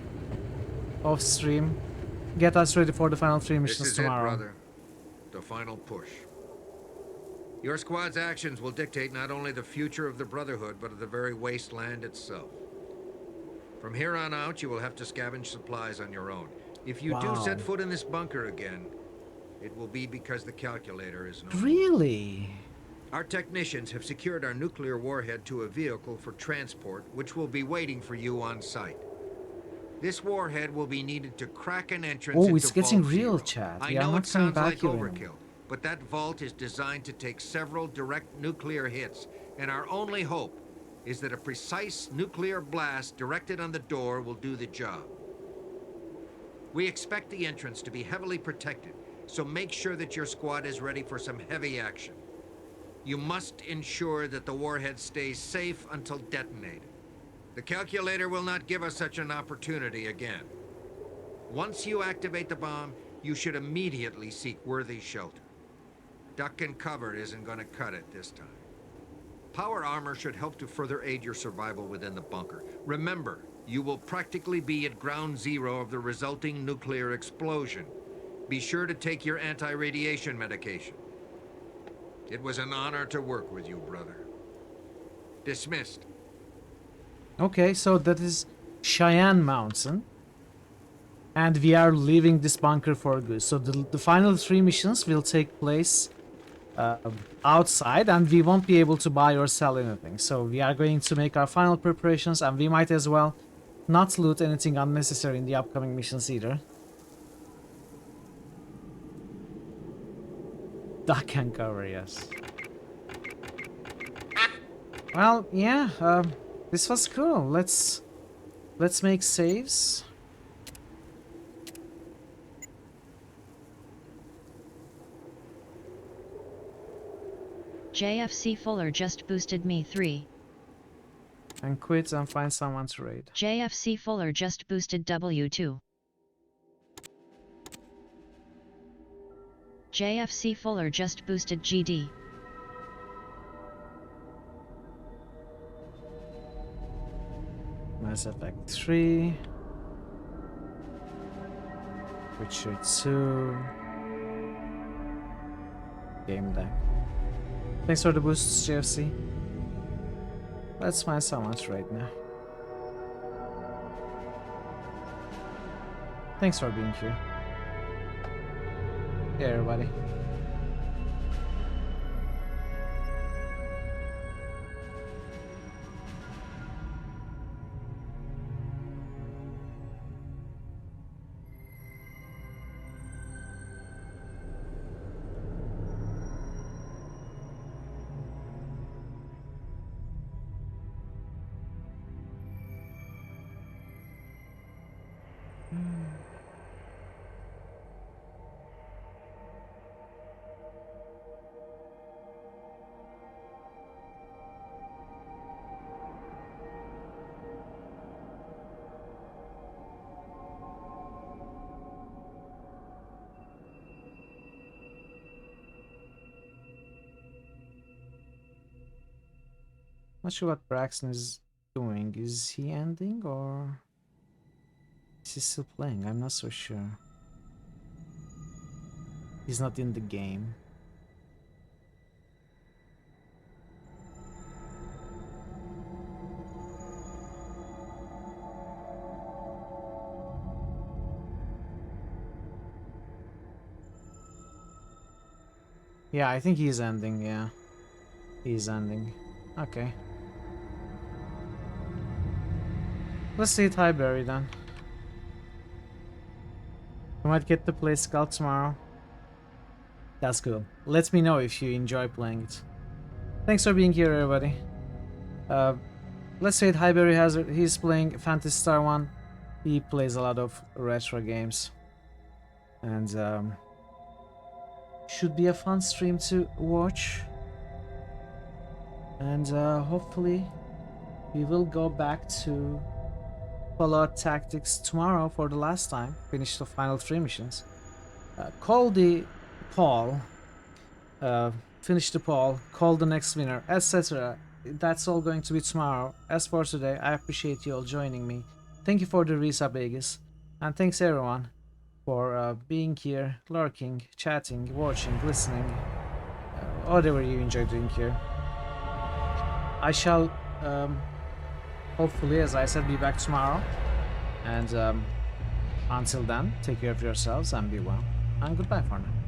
off stream. Get us ready for the final 3 missions tomorrow. This is it, brother. The final push. Your squad's actions will dictate not only the future of the Brotherhood, but of the very wasteland itself. From here on out, you will have to scavenge supplies on your own. If you do set foot in this bunker again, it will be because the calculator is no more. Really? Our technicians have secured our nuclear warhead to a vehicle for transport, which will be waiting for you on site. This warhead will be needed to crack an entrance into it's getting Vault real, Zero. chat. I We are know not it coming sounds back like here overkill, anymore. but that vault is designed to take several direct nuclear hits, and our only hope is that a precise nuclear blast directed on the door will do the job. We expect the entrance to be heavily protected, so make sure that your squad is ready for some heavy action. You must ensure that the warhead stays safe until detonated. The calculator will not give us such an opportunity again. Once you activate the bomb, you should immediately seek worthy shelter. Duck and cover isn't going to cut it this time. Power armor should help to further aid your survival within the bunker. Remember, you will practically be at ground zero of the resulting nuclear explosion. Be sure to take your anti-radiation medication. It was an honor to work with you, brother. Dismissed. Okay, so that is Cheyenne Mountain. And we are leaving this bunker for good. So the final 3 missions will take place outside, and we won't be able to buy or sell anything. So we are going to make our final preparations, and we might as well not loot anything unnecessary in the upcoming missions either. Duck and cover, yes. Well, yeah, this was cool. Let's make saves. JFC Fuller just boosted me 3. And quit and find someone to raid. JFC Fuller just boosted W2. JFC Fuller just boosted GD. Mass Effect 3. Witcher 2. Game deck. Thanks for the boosts, JFC. Let's find someone to raid now. Thanks for being here. Hey everybody. Not sure what Braxton is doing. Is he ending or is he still playing? I'm not so sure. He's not in the game. Yeah, I think he's ending, yeah. He's ending. Okay. Let's say Highbury then. We might get to play Scout tomorrow. That's cool. Let me know if you enjoy playing it. Thanks for being here, everybody. Let's say Highbury he's playing Phantasy Star 1. He plays a lot of retro games. And should be a fun stream to watch. And hopefully we will go back to Fallout Tactics tomorrow for the last time. Finish the final 3 missions. Call the poll. Finish the poll. Call the next winner, etc. That's all going to be tomorrow. As for today, I appreciate you all joining me. Thank you for the resub, Aegis. And thanks everyone for being here, lurking, chatting, watching, listening, whatever you enjoy doing here. I shall, hopefully, as I said, be back tomorrow. And until then, take care of yourselves and be well. And goodbye for now.